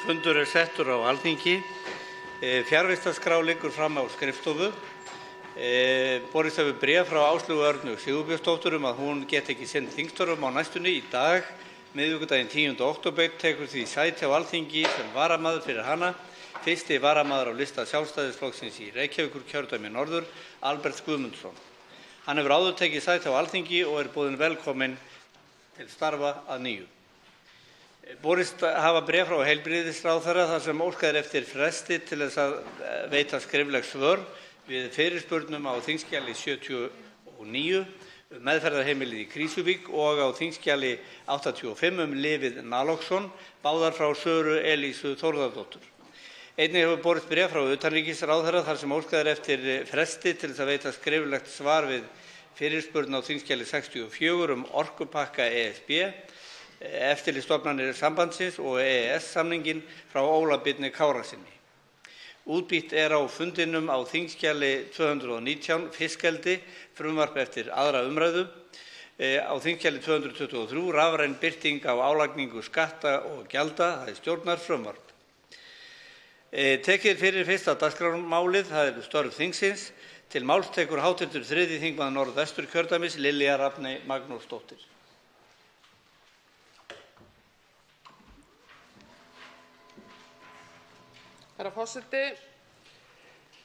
Fundur settur á Alþingi. Fjarvistarskrá liggur fram á skrifstofu. Borist hefur bréf frá Áslaugu Örnu Sigurbjörnsdóttur að hún geti ekki sinnt þingstörfum á næstunni. Í dag, miðvikudaginn 10. október, tekur því sæti á Alþingi sem varamaður fyrir hana fyrsti varamaður á lista Sjálfstæðisflokksins í Reykjavíkurkjördæmi norður, Albert Guðmundsson. Hann hefur áður tekið sæti á Alþingi og boðinn velkominn til starfa að nýju. Borist hafa bréf frá heilbrigðisráðherra þar sem óskað eftir fresti til þess að veita skrifleg svör við fyrirspurnum á þingskjali 79 meðferðarheimilið í Krýsuvík og á þingskjali 85 lyfið Naloxon, báðar frá Söru Elísu Þórðardóttur. Einnig hefur borist bréf frá utanríkisráðherra þar sem óskað eftir fresti til þess að veita skriflegt svar við fyrirspurn á þingskjali 64 orkupakka ESB, eftirlitsstofnanir sambandsins og EES-samninginn frá Óla Birni Kárasyni. Útbýtt á fundinum á þingskjali 219 fiskeldi, frumvarp eftir aðra umræðu, á þingskjali 223 rafræn birting á álagningu skatta og gjalda, það stjórnarfrumvarp. Tekið fyrir fyrsta dagskrármálið, það störf þingsins. Til máls tekur hv. 3. þingmaður Norðvesturkjördæmis Lilja Rafney Magnúsdóttir. Herra forseti,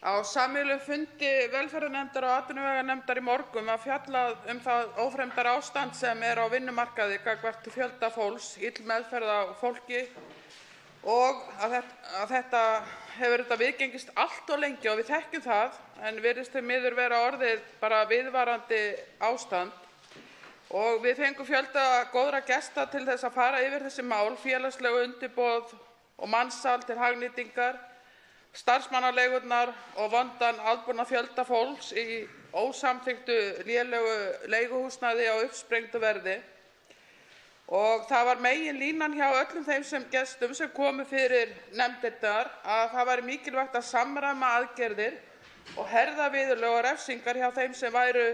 á sameiginlegum fundi velferðarnefndar og atvinnuveganefndar í morgun var fjallað það ófremdarástand sem á vinnumarkaði gagnvart fjölda fólks, ill meðferð á fólki og að þetta hefur viðgengist allt of lengi og við þekkjum það, en virðist því miður vera orðið bara viðvarandi ástand. Og við fengum fjölda góðra gesta til þess að fara yfir þessi mál, félagslegu undirboð og mansal til hagnýtingar, starfsmannaleigurnar og vondan albúna fjölda fólks í ósamþykktu lélegu leiguhúsnæði á uppsprengdu verði. Og það var meginlínan hjá öllum þeim gestum sem komu fyrir nefndirnar að það væri mikilvægt að samræma aðgerðir og herða viðurlög og refsingar hjá þeim sem væru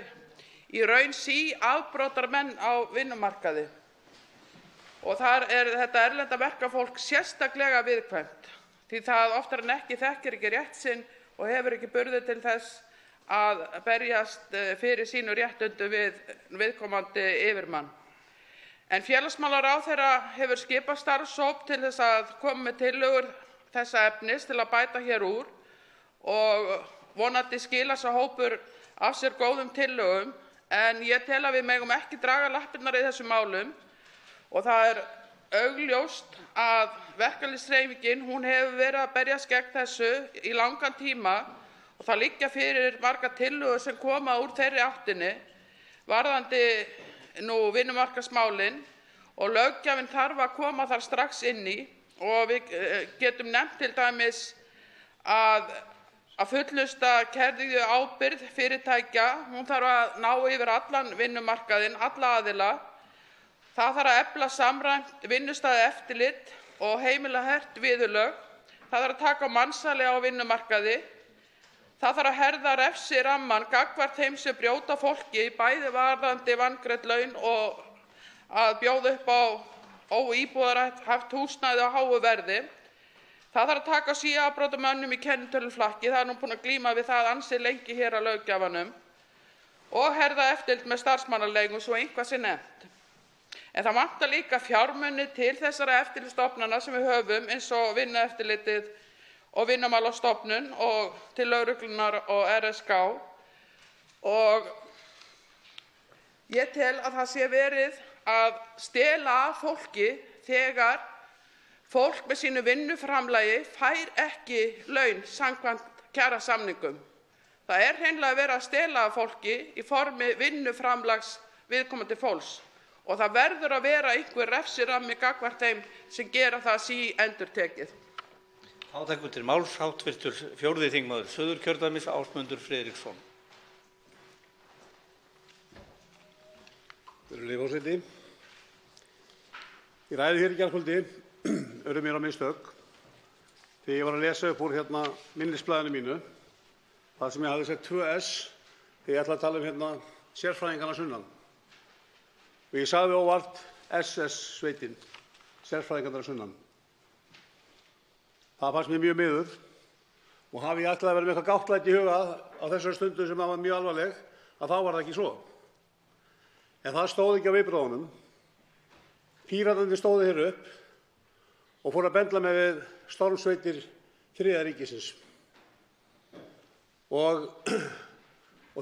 í raun afbrotarmenn á vinnumarkaði. Og þar þetta erlenda verkafólk sérstaklega viðkvæmt, því það oftar en ekki þekkir ekki rétt sinn og hefur ekki burði til þess að berjast fyrir sínu réttindum við viðkomandi yfirmann. En félagsmálaráðherra hefur skipað starfshóp til þess að koma með tillögur þessa efnis til að bæta hér úr og vonandi skila sá hópur af sér góðum tillögum, en ég tel að við megum ekki draga lappirnar í þessum málum. Og það augljóst að verkalýðshreyfingin hefur verið að berjast gegn þessu í langan tíma og það liggja fyrir margar tillögur sem koma úr þeirri áttinni varðandi vinnumarkaðsmálin og löggjafinn þarf að koma þar strax inn í og við getum nefnt til dæmis að fullnusta keðju ábyrgð fyrirtækja, hún þarf að ná yfir allan vinnumarkaðinn, alla aðila. Það þarf að efla samræmt vinnustaðaeftirlit og heimila hert viðurlög. Það þarf að taka á mansali á vinnumarkaði. Það þarf að herða refsirammann gagnvart þeim sem brjóta fólki, bæði varðandi vangreidd laun og að bjóða upp á óíbúðarhæft húsnæði á háu verði. Það þarf að taka á síafbrotamönnum í kennitöluflakki, það er nú búin að glíma við það ansi lengi hér á löggjafanum, og herða eftirlit með starfsmannaleigum svo eitthvað sé nefnt. En það vantar líka fjármuni til þessara eftirlitsstofnana sem við höfum eins og Vinnueftirlitið og Vinnumálastofnun og til lögreglunnar og RSK. Og ég tel að það sé verið að stela af fólki þegar fólk með sínu vinnuframlagi fær ekki laun samkvæmt kjarasamningum. Það hreinlega verið að stela af fólki í formi vinnuframlags viðkomandi fólks. Og það verður að vera einhver refsirammi gagnvart þeim sem gera það síendurtekið. Þá tekur til máls hv. 4. þingmaður Suðurkjördæmis Ásmundur Friðriksson. Virðulegi forseti. Í ræðu hér í gærkvöldi urðu mér á mistök þegar ég var að lesa upp úr minnisblaðinu mínu þar sem ég hafði sett 2S þegar ég ætla að tala um sérfræðingana sunnan. Og ég sagði óvart SS-sveitin, sérfræðingarnir að sunnan. Það fannst mér mjög miður og hafi ég ætlað að vera með eitthvað gáttlæti í huga á þessari stundu sem var mjög alvarleg, að þá var það ekki svo. En það stóð ekki á viðbrögðunum. Píratarnir stóðu hér upp og fóru að bendla mig við stormsveitir Þriðja ríkisins. Og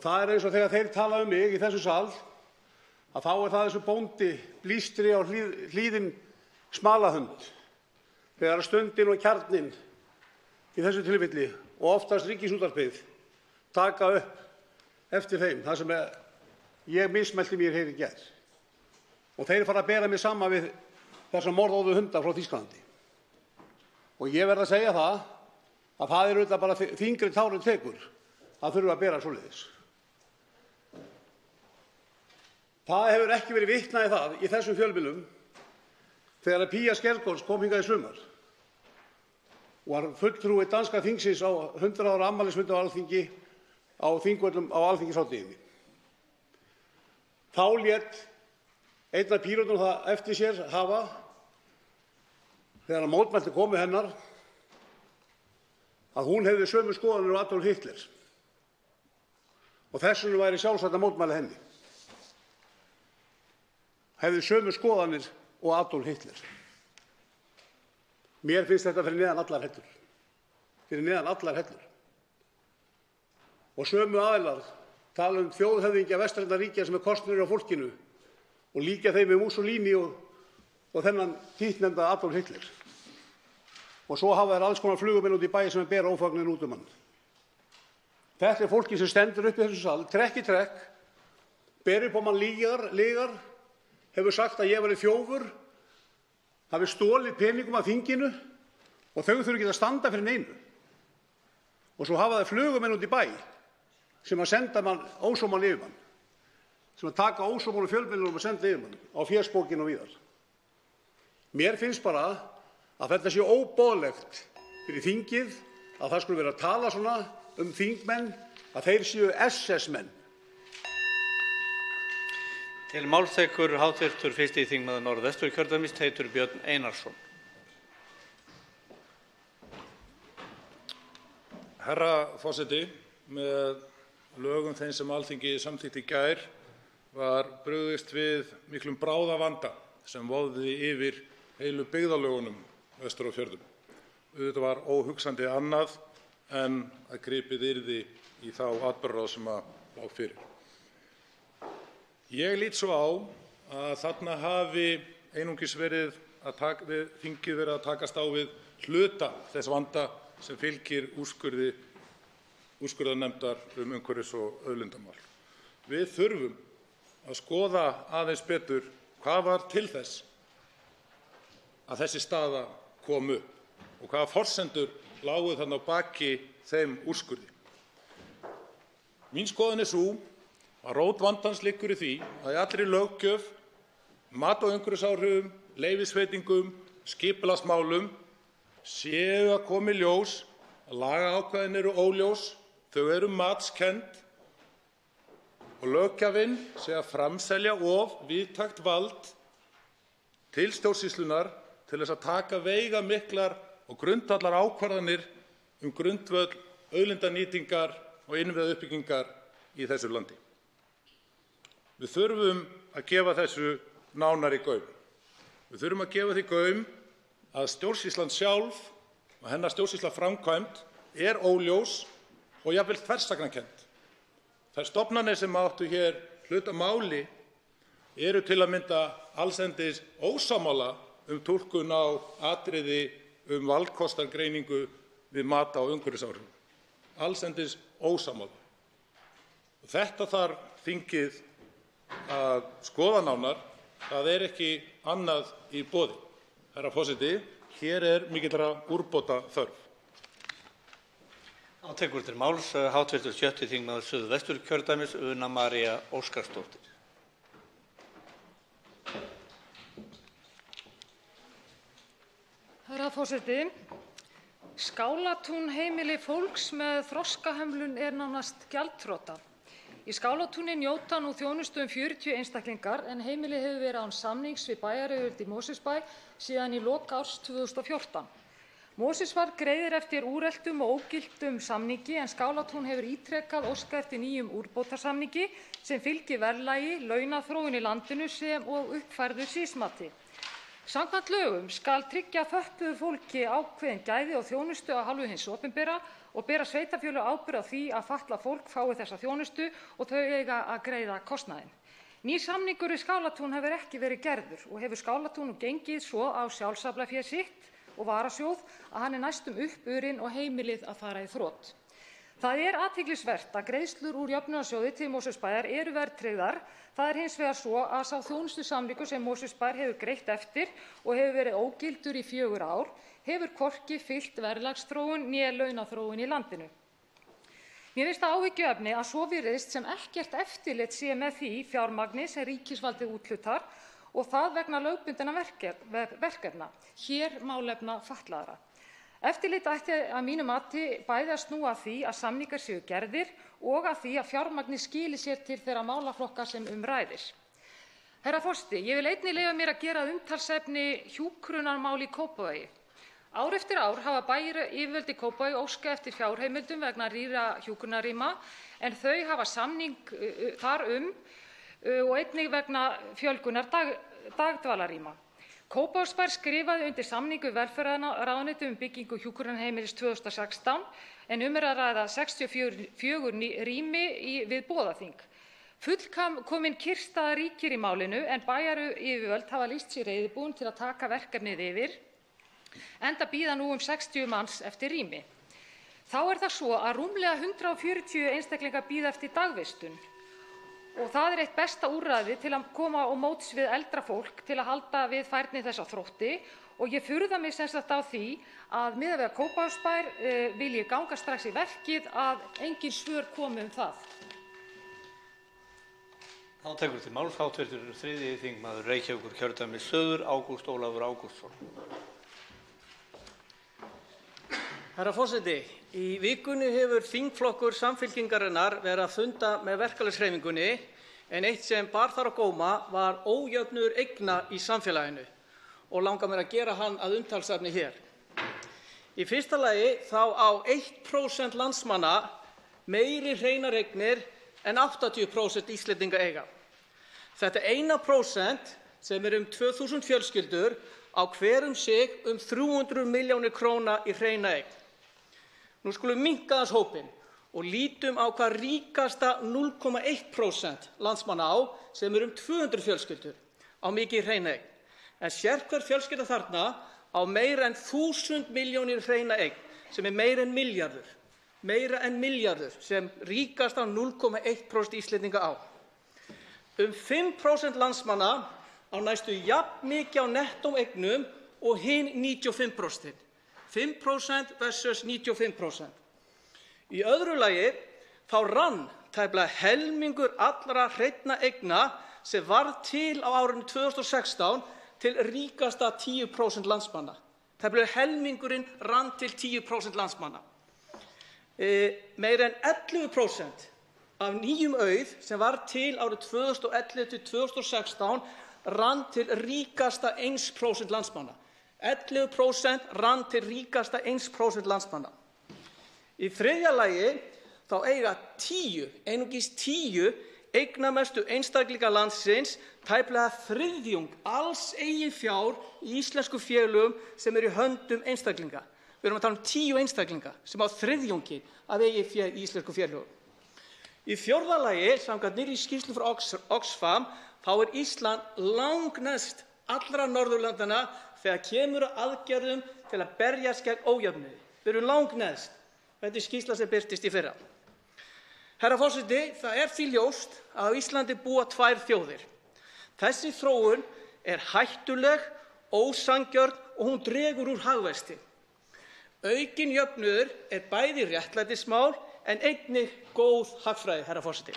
það er eins og þegar þeir tala um mig í þessu sal, að þá er það þessu bóndi blístri á hlíðin Smalahund, þegar Stundin og Kjarninn í þessu tilfelli og oftast Ríkisútvarpið taka upp eftir þeim það sem ég mismælti mér hér í gær. Og þeir fara að bera mig saman við þessa morðóðu hunda frá Þýskalandi. Og ég verð að segja það að það er auðvitað bara þyngri tárin tekur að þurfa að bera svoleiðis. Það hefur ekki verið vitnað í það í þessum fjölmiðlum þegar Pía Skeldóls kom hingað í sumar og var fulltrúi danska þingsins á 100 ára afmælisfundi á Alþingi á Þingvöllum á Alþingishátíðinni. Þá lét einn af Pírötum það eftir sér hafa þegar mótmælti komu hennar að hún hefði sömu skoðanir á Adolf Hitler og þess vegna væri sjálfsagt að mótmæla henni. Hefði sömu skoðanir og Adolf Hitler. Mér finnst þetta fyrir neðan allar hellur. Fyrir neðan allar hellur. Og sömu aðilar tala um þjóðhöfðingja vestrænna ríkja sem kosnir á fólkinu og líkja þeim við Mussolini og þennan títtnefnda Adolf Hitler. Og svo hafa þeir alls konar flugumenn út í bæ sem bera ófagnin út um hann. Þetta er fólki sem stendur upp í þessu sal, trekk í trekk, ber upp á mann lygar, hefur sagt að ég væri þjófur, hafi stolið peningum af þinginu og þau þurfa ekki að standa fyrir neinu. Og svo hafa þeir flugumenn út í bæ sem að senda mann ósómann yfirmann, sem að taka ósómann og fjölmiðlum og senda yfirmann á fésbókinn og víðar. Mér finnst bara að þetta sé óboðlegt fyrir þingið að það skulle vera að tala svona um þingmenn að þeir séu SS-menn. Til máls tekur hv. 1. þingmaður Norðvesturkjördæmis Teitur Björn Einarsson. Herra forseti, með lögum þeim sem Alþingi samþykkti í gær var brugðist við miklum bráðavanda sem vofði yfir heilu byggðarlögunum vestur á fjörðum. Auðvitað var óhugsandi annað en að gripið yrði í þá atburðarás sem lá fyrir. Ég lít svo á að þarna hafi einungis þingið verið að takast á við hluta þess vanda sem fylgir úrskurðarnefndar umhverfis- og auðlindamál. Við þurfum að skoða aðeins betur hvað var til þess að þessi staða kom upp og hvaða forsendur lágu þarna á baki þeim úrskurði. Mín skoðun er sú að rót vandans liggur í því að í allri löggjöf, mat á umhverfisáhrifum, leyfisveitingum, skipulagsmálum séu að koma í ljós að lagaákvæðin eru óljós, þau eru matskennd og löggjafinn sé að framselja of víðtækt vald til stjórnsýslunnar til þess að taka veigamiklar og grundvallar ákvarðanir grundvöll auðlindanýtingar og innviðauppbyggingar í þessu landi. Við þurfum að gefa þessu nánari gaum. Við þurfum að gefa því gaum að stjórnsýslan sjálf og hennar stjórnsýslaframkvæmd er óljós og jafnvel þversagnakennd. Þær stofnanir sem áttu hér hlut að máli eru til að mynda allsendis ósammála túlkun á atriði valkostargreiningu við mat á umhverfisáhrifum. Allsendis ósammála. Þetta þarf þingið að skoða nánar. Það er ekki annað í boði. Herra forseti, hér er mikilla úrbóta þörf. Tekur til máls hv. 7. þingmaður Suðvesturkjördæmis Una María Óskarsdóttir. Herra forseti, Skálatún heimili fólks með þroskahömlun er nánast gjaldþrota. Í Skálatúni njóta nú þjónustu 40 einstaklingar en heimilið hefur verið án samnings við bæjaryfirvöld í Mosfellsbæ síðan í lok árs 2014. Mosfellsbær greiðir eftir úreltum og ógiltum samningi en Skálatún hefur ítrekað óskað eftir nýjum úrbótasamningi sem fylgi verðlagi, launaþróun í landinu sem og uppfærðu sýsmati. Samkvæmt lögum skal tryggja fötluðu fólki ákveðin gæði og þjónustu af hálfu hins opinbera og bera sveitarfélög ábyrgð á því að fatlað fólk fái þessa þjónustu og þau eiga að greiða kostnaðinn. Nýr samningur við Skálatún hefur ekki verið gerður og hefur Skálatún gengið svo á sjálfsaflafé sitt og varasjóð að hann næstum uppurinn og heimilið að fara í þrot. Það athyglisvert að greiðslur úr jöfnunarsjóði til Mosfellsbæjar eru verðtryggðar. Það hins vegar svo að sá þjónustusamningur sem Mosfellsbær hefur greitt eftir og hefur verið ógildur í 4 ár hefur hvorki fylgt verðlagsþróun né launaþróun í landinu. Mér finnst það áhyggjuefni að svo virðist sem ekkert eftirlit sé með því fjármagni sem ríkisvaldið úthlutar og það vegna lögbundinna verkefna, hér málefna fatlaðra. Eftirlit ætti að mínu mati bæði að snúa að því að samningar séu gerðir og að því að fjármagni skili sér til þeirra málaflokka sem ræðir. Herra forseti, ég vil einnig leyfa mér að gera að umtalsefni hjúkrunarmál í Kópavogi. Ár eftir ár hafa bæjaryfirvöld í Kópavogi óskað eftir fjárheimildum vegna rýra hjúkrunarrýma en þau hafa samning þar og einnig vegna fjölgunar dagdvalarrýma. Kópavogsbær skrifaði undir samning við velferðarráðuneytið byggingu hjúkrunarheimilis 2016 en að ræða 64 rými við Boðaþing. Fullkomin kyrrstaða ríkir í málinu en bæjaryfirvöld hafa lýst sig reiðubúin til að taka verkefnið yfir enda bíða nú 60 manns eftir rými. Þá það svo að rúmlega 140 einstaklingar bíða eftir dagvistun. Og það eitt besta úrræði til að koma á móts við eldra fólk til að halda við færni þess á þrótti og ég furða mig sem sagt á því að miðað við að Kópavogsbær vilji ganga strax í verkið að engin svör komi það. Þá tekur til máls hv. 3. þingmaður Reykjavíkurkjördæmis suður Ágúst Ólafur Ágústsson. Herra forseti, í vikunni hefur þingflokkur Samfylkingarinnar verið að funda með verkalýðshreyfingunni en eitt sem bar þar á góma var ójöfnuður eigna í samfélaginu og langar mér að gera hann að umtalsefni hér. Í fyrsta lagi þá á 1% landsmanna meiri hreinar eignir en 80% Íslendinga eiga. Þetta 1% sem 2000 fjölskyldur á hver sig 300 milljónir króna í hreina eign. Nú skulum minnka aðeins hópinn og lítum á hvað ríkasta 0,1% landsmanna á sem 200 fjölskyldur á mikið hreina eign. En sérhver fjölskylda þarna á meira en 1000 milljónir hreina eign sem meira en milljarður. Meira en milljarður sem ríkasta 0,1% Íslendinga á. 5% landsmanna á næstu jafn mikið á nettóm eignum og hin 95%. 5% versus 95%. Í öðru lagi þá rann tæplega helmingur allra hreinna eigna sem varð til á árinu 2016 til ríkasta 10% landsmanna. Tæplega helmingurinn rann til 10% landsmanna. Meira en 11% af nýjum auð sem var til árið 2011 til 2016 rann til ríkasta 1% landsmanna. 11% rann til ríkasta 1% landsmanna. Í þriðja lagi þá eiga 10 eignamestu einstaklingar landsins tæplega þriðjung alls eigin fjár í íslensku félögum sem í höndum einstaklinga. Við erum að tala 10 einstaklinga sem á þriðjungi af eigin fé í íslensku félögum. Í fjórða lagi, samkvæmt nýrri skýrslu frá Oxfam, þá Ísland langnest allra Norðurlandana þegar kemur að aðgerðum til að berjast gegn ójöfnuði. Við erum langneðst. Þetta skýrsla sem birtist í fyrra. Herra forseti, það því ljóst að á Íslandi búa 2 þjóðir. Þessi þróun hættuleg, ósanngjörn og hún dregur úr hagvexti. Aukinn jöfnuður bæði réttlætismál en einnig góð hagfræði, herra forseti.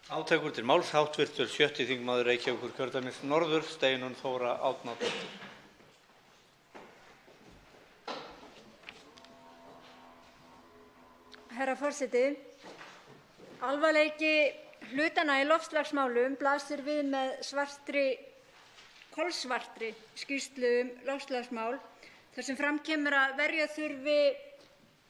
Þá tekur til máls hv. 7. þingmaður Reykjavíkurkjördæmis norður Steinunn Þóra Árnadóttir. Herra forseti, alvarleiki hlutanna í loftslagsmálum blasir við með svartri kolsvartri skýrslu loftslagsmál þar sem fram kemur að verja þurfi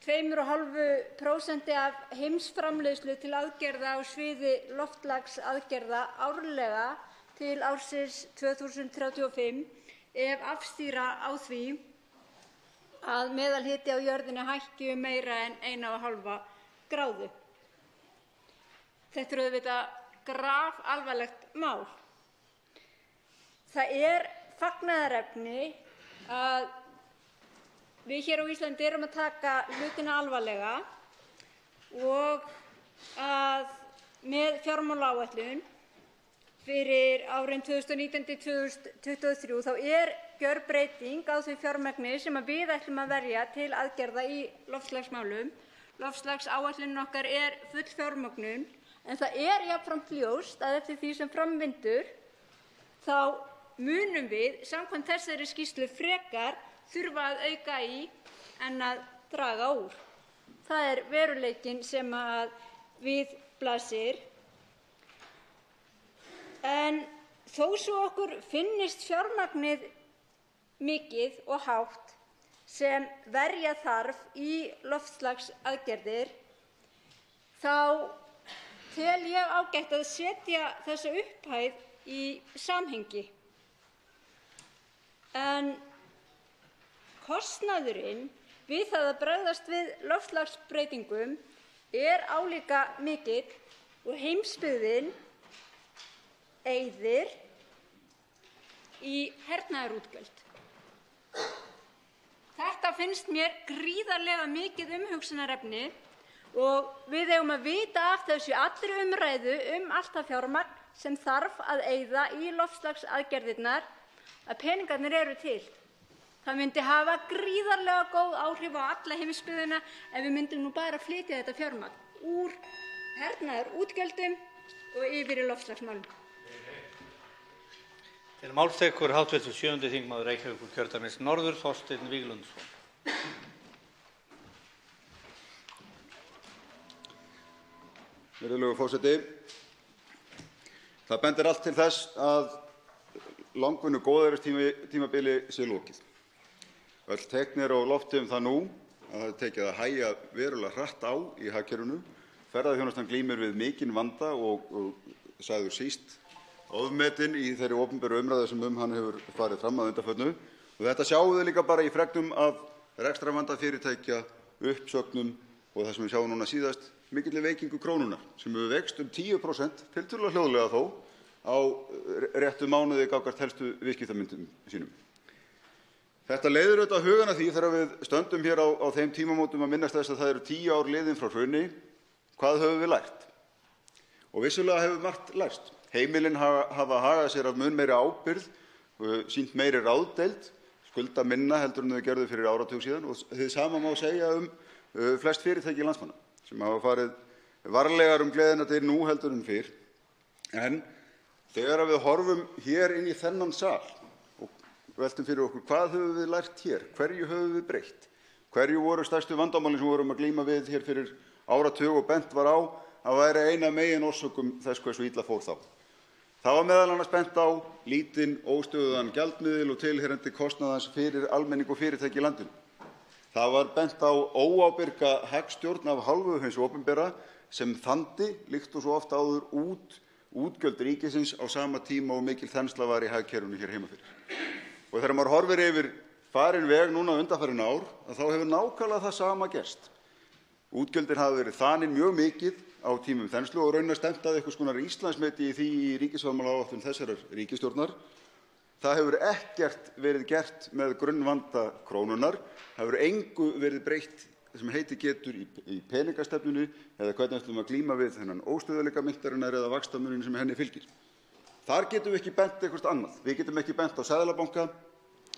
2,5% af heimsframleiðslu til aðgerða á sviði loftslagsaðgerða árlega til ársins 2035 ef afstýra á því að meðalhiti á jörðinni hækki meira en 1,5 gráðu. Þetta auðvitað grafalvarlegt mál. Það fagnaðarefni að við hér á Íslandi erum að taka hlutina alvarlega og að með fjármálaáætlun fyrir árin 2019–2023 þá gjörbreyting á því fjármagni sem við ætlum að verja til aðgerða í loftslagsmálum. Loftslagsáætlunin okkar full fjármögnun en það jafnframt ljóst að eftir því sem fram vindur þá munum við samkvæmt þessari skýrslu frekar þurfa að auka í en að draga úr. Það veruleikinn sem að við blasir. En þó svo okkur finnist fjármagnið mikið og hátt sem verja þarf í loftslagsaðgerðir, þá tel ég ágætt að setja þessa upphæð í samhengi. En kostnaðurinn við það að bregðast við loftslagsbreytingum álíka mikill og heimsbyggðin eyðir í hernaðarútgjöld. Þetta finnst mér gríðarlega mikið umhugsunarefni og við eigum að vita af þessu allri umræðu allt það fjármagn sem þarf að eyða í loftslagsaðgerðirnar að peningarnir eru til. Það myndi hafa gríðarlega góð áhrif á alla heimsbyggðina ef við myndum nú bara flytja þetta fjármagn úr hernaðarútgjöldum og yfir í loftslagsmálum. Til máls tekur hv. 7. þingmaður Reykjavíkurkjördæmis norður, Þorsteinn Víglundsson. Virðulegur forseti. Það bendir allt til þess að langvinnu góðæristímabili sé lokið. Öll teikn á lofti það nú að það tekið að hægja verulega hratt á í hagkerfinu. Ferðaþjónustan glímir við mikinn vanda og sagður síst ofmetinn í þeirri opinberu umræðu sem hann hefur farið fram að undanförnu. Og þetta sjáum við líka bara í fregnum af rekstrarvanda fyrirtækja, uppsögnum og það sem við sjáum núna síðast, mikilli veikingu krónunnar sem hefur veikst 10% tiltölulega hljóðlega þó á réttu mánuði gagnvart helstu viðskiptamyndum sínum. Þetta leiðir auðvitað hugann að því þegar við stöndum hér á þeim tímamótum að minnast þess að það eru 10 ár liðin frá hruni. Hvað höfum við lært? Og vissulega hefur margt lærst. Heimilin hafa hagað sér af mun meiri ábyrgð, sýnt meiri ráðdeild, skulda minna heldur en þau gerðu fyrir áratug síðan og hið sama má segja flest fyrirtæki landsmanna sem hafa farið varlegar gleðina til nú heldur en fyrr. En þegar við horfum hér inn í þennan sal og veltum fyrir okkur hvað höfum við lært hér, hverju höfum við breytt, hverju voru stærstu vandamálin sem vorum að glíma við hér fyrir áratug og bent var á að væri eina meginorsökum þess hversu illa fór þá. Það var meðal annars bent á lítinn óstöðugan gjaldmiðil og tilheyrandi kostnað hans fyrir almenning og fyrirtæki í landinu. Það var bent á óábyrga hagstjórn af hálfu hins opinbera sem þandi líkt og svo oft áður útgjöld ríkisins á sama tíma og mikil þensla var í hagkerfinu hér heima fyrir. Og þegar maður horfir yfir farin veg núna undanfarin ár, þá hefur nákvæmlega það sama gerst. Útgjöldin hafa verið þanin mjög mikið á tímum þenslu og raunar stefnt að einhvers konar Íslandsmeti í því í ríkisfjármálaáætlun þessarar ríkisstjórnar. Það hefur ekkert verið gert með grunnvanda krónunnar, það hefur engu verið breytt sem heiti getur í peningastefnunni eða hvernig ætlum að glíma við þennan óstöðuleika myntarinnar eða vaxtamunin sem henni fylgir. Þar getum við ekki bent eitthvað annað. Við getum ekki bent á Seðlabanka,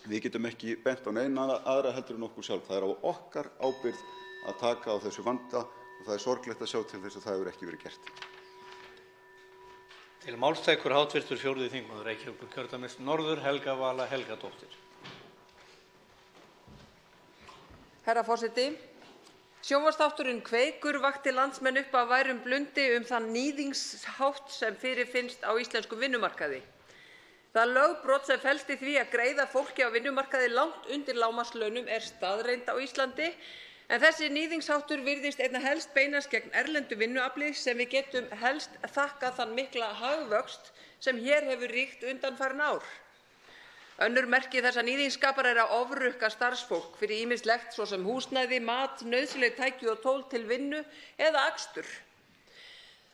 við getum ekki bent á neina aðra heldur en okkur sjálf. Það á okkar ábyrgð að taka á þessu vanda og það sorglegt að sjá til þess að það hefur ekki verið gert. Til máls tekur hv. 4. þingmaður Reykjavíkurkjördæmis norður, Helga Vala Helgadóttir. Herra forseti, sjónvarpsþátturinn Kveikur vakti landsmenn upp af værum blundi þann níðingshátt sem fyrirfinnst á íslenskum vinnumarkaði. Það lögbrot sem felst í því að greiða fólki á vinnumarkaði langt undir lágmarkslaunum staðreynd á Íslandi, en þessi níðingsháttur virðist einna helst beinast gegn erlendu vinnuafli sem við getum helst þakkað þann mikla hagvöxt sem hér hefur ríkt undanfarin ár. Önnur merki þessa níðingsskapar að ofrukka starfsfólk fyrir ýmislegt svo sem húsnæði, mat, nauðsynleg tæki og tól til vinnu eða akstur.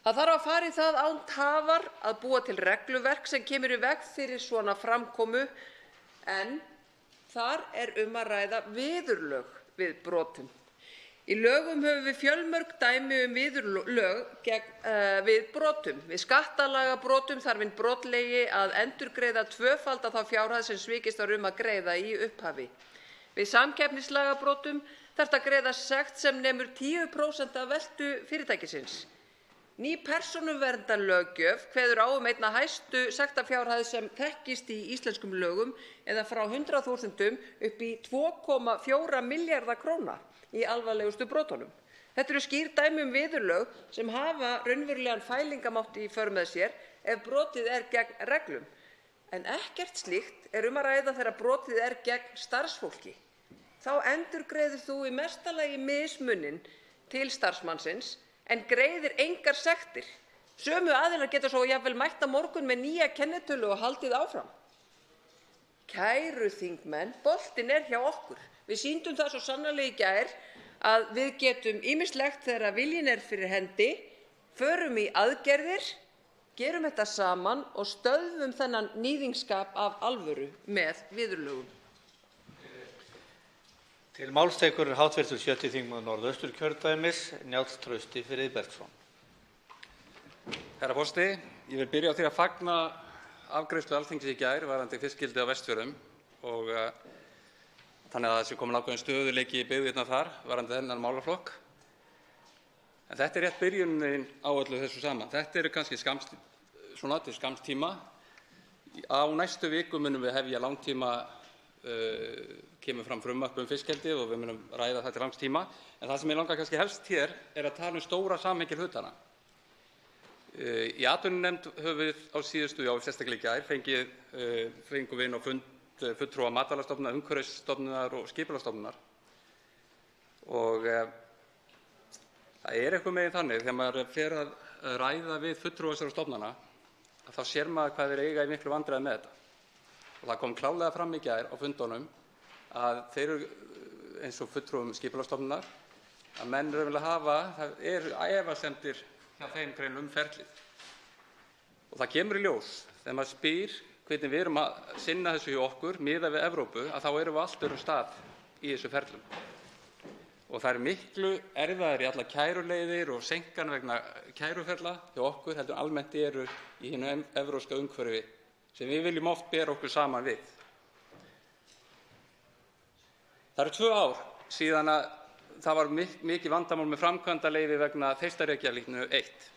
Það þarf að fara í það án tafar að búa til regluverk sem kemur í veg fyrir svona framkomu, en þar að ræða viðurlög við brotum. Í lögum höfum við fjölmörg dæmi viðurlög við brotum. Við skattalagabrotum þarf hinn brotlegi að endurgreiða tvöfalda þá fjárhæð sem svikist var að greiða í upphafi. Við samkeppnislagabrotum þarf að greiða sekt sem nemur 10% af veltu fyrirtækisins. Ný persónuverndarlöggjöf kveður á einna hæstu sektarfjárhæð sem þekkist í íslenskum lögum eða frá 100.000 upp í 2,4 milljarða króna í alvarlegustu brotunum. Þetta eru skýr dæmi viðurlög sem hafa raunverulegan fælingamátt í för með sér ef brotið gegn reglum. En ekkert slíkt að ræða þegar brotið gegn starfsfólki. Þá endurgreiðir þú í mesta lagi mismuninn til starfsmannsins en greiðir engar sektir. Sömu aðilar geta svo jafnvel mætt á morgun með nýja kennitölu og haldið áfram. Kæru þingmenn, boltinn hjá okkur. Við sýndum það svo sannarlega í gær að við getum ýmislegt þegar viljinn fyrir hendi, förum í aðgerðir, gerum þetta saman og stöðvum þennan níðingskap af alvöru með viðurlögum. Til máls tekur hv. 7. þingmaður Norðausturkjördæmis, Njáll Trausti Friðbertsson. Herra forseti, ég vil byrja á því að fagna afgreiðslu Alþingis í gær varðandi fiskeldi á Vestfjörðum og þannig að það sé kominn ákveðinn stöðugleiki í byggðirnar þar varðandi þennan málaflokk. En þetta rétt byrjunin á öllu þessu saman. Þetta eru kannski til skamms tíma. Á næstu viku munum við hefja langtíma kemur fram frumvarp fiskeldi og við munum ræða það til langs tíma. En það sem ég langar kannski helst hér að tala stóra samhengi hlutanna. Í atvinnunefnd höfum við á síðustu, sérstaklega í gær, fengum við inn á fund fulltrúa Matvælastofnunar, Umhverfisstofnunar og Skipulagsstofnunar. Og það eitthvað megin þannig þegar maður fer að ræða við fulltrúa þessara stofnana að þá sér maður hvað þeir eiga í miklu vandræðum með þetta. Og það kom klárlega fram í gær á fundunum að þeir eru eins og fulltrúum Skipulagsstofnunar að menn raunverulega hafa, það efasemdir hjá þeim greinum ferlið. Og það kemur í ljós þegar maður spyr hvernig við erum að sinna þessu hjá okkur miðað við Evrópu að þá erum við allt öðrum stað í þessu ferlum. Og það miklu erfiðari allar kæruleiðir og seinkan vegna kæruferla hjá okkur heldur almennt eru í hinu evrópska umhverfi sem við viljum oft bera okkur saman við. Það eru 2 ár síðan að það var mikið vandamál með framkvæmdaleyfi vegna Þeistareykjalínu 1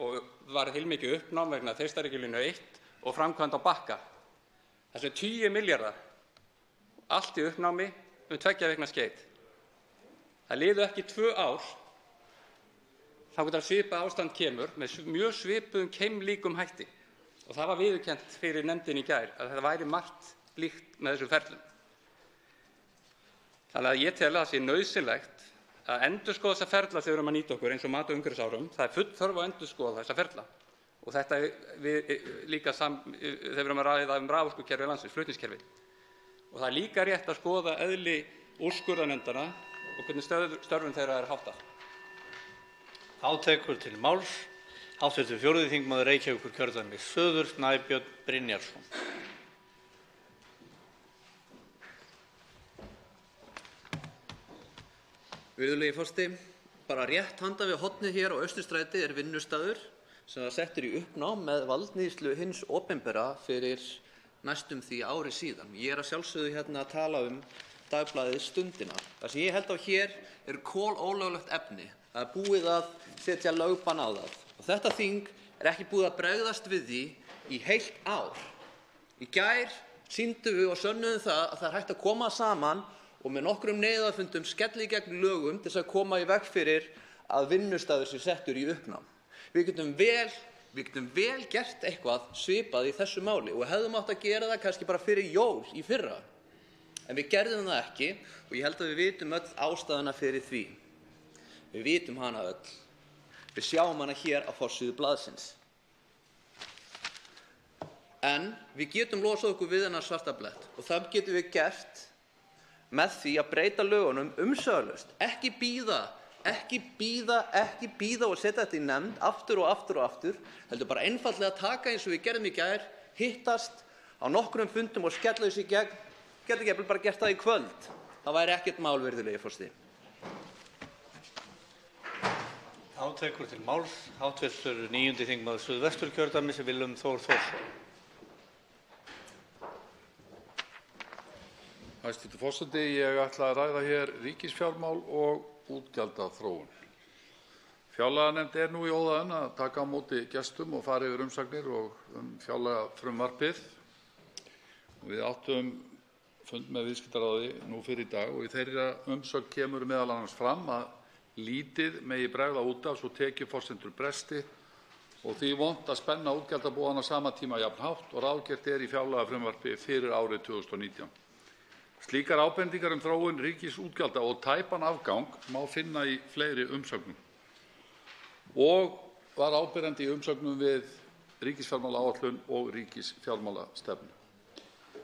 og var heilmikið uppnám vegna Þeistareykjalínu 1 og framkvæmd á Bakka. Þessi 10 milljarðar, allt í uppnámi 2 vikna skeið. Það liðu ekki 2 ár þangað til svipað ástand kemur með mjög svipuðum keimlíkum hætti. Og það var viðurkennt fyrir nefndinni í gær að það væri margt líkt með þessum ferlum. Þannig að ég tel að það sé nauðsynlegt að endurskoða þessa ferla þegar við erum að nýta okkur eins og mat- og umhverfisárum. Það full þörf að endurskoða þessa ferla. Og þetta við líka þegar við erum að ræða raforkukerfi landsins, flutningskerfi. Og það líka rétt að skoða eðli úrskurðarnefndanna og hvernig störfum þeirra háttað. Þá tekur til máls hv. 4. þingmaður Reykjavíkurkjördæmis suður, Snæbjörn Brynjarsson. Virðulegi forseti, bara rétt handan við hornið hér á Austurstræti vinnustaður sem var settur í uppnám með valdníðslu hins opinbera fyrir næstum því ári síðan. Ég að sjálfsögðu hérna að tala dagblaðið Stundina. Það sem ég held á hér kolólöglegt efni. Það búið að setja lögbann á það. Og þetta þing ekki búið að bregðast við því í heilt ár. Í gær sýndum við og sönnuðum það að það hægt að koma saman og með nokkrum neyðarfundum skelli í gegn lögum til að koma í veg fyrir að vinnustaður sé settur í uppnám. Við getum vel Við getum vel gert eitthvað svipað í þessu máli og hefðum átt að gera það kannski bara fyrir jól í fyrra. En við gerðum það ekki og ég held að við vitum öll ástæðuna fyrir því. Við vitum hana öll. Við sjáum hana hér á forsíðu blaðsins. En við getum losað okkur við þennan svarta blett og það getum við gert með því að breyta lögunum umsvifalaust. Ekki bíða og setja þetta í nefnd aftur og aftur, heldur bara einfaldlega taka eins og við gerðum í gær, hittast á nokkrum fundum og skella þessu í gegn, getum ekki bara gert það í kvöld. Það væri ekkert mál, virðulegi forseti. Þá tekur til máls hv. 9. þingmaður Suðvesturkjördæmis Willum Þór Þórsson. Hæstv. forseti, ég ætla að ræða hér ríkisfjármál og útgjaldaþróun. Fjárlaganefnd nú í óðaönn að taka á móti gestum og fara yfir umsagnir og fjárlagafrumvarpið. Við áttum fund með viðskiptaráði nú fyrir í dag og í þeirra umsögn kemur meðal annars fram að lítið megi bregða út af svo tekjuforsendur bresti og því vont að spenna útgjaldabúðana á sama tíma jafnhátt og ráðgert í fjárlagafrumvarpi fyrir árið 2019. Slíkar ábendingar þróun ríkisútgjalda og tæpan afgang má finna í fleiri umsögnum og var áberandi í umsögnum við ríkisfjármálaáætlun og ríkisfjármálastefnu.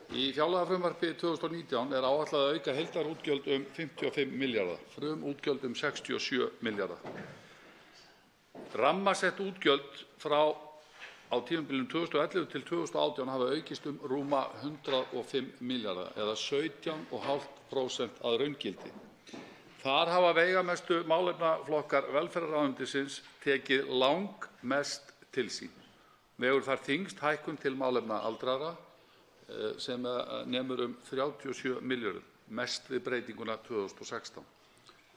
Í fjárlagafrumvarpi 2019 áætlað að auka heildarútgjöld 55 milljarða, frumútgjöld 67 milljarða. Rammasett útgjöld frá á tímabilinu 2011 til 2018 hafa aukist rúma 105 milljarða eða 17,5% að raungildi. Þar hafa veigamestu málefnaflokkar velferðarráðuneytisins tekið langmest til sín. Vegur þar þyngst hækkun til málefna aldraðra sem nemur 37 milljörðum, mest við breytinguna 2016.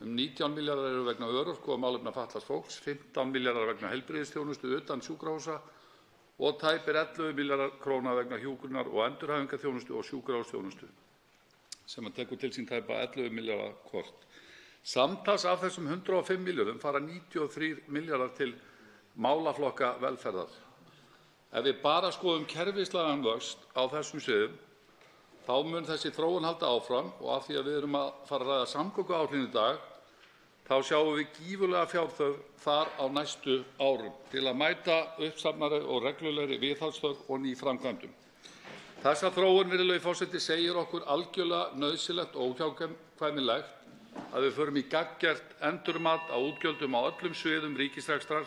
19 milljarðar eru vegna örorku og málefna fatlaðs fólks, 15 milljarðar vegna heilbrigðisþjónustu utan sjúkrahúsa og tæpir 11 milljarðar króna vegna hjúkrunar- og endurhæfingarþjónustu og sjúkrahúsþjónustu, sem tekur til sín tæpa 11 milljarða hvort. Samtals af þessum 105 milljörðum fara 93 milljarðar til málaflokka velferðar. Ef við bara skoðum kerfislægan vöxt á þessum sviðum, þá mun þessi þróun halda áfram og af því að við erum að fara að ræða samgönguáætlun í dag, þá sjáum við gífurlega fjárþörf þar á næstu árum til að mæta uppsafnaðri og reglulegri viðhaldsþörf og nýframkvæmdum. Þessa þróun, virðulegi forseti, segir okkur algjörlega nauðsynlegt og óhjákvæmilegt að við förum í gagngert endurmat á útgjöldum á öllum sviðum ríkisrekstrar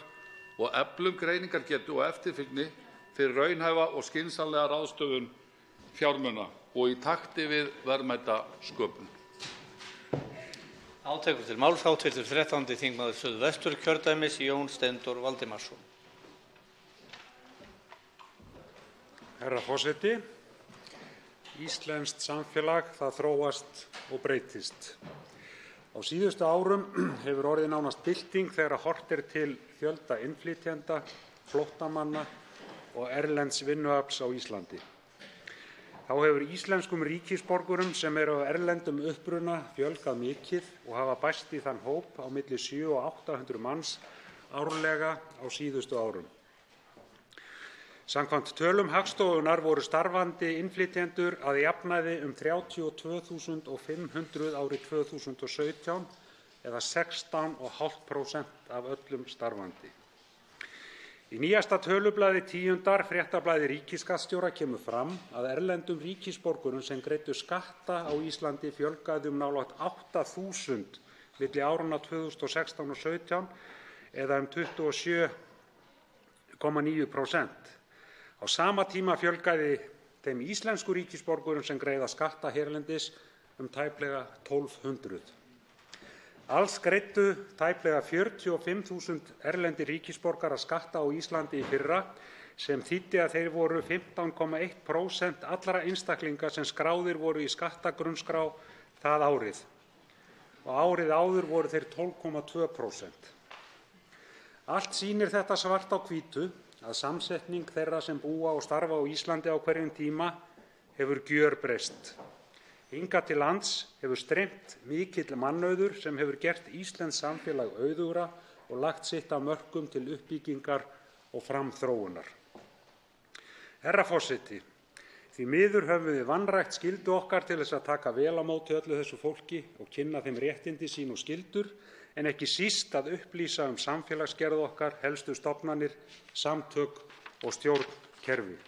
og eflum greiningargetu og eftirfylgni fyrir raunhæfa og skynsamlega ráðstöfun fjármuna og í takti við verðmætasköpun. Tekur til máls hv. 13. þingmaður Suðvesturkjördæmis Jón Steindór Valdimarsson. Herra forseti, íslenskt samfélag það þróast og breytist. Á síðustu árum hefur orðið nánast bylting þegar horft til fjölda innflytjenda, flóttamanna og erlends vinnuafls á Íslandi. Þá hefur íslenskum ríkisborgurum sem eru af erlendum uppruna fjölgað mikið og hafa bæst í þann hóp á milli 700 og 800 manns árlega á síðustu árum. Samkvæmt tölum Hagstofunnar voru starfandi innflytjendur að jafnaði 32.500 árið 2017 eða 16,5% af öllum starfandi. Í nýjasta tölublaði Tíundar, fréttablaði ríkisskattstjóra, kemur fram að erlendum ríkisborgurum sem greiddu skatta á Íslandi fjölgaði nálægt 8.000 milli áranna 2016 og 17 eða 27,9%. Á sama tíma fjölgaði þeim íslensku ríkisborgurum sem greiða skatta hérlendis tæplega 1.200. Alls greiddu tæplega 45.000 erlendir ríkisborgarar skatta á Íslandi í fyrra sem þýddi að þeir voru 15,1% allra einstaklinga sem skráðir voru í skattgrunnskrá það árið og árið áður voru þeir 12,2%. Allt sýnir þetta svart á hvítu að samsetning þeirra sem búa og starfa á Íslandi á hverjum tíma hefur gjörbreyst. Hingað til lands hefur streymt mikill mannauður sem hefur gert íslenskt samfélag auðugra og lagt sitt af mörkum til uppbyggingar og framþróunar. Herra forseti, því miður höfum við vanrækt skyldu okkar til þess að taka vel á móti öllu þessu fólki og kynna þeim réttindi sín og skyldur, en ekki síst að upplýsa samfélagsgerð okkar, helstu stofnanir, samtök og stjórnkerfi.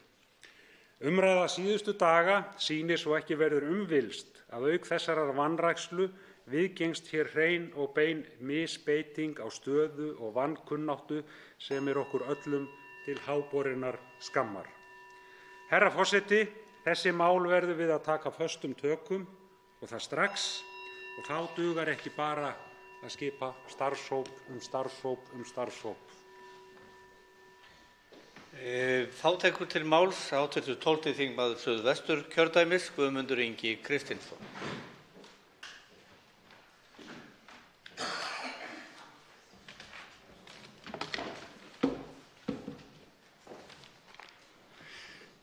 Umræða síðustu daga sýnir svo ekki verður umvillst að auk þessarar vanrækslu viðgengst hér hrein og bein misbeiting á stöðu og vankunnáttu sem okkur öllum til háborinnar skammar. Herra forseti, þessi mál verðum við að taka föstum tökum og það strax, og þá dugar ekki bara að skipa starfshóp um starfshóp. Þá tekur til máls hv. 12. þingmaður Suðvesturkjördæmis, Guðmundur Ingi Kristinsson.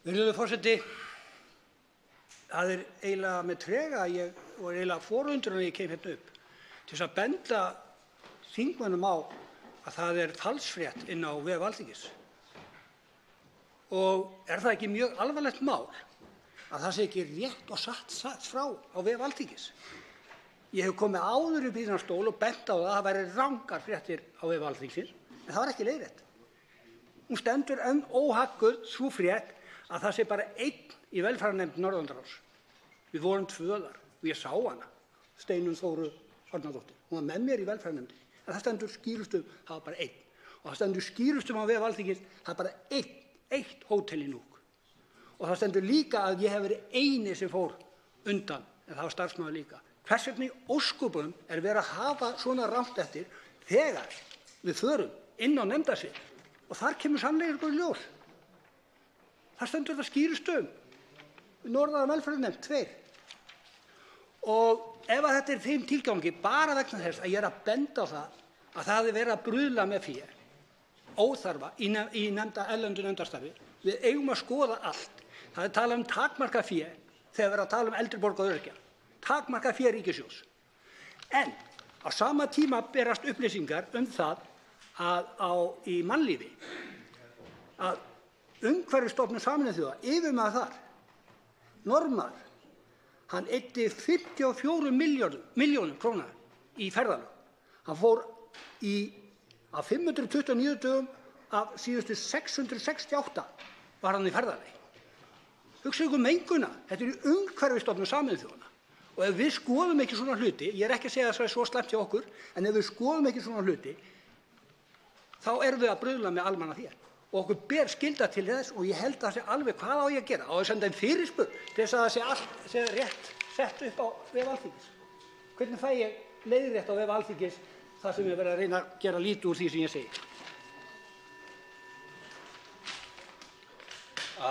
Virðulegur forseti, það eiginlega með trega að ég var eiginlega forundrun að ég kem hérna upp til þess að benda þingmönnum á að það falsfrétt inn á vef Alþingis. Og það ekki mjög alvarlegt mál að það sé ekki rétt og satt frá á vef Alþingis? Ég hef komið áður upp í þennan stól og bent á það væri rangar fréttir á vef Alþingis, en það var ekki leiðrétt. Hún stendur enn óhagguð sú frétt að það sé bara einn í velferðarnefnd Norðurlandaráðs. Við vorum 2 þar og ég sá hana, Steinunn Þóru Árnadóttir. Hún var með mér í velferðarnefndinni. En það stendur skýrustum, það var bara einn. Og það stendur skýrustum á vef Alþingis, það bara eitt hótel í Núk. Og það stendur líka að ég hef verið eini sem fór undan, en það var starfsmaður líka. Hvers vegna í ósköpunum verið að hafa svona rangt eftir þegar við förum inn á nefndasvið og þar kemur sannleikur í ljós. Það stendur það skýrustum, Norðara velferðarnefnd 2. Og ef þetta þeim tilgangi bara vegna þess að ég að benda á það að það verið að bruðla með fé, óþarfa í erlendu nefndarstarfi, við eigum að skoða allt. Það talað takmarkað fé þegar verið að tala eldri borgara og öryrkja, takmarkað fé ríkissjóðs. En á sama tíma berast upplýsingar það að í mannlífi að Umhverfisstofnun Sameinuðu þjóða, yfirmaður þar, Norðmaður, hann eyddi 54 milljónum króna í ferðalög. Hann fór af 529 dögum af síðustu 668 var hann í ferðalagi. Hugsaðu ykkur menguna, þetta í Umhverfisstofnun Sameinuðu þjóðanna. Og ef við skoðum ekki svona hluti, ég ekki að segja að það svo slæmt hjá okkur, en ef við skoðum ekki svona hluti, þá erum við að bruðla með almannafé. Og okkur ber skylda til þess og ég held að það sé alveg hvað á ég að gera. Á að senda fyrirspurn til þess að það sé allt sé rétt sett upp á vef Alþingis. Hvernig fæ ég leiðrétt á vef Alþingis þar sem ég verið að reyna að gera lítið úr því sem ég segi?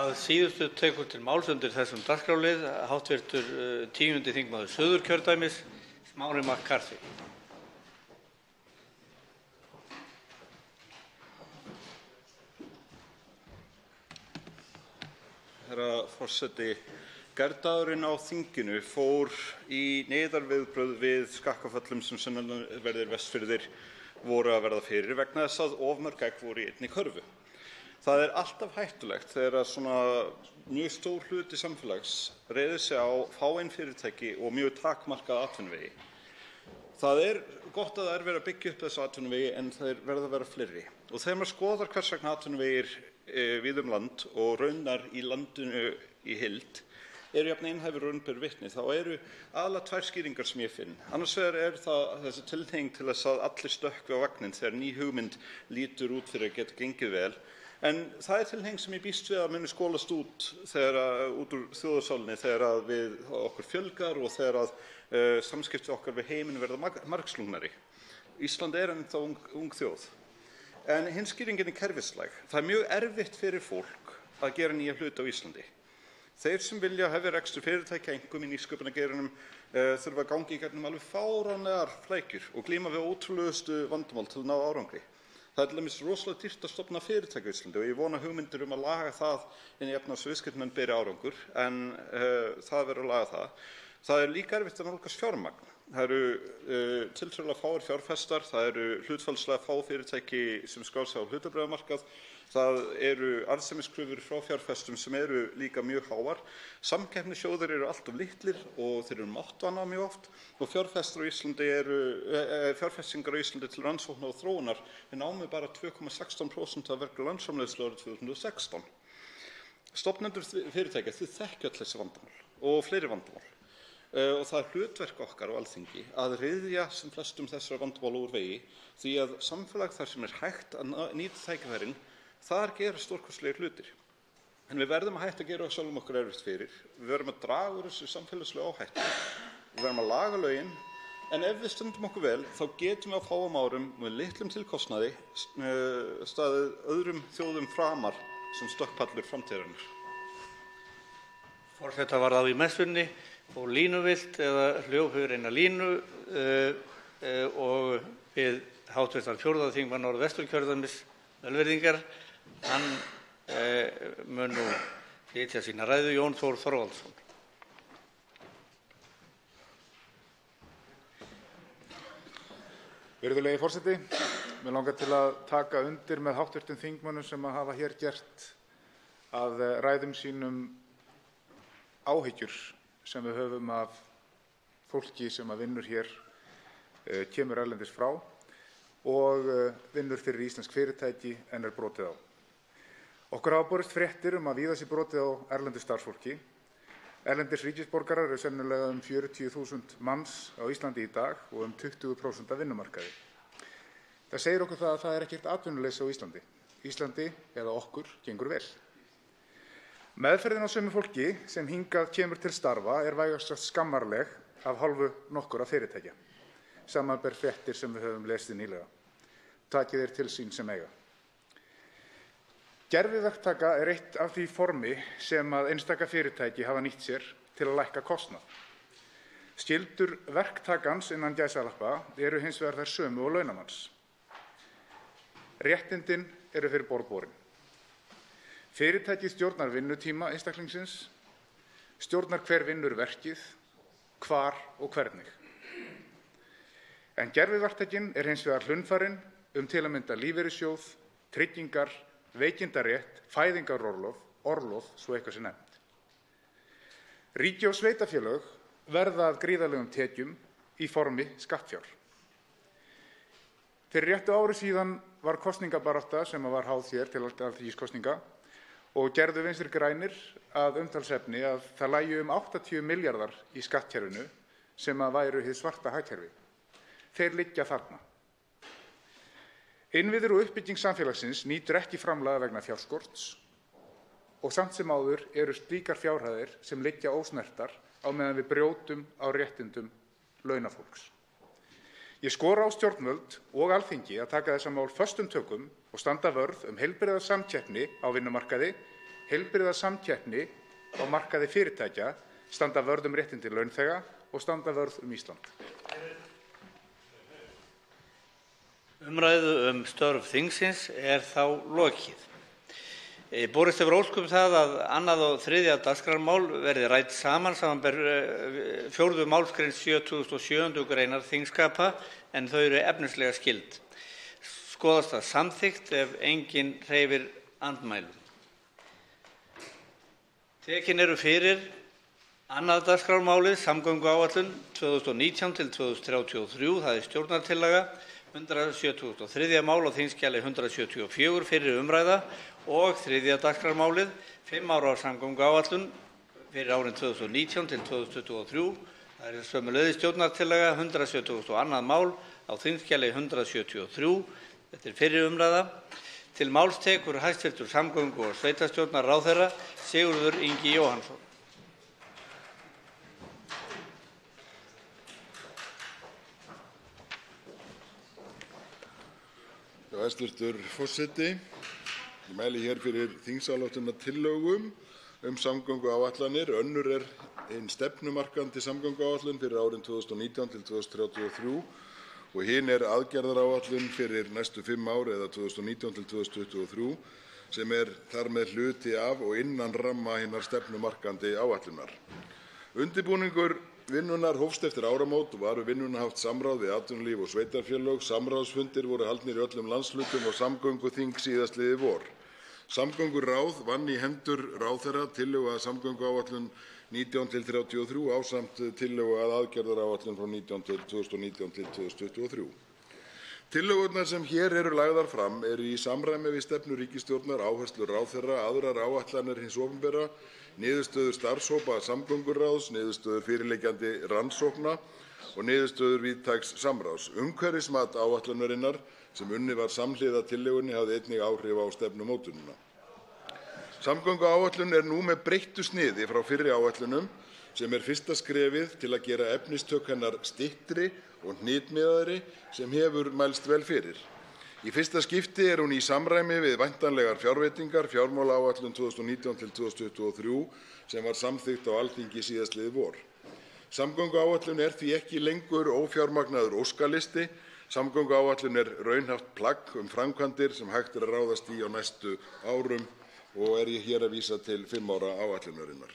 Að síðustu tekur til máls undir þessum dagskrárlið hv. 10. þingmaður Suðurkjördæmis, Smári McCarthy. Herra forseti, gærdagurinn á þinginu fór í neyðarviðbrögð við skakkaföllum sem sunnanverðir Vestfirðir voru að verða fyrir vegna þess að of mörg egg voru í einni körfu. Það alltaf hættulegt þegar svona mjög stór hluti samfélags reiðir sig á fáein fyrirtæki og mjög takmarkaða atvinnuvegi. Það gott að það verið að byggja upp þessu atvinnuvegi en þeir verða að vera fleiri. Og þegar maður skoðar hvers vegna atvinnuvegir víða land og raunar í landinu í heild jafn einhæfir raun ber vitni, þá aðallega 2 skýringar sem ég finn. Annars vegar það þessi tilhneiging til þess að allir stökkvi á vagninn þegar ný hugmynd lítur út fyrir að geta gengið vel. En það tilhneiging sem ég býst við að muni skolast út úr þjóðarsálinni þegar við okkur fjölgar og þegar samskipti okkar við heiminn verða margslungnari. Ísland ennþá ung þjóð. En hins skýringin kerfislæg. Það mjög erfitt fyrir fólk að gera nýja hluti á Íslandi. Þeir sem vilja hefja rekstur fyrirtækja, einkum í nýsköpunargeiranum, þurfa að ganga í gegnum alveg fáránlegar flækjur og glíma við ótrúlegustu vandamál til að ná árangri. Það til dæmis rosalega dýrt að stofna fyrirtæki á Íslandi og ég vona hugmyndir að laga það inn í efnahags- og viðskiptaráðuneytið beri árangur, en það verður að laga það. Það líka erfitt að nálgast fjármagn Það eru tiltölulega fáir fjárfestar, það eru hlutfallslega fá fyrirtæki sem skrá sig á hlutabréfamarkað, það eru arðsemiskröfur frá fjárfestum sem eru líka mjög háar. Samkeppnissjóðir eru allt of litlir og þeir eru máttvana mjög oft og fjárfestingar á Íslandi til rannsókna og þróunar námu bara 2,16% af vergri landsframleiðslu árið 2016. Stofnendur fyrirtækja þekkja öll þessi vandamál og fleiri vandamál. Og það hlutverk okkar á Alþingi að ryðja sem flestum þessara vandamála úr vegi því að samfélag þar sem hægt að nýta tækifærin, þar gera stórkostlegir hlutir. En við verðum að hætta að gera sjálfum okkur erfitt fyrir. Við verðum að draga úr þessu samfélagslegu áhættu. Við verðum að laga lögin, en ef við stöndum okkur vel, þá getum við á fáum árum með litlum tilkostnaði staðið öðrum þjóðum framar sem stökkpallur framtíðarinnar. Forseta var á í messunni og línuvilt eða hljóðhugur eina línu og við háttvirtan 4. þingmann Norðvesturkjördæmis velvirðingar. Hann mun nú flytja sína ræðu, Jón Þór Þorvaldsson. Virðulegi forseti, mig langar til að taka undir með háttvirtum þingmönnum sem hafa hér gert að ræðum sínum áhyggjur sem við höfum af fólki sem vinnur hér, kemur erlendis frá og vinnur fyrir íslensk fyrirtæki en brotið á. Okkur hafa borist fréttir að víða sé brotið á erlendu starfsfólki. Erlendis ríkisborgarar eru sennilega 40.000 manns á Íslandi í dag og 20% af vinnumarkaði. Það segir okkur það að það ekkert atvinnuleysi á Íslandi eða okkur gengur vel. Meðferðin á sömu fólki sem hingað kemur til starfa vægast sagt skammarleg af hálfu nokkurra fyrirtækja, samanber fréttir sem við höfum lesið nýlega. Takið þeir til sín sem eiga. Gerviverktaka eitt af því formi sem einstaka fyrirtæki hafa nýtt sér til að lækka kostnað. Skyldur verktakans innan gæsalappa eru hins vegar þær sömu og launamanns. Réttindin eru fyrir borð borin. Fyrirtækið stjórnar vinnutíma einstaklingsins, stjórnar hver vinnur verkið, hvar og hvernig. En gerviverktakinn hins vegar hlunnfarinn til að mynda lífeyrissjóð, tryggingar, veikindarétt, fæðingarorlof, svo eitthvað sé nefnt. Ríki og sveitarfélög verða af gríðarlegum tekjum í formi skattfjár. Fyrir réttu ári síðan var kosningabarátta sem var háð hér til alþingiskosninga og gerðu Vinstri grænir að umtalsefni að það lægju 80 milljarðar í skattkerfinu sem væru hið svarta hagkerfi. Þeir liggja þarna. Innviðir og uppbygging samfélagsins nýtur ekki framlaga vegna fjárskorts og samt sem áður eru slíkar fjárhæðir sem liggja ósnertar á meðan við brjótum á réttindum launafólks. Ég skora á stjórnvöld og Alþingi að taka þessa mál föstum tökum og standa vörð heilbrigða samkeppni á vinnumarkaði, heilbrigða samkeppni á markaði fyrirtækja, standa vörð réttindi launþega og standa vörð Ísland. Umræðu störf þingsins þá lokið. Borist hefur ósk það að 2. og 3. dagskrármál verði rædd saman samanber 4. málsgrein 77. greinar þingskapa en þau eru efnislega skyld. Skoðast það samþykkt ef enginn hreyfir andmælum. Tekin eru fyrir 2. dagskrármálið samgönguáætlun 2019 til 2033, það stjórnartillaga 173. mál á þingskjali 174 fyrir umræða og 3. dagskrármálið 5 ára samgönguáætlun fyrir árin 2019 til 2023. Það sömuleiðis stjórnartillaga 172. mál á þingskjali 173. Þetta fyrir umræða. Til máls tekur hæstv. Samgöngu- og sveitarstjórnarráðherra Sigurður Ingi Jóhannsson. Hæstvirtur forseti, ég mæli hér fyrir þingsályktunartillögu samgönguáætlanir. Önnur hin stefnumarkandi samgönguáætlun fyrir árin 2019 til 2033 og hin aðgerðaáætlun fyrir næstu 5 ár eða 2019 til 2023 sem þar með hluti af og innan ramma hinnar stefnumarkandi áætlunar. Undirbúningur vinnunnar hófst eftir áramót og var við vinnuna haft samráð við atvinnulíf og sveitarfélög. Samráðsfundir voru haldnir í öllum landshlutum og samgönguþing síðastliðið vor. Samgönguráð vann í hendur ráðherra tillögu að samgönguáætlun 19–33 ásamt tillögu að aðgerðaáætlun frá 2019 til 2023. Tillögurnar sem hér eru lagðar fram eru í samræmi við stefnu ríkisstjórnar, áherslur ráðherra, aðrar áætlanir hins opinbera, niðurstöður starfshópa samgönguráðs, niðurstöður fyrirliggjandi rannsókna og niðurstöður víðtæks samráðs. Umhverfismat áætlunarinnar sem unnið var samhliða tillögunni hafði einnig áhrif á stefnumótunina. Samgönguáætlun er nú með breyttu sniði frá fyrri áætlunum sem er fyrsta skrefið til að gera efnistök hennar styttri og hnitmiðaðri sem hefur mælst vel fyrir. Í fyrsta skipti er hún í samræmi við væntanlegar fjárveitingar fjármálaáætlun 2019–2023 sem var samþykkt á Alþingi síðastliðið vor. Samgönguáætlun er því ekki lengur ófjármagnaður óskalisti. Samgönguáætlun er raunhæft plagg framkvæmdir sem hægt er að ráðast í á næstu árum og er ég hér að vísa til 5 ára áætlunarinnar.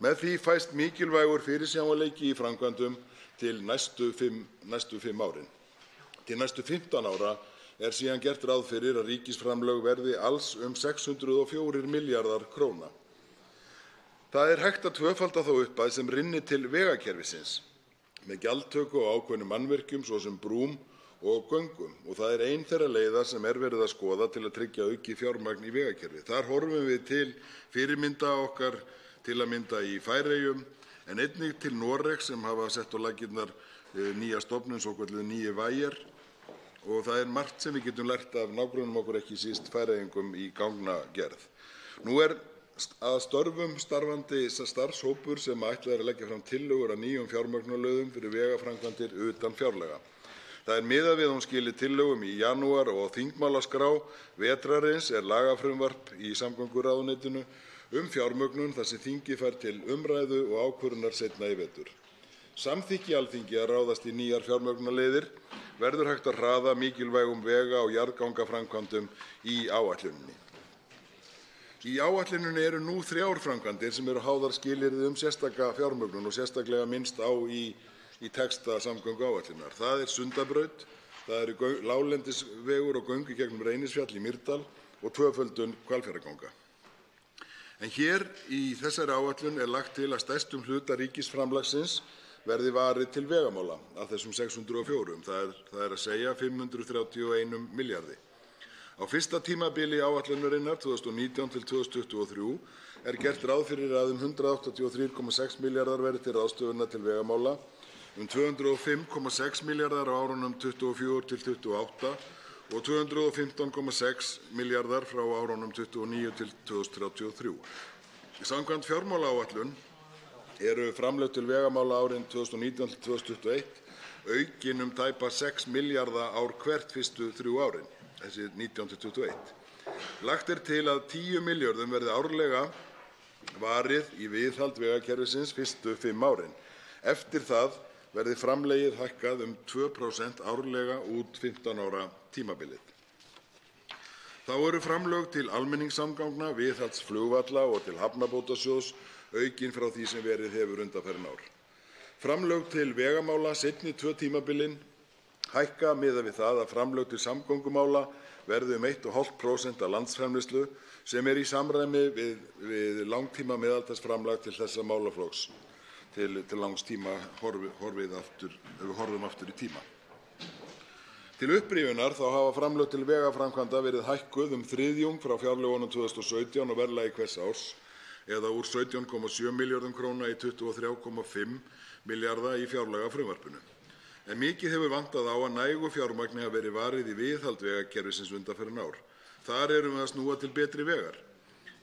Með því fæst mikilvægur fyrirsjáanleiki í framkvæmdum til næstu 5 árin. Til næstu 15 ára er síðan gert ráð fyrir að ríkisframlög verði alls 604 milljarðar króna. Það er hægt að tvöfalda þá upphæð sem rynni til vegakerfisins með gjaldtöku og ákveðnum mannvirkjum svo sem brúm og göngum og það er ein þeirra leiða sem er verið að skoða til að tryggja aukið fjármagn í vegakerfi. Þar horfum við til fyrirmynda okkar til að mynda í Færeyjum en einnig til Noregs sem hafa sett á laggirnar nýja stofnun, svokölluðu Nye Veier, og það er margt sem við getum lært af nágrönnum okkur, ekki síst Færeyingum, í gangnagerð. Nú er að störfum starfandi starfshópur sem ætlað er að leggja fram tillögur að nýjum fjármögnunarliðum fyrir vegaframkvæmdir utan fjárlaga. Það er miðað við að hún skili tillögum í janúar og á þingmálaskrá vetrarins er lagafrumvarp í samgönguráðuneytinu fjármögnun þar sem þingið fær til umræðu og ákvörðunar seinna í vetur. Samþykki Alþingi að ráðast í nýjar fjármögnunarleiðir verður hægt að hraða mikilvægum vega- og jarðgangaframkvæmdum í áætluninni. Í áætluninni eru nú 3 framkvæmdir sem eru háðar skilyrði sérstaka fjármögnun og sérstaklega minnst á í texta samgönguáætlunar. Það er Sundabraut, það eru láglendisvegur og göng í gegnum Reynisfjall í Mýrdal og tvöföldun Hvalfjarðarganga. En hér í þessari áætlun er lagt til að stærstum hluta ríkisframlagsins verði varið til vegamála af þessum 604, það er að segja 531 milljarði. Á fyrsta tímabili áætlunarinnar 2019–2023 er gert ráð fyrir að 183,6 milljarðar verði til ráðstöfunar til vegamála, 205,6 milljarðar á árunum 24–28 og 215,6 milljarðar frá árunum 29 til 2033. Samkvæmt fjármálaáætlun eru framlög til vegamála árin 2019 til 2021 aukin tæpa 6 milljarða ár hvert fyrstu 3 árin, þessi 19 til 21. Lagt er til að 10 milljörðum verði árlega varið í viðhald vegakerfisins fyrstu 5 árin. Eftir það verði framlegið hækkað 2% árlega út 15 ára tímabilið. Þá eru framlög til almenningssamgangna, viðhalds flugvalla og til hafnabótasjóðs aukin frá því sem verið hefur undanfarin ár. Framlög til vegamála seinni 2 tímabilin hækka miðað við það að framlög til samgöngumála verði 1,5% af landsframleiðslu sem er í samræmi við langtíma meðaltalsframlag til þessa málaflokks til langs tíma horfum aftur í tíma. Til upprifjunar þá hafa framlög til vegaframkvæmda verið hækkuð þriðjung frá fjárlögunum 2017 og verðlagi hvers árs eða úr 17,7 milljörðum króna í 23,5 milljarða í fjárlagafrumvarpinu. En mikið hefur vantað á að nægu fjármagni hafi verið varið í viðhald vegakerfisins undanfarin ár. Þar erum við að snúa til betri vegar.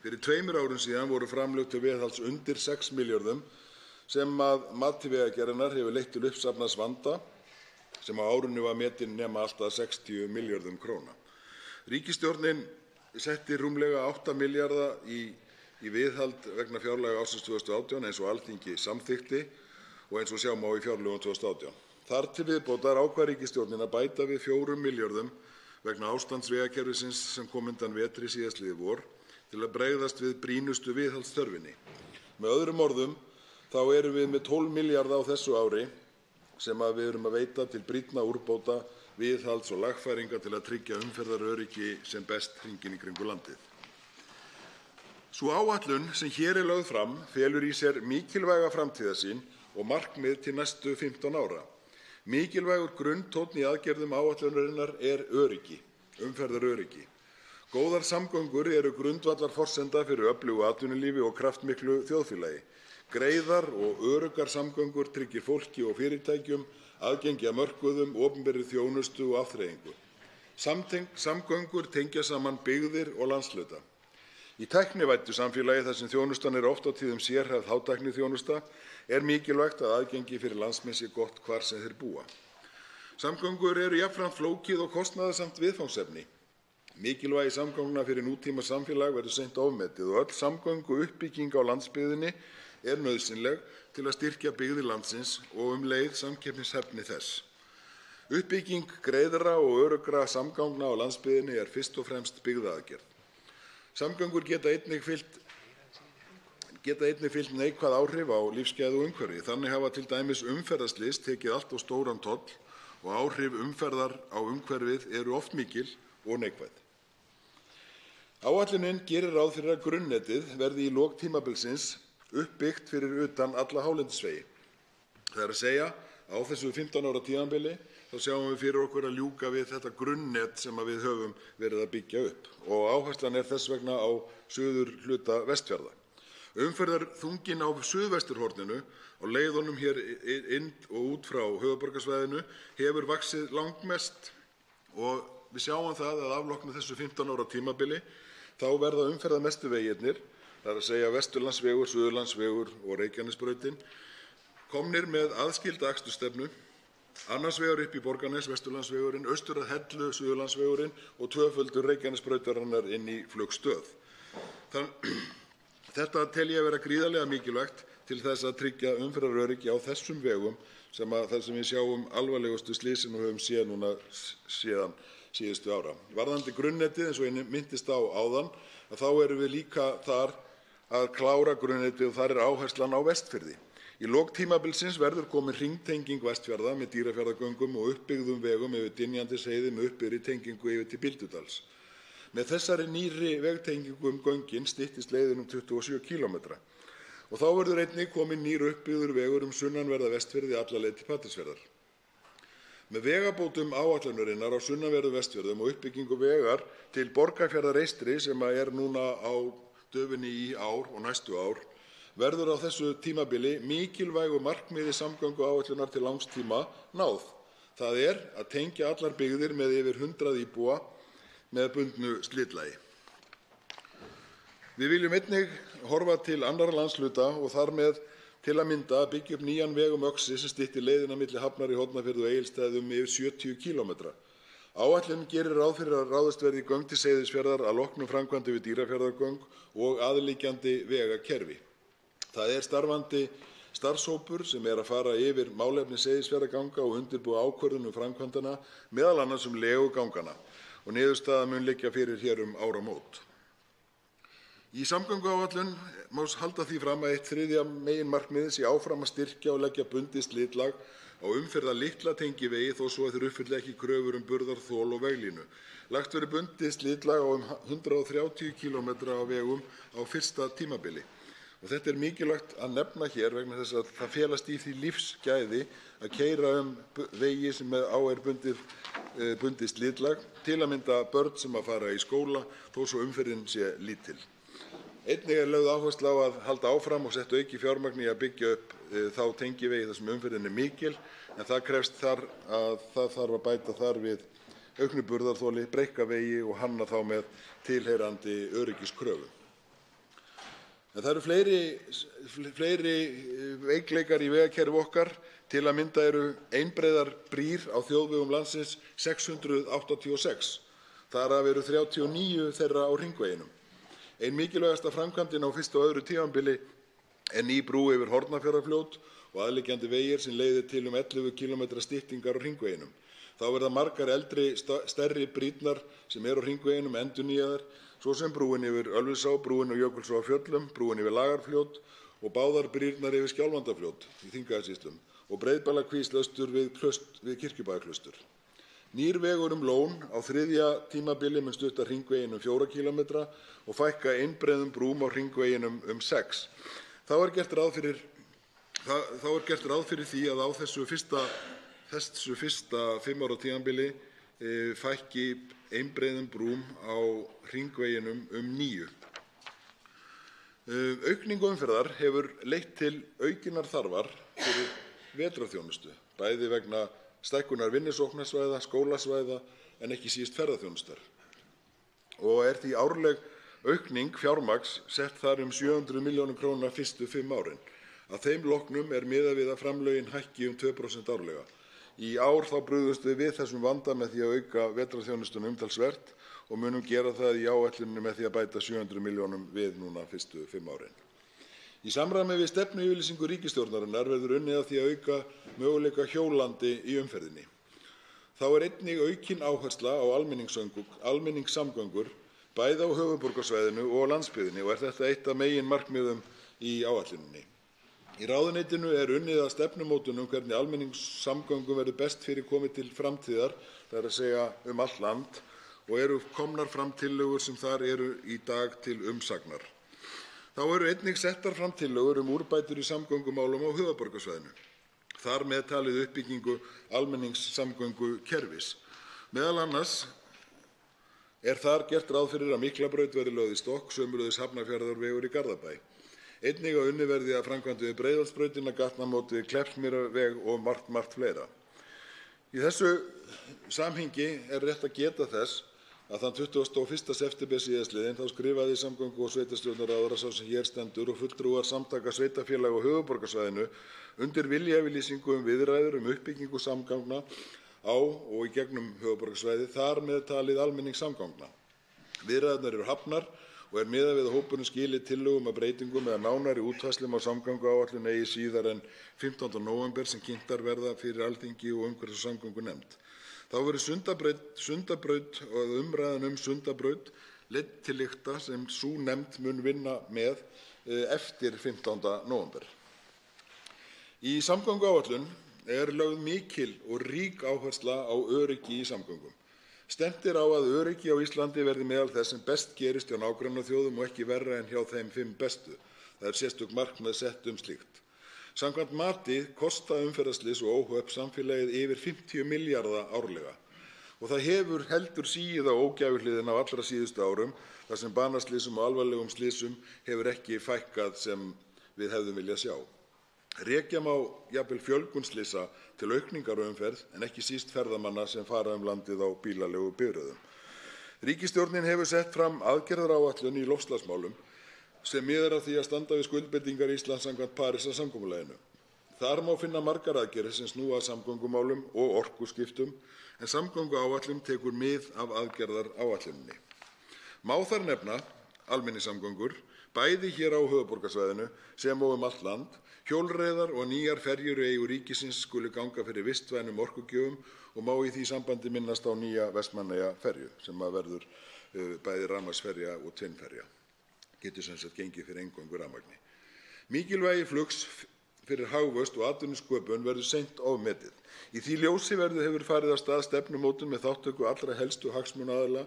Fyrir 2 árum síðan voru framlög til viðhalds undir 6 milljörðum sem að mati Vegagerðarinnar hefur leitt til uppsafnaðs vanda sem á árinu var metinn nema allt að 60 milljörðum króna. Ríkisstjórnin setti rúmlega 8 milljarða í viðhald vegna fjárlaga ársins 2018 eins og Alþingi samþykkti og eins og sjá má í fjárlögum 2018. Þar til viðbótar ákvað ríkisstjórnin að bæta við 4 milljörðum vegna ástands vegakerfisins sem kom undan vetri síðastliðið vor til að bregðast við brýnustu viðhaldsþörfinni. Með öðrum orðum þá erum við með 12 milljarða á þessu ári sem við erum að veita til brýnna úrbóta, viðhalds og lagfæringa til að tryggja umferðaröryggi sem best hringinn í kringum landið. Sú áætlun sem hér er lögð fram felur í sér mikilvæga framtíðarsýn og markmið til næstu 15 ára. Mikilvægur grunntónn í aðgerðum áætlunarinnar er öryggi, umferðaröryggi. Góðar samgöngur eru grundvallarforsenda fyrir öflugu atvinnulífi og kraftmiklu þjóðfélagi. Greiðar og öruggar samgöngur tryggir fólki og fyrirtækjum aðgengi að mörkuðum, opinberri þjónustu og afþreyingu. Samgöngur tengja saman byggðir og landshluta. Í tæknivæddu samfélagi þar sem þjónustan er oft á tíðum sérhæfð hátækniþjónusta er mikilvægt að aðgengi fyrir landsmenn sé gott hvar sem þeir búa. Samgöngur eru jafnframt flókið og kostnaðarsamt viðfangsefni. Mikilvægi samgangna fyrir nútíma samfélag verður seint ofmetið og öll samgönguuppbygging á landsbyggðinni er nauðsynleg til að styrkja byggðir landsins og leið samkeppnishæfni þess. Uppbygging greiðra og öruggra samgangna á landsbyggðinni er fyrst og fremst byggðaaðgerð. Samgöngur geta einnig fylgt neikvæð áhrif á lífsgæði og umhverfi. Þannig hafa til dæmis umferðarslys tekið allt of stóran toll og áhrif umferðar á umhverfið eru oft mikil og neikvæð. Áætlunin gerir ráð fyrir að grunnnetið verði í lok tímabilsins uppbyggt fyrir utan alla hálendisvegi. Það er að segja, á þessu 15 ára tímabili þá sjáum við fyrir okkur að ljúka við þetta grunnnet sem við höfum verið að byggja upp og áherslan er þess vegna á suðurhluta Vestfjarða. Umferðarþunginn á suðvesturhorninu á leiðunum hér inn og út frá höfuðborgarsvæðinu hefur vaxið langmest og við sjáum það að afloknu þessu 15 ára tímabili þá verða umferðarmestu vegirnir, það er að segja Vesturlandsvegur, Suðurlandsvegur og Reykjanesbrautin, komnir með aðskilda akstursstefnu, annars vegar upp í Borgarnes, Vesturlandsvegurinn, austur að Hellu, Suðurlandsvegurinn og tvöföldur Reykjanesbrautarinnar inn í flugstöð. Þetta tel ég að vera gríðarlega mikilvægt til þess að tryggja umferðaröryggi á þessum vegum þar sem við sjáum alvarlegustu slysin og höfum séð núna síðan síðustu ára. Varðandi grunnnetið, eins og ég minntist á áðan, þá erum við líka þar að klára grunnnetið og þar er áherslan á Vestfirði. Í lok tímabilsins verður komin hringtenging Vestfjarða með Dýrafjarðargöngum og uppbyggðum vegum yfir Dynjandisheiði með uppbyggðri tengingu yfir til Bíldudals. Með þessari nýrri vegtengingu göngin styttist leiðin 27 km. Og þá verður einnig komin nýr uppbyggður vegur sunnanverða Vestfirði alla leið til Patreksfjarðar. Með vegabótum áætlunarinnar á sunnanverðum Vestfjörðum og uppbyggingu vegar til Borgarfjarðar eystri sem er núna á döfinni í ár og næstu ár verður á þessu tímabili mikilvægu markmiði samgönguáætlunar til langs tíma náð. Það er að tengja allar byggðir með yfir 100 íbúa með bundnu slitlagi. Við viljum einnig horfa til annarra landshluta og þar með til að mynda að byggja upp nýjan veg Öxi sem styttir leiðina milli Hafnar í Hornafirði og Egilsstaðum yfir 70 km. Áætlunin gerir ráð fyrir að ráðist verði í göng til Seyðisfjarðar að loknum framkvæmdum við Dýrafjarðargöng og aðliggjandi vegakerfi. Það er starfandi starfshópur sem er að fara yfir málefni Seyðisfjarðarganga og undirbúa ákvörðun framkvæmdana, meðal annars legu ganganna og niðurstaða mun liggja fyrir hér áramót. Í samgönguáætlun má halda því fram að eitt þriðja meginmarkmiðið sé áfram að styrkja og leggja bundið slitlag á umferðarlitla tengivegi þó svo að þeir uppfylli ekki kröfur burðarþol og veglínu. Lagt verður bundið slitlag á 130 km á vegum á fyrsta tímabili. Og þetta er mikilvægt að nefna hér vegna þess að það felast í því lífsgæði að keyra vegi sem á er bundið slitlag, til að mynda börn sem að fara í skóla þó svo umferðin sé lítil. Einnig er lögð áhersla á að halda áfram og setja aukið fjármagn í að byggja upp þá tengivegi þar sem umferðin er mikil, en það krefst að það þarf að bæta þar við auknu burðarþoli, breikka vegi og hanna þá með tilheyrandi öryggiskröfum. En það eru fleiri veikleikar í vegakerfi okkar. Til að mynda eru einbreiðar brýr á þjóðvegum landsins 686. Þar af eru 39 þeirra á hringveginum. Ein mikilvægasta framkvæmdin á fyrsta og öðru tímabili er ný brú yfir Hornafjarðarfljót og aðliggjandi vegir sem leiðir til 11 km styttingar á hringveginum. Þá verða margar eldri stærri brýrnar sem eru á hringveginum endurnýjaðar, svo sem brúin yfir Ölfusá, brúin á Jökulsá á Fjöllum, brúin yfir Lagarfljót og báðar brýrnar yfir Skjálfandafljót í Þingeyjarsýslum og Breiðbalakvísl austur við Kirkjubæjarklaustur. Nýr vegur Lón á þriðja tímabili mun stutta hringveginn 4 km og fækka einbreiðum brúm á hringveginum 6. Þá er gert ráð fyrir því að á þessu fyrsta 5 ára tímabili fækki einbreiðum brúm á hringveginum 9. Aukning umferðar hefur leitt til aukinnar þarfar fyrir vetrarþjónustu, bæði vegna stækkunar vinnusóknarsvæða, skólasvæða en ekki síst ferðaþjónustar. Og er því árleg aukning fjármagns sett þar 700 milljónir króna fyrstu 5 árin. Að þeim loknum er miðað við að framlögin hækki 2% árlega. Í ár þá brugðumst við þessum vanda með því að auka vetrarþjónustuna umtalsvert og munum gera það í áætluninni með því að bæta 700 milljónum við núna fyrstu 5 árin. Í samræmi við stefnuyfirlýsingu ríkisstjórnarinnar verður unnið að því að auka möguleika hjólandi í umferðinni. Þá er einnig aukin áhersla á almenningssamgöngur bæði á höfuðborgarsvæðinu og á landsbyggðinni og er þetta eitt af meginmarkmiðum í áætluninni. Í ráðuneytinu er unnið að stefnumótun hvernig almenningssamgöngum verður best fyrir komið til framtíðar, það er að segja allt land, og eru komnar fram tillögur sem þar eru í dag til umsagnar. Þá eru einnig settar fram tillögur úrbætur í samgöngumálum á höfuðborgarsvæðinu, þar með talið uppbyggingu almenningssamgöngukerfis. Meðal annars er þar gert ráð fyrir að Miklabraut verði lögð í stokk, sömuleiðis Hafnarfjarðarvegur í Garðabæ. Einnig að unnið verði að framkvæmd við Breiðholtsbrautina, gatnamót við Kleppsmýrarveg og margt fleira. Í þessu samhengi er rétt að geta þess að þann 21. september síðastliðinn þá skrifaði samgöngu- og sveitarstjórnarráðherra sá sem hér stendur og fulltrúar samtaka sveitarfélaga á höfuðborgarsvæðinu undir viljayfirlýsingu viðræður uppbyggingu samgangna á og í gegnum höfuðborgarsvæðið, þar með talið almenningssamgangna. Viðræðurnar eru hafnar og er miðað við að hópurinn skili tillögum að breytingum eða nánari útfærslum á samgönguáætlun eigi síðar en 15. nóvember sem kynntar verða fyrir Alþingi og umhverfis- og samgöngunefnd. Þá verður Sundabraut og umræðan Sundabraut leidd til lykta sem sú nefnd mun vinna með eftir 15. nóvember. Í samgönguáætlun er lögð mikil og rík áhersla á öryggi í samgöngum. Stefnt er á að öryggi á Íslandi verði meðal þess sem best gerist hjá nágrannaþjóðum og ekki verra en hjá þeim 5 bestu. Það er sérstök markmið sett slíkt. Samkvæmt mati kosta umferðarslys og óhöpp samfélagið yfir 50 milljarða árlega og það hefur heldur sigið á ógæfuhliðina á allra síðustu árum þar sem banaslysum og alvarlegum slysum hefur ekki fækkað sem við hefðum viljað sjá. Rekja má jafnvel fjölgun slysa til aukningar á umferð en ekki síst ferðamanna sem fara landið á bílaleigubifreiðum. Ríkisstjórnin hefur sett fram aðgerðaáætlun í loftslagsmálum sem miðar að því að standa við skuldbindingar Íslands samkvæmt Parísarsamkomulaginu. Þar má finna margar aðgerðir sem snúa að samgöngumálum og orkuskiptum en samgönguáætlun tekur mið af aðgerðaáætluninni. Má þar nefna almenningssamgöngur, bæði hér á höfuðborgarsvæðinu sem og allt land, hjólreiðar og nýjar ferjur í eigu ríkisins skuli ganga fyrir vistvænum orkugjöfum og má í því sambandi minnast á nýja Vestmannaeyjaferju sem verður bæði rafmagnsferja og tvinnferja. Getur sem sagt gengið fyrir eingöngu rafmagni. Mikilvægi flugs fyrir hagvöxt og atvinnusköpun verður seint ofmetið. Í því ljósi hefur farið af stað stefnumótun með þátttöku allra helstu hagsmunaaðila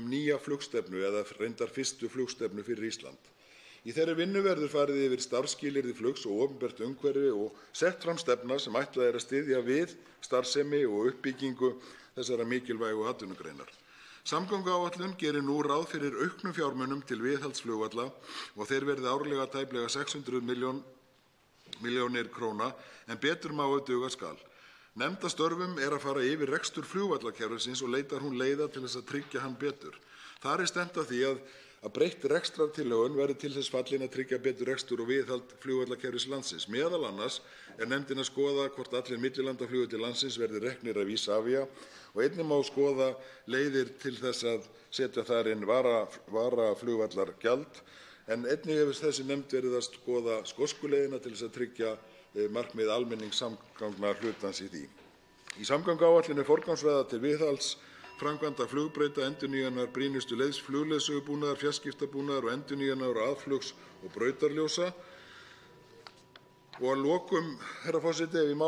nýja flugstefnu eða reyndar fyrstu flugstefnu fyrir Ísland. Í þeirri vinnu verður farið yfir starfsskilyrði flugs og opinbert umhverfi og sett fram stefna sem ætlað er að styðja við starfsemi og uppbyggingu þessara mikilvægu atvinnugreinar. Samgönguáætlun gerir nú ráð fyrir auknum fjármunum til viðhalds flugvalla og þeir verði árlega tæplega 600 milljónir króna en betur má ef duga skal. Nefnda störfum er að fara yfir rekstur flugvallakerfisins og leitar hún leiða til þess að tryggja hann betur. Þar er stefnt að því að breytt rekstrartillögun verði til þess fallin að tryggja betur rekstur og viðhald flugvallakerfis landsins. Meðal annars er nefndin að skoða hvort allir millilandaflugvellir landsins verði reknir af Isavia og einnig má skoða leiðir til þess að setja þar inn varaflugvallargjald en einnig hefur þessi nefnd verið að skoða skosku leiðina til þess að tryggja markmið almenningssamgangna hlutans í því. Í samgönguáætlun er forgangsraðað til viðhalds framkvæmda flugbrauta, endurnýjunar brýnustu flugleiðsögubúnaðar, fjarskiptabúnaðar og endurnýjunar aðflugs- og brautarljósa. Og að lokum, herra forseti, ef ég má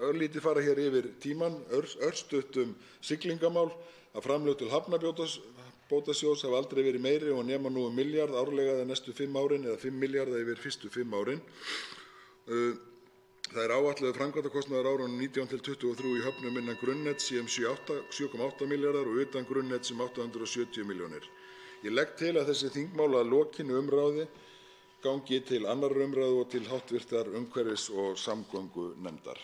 örlítið fara hér yfir tímann, örstutt siglingamál, að framlög til hafnabótasjóðs hafa aldrei verið meiri og nema nú milljarð árlega næstu 5 árin eða 5 milljarða yfir fyrstu 5 árin. Það áætlaður framkvæmdakostnaður árunum 19 til 23 í höfnum innan grunnnets sé 7,8 milljarðar og utan grunnnets 870 milljónir. Ég legg til að þessi þingmál að lokinni umræðu gangi til 2. umræðu og til hv. umhverfis- og samgöngunefndar.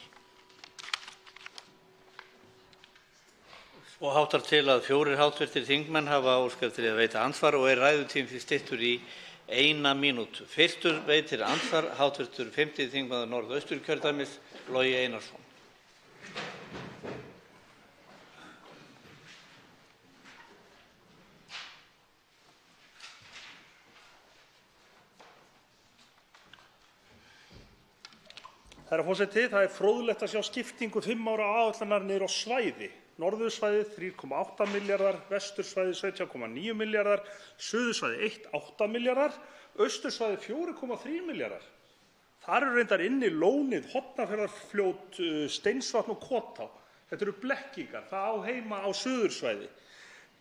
Svo háttar til að 4 hv. þingmenn hafa óskað eftir að veita andsvar og ræðutími því styttur í 1 mínútu. Fyrstur veitir andsvar hv. 5. þingmaður Norðausturkjördæmis, Logi Einarsson. Herra forseti, það fróðlegt að sjá skiptingu 5 ára áætlunar niður á svæði. Norðursvæðið 3,8 milljarðar, vestursvæðið 17,9 milljarðar, suðursvæðið 1,8 milljarðar, austursvæðið 4,3 milljarðar. Þar reyndar inni Lónið, Hornafjarðarfljót, Steinsvatn og Kotá. Þetta eru blekkingar, það á heima á suðursvæði.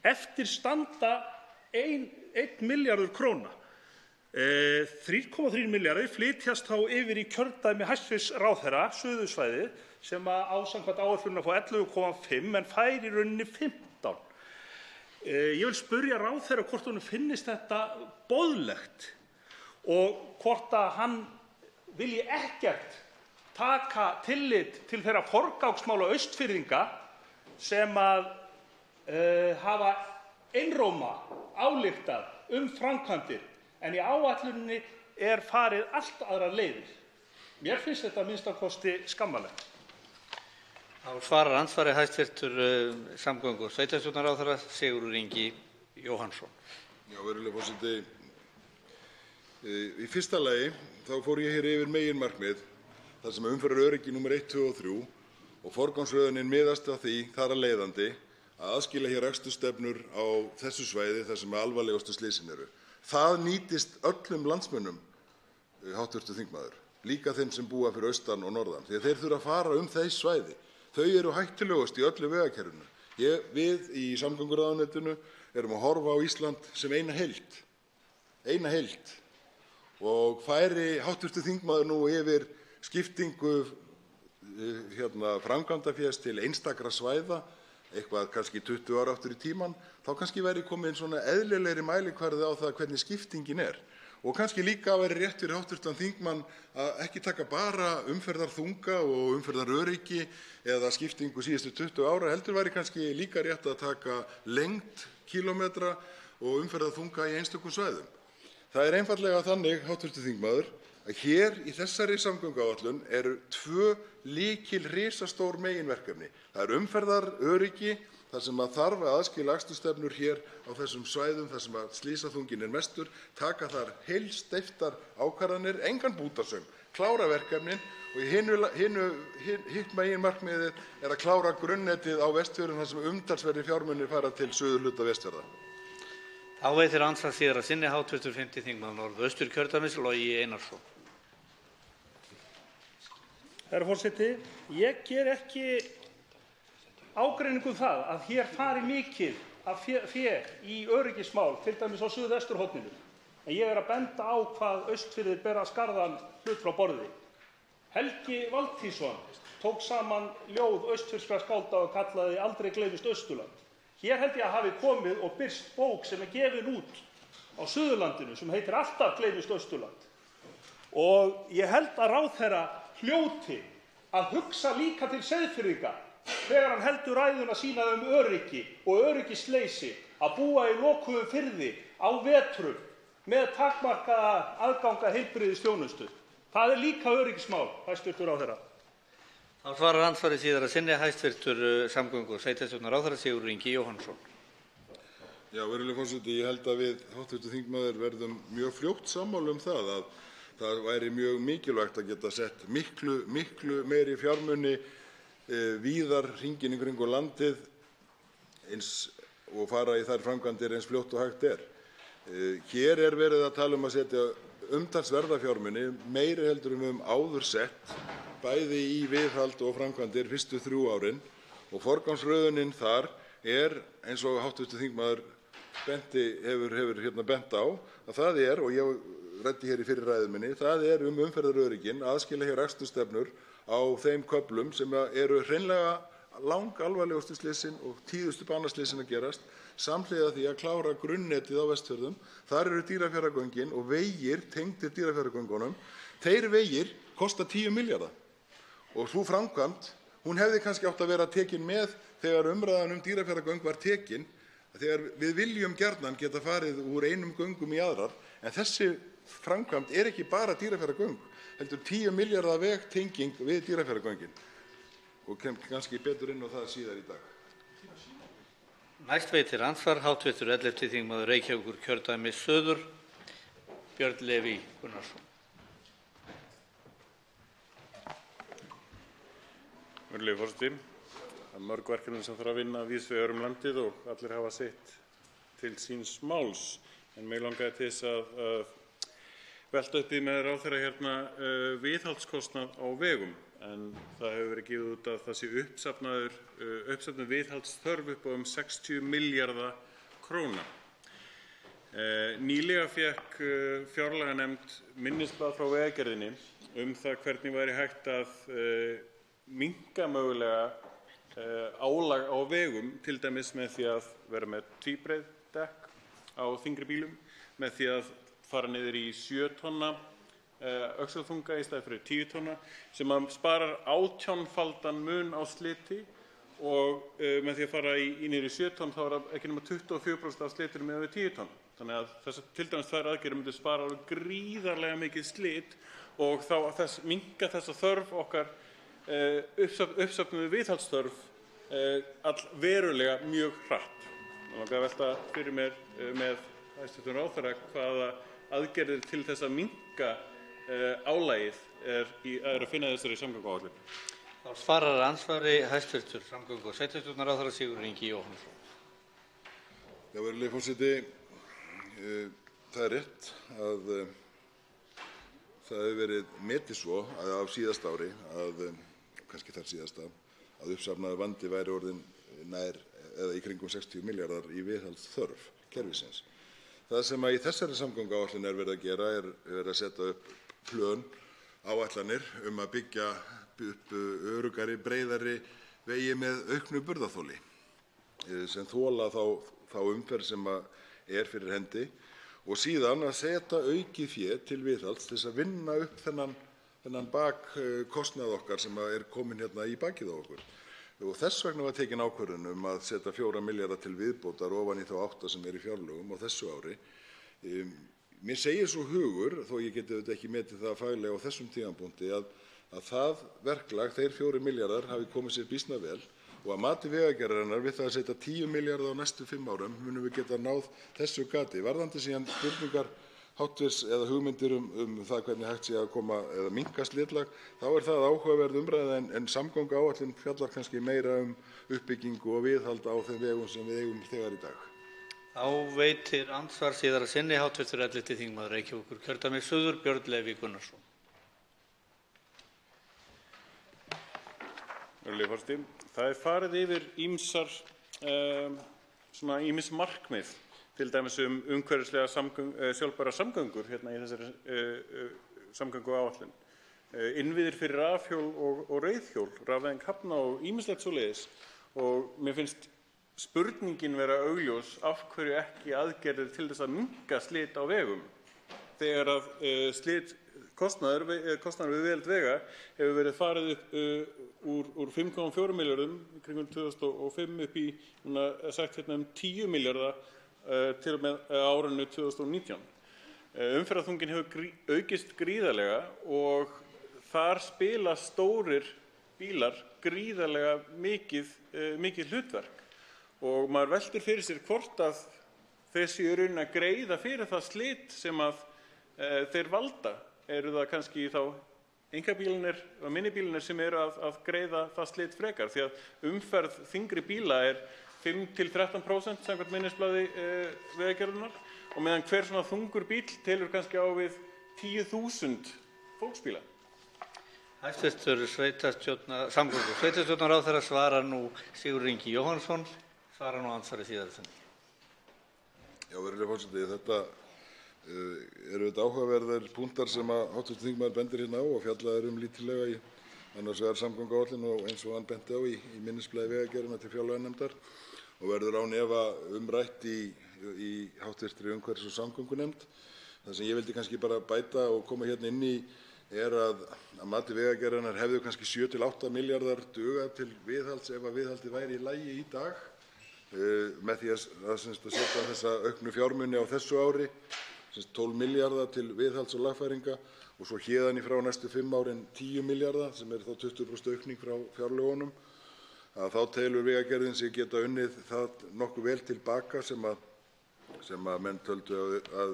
Eftir standa 1 milljarður króna. 3,3 milljarðar flytjast þá yfir í kjördæmi hæstv. ráðherra, suðursvæðið, sem á samkvæmt áætlunina fá 11,5 en fær í rauninni 15. Ég vil spyrja ráðherra hvort honum finnist þetta boðlegt og hvort að hann vilji ekkert taka tillit til þeirra forgangsmála Austfirðinga sem hafa einróma ályktað framkvæmdir en í áætluninni farið allt aðrar leiðir. Mér finnst þetta að minnsta kosti skammarlegt. Þá svarar andsvari hæstv. Samgöngu- og sveitarstjórnarráðherra Sigurður Ingi Jóhannsson. Já, virðulegur forseti. Í fyrsta lagi þá fór ég hér yfir meginmarkmið þar sem umferðaröryggi númer 1, 2 og 3 og forgangsröðunin miðast að því þar að leiðandi að aðskilja hér akstursstefnur á þessu svæði þar sem alvarlegustu slysin eru. Það nýtist öllum landsmönnum, hv. þingmaður, líka þeim sem búa fyrir austan og norðan, því að þeir þurfa að fara þessi svæði. Þau eru hættulegust í öllu vegakerfinu. Við í samgönguráðuneytinu erum að horfa á Ísland sem eina heild og færi hv. þingmaður nú yfir skiptingu framkvæmdafés til einstakra svæða, eitthvað kannski 20 ára aftur í tímann, þá kannski væri komin svona eðlilegri mælikvarði á það hvernig skiptingin og kannski líka væri rétt fyrir hv. þingmann að ekki taka bara umferðarþunga og umferðaröryggi eða skiptingu síðustu 20 ára, heldur væri kannski líka rétt að taka lengd kílómetra og umferðarþunga í einstökum svæðum. Það einfaldlega þannig, hv. þingmaður, að hér í þessari samgönguáætlun eru 2 risastór meginverkefni. Það umferðaröryggi, þar sem þarf að aðskilja akstursstefnur hér á þessum svæðum þar sem slysaþunginn mestur, taka þar heilsteyptar ákvarðanir, engan bútasaum, klára verkefnin og hitt meginmarkmiðið að klára grunnnetið á Vestfjörðum þar sem umtalsverðir fjármunir fara til suðurhluta Vestfjarða. Þá veitir andsvar síðar að sinni hv. 5. þingmaður Norðausturkjördæmis, Logi Einarsson. Herra forseti, ég ger ekki ágreining það að hér fari mikið af fé í öryggismál, til dæmis á suðvesturhorninu. En ég að benda á hvað Austfirðir bera skarðan hlut frá borði. Helgi Valtýsson tók saman ljóð austfirskra skálda og kallaði Aldrei gleymist Austurland. Hér held ég að hafi komið og birst bók sem gefin út á Suðurlandinu sem heitir Alltaf gleymist Austurland. Og ég held að ráðherra hljóti að hugsa líka til Seyðfirðinga þegar hann heldur ræðuna sína öryggi og öryggisleysi að búa í lokuðum firði á vetrum með takmarkaða aðganga heilbrigðisþjónustu. Það líka öryggismál, hæstv. ráðherra. Þá svarar andsvari síðar að sinni hæstv. Samgöngu- og sveitarstjórnarráðherra Sigurður Ingi Jóhannsson. Já, virðulegur forseti, ég held að við hv. þingmaður verðum mjög fljótt sammála það að það væri mjög mikilvægt að geta sett miklu meiri fjármuni víðar hringinn í kringum landið og fara í þær framkvæmdir eins fljótt og hægt Hér verið að tala að setja umtalsverða fjármuni, meiri heldur en við höfum áður sett, bæði í viðhald og framkvæmdir fyrstu 3 árin og forgangsröðunin þar eins og hv. þingmaður hefur bent á, að það og ég ræddi hér í fyrri ræðu minni, það umferðaröryggin, aðskilja hér akstursstefnur á þeim köflum sem eru hreinlega langalvarlegustu slysin og tíðustu banaslysin að gerast, samhliða því að klára grunnnetið á Vestfjörðum. Þar eru Dýrafjarðargöngin og vegir tengdir Dýrafjarðargöngunum. Þeir vegir kosta 10 milljarða og sú framkvæmd, hún hefði kannski átt að vera tekin með þegar umræðan Dýrafjarðargöng var tekin, þegar við viljum gjarnan geta farið úr einum göngum í aðrar, en þessi framkvæmd ekki bara Dýrafjarðargöng, heldur 10 milljarða vegtenging við Dýrafjarðargöngin og kem kannski betur inn á það síðar í dag. Næst veitir andsvar hv. 11. þingmaður Reykjavíkurkjördæmis suður, Björn Leví Gunnarsson. Virðulegi forseti. Það mörg verkefni sem þarf að vinna víðs vegar landið og allir hafa sitt til síns máls. En mig langaði til þess að velta upp í með ráðherra viðhaldskostnað á vegum. En það hefur verið gefið út að það sé uppsafnuð viðhaldsþörf upp á 60 milljarða króna. Nýlega fékk fjárlaganefnd minnisblað frá Vegagerðinni það hvernig væri hægt að minnka mögulega álag á vegum, til dæmis með því að vera með tvíbreið dekk á þyngri bílum, með því að fara niður í 7 tonna öxulþunga í staði fyrir 10 tonna, sem sparar 18-faldan mun á sliti og með því að fara niður í 7 tonn þá það ekki nema 24% af slitinu með 10 tonn. Þannig að þessar til dæmis 2 aðgerðir myndu spara gríðarlega mikið slit og þá minnka þessa þörf okkar uppsöfnuðu viðhaldsþörf verulega mjög hratt. Mig langaði að velta fyrir mér með hæstv. Ráðherra hvaða aðgerðir til þess að minnka álagið að finna þessari samgönguáætlun. Þá svarar andsvari hæstv. Samgöngu- og sveitarstjórnarráðherra Sigurður Ingi Jóhannsson. Virðulegi forseti, það rétt að það hefur verið metið svo á síðasta ári, kannski þar síðasta, að uppsafnaður vandi væri orðinn nær eða í kringum 60 milljarðar í viðhaldsþörf kerfisins. Það sem í þessari samgönguáætlun verið að gera verið að setja upp plön, áætlanir að byggja upp öruggari, breiðari vegi með auknu burðarþoli sem þola þá umferð sem fyrir hendi og síðan að setja aukið fé til viðhalds til þess að vinna upp þennan bakkostnað okkar sem kominn í bakið á okkur. Og þess vegna var tekin ákvörðun að setja 4 milljarða til viðbótar ofan í þá 8 sem í fjárlögum á þessu ári. Mér segir svo hugur, þó ég geti auðvitað ekki metið það faglega á þessum tímapunkti, að það verklag, þeir 4 milljarðar, hafi komið sér býsna vel og að mati Vegagerðarinnar við það að setja 10 milljarða á næstu 5 árum munum við geta náð þessu gati. Varðandi síðan spurningar háttvís eða hugmyndir það hvernig hægt sé að koma eða minnka slitlag, þá það áhugaverð umræða en samgönguáætlun fjallar kannski meira uppbyggingu og viðhald á þeim vegum sem við eigum þegar í dag. Þá veitir andsvar síðara sinni hv. 11. þingmaður Reykjavíkurkjördæmis suður, Björn Leví Gunnarsson. Virðulegi forseti. Það farið yfir ýmis markmið, til dæmis umhverfislega sjálfbærar samgöngur í þessari samgönguáætlun. Innviðir fyrir rafhjól og reiðhjól, rafvæðing hafna og ýmislegt svoleiðis. Og mér finnst spurningin vera augljós af hverju ekki aðgerðir til þess að minnka slit á vegum. Þegar að kostnaður við viðhald vega hefur verið farið upp úr 5,4 milljörðum í kringum 2005 upp í sagt 10 milljarða til og með árinu 2019. Umferðarþunginn hefur aukist gríðarlega og þar spila stórir bílar gríðarlega mikið hlutverk og maður veltir fyrir sér hvort að þeir séu í rauninni að greiða fyrir það slit sem að þeir valda. Eru það kannski þá einkabílarnir og minnibílarnir sem eru að greiða það slit frekar, því að umferð þyngri bíla 5–13% samkvæmt minnisblaði Vegagerðarinnar og meðan hver svona þungur bíll telur kannski á við 10.000 fólksbíla. Hæstv. Samgöngu- og sveitarstjórnarráðherra svarar nú Sigurður Ingi Jóhannsson, svarar nú andsvari síðar í senn. Já, virðulegur forseti, þetta eru þetta áhugaverðir punktar sem að hv. þingmaður bendir hérna á og fjallað lítillega í annars vegar samgönguáætlun og eins og hann benti á í minnisblaði Vegagerðarinnar til fjárlaganefndar og verður án efa umrætt í hv. umhverfis- og samgöngunefnd. Það sem ég vildi kannski bara bæta og koma hérna inn í að mati Vegagerðarinnar hefðu kannski 7 til 8 milljarðar dugað til viðhalds ef að viðhaldið væri í lagi í dag með því að setja þessa auknu fjármuni á þessu ári, 12 milljarða til viðhalds og lagfæringa og svo héðan í frá næstu 5 árin 10 milljarða sem þá 20% aukning frá fjárlögunum. Þá telur Vegagerðin sig geta unnið það nokkuð vel til baka sem að menn töldu að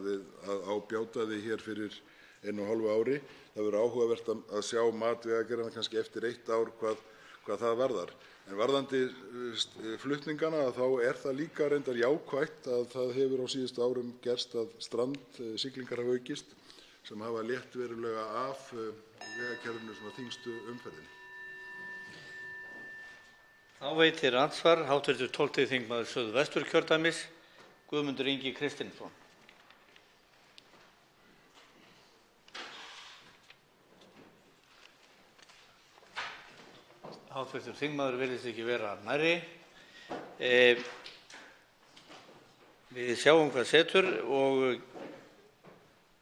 ábjátaði hér fyrir 1,5 ári. Það verður áhugavert að sjá mat Vegagerðarinnar kannski eftir 1 ár hvað það varðar. En varðandi flutningana þá það líka reyndar jákvætt að það hefur á síðustu árum gerst að strandsiglingar hafa aukist sem hafa létt verulega af vegakerfinu svona þyngstu umferðinni. Þá veitir andsvar hv. 12. þingmaður Suðvesturkjördæmis, Guðmundur Ingi Kristinsson. Hv. þingmaður virðist ekki vera nærri. Við sjáum hvað setur og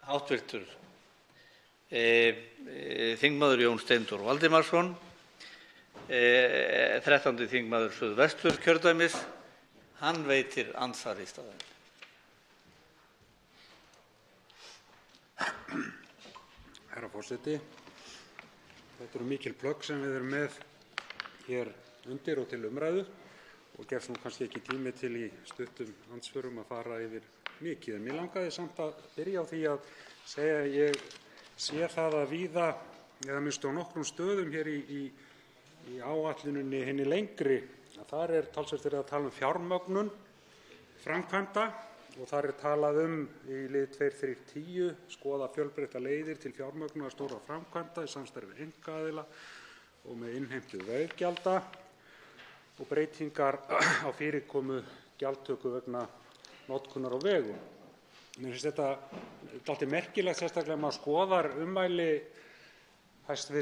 hv. þingmaður Jón Steindór Valdimarsson, 13. þingmaður Suðvesturkjördæmis, hann veitir andsvar í staðinn. Herra forseti, þetta eru mikil plögg sem við erum með hér undir og til umræðu og gefst nú kannski ekki tími til í stuttum andsvörum að fara yfir mikið. En mér langaði samt að byrja á því að segja að ég sé það að víða, eða minnst á nokkrum stöðum hér í áætluninni hinni lengri, að þar talsvert verið að tala um fjármögnun framkvæmda og þar talað í lið 2.3.10 skoða fjölbreyttar leiðir til fjármögnunar stórra framkvæmda í samstarfi við einkaaðila og með innheimtu veggjalda og breytingar á fyrirkomu gjaldtöku vegna notkunar á vegum. Mér finnst þetta dálítið merkilegt, sérstaklega ef maður skoðar ummæli hæstv.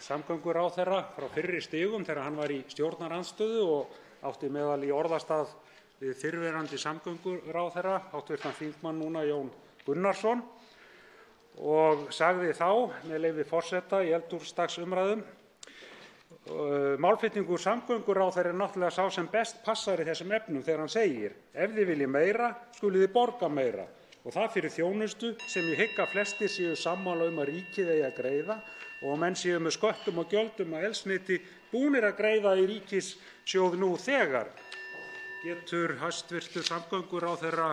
Samgönguráðherra frá fyrri stigum þegar hann var í stjórnarandstöðu og átti meðal í orðastað við fyrrverandi samgönguráðherra, hv. þingmann núna Jón Gunnarsson, og sagði þá, með leyfi forseta í eldhúsdagsumræðum: Málflutningur samgönguráðherra náttúrulega sá sem best passar í þessum efnum þegar hann segir: ef þið viljið meira, skuluð þið borga meira og það fyrir þjónustu sem ég hygg að flestir séu sammála að ríkið eigi að greiða og menn séu með sköttum og gjöldum að eldsneyti búnir að greiða í ríkissjóð nú þegar. Getur hæstv. Samgönguráðherra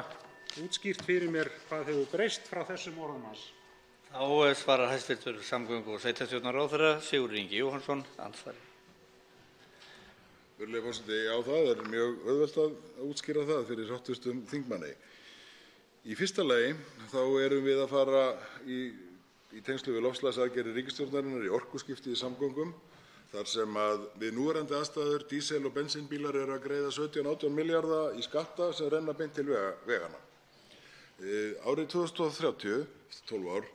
útskýrt fyrir mér hvað hefur breyst frá þessum orðum hans? Þá svarar hæstv. Samgöngu- og sveitarstjórnarráðherra Sigurður Ingi Jóhannsson andsvari. Virðulegi forseti, já, það mjög auðvelt að útskýra það fyrir hv. þingmanni. Í fyrsta lagi þá erum við að fara í tengslum við loftslagsaðgerðir ríkisstjórnarinnar í orkuskipti í samgöngum þar sem að við núverandi aðstæður dísel- og bensínbílar eru að greiða 17–18 milljarða í skatta sem renna beint til vegana. Árið 2030, 12 ár,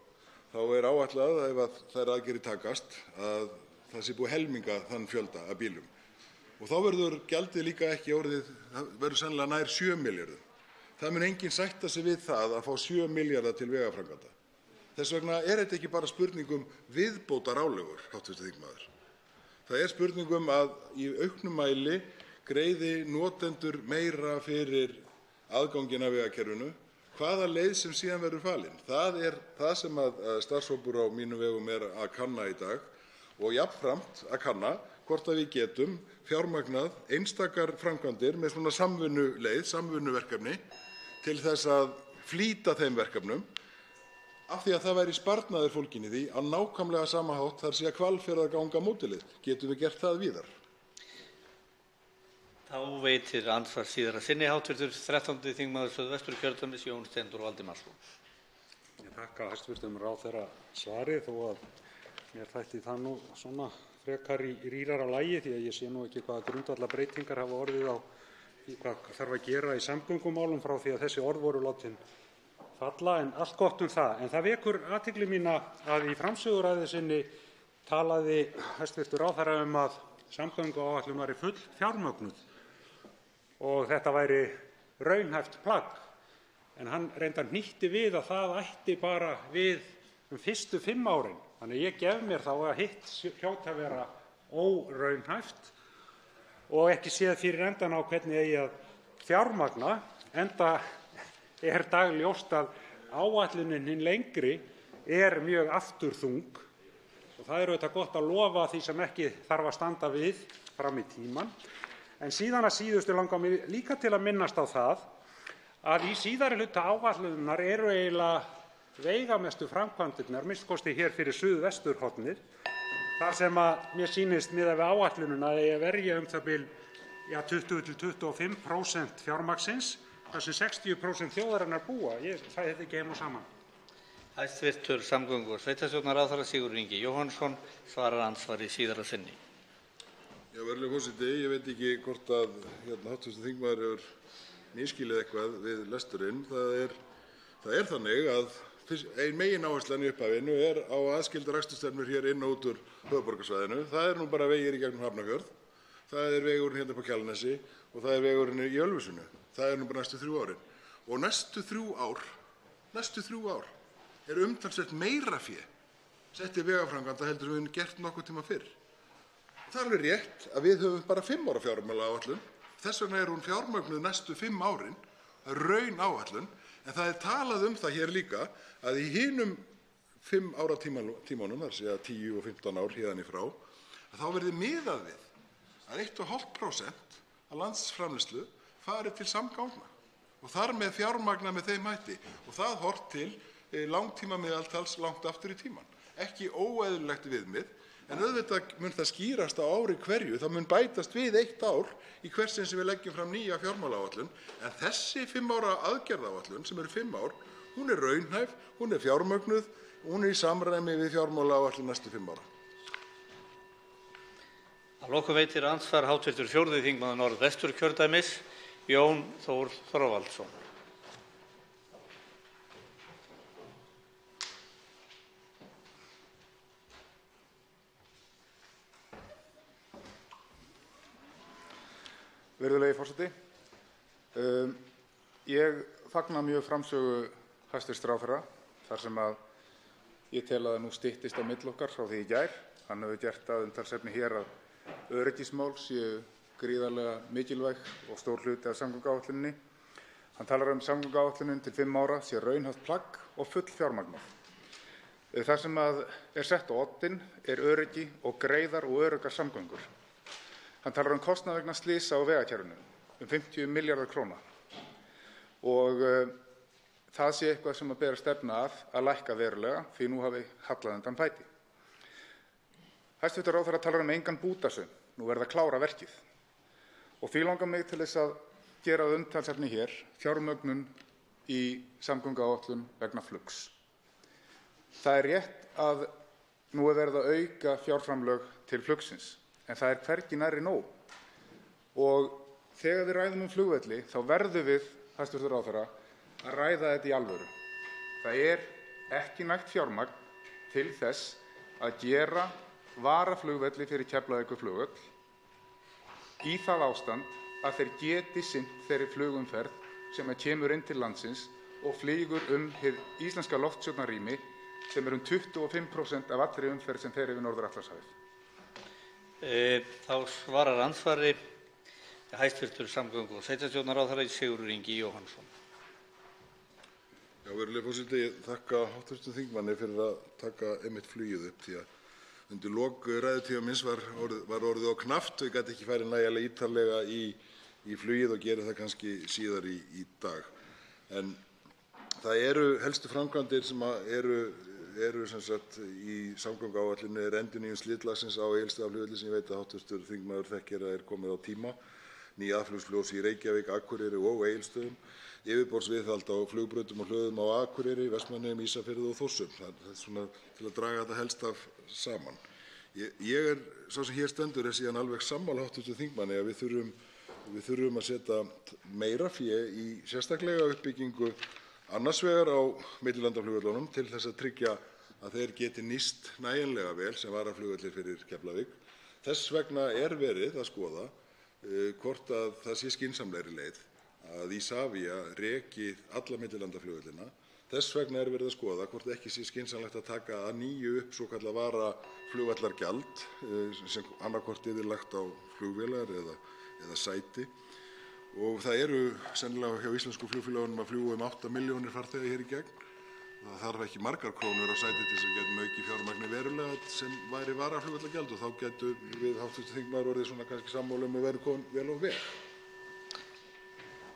þá áætlað að ef þær aðgerðir takast að það sé búið helminga þann fjölda af bílum. Og þá verður gjaldið líka ekki verður sennilega nær 7 milljörðum. Það mun enginn sætta sig við það að fá 7 milljarða til vegaframkvæmda. Þess vegna þetta ekki bara spurning viðbótarálögur, hv. þingmaður. Það spurning að í auknum mæli greiði notendur meira fyrir aðganginn að vegakerfinu, hvaða leið sem síðan verður falin. Það það sem að starfshópur á mínum vegum að kanna í dag og jafnframt að kanna hvort að við getum fjármagnað einstakar framkvæmdir með svona samvinnuverkefni til þess að flýta þeim verkefnum af því að það væri sparnaður fólginn í því á nákvæmlega sama hátt þar sé að Hvalfjarðarganga módelið. Getum við gert það víðar? Þá veitir andsvar síðar að sinni hv. 13. þingmaður Suðvesturkjördæmis Jón Steindór Valdimarsson. Ég þakka hæstv. Ráðherra svarið þó að mér þætti það nú svona frekar í rýrara lagi því að ég sé nú ekki hvaða grundvallarbreytingar hafa orðið á því hvað þarf að gera í samgöngumálum frá því að þessi orð voru látin falla, en allt gott það. En það vekur athygli mína að í framsöguræðu sinni talaði hæstv. Ráðherra að samgönguáætlun væri full fjármögnuð og þetta væri raunhæft plagg. En hann reyndar hnýtti við að það ætti bara við fyrstu 5 árin. Þannig ég gef mér þá að hitt hljóti að vera óraunhæft og ekki séð fyrir endan á hvernig eigi að fjármagna, enda dagljóst að áætlunin hin lengri mjög afturþung og það auðvitað gott að lofa því sem ekki þarf að standa við fram í tímann. En síðan að síðustu langar mig líka til að minnast á það að í síðari hluta áætlunar eru eiginlega veigamestu framkvæmdirnar, a.m.k. hér fyrir suðvesturhornið, þar sem að mér sýnist miðað við áætlunina að eigi að verja það bil 20–25% fjármagnsins, þar sem 60% þjóðarinnar búa. Ég fæ þetta ekki heim og saman. Hæstv. Samgöngu- og sveitarstjórnarráðherra Sigurður Ingi Jóhannsson svarar andsvari síðara sinni. Já, virðulegur forseti, ég veit ekki hvort að hv. þingmaður hefur misskilið eitthvað við lesturinn. Það er þannig að ein megináherslan í upphafinu á aðskildar akstursstefnur hér inn og út úr höfuðborgarsvæðinu. Það nú bara vegir í gegnum Hafnarfjörð, það vegurinn hérna upp á Kjalarnesi og það vegurinn í Ölfusinu. Það nú bara næstu 3 árin. Og næstu 3 ár umtalsvert meira fé sett í vegaframkvæmda heldur en við höfum gert nokkuð tíma fyrr. Það er alveg rétt að við höfum bara 5 ára fjármálaáætlun. Þess vegna hún fjármögnuð næstu 5 árin, raunáætlun. En það talað það hér líka að í hinum 5 ára tímanum, þar sé að 10 og 15 ár héðan í frá, að þá verði miðað við að 1,5% af landsframleiðslu fari til samgangna og þar með fjármagna með þeim hætti og það horft til langtímameðaltals langt aftur í tímann. Ekki óeðlilegt viðmið, en auðvitað mun það skýrast á ári hverju. Það mun bætast við 1 ár í hvert sinn sem við leggjum fram nýja fjármálaáætlun, en þessi 5 ára aðgerðaáætlun sem 5 ár, hún raunhæf, hún fjármögnuð, hún í samræmi við fjármálaáætlun næstu 5 ára. Að lokum veitir andsvar hv. 4. þingmaður Norðvesturkjördæmis, Jón Þór Þorvaldsson. Virðulegi forseti. Ég fagna mjög framsögu hæstv. Ráðherra þar sem að ég tel að nú styttist á milli okkar frá því í gær. Hann hefur gert að umtalsefni hér að öryggismál séu gríðarlega mikilvæg og stór hluti af samgönguáætluninni. Hann talar samgönguáætlunin til 5 ára sé raunhæft plagg og full fjármagnað. Það sem að sett á oddinn öryggi og greiðar og öruggar samgöngur. Hann talar kostnað vegna slysa á vegakerfinu, 50 milljarðar króna. Og það sé eitthvað sem að bera stefna að lækka verulega því nú hafi hallað undan fæti. Hæstv. Ráðherra talar engan bútasaum, nú verða að klára verkið. Og því langar mig til þess að gera að umtalsefni hér fjármögnun í samgönguáætlun vegna flugs. Það rétt að nú verið að auka fjárframlög til flugsins. En það hvergi nærri nóg. Og þegar við ræðum flugvelli, þá verðum við, hæstv. Ráðherra, að ræða þetta í alvöru. Það ekki nægt fjármagn til þess að gera varaflugvelli fyrir Keflavíkurflugvöll í það ástand að þeir geti sinnt þeirri flugumferð sem kemur inn til landsins og flýgur hið íslenska loftstjórnarrými sem 25% af allri umferð sem fer yfir Norður-Atlantshafið. Þá svarar andsvari hæstv. Samgöngu- og sveitarstjórnarráðherra Sigurður Ingi Jóhannsson. Já, virðulegi forseti, ég þakka hv. þingmanni fyrir að taka einmitt flugið upp því að undir lok ræðutíma míns var orðið á knappt og ég gat ekki farið nægilega ítarlega í flugið og geri það kannski síðar í dag. En það helstu framkvæmdir sem eru sem sagt í samgönguáætluninni endurnýjun slitlagsins á Egilsstaðaflugvelli sem ég veit að hv. þingmaður þekkir að komið á tíma. ný aðflugsljós í Reykjavík, Akureyri og Egilsstöðum, yfirborðsviðhald á flugbrautum og hlöðum á Akureyri, Vestmannaeyjum, Ísafirði og Þórsum. Það er svona til að draga þetta helst af saman. Ég er sá sem hér stendur síðan alveg sammála hv. þingmanni að við þurfum að setja meira fé í sérstaklega uppbyggingu annars vegar á millilandaflugvöllunum til þess að tryggja að þeir geti nýst nægjanlega vel sem varaflugvellir fyrir Keflavík. Þess vegna er verið að skoða hvort að það sé skynsamlegri leið að Isavia reki alla millilandaflugvellina. Þess vegna er verið að skoða hvort ekki sé skynsamlegt að taka að nýju upp svokallað varaflugvallargjald sem annaðhvort yrði lagt á flugvélar eða sæti. Og það eru sennilega hjá íslensku flugfélögunum að fljúga 8 milljónir farþega hér í gegn. Það þarf ekki margar krónur á sæti til þess að geta aukið fjármagni verulega sem væri varaflugvallagjald og þá getur við hv. þingmaður orðið svona kannski sammála að vera komin vel á veg.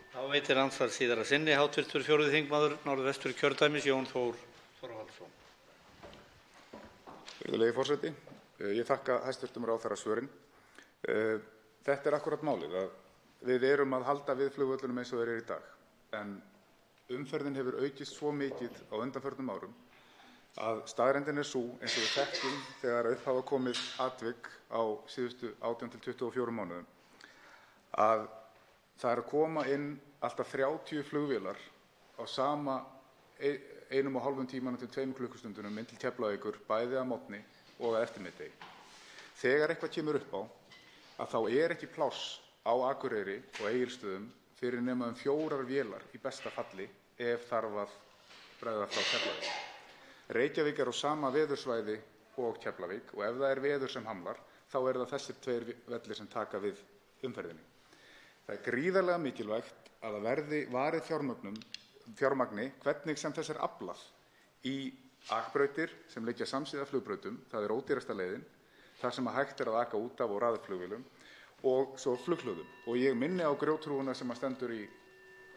Þá veitir andsvar síðara sinni hv. 4. þingmaður Norðvesturkjördæmis Jón Þór Þorvaldsson. Virðulegi forseti, ég þakka hæstv. Ráðherra svörin. Þetta er akkúrat málið að við erum að halda við flugvöllunum eins og þeir eru í dag, en umferðin hefur aukist svo mikið á undanförnum árum að staðreyndin er sú, eins og við þekkjum þegar upp hafa komið atvik á síðustu 18 til 24 mánuðum, að það er að koma inn alltaf 30 flugvélar á sama 1,5 tímanum til 2 klukkustundunum inn til Keflavíkur bæði að morgni og að eftirmiðdegi. Þegar eitthvað kemur upp á, að þá er ekki pláss á Akureyri og Egilsstöðum fyrir nema 4 vélar í besta falli ef þarf að bregða frá Keflavík. Reykjavík er á sama veðursvæði og Keflavík og ef það er veður sem hamlar, þá er það þessir 2 vellir sem taka við umferðinni. Það er gríðarlega mikilvægt að það verði varið fjármagni hvernig sem þess er aflað í akbrautir sem liggja samsíða flugbrautum, það er ódýrasta leiðin, þar sem hægt er að aka út af og raðflugvélum og svo flughlöðum. Og ég minni á grjóthrúguna sem stendur í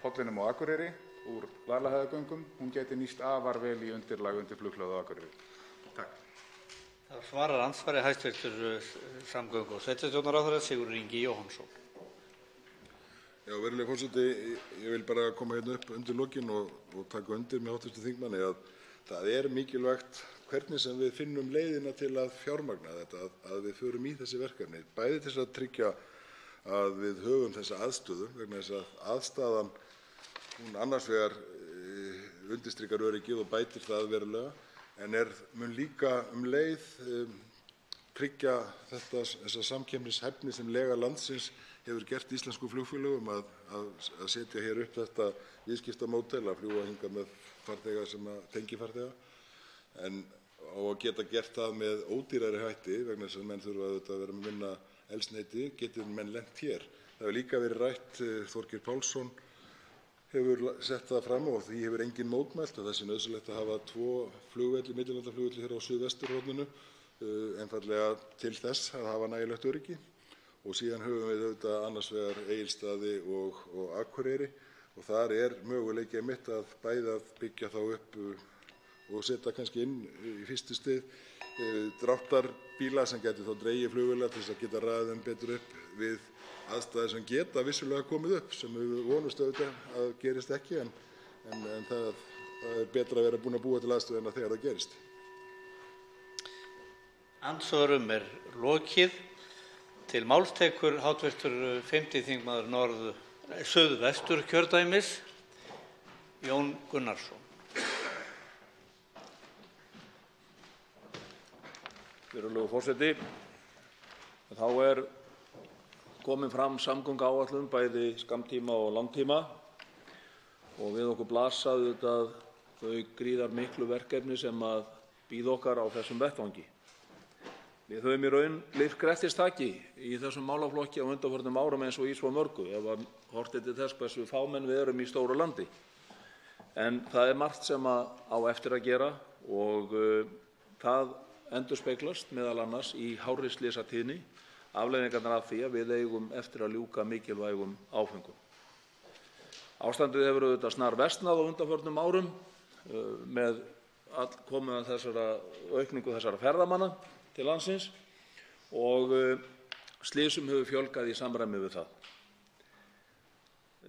pollinum á Akureyri úr Vaðlaheiðargöngum. Hún gæti nýst afar vel í undirlag undir flughlöðu á Akureyri. Takk. Það svarar andsvari hæstv. Samgöngu- og sveitarstjórnarráðherra Sigurður Ingi Jóhannsson. Já, virðulegi forseti, ég vil bara koma hérna upp undir lokin og taka undir með hv. þingmanni að það er mikilvægt hvernig sem við finnum leiðina til að fjármagna þetta, að við förum í þessi verkefni, bæði til þess að tryggja að við höfum þessa aðstöðu vegna þess að aðstaðan, hún annars vegar undirstrikar öryggið og bætir það verulega, en mun líka leið tryggja þessa samkeppnishæfni sem lega landsins hefur gert íslensku flugfélögum að setja hér upp þetta viðskiptamódel að fljúga hingað með farþega sem tengifarþega, en á að geta gert það með ódýrari hætti vegna þess að menn þurfa auðvitað að vera með minna eldsneyti, getur menn lent hér. Það hefur líka verið rætt, Þorgeir Pálsson hefur sett það fram og því hefur enginn mótmælt að það sé nauðsynlegt að hafa 2 flugvelli, millilandaflugvelli hér á suðvesturhorninu, einfaldlega til þess að hafa nægilegt öryggi. Og síðan höfum við auðvitað annars vegar Egilsstaði og Akureyri og þar er möguleiki einmitt að bæði að byggja þá upp og setja kannski inn í fyrstu stig dráttarbíla sem gæti þá dregið flugvélar til þess að geta raðað þeim betur upp við aðstæður sem geta vissulega komið upp, sem við vonumst auðvitað að gerist ekki, en það er betra að vera búin að búa til aðstöðu en að þegar það gerist. Andsvörum er lokið. Til máls tekur hv. 5. þingmaður Suðvesturkjördæmis Jón Gunnarsson. Virðulegur forseti, þá er komin fram samgönguáætlun bæði skammtíma og langtíma og við okkur blasa auðvitað þau gríðarmiklu verkefni sem að bíða okkar á þessum vettvangi. Við höfum í raun lyft grettistaki í þessum málaflokki á undanförnum árum eins og í svo mörgu ef að horft er til þess hversu fámenn við erum í stóru landi. En það er margt sem á eftir að gera og það endurspeglast meðal annars í hárri slysatíðni, afleiðingarnar af því að við eigum eftir að ljúka mikilvægum áföngum. Ástandið hefur auðvitað snar versnað á undanförnum árum með komu að aukningu þessara ferðamanna til landsins og slysum hefur fjölgað í samræmi við það.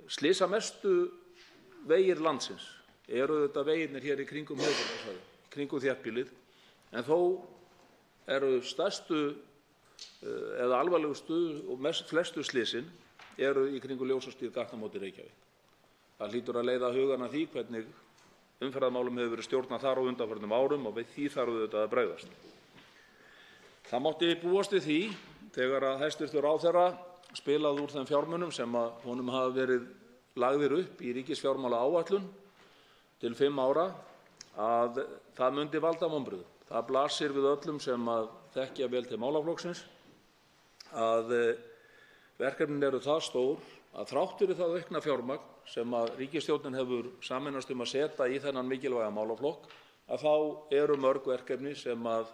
Slysamestu vegir landsins eru auðvitað vegirnir hér í kringum höfuðborgarsvæðið, kringum þéttbýlið, en þó eru stærstu eða alvarlegustu og flestu slysin eru í kringum Ljósastíg gatnamóti Reykjavík. Það hlýtur að leiða hugann að því hvernig umferðarmálum hefur verið stjórnað þar á undanförnum árum og við því þarf auðvitað að bregðast. Það mátti búast við því þegar að hæstv. Ráðherra spilaði úr þeim fjármunum sem að honum hafa verið lagðir upp í ríkisfjármálaáætlun til 5 ára að það myndi valda vonbrigðum. Það blasir við öllum sem að þekkja vel til málaflokksins að verkefnin eru það stór að þrátt fyrir það aukna fjármagn sem að ríkisstjórnin hefur sameinast að setja í þennan mikilvæga málaflokk, að þá eru mörg verkefni sem að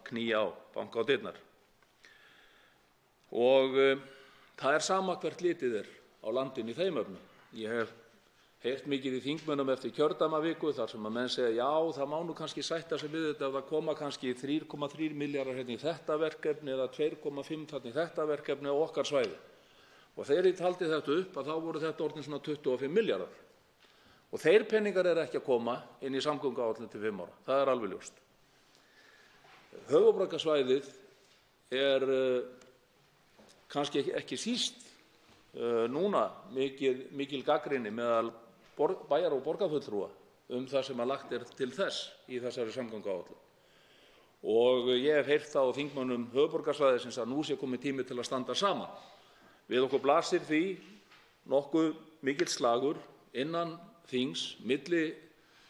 knýja á, banka á dyrnar. Og það er sama hvert litið er á landinu í þeim efnum. Ég hef heyrt mikið í þingmönnum eftir kjördæmaviku þar sem að menn segja já, það má nú kannski sætta sig við þetta ef það koma kannski 3,3 milljarðar hérna í þetta verkefni eða 2,5 þarna í þetta verkefni á okkar svæði. Og þegar ég taldi þetta upp að þá voru þetta orðin svona 25 milljarðar. Og þeir peningar eru ekki að koma inn í samgönguáætlun til 5 ára. Það er alveg ljóst. Höfuðborgarsvæðið er kannski ekki síst núna mikil gagnrýni meðal bæjar- og borgarfulltrúa það sem að lagt er til þess í þessari samgönguáætlun. Og ég hef heyrt það á þingmönnum höfuðborgarsvæðisins að nú sé kominn tími til að standa saman. Við okkur blasir því nokkuð mikill slagur innan þings, milli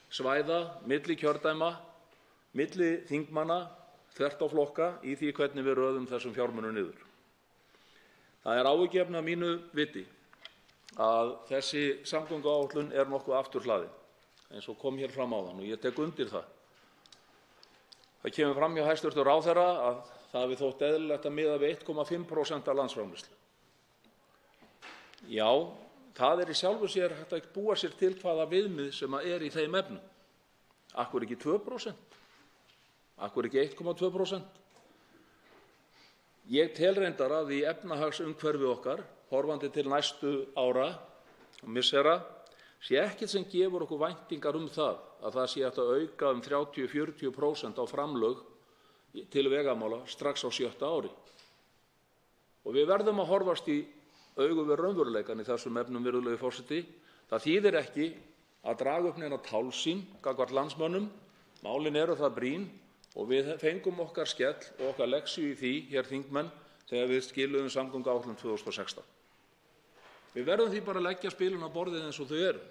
svæða, milli kjördæma, milli þingmanna, þvert á flokka í því hvernig við röðum þessum fjármunum niður. Það er áhyggjuefni að mínu viti að þessi samgönguáætlun er nokkuð afturhlaðin, eins og kom hér fram áðan og ég tek undir það. Það kemur fram hjá hæstv. Ráðherra að það hafi þótt eðlilegt að miða við 1,5% af landsframleiðslu. Já, það er í sjálfu sér hægt að búa sér til hvaða viðmið sem er í þeim efnum. Af hverju ekki 2%? Af hverju ekki 1,2%? Ég tel reyndar að í efnahagsumhverfi okkar, horfandi til næstu ára og missera, sé ekkert sem gefur okkur væntingar það að það sé hægt að auka 30–40% á framlög til vegamála strax á 7. ári. Og við verðum að horfast í augu við raunveruleikann í þessum efnum, virðulegi forseti. Það þýðir ekki að draga upp neina tálsýn gagnvart landsmönnum. Málin eru það brýn og við fengum okkar skell og okkar lexíu í því, hér þingmenn, þegar við skiluðum samgönguáætlun 2016. Við verðum því bara að leggja spilin á borðið eins og þau eru.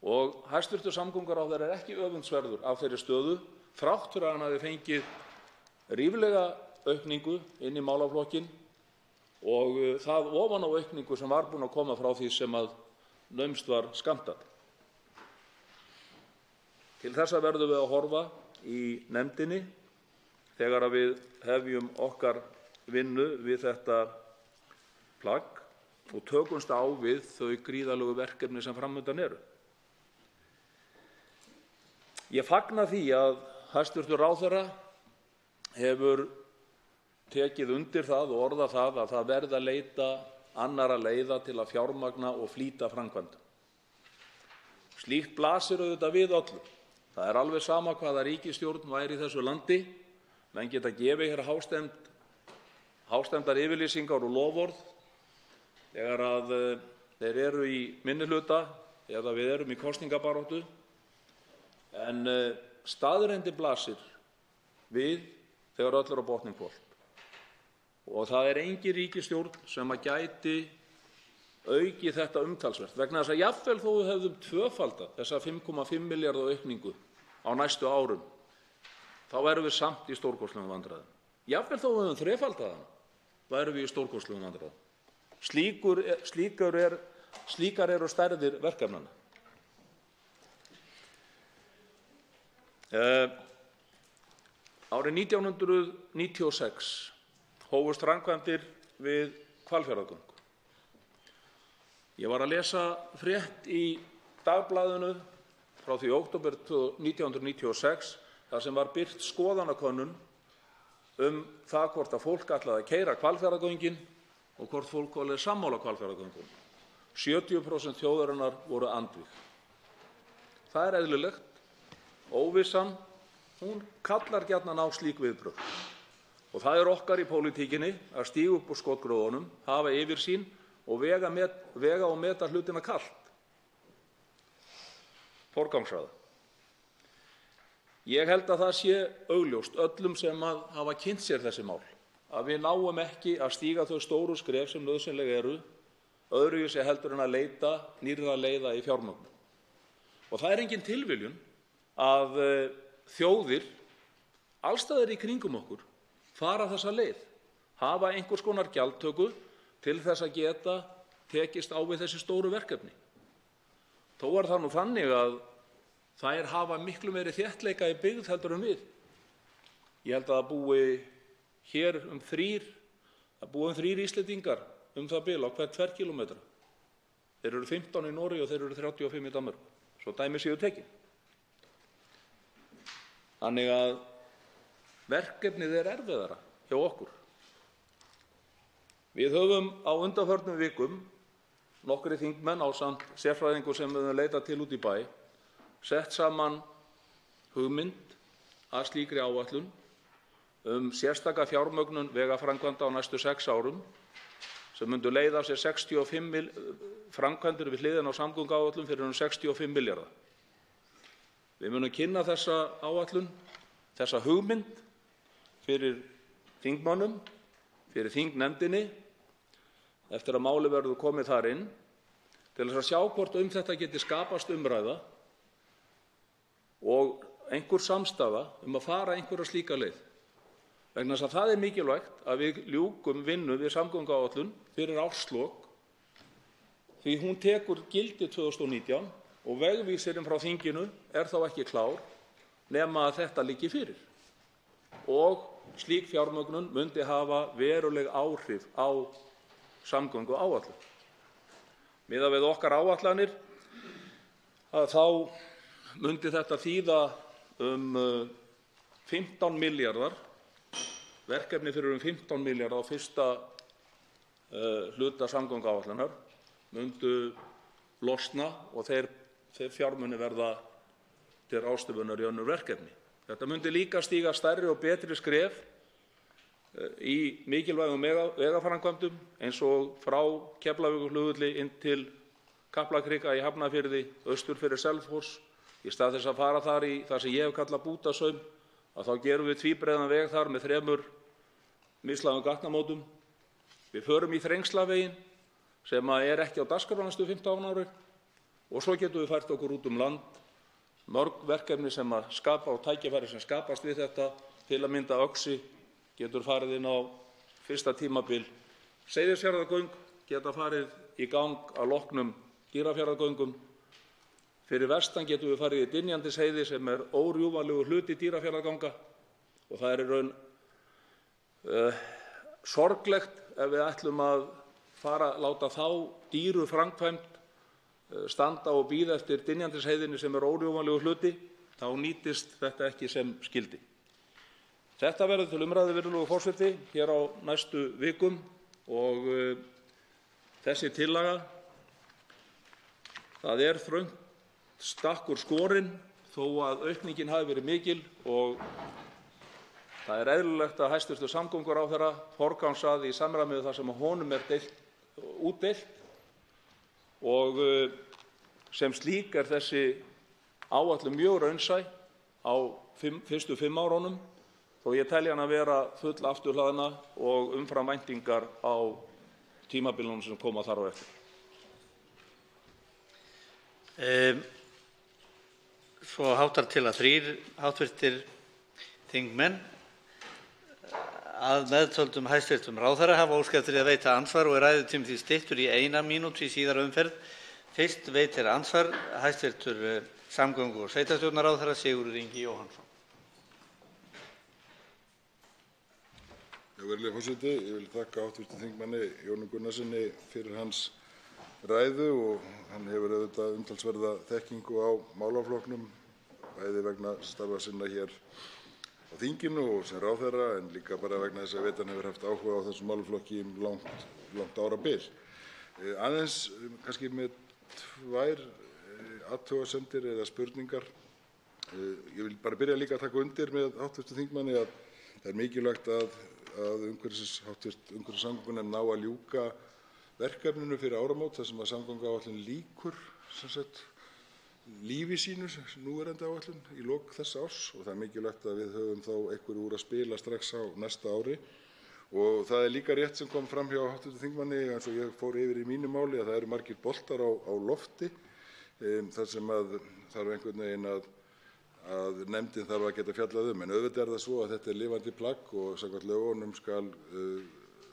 Og hæstv. Samgönguráðherra er ekki öfundsverður af þeirri stöðu, þrátt fyrir að hann hafi fengið ríflega aukningu inn í málaflokkinn og það ofan á aukningu sem var búin að koma frá því sem að naumst var skammtað. Til þessa verðum við að horfa í nefndinni þegar við hefjum okkar vinnu við þetta plagg og tökumst á við þau gríðarlegu verkefni sem fram undan eru. Ég fagna því að hæstv. Ráðherra hefur tekið undir það og orðað það að það verði að leita annarra leiða til að fjármagna og flýta framkvæmdum. Slíkt blasir auðvitað við öllum. Það er alveg sama hvaða ríkisstjórn væri í þessu landi. Menn geta gefið hér hástemmdar yfirlýsingar og loforð þegar að þeir eru í minnihluta eða við erum í kosningabaráttu. En staðreyndin blasir við þegar öll er á botninn hvolft. Og það er engin ríkisstjórn sem að gæti aukið þetta umtalsvert, vegna þess að jafnvel þó við hefðum tvöfaldað þessa 5,5 milljarða aukningu á næstu árum, þá erum við samt í stórkostlegum vandræðum. Jafnvel þó við hefðum þrefaldað hana, þá erum við í stórkostlegum vandræðum. Slíkar eru stærðir verkefnanna. Árið 1996 hófust framkvæmdir við Hvalfjarðargöng. Ég var að lesa frétt í Dagblaðinu frá því október 1996 þar sem var birt skoðanakönnun það hvort að fólk ætlaði að keyra Hvalfjarðargöngin og hvort fólk var sammála Hvalfjarðargöngunum. 70% þjóðarinnar voru andvíg. Það er eðlilegt. Óvissan, hún kallar gjarnan á slík viðbrögð. Og það er okkar í pólitíkinni að stíga upp úr skotgröfunum, hafa yfirsýn og vega og meta hlutina kalt. Forgangsraða. Ég held að það sé augljóst öllum sem hafa kynnt sér þessi mál að við náum ekki að stíga þau stóru skref sem nauðsynleg eru öðruvísi heldur en að leita nýrra leiða í fjármögnun. Og það er engin tilviljun að þjóðir alls staðar í kringum okkur fara þessa leið, hafa einhvers konar gjaldtöku til þess að geta tekist á við þessi stóru verkefni. Þó er það nú þannig að þær hafa miklu meiri þéttleika í byggð heldur en við. Ég held að það búi hér þrír Íslendingar það bil á hvern 2 kílómetra. Þeir eru 15 í Noregi og þeir eru 35 í Danmörku, svo dæmi séu tekin. Þannig að verkefnið er erfiðara hjá okkur. Við höfum á undanförnum vikum, nokkrir þingmenn ásamt sérfræðingur sem við höfum leitað til út í bæ, sett saman hugmynd að slíkri áætlun sérstaka fjármögnun vegaframkvæmda á næstu 6 árum sem myndu leiða af sér 65 framkvæmdir við hliðina á samgönguáætlun fyrir 65 milljarða. Við munum kynna þessa áætlun, þessa hugmynd fyrir þingmönnum, fyrir þingnefndinni eftir að málið verður komið þar inn til þess að sjá hvort þetta geti skapast umræða og einhver samstaða að fara einhverja slíka leið. Vegna þess að það er mikilvægt að við ljúkum vinnu við samgönguáætlun fyrir árslok því hún tekur gildi 2019 og vegvísirinn frá þinginu er þá ekki klár nema að þetta liggi fyrir. Og slík fjármögnun myndi hafa veruleg áhrif á samgönguáætlun. Miðað við okkar áætlanir þá myndi þetta þýða 15 milljarðar, verkefni fyrir 15 milljarðar á fyrsta hluta samgönguáætlunar myndu losna og þeir fjármuni verða til ráðstöfunar í önnur verkefni. Þetta myndi líka stíga stærri og betri skref í mikilvægum vegaframkvæmdum eins og frá Keflavíkurflugvelli inn til Kaplakrika í Hafnarfirði, austur fyrir Selfoss. Í stað þess að fara þar í það sem ég hef kallað bútasaum, að þá gerum við tvíbreiðan veg þar með 3 mislægum gatnamótum. Við förum í Þrengslaveginn sem er ekki á dagskrá næstu 15 ári og svo getum við fært okkur út land. Mörg verkefni sem að skapa og tækifæri sem skapast við þetta, til að mynda Öxi getur farið inn á fyrsta tímabil. Seyðisfjarðargöng geta farið í gang að loknum Dýrafjarðargöngum. Fyrir vestan getum við farið í Dynjandisheiði sem er órjúfanlegur hluti Dýrafjarðarganga og það er í raun sorglegt ef við ætlum að láta þá dýru framkvæmd standa og bíða eftir Dynjandisheiðinni sem er órjúfanlegur hluti, þá nýtist þetta ekki sem skyldi. Þetta verður til umræðu, virðulegur forseti, hér á næstu vikum og þessi tillaga, það er þröngt stakkur skorinn þó að aukningin hafi verið mikil og það er eðlilegt að hæstv. Samgönguráðherra forgangsraði í samræmi við það sem honum er útdeilt og sem slík er þessi áætlun mjög raunsæ á fyrstu 5 árunum þó ég telji hana vera full afturhlaðna og umfram væntingar á tímabilinu sem koma þar á eftir. Svo háttar til að 3 hv. þingmenn að meðtöldum hæstv. Ráðherra hafa óskað eftir að veita andsvar og er ræðutími því styttur í 1 mínútu í síðari umferð. Fyrst veitir andsvar hæstv. Samgöngu- og sveitarstjórnarráðherra Sigurður Ingi Jóhannsson. Virðulegi forseti, ég vil þakka hv. þingmanni Jóni Gunnarssyni fyrir hans ræðu og hann hefur auðvitað umtalsverða þekkingu á málaflokknum, bæði vegna starfa sinna hér á þinginu og sem ráðherra en líka bara vegna þess að ég veit að hann hefur haft áhuga á þessum málaflokki langt árabil. Aðeins kannski með tvær athugasemdir eða spurningar. Ég vil bara byrja líka að taka undir með hv. þingmanni að það er mikilvægt að umhverfis- og samgöngunefnd nái að ljúka verkefninu fyrir áramót þar sem að samgönguáætlun lýkur lífi sínu, núverandi áætlun, í lok þessa árs og það er mikilvægt að við höfum þá einhverju úr að spila strax á næsta ári. Og það er líka rétt sem kom fram hjá hv. þingmanni, eins og ég fór yfir í mínu máli, að það eru margir boltar á lofti þar sem að þarf einhvern veginn að nefndin þarf að geta fjallað um. En auðvitað er það svo að þetta er lifandi plagg og samkvæmt lögunum skal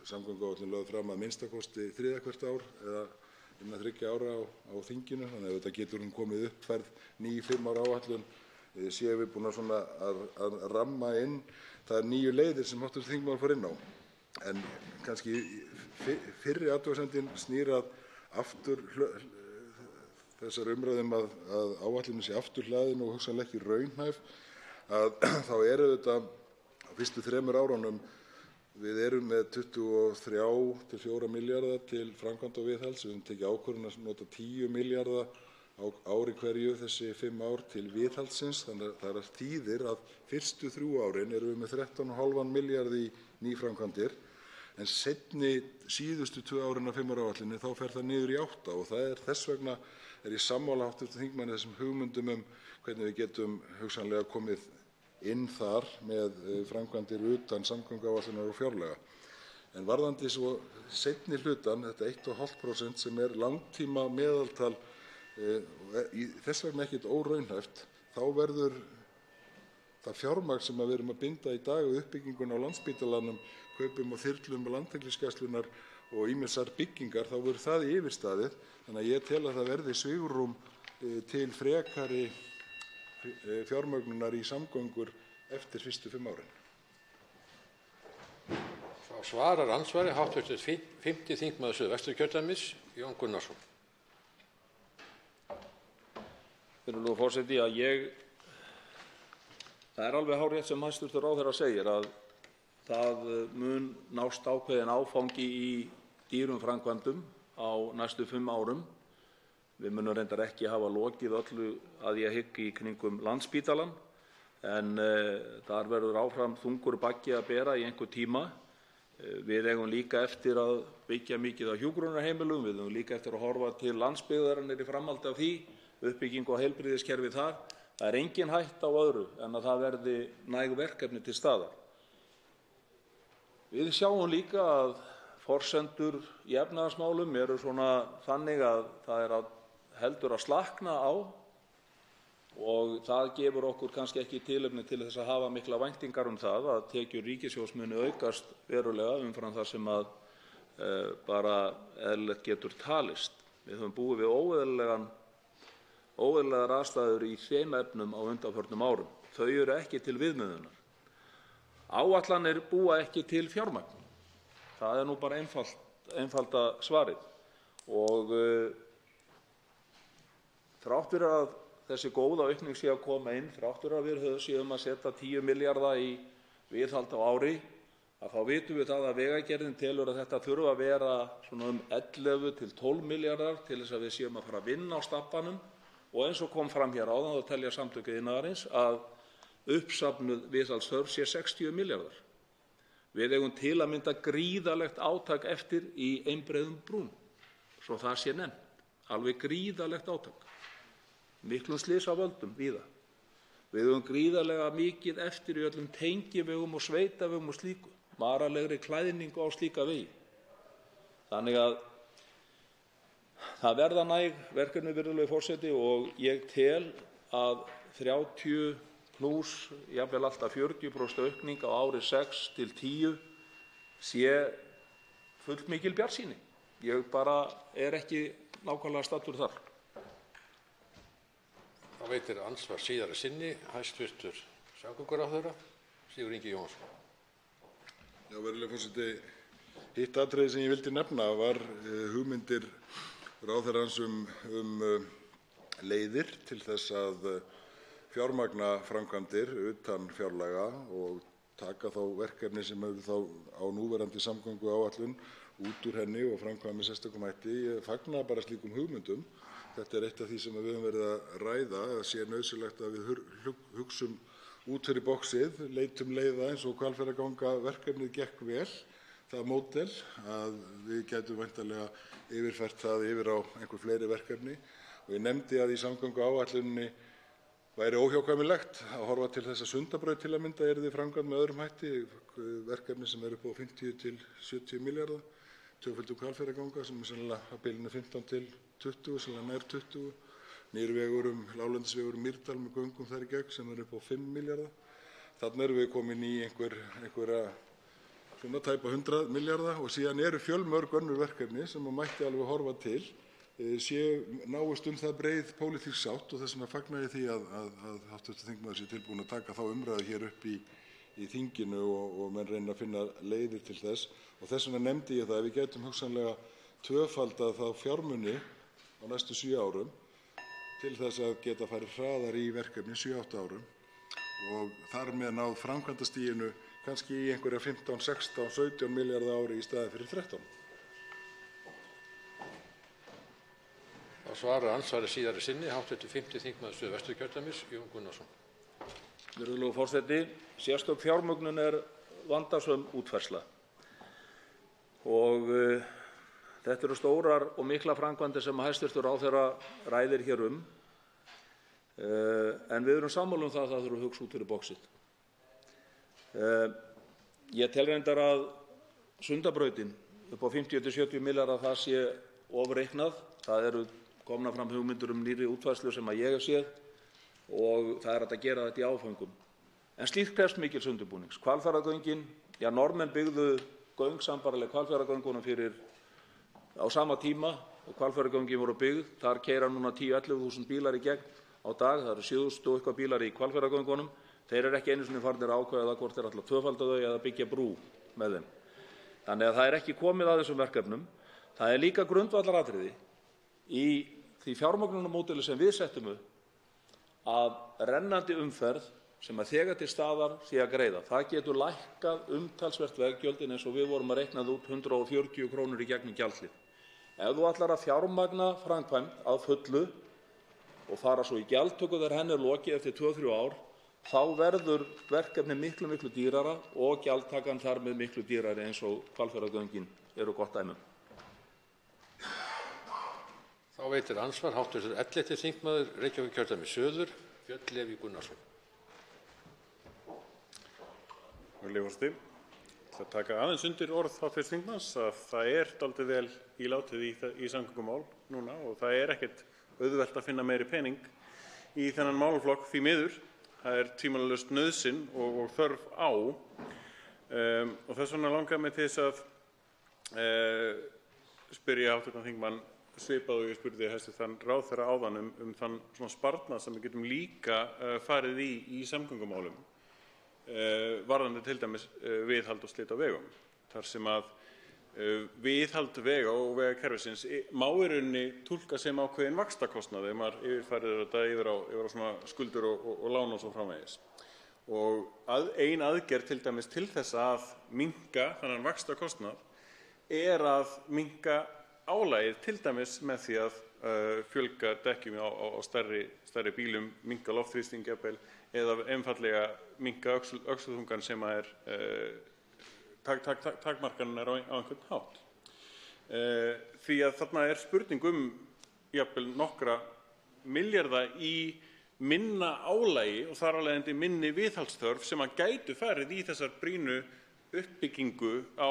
samgönguáætlun lögð fram að minnstakosti þriðja hvert ár eða innan 3 ára á þinginu. Þannig að auðvitað getur hún komið uppfærð ný 5 ára áætlun séum við búin að ramma inn þær nýju leiðir sem hv. þingmaður fór inn á. En kannski fyrri athugasemdin snýr að þessar umræðum að áætlunin sé afturhlaðin og hugsanlega ekki raunhæf, að þá er auðvitað á fyrstu 3 árunum við erum með 23 til 4 milljarða til framkvæmda og viðhalds. Við höfum tekið ákvörðun að nota 10 milljarða á ári hverju þessi 5 ár til viðhaldsins. Þannig að það þýðir að fyrstu 3 árin erum við með 13,5 milljarða í nýframkvæmdir en síðustu 2 árin af 5 ára áætluninni þá fer það niður í 8 og það er þess vegna er ég sammála hv. þingmanni þessum hugmyndum hvernig við getum hugsanlega komið inn þar með framkvæmdir utan samgönguáætlunar og fjárlaga. En varðandi svo seinni hlutann, þetta 1,5% sem er langtíma meðaltal þess vegna ekkert óraunhæft, þá verður það fjármagn sem við erum að binda í dag við uppbygginguna á Landspítalanum, kaupum og þyrlum og Landhelgisgæslunnar og ýmsar byggingar, þá verður það yfirstaðið. Þannig að ég tel að það verði svigrúm til frekari fjármögnunar í samgöngur eftir fyrstu 5 árin. Sá svarar andsvari hv. 5. þingmaður Suðvesturkjördæmis, Jón Gunnarsson. Virðulegur forseti, það er alveg hárrétt sem hæstv. Ráðherra segir að það mun nást ákveðinn áfangi í dýrum framkvæmdum á næstu 5 árum. Við munum reyndar ekki hafa lokið öllu að ég hygg í kringum Landspítalann en þar verður áfram þungur baggi að bera í einhvern tíma. Við eigum líka eftir að byggja mikið á hjúkrunarheimilum, við eigum líka eftir að horfa til landsbyggðarinnar í framhaldi af því, uppbyggingu á heilbrigðiskerfi þar. Það er engin hætta á öðru en að það verði næg verkefni til staðar. Við sjáum líka að forsendur í efnahagsmálum eru svona þannig að það er heldur að slakna á og það gefur okkur kannski ekki tilefni til þess að hafa miklar væntingar það að tekjur ríkissjóðs muni aukast verulega umfram það sem að bara eðlilegt getur talist. Við höfum búið við óeðlilegar aðstæður í þeim efnum á undanförnum árum. Þau eru ekki til viðmiðunar. Áætlanir búa ekki til fjármagn. Það er nú bara einfalda svarið. Og þrátt fyrir að þessi góða aukning sé að koma inn, þrátt fyrir að við séum að setja 10 milljarða í viðhald á ári, að þá vitum við það að Vegagerðin telur að þetta þurfi að vera svona 11 til 12 milljarðar til þess að við séum að fara að vinna á stabbanum og eins og kom fram hér áðan þá telja Samtök iðnaðarins að uppsafnuð viðhaldsþörf sé 60 milljarðar. Við eigum til að mynda gríðarlegt átak eftir í einbreiðum brúm, svo það sé nefnt, alveg gríðarlegt átak. Miklum slysavöldum víða. Við eigum gríðarlega mikið eftir í öllum tengivegum og sveitavegum og slíku, varanlegri klæðningu á slíka vegi. Þannig að það verða næg verkefni, virðulegi forseti, og ég tel að 30 plús, jafnvel alltaf 40% aukning á ári 6 til 10 sé fullmikil bjartsýni. Ég bara er ekki nákvæmlega staddur þar. Þá veitir andsvar síðari sinni hæstv. Samgönguráðherra Sigurður Ingi Jóhannsson. Já, virðulegi forseti, hitt atriði sem ég vildi nefna var hugmyndir ráðherrans leiðir til þess að fjármagna framkvæmdir utan fjárlaga og taka þá verkefni sem eru þá á núverandi samgönguáætlun út úr henni og framkvæma með sérstökum hætti. Ég fagna bara slíkum hugmyndum. Þetta er eitt af því sem við höfum verið að ræða, að sé nauðsynlegt að við hugsum út fyrir boxið, leitum leiða eins og Hvalfjarðarganga verkefnið gekk vel, það módel að við gætum væntanlega yfirfært það yfir á einhver fleiri verkefni. Og ég nefndi að í samgönguáætluninni væri óhjákvæmilegt að horfa til þess að Sundabraut til að mynda yrði framkvæmd með öðrum hætti, verkefni sem eru upp á 50 til 70 milljarða, tvöföldun Hvalfjarðarganga sem er sennilega á bilinu 15 til 20, sennilega nær 20, nýr vegur láglendisvegur Mýrdal með göngum þar í gegn sem eru upp á 5 milljarða. Þarna erum við komin í einhverja svona tæpa 100 milljarða og síðan eru fjölmörg önnur verkefni sem mætti alveg horfa til, náist það breið pólitísk sátt og þess vegna fagna ég því að hv. þingmaður sé tilbúinn að taka þá umræðu hér upp í þinginu og menn reyna að finna leiðir til þess. Og þess vegna nefndi ég það að við gætum hugsanlega tvöfaldað þá fjármuni á næstu 7 árum til þess að geta farið hraðar í verkefni 7-8 árum og þar með náð framkvæmdastiginu kannski í einhverja 15, 16, 17 milljarða á ári í staðinn fyrir 13. Þá svarar andsvari síðari sinni hv. 5. þingmaður Suðvesturkjördæmis, Jón Gunnarsson. Virðulegur forseti, sérstök fjármögnun er vandasöm útfærsla og þetta eru stórar og miklar framkvæmdir sem hæstv. Ráðherra ræðir hér en við erum sammála það að það þurfi að hugsa út fyrir boxið. Ég tel reyndar að Sundabrautin upp á 50 til 70 milljarða það sé ofreiknað. Það eru komnar fram hugmyndir nýrri útfærslu sem að ég hef séð og það er hægt að gera þetta í áföngum. En slíkt krefst mikils undirbúnings. Hvalfjarðargöngin, Norðmenn byggðu göng sambærileg Hvalfjarðargöngunum á sama tíma og Hvalfjarðargöngin voru byggð. Þar keyra núna 10-11.000 bílar í gegn á dag. Það eru 7.000 og eitthvað bílar í Hvalfjarðargöngunum. Þeir eru ekki einu sinni farnir að ákveða hvort þeir ætla að tvöfalda þau eða byggja brú með þeim. Þannig að það er ekki komið að þessum verkefnum. Það er líka grundvallaratriði í því fjármögnunarmódeli sem við settum upp að rennandi umferð sem að þegar til staðar sé að greiða. Það getur lækkað umtalsvert veggjöldin eins og við vorum að reikna út 140 krónur í gegnum gjaldhlið. Ef þú ætlar að fjármagna framkvæmd að fullu og fara svo í gjaldtöku þegar henni er lokið eftir 2-3 ár, þá verður verkefni miklu dýrara og gjaldtakan þar með miklu dýrari eins og Hvalfjarðargöngin eru gott dæmi. Þá veitir andsvar hv. 11. þingmaður Reykjavíkurkjördæmis suður, Björn Leví Gunnarsson. Virðulegi forseti, ég ætla að taka aðeins undir orð hv. þingmanns að það er dálítið vel í látið í samgöngumál núna og það er ekkert auðvelt að finna meiri pening í þennan málaflokk því miður. Það er tvímælalaust nauðsyn og þörf á og þess vegna langar mig til þess að spyrja hv. þingmann svipað og ég spurði hæstv. ráðherra áðan þann svona sparnað sem við getum líka farið í samgöngumálum varðandi til dæmis viðhald og slit á vegum. Þar sem að viðhald vega og vegakerfisins má í rauninni túlka sem ákveðinn vaxtakostnað ef maður yfirfærir þetta yfir á svona skuldur og lán og svo framvegis. Og ein aðgerð til dæmis til þess að minnka þennan vaxtakostnað er að minnka álagið til dæmis með því að fjölga dekkjum á stærri bílum, minnka loftþrýsting jafnvel eða einfaldlega minnka öxulþungann sem er takmarkanin er á einhvern hátt. Því að þarna er spurning jafnvel nokkra milljarða í minna álagi og þar af leiðandi minni viðhaldsþörf sem að gætu farið í þessar brýnu uppbyggingu á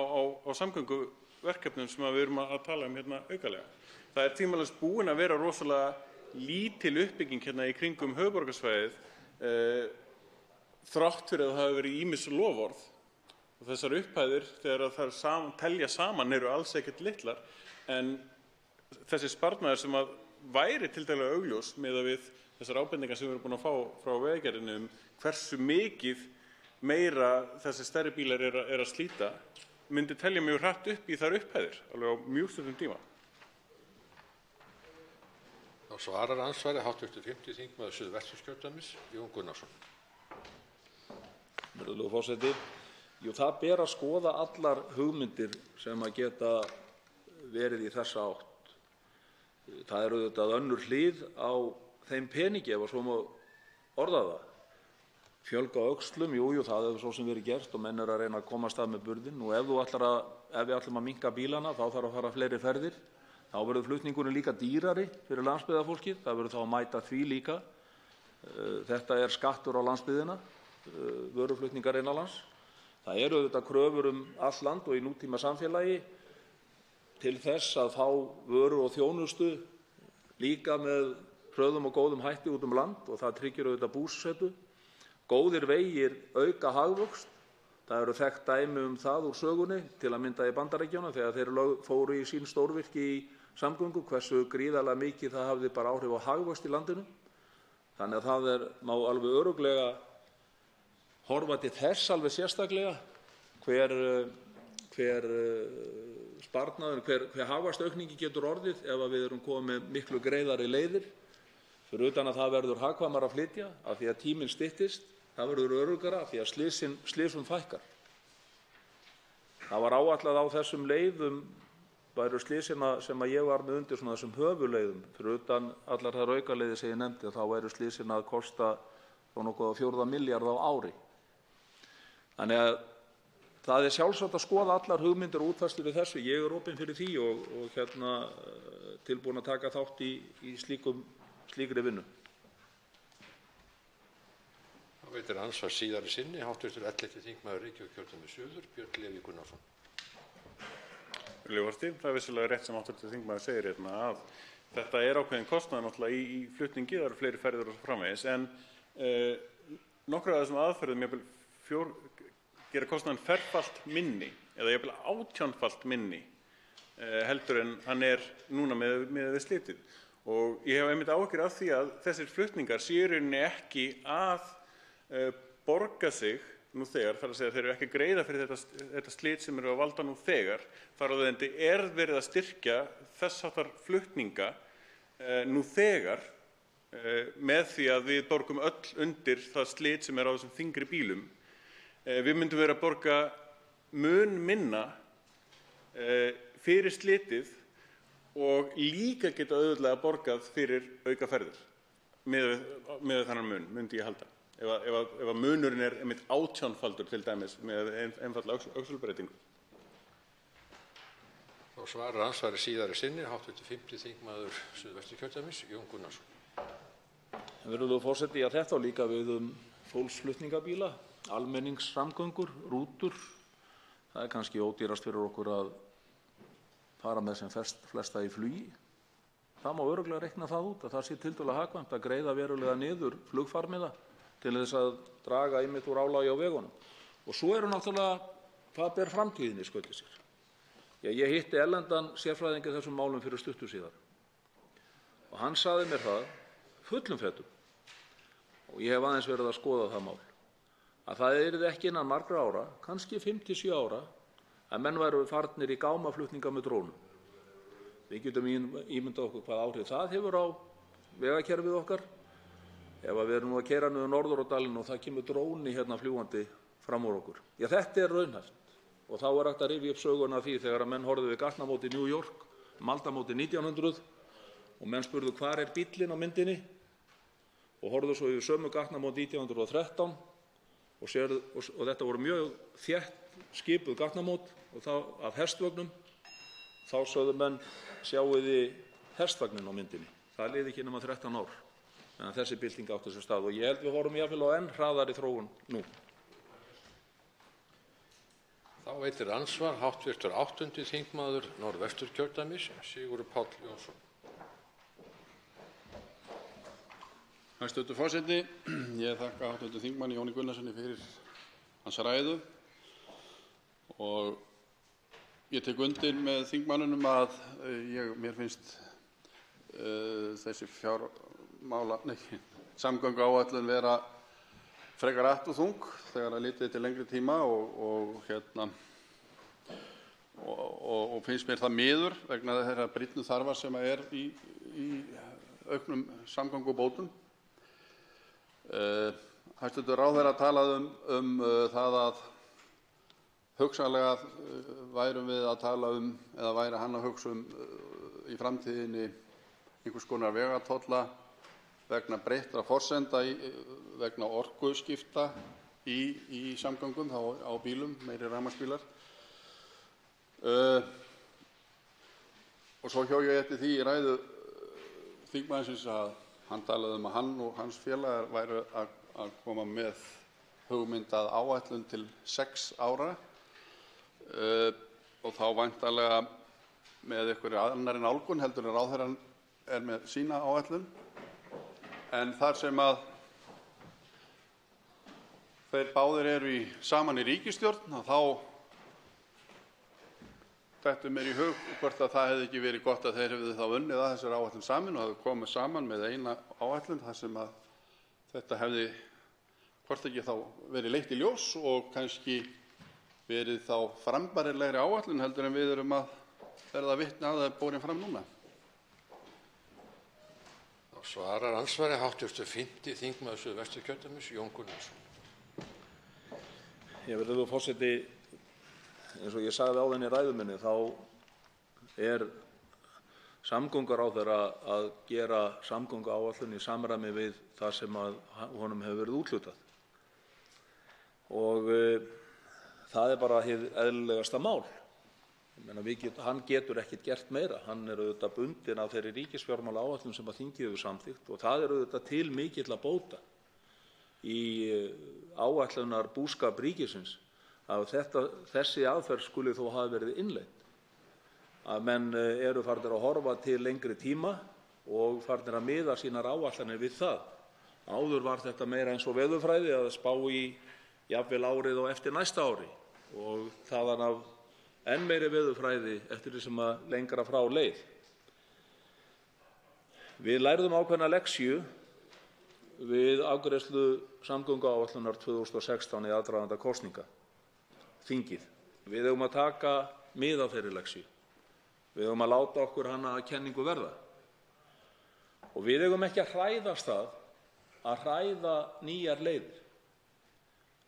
samgönguverkefnum sem við erum að tala hérna aukalega. Það er tvímælalaust búin að vera rosalega lítil uppbygging hérna í kringum höfuðborgarsvæðið þrátt fyrir að það hafi verið ýmis loforð. Og þessar upphæðir, þegar það telja saman, eru alls ekkert litlar, en þessi sparnaður sem að væri tiltölulega augljós miðað við þessar ábendingar sem við erum búin að fá frá Vegagerðinni hversu mikið meira þessi stærri bílar er að slíta, myndi telja mjög hratt upp í þær upphæðir, alveg á mjög stuttum tíma. Þá svarar andsvari hv. 5. þingmaður Suðvesturkjördæmis, Jón Gunnarsson. Virðulegur forseti, Jú, það ber að skoða allar hugmyndir sem að geta verið í þessa átt. Það er auðvitað önnur hlið á þeim peningi, ef svo má orða það. Fjölga öxlum, jú, það hefur svo sem verið gert og menn eru að reyna að komast að með burðinn. Og ef við ætlum að minnka bílana, þá þarf að fara fleiri ferðir. Þá verður flutningurinn líka dýrari fyrir landsbyggðarfólkið. Það verður þá að mæta því líka. Þetta er skattur á landsbyggðina, vöruflutningar innanlands. Það eru auðvitað kröfur allt land og í nútíma samfélagi til þess að fá vöru og þjónustu líka með hröðum og góðum hætti út land og það tryggir auðvitað búsetu. Góðir vegir auka hagvöxt. Það eru þekkt dæmi það úr sögunni, til að mynda í Bandaríkjunum þegar þeir fóru í sín stórvirki í samgöngum, hversu gríðarlega mikið það hafði bara áhrif á hagvöxt í landinu. Þannig að það má alveg örugglega horfa til þess alveg sérstaklega hver sparnaður, hver hagvaxtaaukningi getur orðið ef við erum komið með miklu greiðari leiðir, fyrir utan að það verður hagkvæmara að flytja af því að tíminn styttist, það verður öruggara af því að slysum fækkar. Það var áætlað á þessum leiðum væru slysina sem að ég var með undir svona þessum höfuleiðum, fyrir utan allar þær aukaleiðir sem ég nefndi, þá væru slysina að kosta nokkuð á 4 milljarða á ári. Þannig að það er sjálfsagt að skoða allar hugmyndir og útfærslur við þessu. Ég er opinn fyrir því og tilbúinn að taka þátt í slíkri vinnu. Þá veitir andsvar síðari sinni hv. 11. þingmaður Reykjavíkurkjördæmis suður, Björn Leví Gunnarsson. Það er vissulega rétt sem hv. þingmaður segir hérna að þetta er ákveðin kostnaður náttúrulega í flutningi, það eru fleiri ferðir og svo framvegis, en nokkrar af þessum aðferðum gera kostnaðinn ferfalt minni eða jafnvel 18-falt minni heldur en hann er núna með við slitið. Og ég hef einmitt áhyggjur af því að þessir flutningar séu í rauninni ekki að borga sig nú þegar, þar að segja þeir eru ekki að greiða fyrir þetta slit sem eru að valda nú þegar, þar af leiðandi er verið að styrkja þess háttar flutninga nú þegar með því að við borgum öll undir það slit sem er á þessum þyngri bílum. Við myndum vera að borga mun minna fyrir slitið og líka geta auðvitað borgað fyrir aukaferðir með þennan mun, myndi ég halda. Ef að munurinn er einmitt 18-faldur til dæmis með einfaldlega öxulbreytingu. Þá svarar andsvari síðari sinni hv. 5. þingmaður Suðvesturkjördæmis, Jón Gunnarsson. Virðulegur forseti, þetta á líka við fólksflutningabíla, almenningssamgöngur, rútur. Það er kannski ódýrast fyrir okkur að fara með sem flesta í flugi. Það má örugglega reikna það út að það sé tiltölulega hagkvæmt að greiða verulega niður flugfarmiða til þess að draga einmitt úr álagi á vegunum. Og svo eru náttúrulega, hvað ber framtíðin í skauti sér? Ég hitti erlendan sérfræðing í þessum málum fyrir stuttu síðan og hann sagði mér það fullum fetum, og ég hef aðeins verið að skoða það mál, að það yrði ekki innan margra ára, kannski 5-7 ára, að menn væru farnir í gámaflutninga með drónum. Við getum ímyndað okkur hvað áhrif það hefur á vegakerfið okkar. Ef við erum að keyra niður Norðurárdalinn og það kemur dróni hérna fljúgandi fram úr okkur. Já, þetta er raunhæft. Og þá er hægt að rifja upp söguna af því þegar að menn horfðu við gatnamóti New York, aldamóti 1900, og menn spurðu hvar er bíllinn á myndinni, og horfðu svo yfir sömu gatnamóti 1913 og þetta voru mjög þétt skipuð gatnamót og þá af hestvögnum. Þá sögðu menn, sjáiði hestvagnin á myndinni. Það liði ekki nema 13 ár. Þannig að þessi bylting átti sér stað og ég held við horfum jafnvel á enn hraðari þróun nú. Þá veitir andsvar hv. 8. þingmaður Norðvesturkjördæmis, Sigurður Páll Jónsson. Hæstv. forseti, ég þakka hv. þingmanni Jóni Gunnarssoni fyrir hans ræðu og ég tek undir með þingmanninum að mér finnst þessi samgönguáætlun vera frekar att og þung þegar að litið til lengri tíma og finnst mér það miður vegna þeirra brýnnu þarfa sem er í auknum samgöngubótum. Hæstv. ráðherra talaði það að Hugsanlega værum við að tala eða væri hann að hugsa í framtíðinni einhvers konar vegatolla vegna breyttra forsenda vegna orkuskipta í samgöngum á bílum, meiri rafmagnsbílar. Og svo hjó ég eftir því í ræðu þingmannsins að hann talaði að hann og hans félagar væru að koma með hugmynd að áætlun til 6 ára og þá væntanlega með einhverju annarri nálgun heldur en ráðherrann með sína áætlun. En þar sem að þeir báðir eru saman í ríkisstjórn þá dettur mér í hug hvort að það hefði ekki verið gott að þeir hefðu þá unnið að þessari áætlun saman og hefðu komið saman með eina áætlun þar sem að þetta hefði hvort ekki þá verið leitt í ljós og kannski verið þá frambærilegri áætlun heldur en við erum að verða vitni að það borin fram núna. Þá svarar andsvari hv. 5. þingmaður Suðvesturkjördæmis, Jón Gunnarsson. Virðulegur forseti, eins og ég sagði áðan í ræðu minni, þá samgönguráðherra að gera samgönguáætlun í samræmi við það sem honum hefur verið úthlutað. Og það bara hið eðlilegasta mál. Hann getur ekkert gert meira. Hann auðvitað bundinn af þeirri ríkisfjármálaáætlun sem þingið hefur samþykkt og það auðvitað til mikilla bóta í áætlunarbúskap ríkisins að þessi aðferð skuli þó hafa verið innleidd. Að menn eru farnir að horfa til lengri tíma og farnir að miða sínar áætlanir við það. Áður var þetta meira eins og veðurfræði að spá í jafnvel árið og eftir næsta ári og þaðan af enn meiri veðurfræði eftir því sem að lengra frá leið. Við lærðum ákveðna lexíu við afgreiðslu samgönguáætlunar 2016 í aðdraganda kosninga, þingið. Við eigum að taka mið af þeirri lexíu. Við eigum að láta okkur hana að kenningu verða. Og við eigum ekki að hræðast það að hræða nýjar leiðir.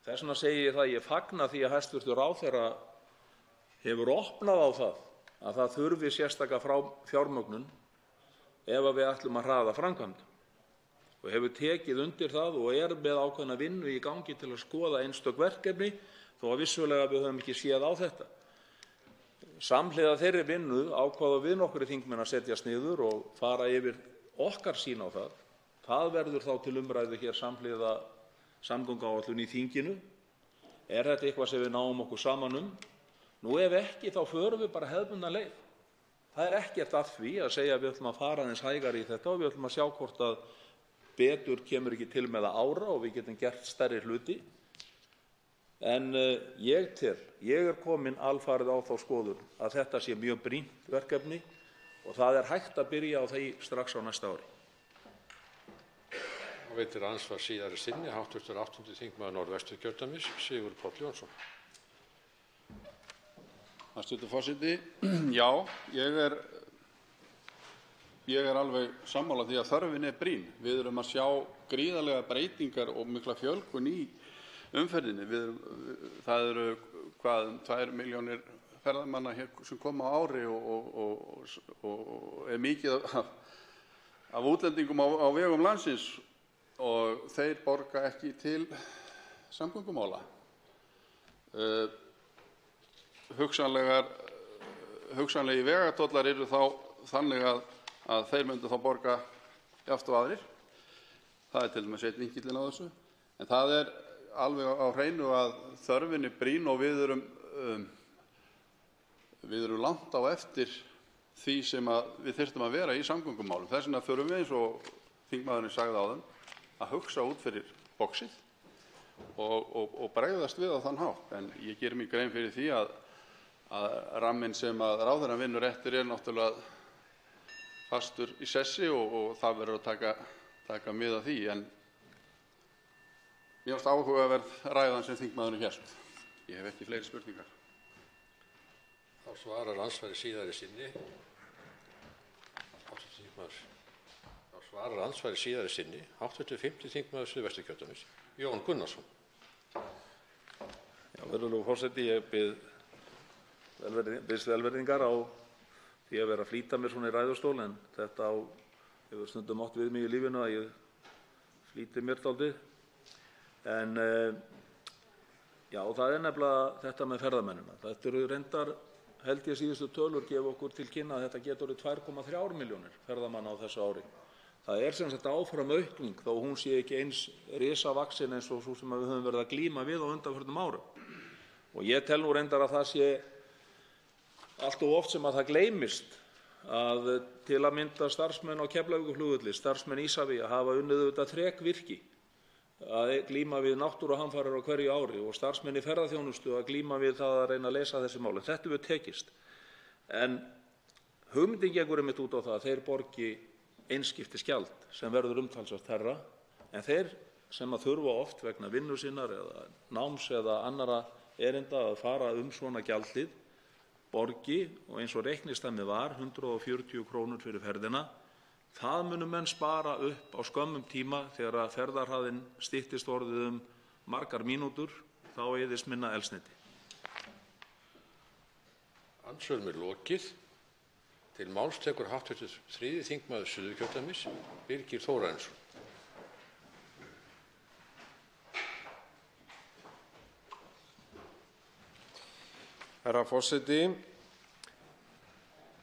Þess vegna segi ég það, ég fagna því að hæstv. Ráðherra hefur opnað á að það þurfi sérstaka fjármögnun ef við ætlum að hraða framkvæmdum og hefur tekið undir það og með ákveðna vinnu í gangi til að skoða einstök verkefni þó að vissulega við höfum ekki séð á þetta. Samhliða þeirri vinnu ákváðum við nokkrir þingmenn að setjast niður og fara yfir okkar sýn á það. Það verður þá til umræðu hér samhliða samgönguáætlun í þinginu. Er þetta eitthvað sem við náum okkur saman Nú ef ekki þá förum við bara hefðbundna leið. Það ekkert að því að segja að við ætlum að fara aðeins hægar í þetta og við ætlum að sjá hvort að betur kemur ekki til með að ára og við getum gert stærri hluti. En ég komin alfarið á þá skoðun að þetta sé mjög brýnt verkefni og það hægt að byrja á því strax á næsta ári. Og veitir andsvar síðari sinni, hv. 8. þingmaður Norðvesturkjördæmis, Sigurður Páll Jónsson. Hæstv. forseti, já, ég er alveg sammála því að þörfin brýn. Við erum að sjá gríðarlega breytingar og mikla fjölgun í umferðinni. Það eru 2 milljónir ferðamanna sem koma á ári og mikið af útlendingum á vegum landsins og þeir borga ekki til samgöngumála. Hugsanlegi vegatollar eru þá þannig að þeir myndu þá borga jafnt og aðrir. Það til dæmis einn vinkillinn á þessu. En það alveg á hreinu að þörfin brýn og við erum langt á eftir því sem við þyrftum að vera í samgöngumálum. Þess vegna þurfum við, eins og þingmaðurinn sagði áðan, að hugsa út fyrir boxið og bregðast við á þann hátt. En ég geri mér grein fyrir því að ramminn sem að ráðherrann vinnur eftir náttúrulega fastur í sessi og það verður að taka mið af því. En mér finnst áhugaverð ræðan sem þingmaðurinn hélt. Ég hef ekki fleiri spurningar. Þá svarar andsvari síðari sinni. Hv. 5. þingmaður Suðvesturkjördæmis, Jón Gunnarsson. Virðulegur forseti, ég biðst velvirðingar á því að vera að flýta mér svona í ræðustól, en þetta hefur stundum átt við mig í lífinu að ég flýti mér dálítið. En já, það er nefnilega þetta með ferðamennina. Þetta eru reyndar, held ég, síðustu tölur gefa okkur til kynna að þetta getur orðið 2,3 milljónir ferðamanna á þessu ári. Það er sem sagt áfram aukning, þó hún sé ekki eins risavaxin eins og svo sem við höfum verið að glíma við á undanförnum árum. Og ég tel nú reyndar að það sé allt of oft sem að það gleymist að til að mynda starfsmenn á Keflavíkurflugvelli, starfsmenn Isavia hafa unnið auðvitað þrekvirki að glíma við náttúruhamfarir á hverju ári og starfsmenn í ferðaþjónustu að glíma við það að reyna að leysa þessi mál. Þetta hefur tekist. En hugmyndin gengur einmitt út á það að þeir borgi einskiptisgjald sem verður umtalsvert hærra, en þeir sem að þurfa oft vegna vinnu sinnar eða náms eða annarra erinda að fara svona gjaldið borgi, og eins og reiknistæmið var 140 krónur fyrir ferðina. Það munu menn spara upp á skömmum tíma þegar að ferðarhraðinn styttist orðið margar mínútur, þá eyðist minna eldsneyti. Andsvörum er lokið. Til máls tekur hv. 3. þingmaður Suðurkjördæmis, Birgir Þórarinsson. Herra forseti,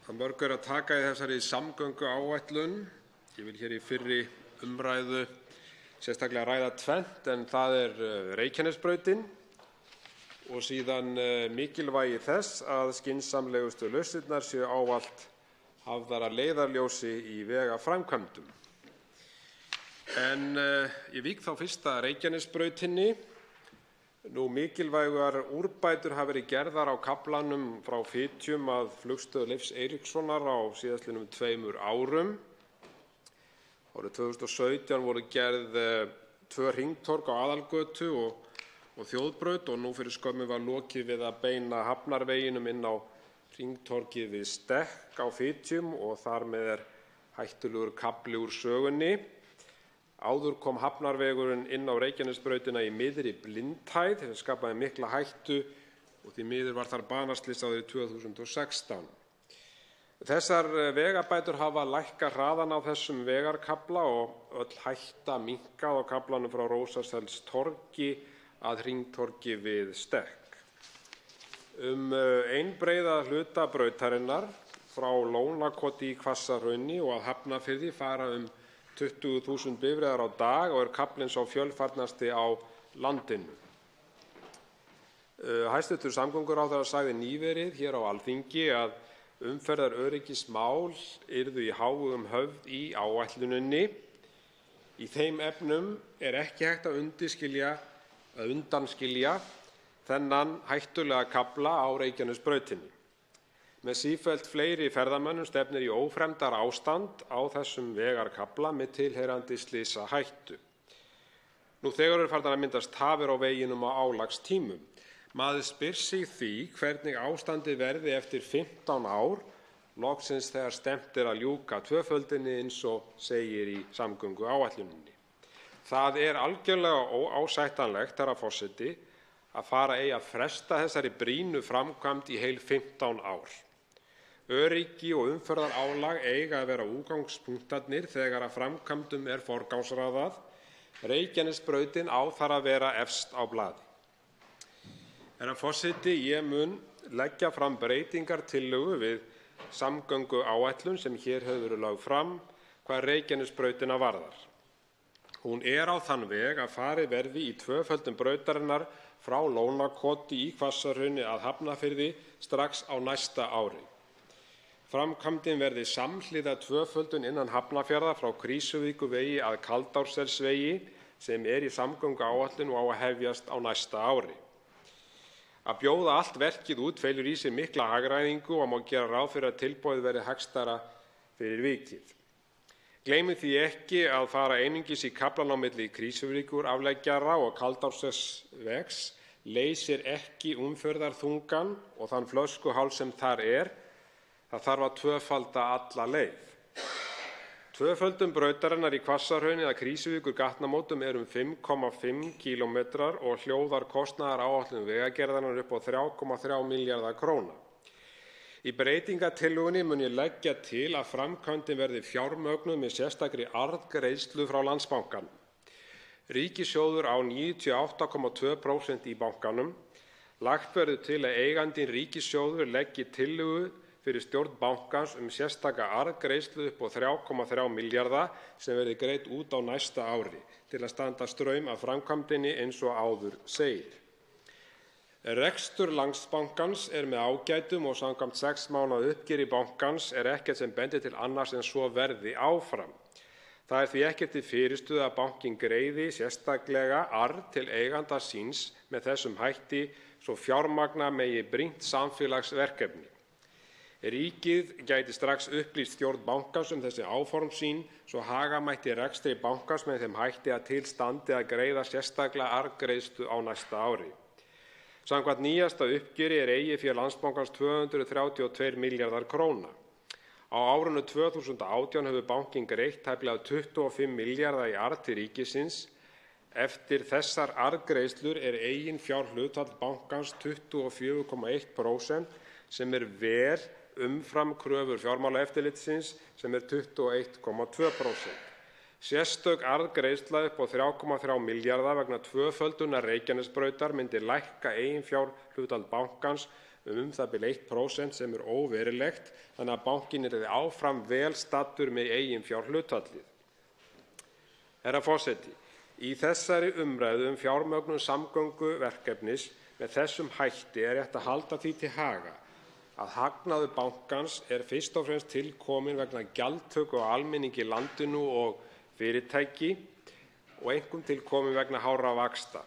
það mörg að taka í þessari samgönguáætlun. Ég vil hér í fyrri umræðu sérstaklega ræða tvennt, en það er Reykjanesbrautin og síðan mikilvægi þess að skynsamlegustu lausnirnar séu ávallt hafðar að leiðarljósi í vegaframkvæmdum. En ég vík þá fyrst að Reykjanesbrautinni. Mikilvægar úrbætur hafa verið gerðar á kaflanum frá Fitjum að flugstöð Leifs Eiríkssonar á síðastliðnum 2 árum. Árið 2017 voru gerð 2 hringtorg á Aðalgötu og Þjóðbraut, og nú fyrir skömmu var lokið við að beina Hafnarveginum inn á hringtorgið við Stekk á Fitjum, og þar með er hættulegur kafli úr sögunni. Áður kom Hafnarvegurinn inn á Reykjanesbrautina í miðri blindhæð sem skapaði mikla hættu, og því miður var þar banaslys árið 2016. Þessar vegabætur hafa lækkað hraðann á þessum vegarkafla og öll hætta minnkað á kaflanum frá Rósarselstorgi að hringtorgi við Stekk. Einbreiða hluta brautarinnar frá Lónakoti í Hvassahrauni og að Hafnarfirði fara 20.000 bifreiðar á dag og er kaflinn sá fjölfarnasti á landinu. Hæstv. Samgönguráðherra sagði nýverið hér á Alþingi að umferðaröryggismál yrðu í hávegum höfð í áætluninni. Í þeim efnum er ekki hægt að undanskilja þennan hættulega kafla á Reykjanesbrautinni. Með sífellt fleiri ferðamönnum stefnir í ófremdarástand á þessum vegarkafla með tilheyrandi slysahættu. Nú þegar eru farnar að myndast tafir á veginum á álagstímum. Maður spyr sig því hvernig ástandið verði eftir 15 ár, loksins þegar stefnt er að ljúka tvöföldinni eins og segir í samgönguáætluninni. Það er algjörlega óásættanlegt, herra forseti, að fara eigi að fresta þessari brýnu framkvæmd í heil 15 ár. Öryggi og umferðarálag eiga að vera útgangspunktarnir þegar að framkvæmdum er forgangsraðað. Reykjanesbrautin á þar að vera efst á blaði. Herra forseti, ég mun leggja fram breytingartillögu við samgönguáætlun sem hér hefur verið lögð fram hvað Reykjanesbrautina varðar. Hún er á þann veg að farið verði í tvöföldun brautarinnar frá Lónakoti í Hvassahrauni að Hafnarfirði strax á næsta ári. Framkvæmdin verði samhliða tvöföldun innan Hafnarfjarðar frá Krýsuvíkurvegi að Kaldárselsvegi sem er í samgönguáætlun og á að hefjast á næsta ári. Að bjóða allt verkið út felur í sér mikla hagræðingu og má gera ráð fyrir að tilboðið verði hagstæðara fyrir vikið. Gleymum því ekki að fara einungis í kaflann á milli Krýsuvíkurafleggjara og Kaldárselsvegs leysir ekki umferðarþungann og þann flöskuháls sem þar er. Það þarf að tvöfalda alla leið. Tvöföldun brautarinnar í Hvassahrauni að Krýsuvíkur gatnamótum er 5,5 kílómetrar og hljóðar kostnaðaráætlun Vegagerðarinnar upp á 3,3 milljarða króna. Í breytingatillögunni mun ég leggja til að framkvæmdin verði fjármögnuð með sérstakri arðgreiðslu frá Landsbankanum. Ríkissjóður á 98,2% í bankanum. Lagt verður til að eigandinn Ríkissjóður leggi tillögu fyrir stjórn bankans sérstaka arðgreiðslu upp á 3,3 milljarða sem verði greidd út á næsta ári til að standa straum af framkvæmdinni eins og áður segir. Rekstur Landsbankans er með ágætum og samkvæmt 6 mánaða uppgjöri bankans er ekkert sem bendir til annars en svo verði áfram. Það er því ekkert til fyrirstöðu að bankinn greiði sérstaklega arð til eiganda síns með þessum hætti svo fjármagna megi brýnt samfélagsverkefni. Ríkið gæti strax upplýst stjórn bankans þessi áform sín svo haga mætti rekstri bankans með þeim hætti að til standi að greiða sérstaklega arðgreiðslu á næsta ári. Samkvæmt nýjasta uppgjöri er eigið fé Landsbankans 232 milljarðar króna. Á árinu 2018 hefur bankinn greitt tæplega 25 milljarða í arð til ríkisins. Eftir þessar arðgreiðslur er eiginfjárhlutfall bankans 24,1% sem er vel umfram kröfur Fjármálaeftirlitsins sem er 21,2%. Sérstök arðgreiðsla upp á 3,3 milljarða vegna tvöföldunar Reykjanesbrautar myndi lækka eiginfjárhlutfall bankans það bil 1% sem er óverilegt þannig að bankinn yrði áfram vel staddur með eiginfjárhlutfallið. Herra forseti, í þessari umræðu fjármögnun samgönguverkefnis með þessum hætti er rétt að halda því til haga að hagnaður bankans er fyrst og fremst til kominn vegna gjaldtöku á almenningi í landinu og fyrirtæki og einkum til kominn vegna hárra vaxta.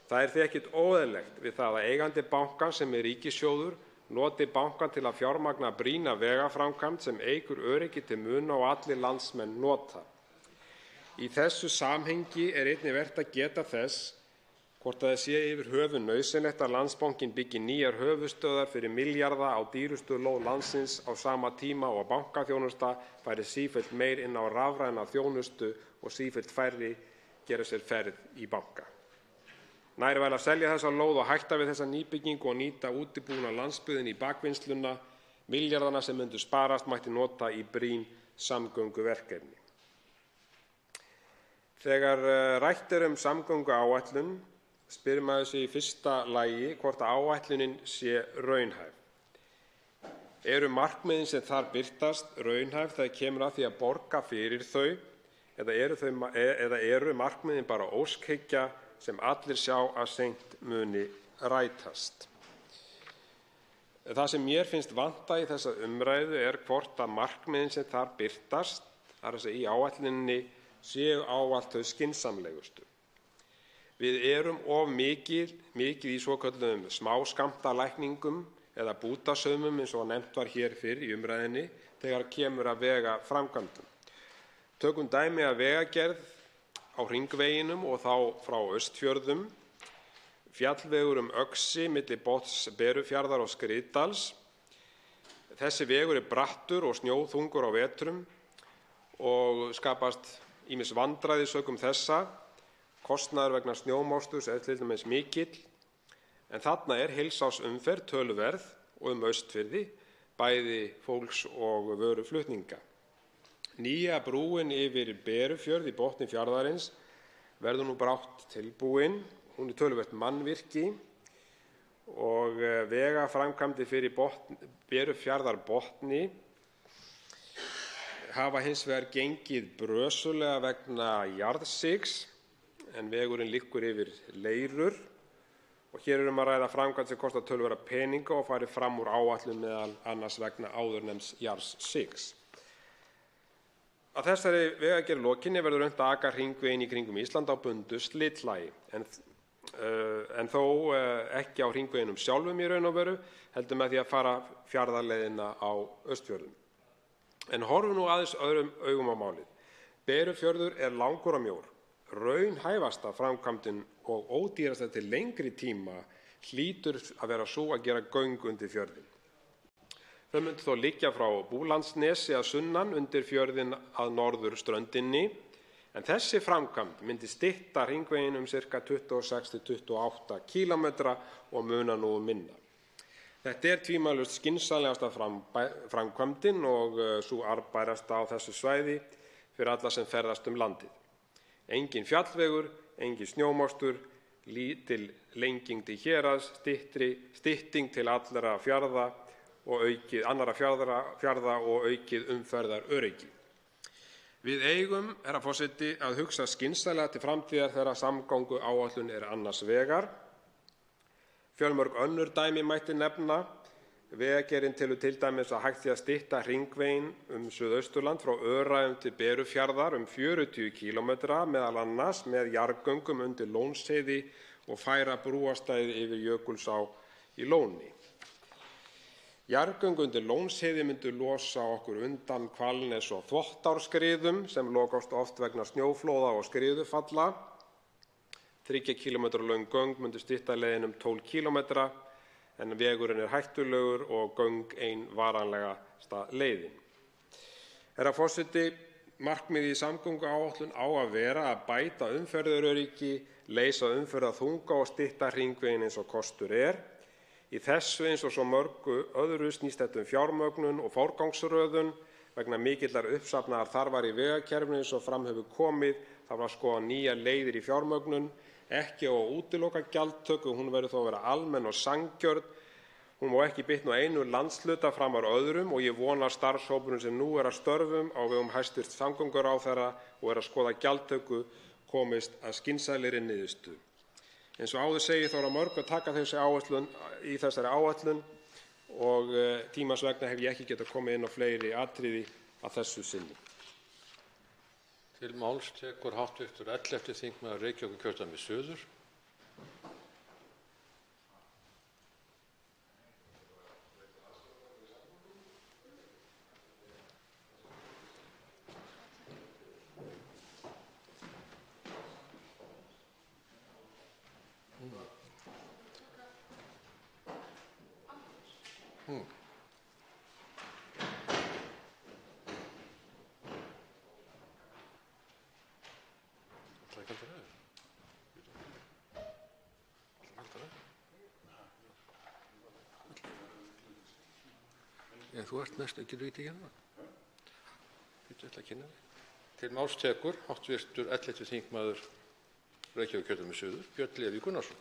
Það er því ekkert óeðlilegt við það að eigandi bankans sem er Ríkissjóður noti bankann til að fjármagna brýna vegaframkvæmd sem eykur öryggi til muna og allir landsmenn nota. Í þessu samhengi er einnig vert að geta þess hvort það sé yfir höfuð nauðsynlegt að Landsbankinn byggi nýjar höfuðstöðvar fyrir milljarða á dýrustu lóð landsins á sama tíma og bankaþjónusta færi sífellt meir inn á rafræna þjónustu og sífellt færri gera sér ferð í banka. Nær væri að selja þessa lóð og hætta við þessa nýbyggingu og nýta útibúna landsbyggðinni í bakvinnsluna. Milljarðana sem myndu sparast mætti nota í brýn samgönguverkefni. Þegar rætt er samgönguáætlun spyr maður sig í fyrsta lagi hvort áætlunin sé raunhæf. Eru markmiðin sem þar birtast raunhæf þegar kemur að því að borga fyrir þau eða eru markmiðin bara óskhyggja sem allir sjá að seint muni rætast? Það sem mér finnst vanta í þessa umræðu er hvort að markmiðin sem þar birtast, þar að segja í áætluninni, séu ávallt þau skynsamlegustu. Við erum of mikið í svokölluðum smáskammtalækningum eða bútasaumum eins og nefnt var hér fyrr í umræðunni þegar kemur að vegaframkvæmdum. Tökum dæmi af vegagerð á hringveginum og þá frá Austfjörðum, fjallvegur Öxi milli botns Berufjarðar og Skriðdals. Þessi vegur er brattur og snjóþungur á vetrum og skapast ýmis vandræði sökum þessa. Kostnaður vegna snjómoksturs er til dæmis mikill, en þarna er heilsársumferð töluverð og Austfirði, bæði fólks og vöruflutninga. Nýja brúin yfir Berufjörð í botni fjarðarins verður nú brátt tilbúin. Hún er töluvert mannvirki og vegaframkvæmdir fyrir Berufjarðarbotni hafa hins vegar gengið brösulega vegna jarðsigs en vegurinn liggur yfir leirur og hér er að ræða framkvæmd sem kostar töluverða peninga og fari fram úr áætlun meðal annars vegna áðurnefnds jarðsigs. Að þessari vegagerð lokinni verður unnt að aka hringveginn í kringum Ísland á bundu slitlagi en þó ekki á hringveginum sjálfum í raun og veru, heldur með því að fara fjarðarleiðina á Austfjörðum. En horfum nú aðeins öðrum augum á málið. Berufjörður er langur og mjór. Raunhæfasta framkvæmdin og ódýrasta til lengri tíma hlýtur að vera sú að gera göng undir fjörðinn. Þau myndu þó liggja frá Búlandsnesi að sunnan undir fjörðinn að norðurströndinni, en þessi framkvæmd myndi stytta hringveginn ca. 26–28 kílómetra og munar nú minna. Þetta tvímælalaust skynsamlegasta framkvæmdin og sú arðbærasta á þessu svæði fyrir alla sem ferðast landið. Engin fjallvegur, engin snjómostur, lítil lenging til héraðs, stytting til allra fjarða og aukið umferðaröryggi. Við eigum, herra forseti, að hugsa skynsamlega til framtíðar þegar samgönguáætlun annars vegar. Fjölmörg önnur dæmi mætti nefna. Vegagerðin telur til dæmis að hægt sé að stytta hringveginn Suðausturland frá Öræfum til Berufjarðar 40 kílómetra, meðal annars með jarðgöngum undir Lónsheiði og færa brúarstæði yfir Jökulsá í Lóni. Jarðgöng undir Lónsheiði myndu losa okkur undan Hvalnes- og Þvottárskriðum sem lokast oft vegna snjóflóða og skriðufalla. 30 kílómetra löng göng myndu stytta leiðin 12 kílómetra, en vegurinn hættulegur og göng ein varanlegasta leiðin. Herra forseti, markmiðið í samgönguáætlun á að vera að bæta umferðaröryggi, leysa umferðarþunga og stytta hringveginn eins og kostur Í þessu eins og svo mörgu öðru snýst þetta fjármögnun og forgangsröðun vegna mikillar uppsafnaðar þarfar í vegakerfinu eins og fram hefur komið. Það var að skoða nýjar leiðir í fjármögnun, ekki á að útiloka gjaldtöku, hún verður þó að vera almenn og sanngjörn. Hún má ekki bitna á einu landshluta framar öðrum og ég vona að starfshópurinn sem nú að störfum á vegum hæstv. Samgönguráðherra og að skoða gjaldtöku komist að skynsamlegri niðurstöðu. Eins og áður segir þá að mörgu að taka í þessari áætlun og tímans vegna hef ég ekki getað komið inn á fleiri atriði að þessu sinni. Til máls tekur hv. 11. þingmaður Reykjavíkurkjördæmis suður. Þú ert næst, getur þú ekki hérna? Þú ætla að kynna þig. Til máls tekur hv. 11. þingmaður Reykjavíkurkjördæmis suður, Björn Leví Gunnarsson.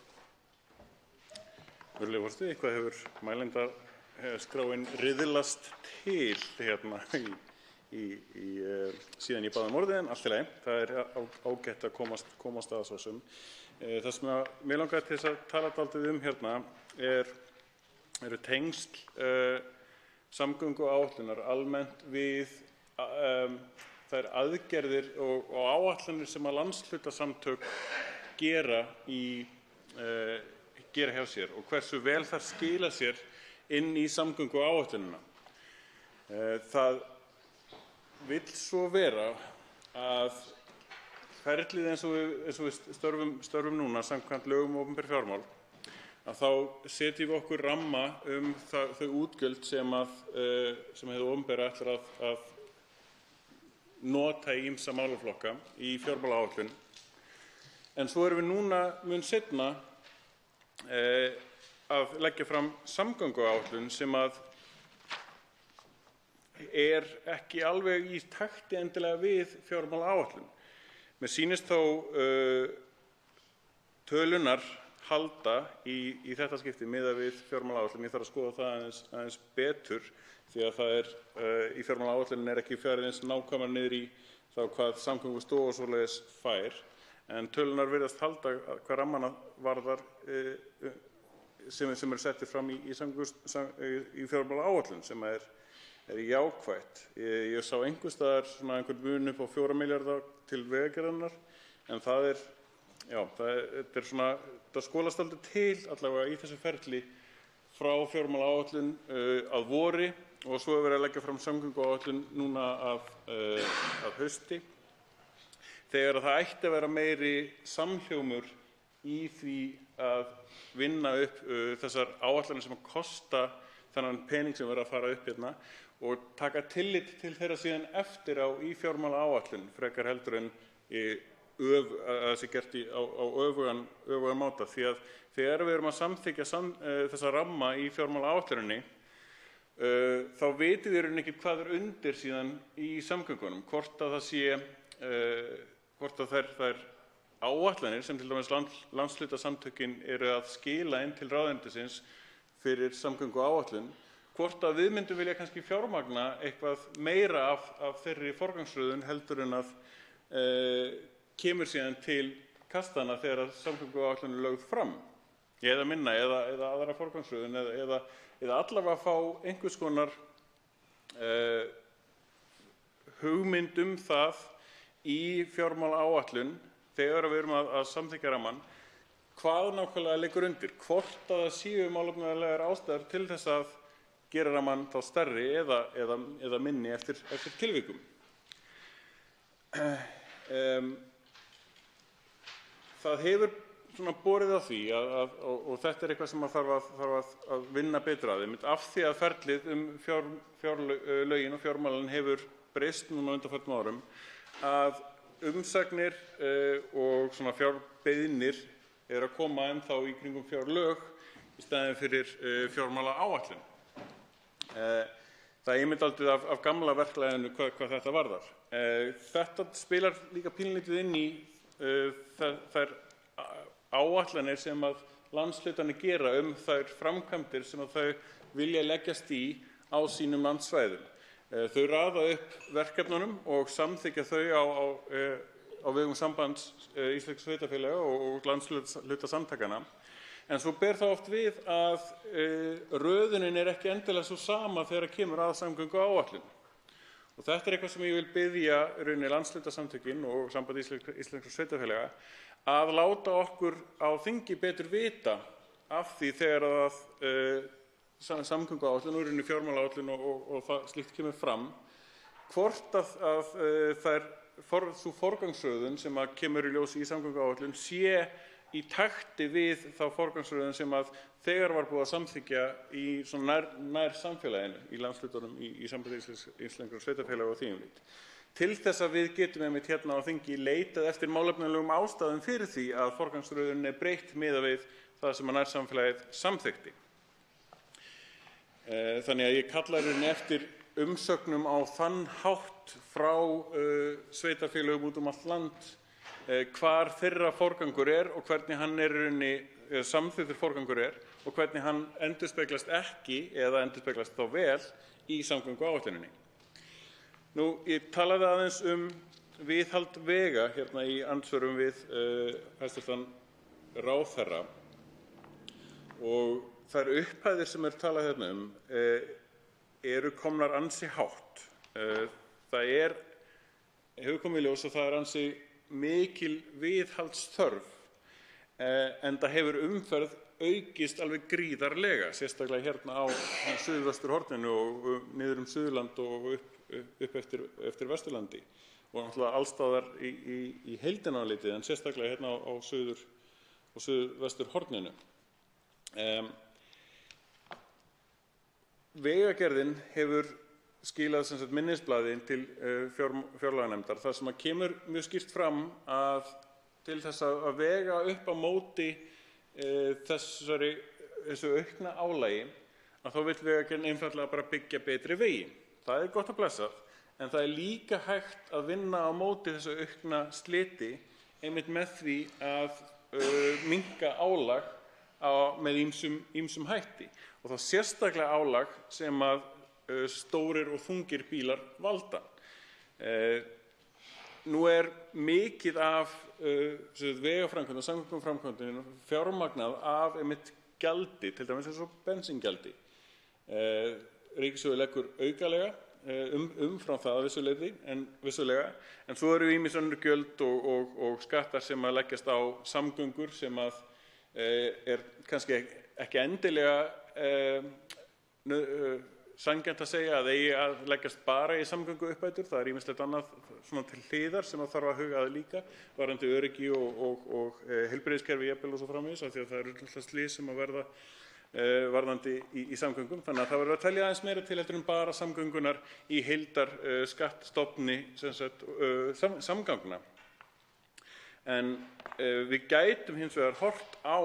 Virðulegur forseti, eitthvað hefur mælendskráin riðlast til hérna síðan ég bað um orðið, en allt í lagi. Það ágætt að komast að svo sem. Það sem mig langaði til þess að tala dálítið hérna eru tengsl samgönguáætlunar almennt við þær aðgerðir og áætlanir sem að landshlutasamtök gera hjá sér og hversu vel þær skila sér inn í samgönguáætlunina. Það vill svo vera að ferlið eins og við störfum núna samkvæmt lögum um opinber fjármál, að þá setjum við okkur ramma þau útgjöld sem hið opinbera ætlar að nota í ýmsa málaflokka í fjármálaáætlun. En svo erum við núna mun seinna að leggja fram samgönguáætlun sem að ekki alveg í takti endilega við fjármálaáætlun. Mér sýnist þó tölunar halda í þetta skipti miðað við fjármálaáætlun. Ég þarf að skoða það aðeins betur því að það í fjármálaáætluninni ekki farið eins nákvæmar niður í þá hvað Samgöngustofa og svoleiðis fær, en tölunar virðast halda hvað rammana varðar sem eru settir fram í fjármálaáætlun sem er jákvætt. Ég sá einhvers staðar einhvern mun upp á 4 milljarða til vegagerðarinnar, en það skolast aldrei til allavega í þessu ferli frá fjármálaáætlun að vori og svo er verið að leggja fram samgönguáætlun núna að hausti, þegar það ætti að vera meiri samhljómur í því að vinna upp þessar áætlanir sem að kosta þennan pening sem verður að fara upp hérna og taka tillit til þeirra síðan eftir á í fjármálaáætlun frekar heldur en að það sé gert á öfugan máta, því að þegar við erum að samþykkja þessa ramma í fjármálaáætluninni þá vitum við ekki hvað undir síðan í samgöngunum, hvort að það sé hvort að þær áætlanir sem til dæmis landshlutasamtökin eru að skila inn til ráðuneytisins fyrir samgönguáætlun, hvort að við myndum vilja kannski fjármagna eitthvað meira af þeirri forgangsröðun heldur en að kemur síðan til kastana þegar samgönguáætlun er lögð fram, eða minna, eða aðra forgangsröðun, eða allavega fá einhvers konar hugmynd það í fjármálaáætlun þegar við erum að samþykkja rammann, hvað nákvæmlega liggur undir, hvort að það séu málefnalegar ástæður til þess að gera rammann þá stærri eða minni eftir tilvikum. Það hefur borið á því og þetta er eitthvað sem þarf að vinna betur að, af því að ferlið fjárlögin og fjármálin hefur breyst núna undanfarnum árum, að umsagnir og fjárbeiðnir eru að koma ennþá í kringum fjárlög í staðinn fyrir fjármálaáætlun. Það er dálítið af gamla verklaginu hvað þetta varðar. Þetta spilar líka pínlítið inn í þær áætlanir sem að landshlutarnir gera þær framkvæmdir sem að þau vilja leggjast í á sínum landsvæðum. Þau raða upp verkefnunum og samþykkja þau á vegum Sambands íslenskra sveitarfélaga og landshlutasamtakanna. En svo ber það oft við að röðunin er ekki endilega svo sama þegar kemur að samgönguáætlun. Og þetta er eitthvað sem ég vil biðja landshlutasamtökin og Samband íslenskra sveitarfélaga að láta okkur á þingi betur vita af því þegar að samgönguáætlun og fjármálaáætlun og slíkt kemur fram, hvort að sú forgangsröðun sem að kemur í ljós í samgönguáætlun sé í takti við þá forgangsröðun sem að þegar var búið að samþykkja í nær samfélaginu, í landshlutunum, í Sambandi íslenskra sveitarfélaga og því líkt. Til þess að við getum einmitt hérna á þingi leitað eftir málefnalegum ástæðum fyrir því að forgangsröðunin er breytt miðað við það sem að nær samfélagið samþykkti. Þannig að ég kalla eftir umsögnum á þann hátt frá sveitarfélögum út allt land hvar þeirra forgangur og hvernig hann samþykktur forgangur og hvernig hann endurspeglast ekki eða endurspeglast þá vel í samgönguáætluninni. Ég talaði aðeins viðhald vega hérna í andsvörum við hæstv. Ráðherra og þær upphæðir sem talað hérna eru komnar ansi hátt. Það hefur komið í ljós að það ansi mikil viðhaldsþörf, enda hefur umferð aukist alveg gríðarlega, sérstaklega hérna á suðvesturhorninu og niður Suðurland og upp eftir Vesturlandi og náttúrulega alls staðar í heildina litið, en sérstaklega hérna á suðvesturhorninu. Vegagerðin hefur skilað minnisblaði til fjárlaganefndar þar sem að kemur mjög skýrt fram að til þess að vega upp á móti þessu aukna álagi að þá vill Vegagerðin einfaldlega bara byggja betri vegi. Það er gott að blessa, en það er líka hægt að vinna á móti þessu aukna sliti einmitt með því að minnka álag með ýmsum hætti og þá sérstaklega álag sem að stórir og þungir bílar valda. Nú er mikið af vegaframkvæmdum, samgönguframkvæmdum fjármagnað af einmitt gjaldi, til dæmis eins og bensíngjaldi. Ríkissjóður leggur aukalega umfram það að vissulega, en svo eru ýmis önnur gjöld og skattar sem að leggjast á samgöngur sem að er kannski ekki endilega sanngjarnt að segja að eigi að leggjast bara í samgönguuppbætur. Það er ýmislegt annað til hliðar sem þarf að huga að líka varðandi öryggi og heilbrigðiskerfi jafnvel og svo framvegis, af því að það eru slys sem að varðandi í samgöngum. Þannig að það verður að telja aðeins meira til heldur en bara samgöngunar í heildarskattstofni samgangna. En við gætum hins vegar horft á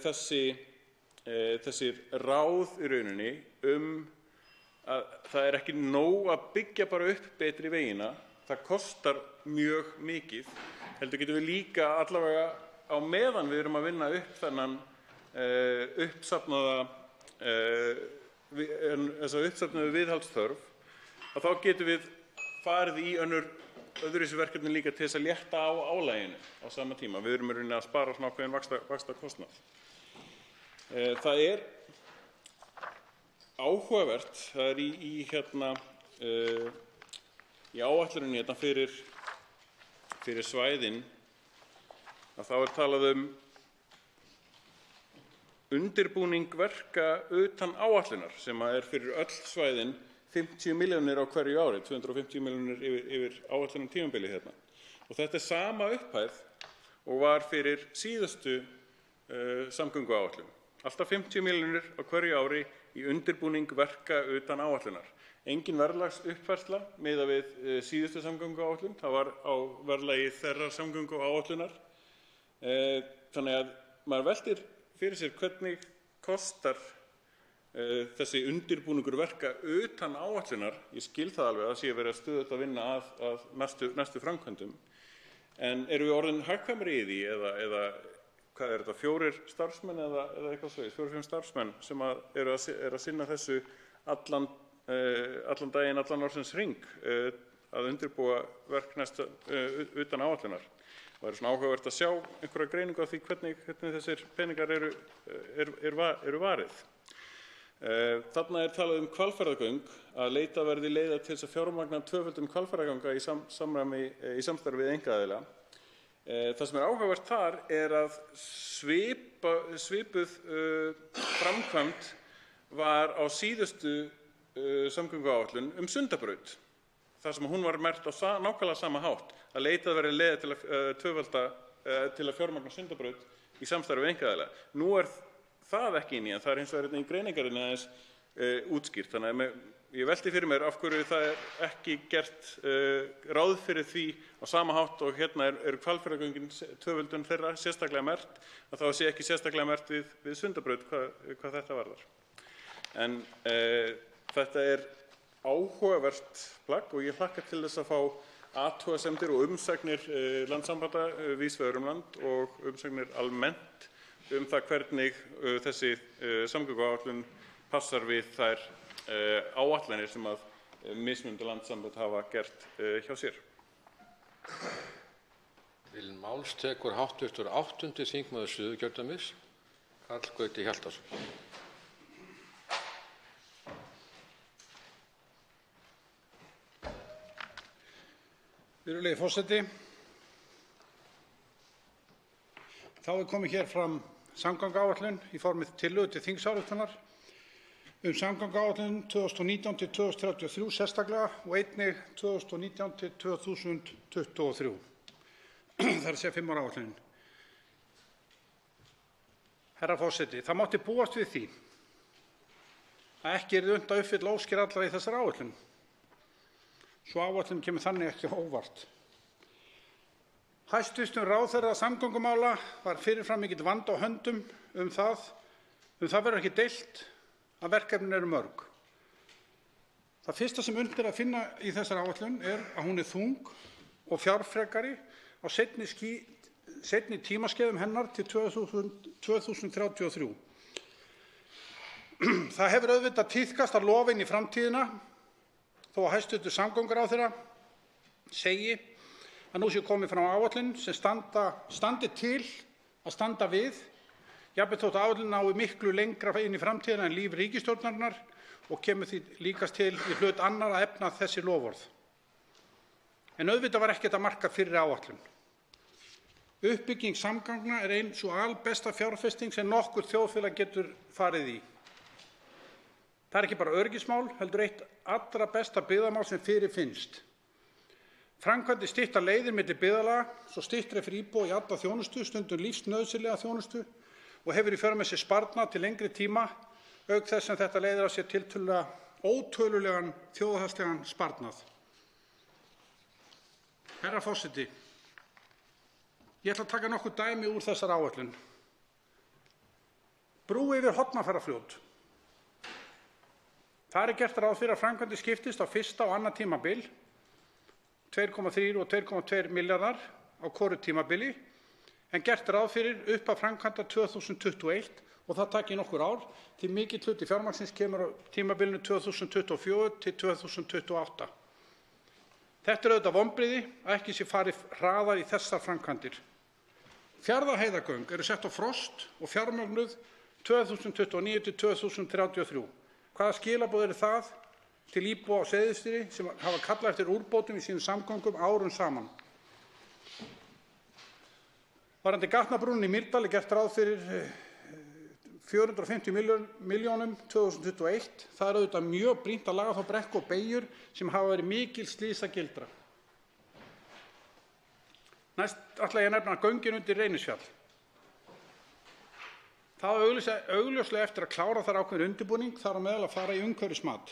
þessi ráð í rauninni að það er ekki nóg að byggja bara upp betri vegina, það kostar mjög mikið. Heldur getum við líka allavega á meðan við erum að vinna upp þennan uppsafnaðu viðhaldsþörf, að þá getum við farið í öðruvísi verkefni líka til þess að létta á álaginu á sama tíma. Við erum í rauninni að spara svona ákveðinn vaxtakostnað. Það er áhugavert, það er í áætluninni fyrir svæðin, að þá er talað undirbúning verka utan áætlunar sem er fyrir öll svæðin 50 milljónir á hverju ári, 250 milljónir yfir áætlunum tímabili hérna. Og þetta er sama upphæð og var fyrir síðustu samgönguáætlun. Alltaf 50 milljónir á hverju ári í undirbúning verka utan áætlunar. Engin verðlagsuppfærsla miðað við síðustu samgönguáætlun, það var á verðlagi þeirrar samgönguáætlunar. Þannig að maður veltir fyrir sér hvernig kostar þessi undirbúningur verka utan áætlunar. Ég skil það alveg að sé verið að stöðugt að vinna að næstu framkvæmdum. En eru við orðin hagkvæmari í því eða hvað er þetta, 4 starfsmenn eða eitthvað svoleiðis, 4-5 starfsmenn sem eru að sinna þessu allan daginn, allan ársins hring að undirbúa verk utan áætlunar. Það er svona áhugavert að sjá einhverja greiningu á því hvernig þessir peningar eru varið. Þarna er talað Hvalfjarðargöng, að leita verði leiða til þess að fjármagna tvöföldun Hvalfjarðarganga í samstarfi við einkaaðila. Það sem er áhugavert þar er að svipuð framkvæmd var á síðustu samgönguáætlun Sundabraut, þar sem hún var merkt á nákvæmlega sama hátt, að leitað verði leiða til að fjármagna Sundabraut í samstarfi við einkaaðila. Nú er það ekki inni, en það er hins vegar í greiningarinni aðeins útskýrt. Þannig að ég velti fyrir mér af hverju það er ekki gert ráð fyrir því á sama hátt og hérna eru Hvalfjarðargöngin tvöföldun þeirra sérstaklega merkt, að þá sé ekki sérstaklega merkt við Sundabraut hvað þetta varðar. En þetta er áhugavert plagg og ég hlakka til þess að fá athugasemdir og umsagnir landssambanda víðs vegar land og umsagnir almennt það hvernig þessi samgönguáætlun passar við þær áætlanir sem að mismunandi landssambönd hafa gert hjá sér. Til máls tekur hv. 8. þingmaður Suðurkjördæmis, Karl Gauti Hjaltason. Virðulegi forseti. Þá er komið hér fram samgönguáætlun í formi tillögu til þingsályktunar samgönguáætlun 2019–2033 sérstaklega og einnig 2019–2023. Það er að segja 5 ára áætlunin. Herra forseti, það mátti búast við því að ekki yrði unnt að uppfylla óskir allra í þessari áætlun. Sú áætlun kemur þannig ekki á óvart. Hæstv. ráðherra samgöngumála var fyrirfram mikill vandi á höndum það verður ekki deilt að verkefnin eru mörg. Það fyrsta sem unnt er að finna í þessari áætlun er að hún er þung og fjárfrekari á seinni tímaskeiðum hennar til 2033. Það hefur auðvitað tíðkast að lofa inn í framtíðina þó að hæstv. samgönguráðherra segi að nú sé komið fram áætlun sem standi til að standa við, jafnvel þótt áætlunin nái miklu lengra inn í framtíðina en líf ríkisstjórnarinnar og kemur því líkast til í hlut annarra að efna þessi loforð. En auðvitað var ekkert að marka fyrri áætlun. Uppbygging samgangna er ein sú albesta fjárfesting sem nokkurt þjóðfélag getur farið í. Það er ekki bara öryggismál, heldur eitt allra besta byggðamál sem fyrirfinnst. Framkvæmdir stytta leiðir milli byggðarlaga, svo styttri fyrir íbúa í alla þjónustu, stundum lífsnauðsynlega þjónustu og hefur í för með sér sparnað til lengri tíma, auk þess sem þetta leiðir af sér tiltölulega ótölulegan þjóðhagslegan sparnað. Herra forseti, ég ætla að taka nokkur dæmi úr þessari áætlun. Brú yfir Hornafjarðarfljót. Þar er gert ráð fyrir að framkvæmdir skiptist á fyrsta og annað tímabil, 2,3 og 2,2 milljarðar á hvoru tímabili, en gert ráð fyrir upphaf framkvæmda 2021 og það taki nokkur ár því mikill hluti fjármagnsins kemur á tímabilinu 2024 til 2028. Þetta er auðvitað vonbrigði að ekki sé farið hraðar í þessar framkvæmdir. Fjarðarheiðargöng eru sett á frost og fjármögnuð 2029 til 2033. Hvaða skilaboð eru það til íbúa á Seyðisfirði sem hafa kallað eftir úrbótum í sínum samgöngum árum saman? Varðandi gatnabrúninn í Mýrdal er gert ráð fyrir 450 milljónum 2021. Það er auðvitað mjög brýnt að laga þá brekku og beygjur sem hafa verið mikil slysagildra. Næst ætla ég að nefna göngin undir Reynisfjall. Það á augljóslega eftir að klára þar ákveðinn undirbúning, þar á meðal að fara í umhverfismat.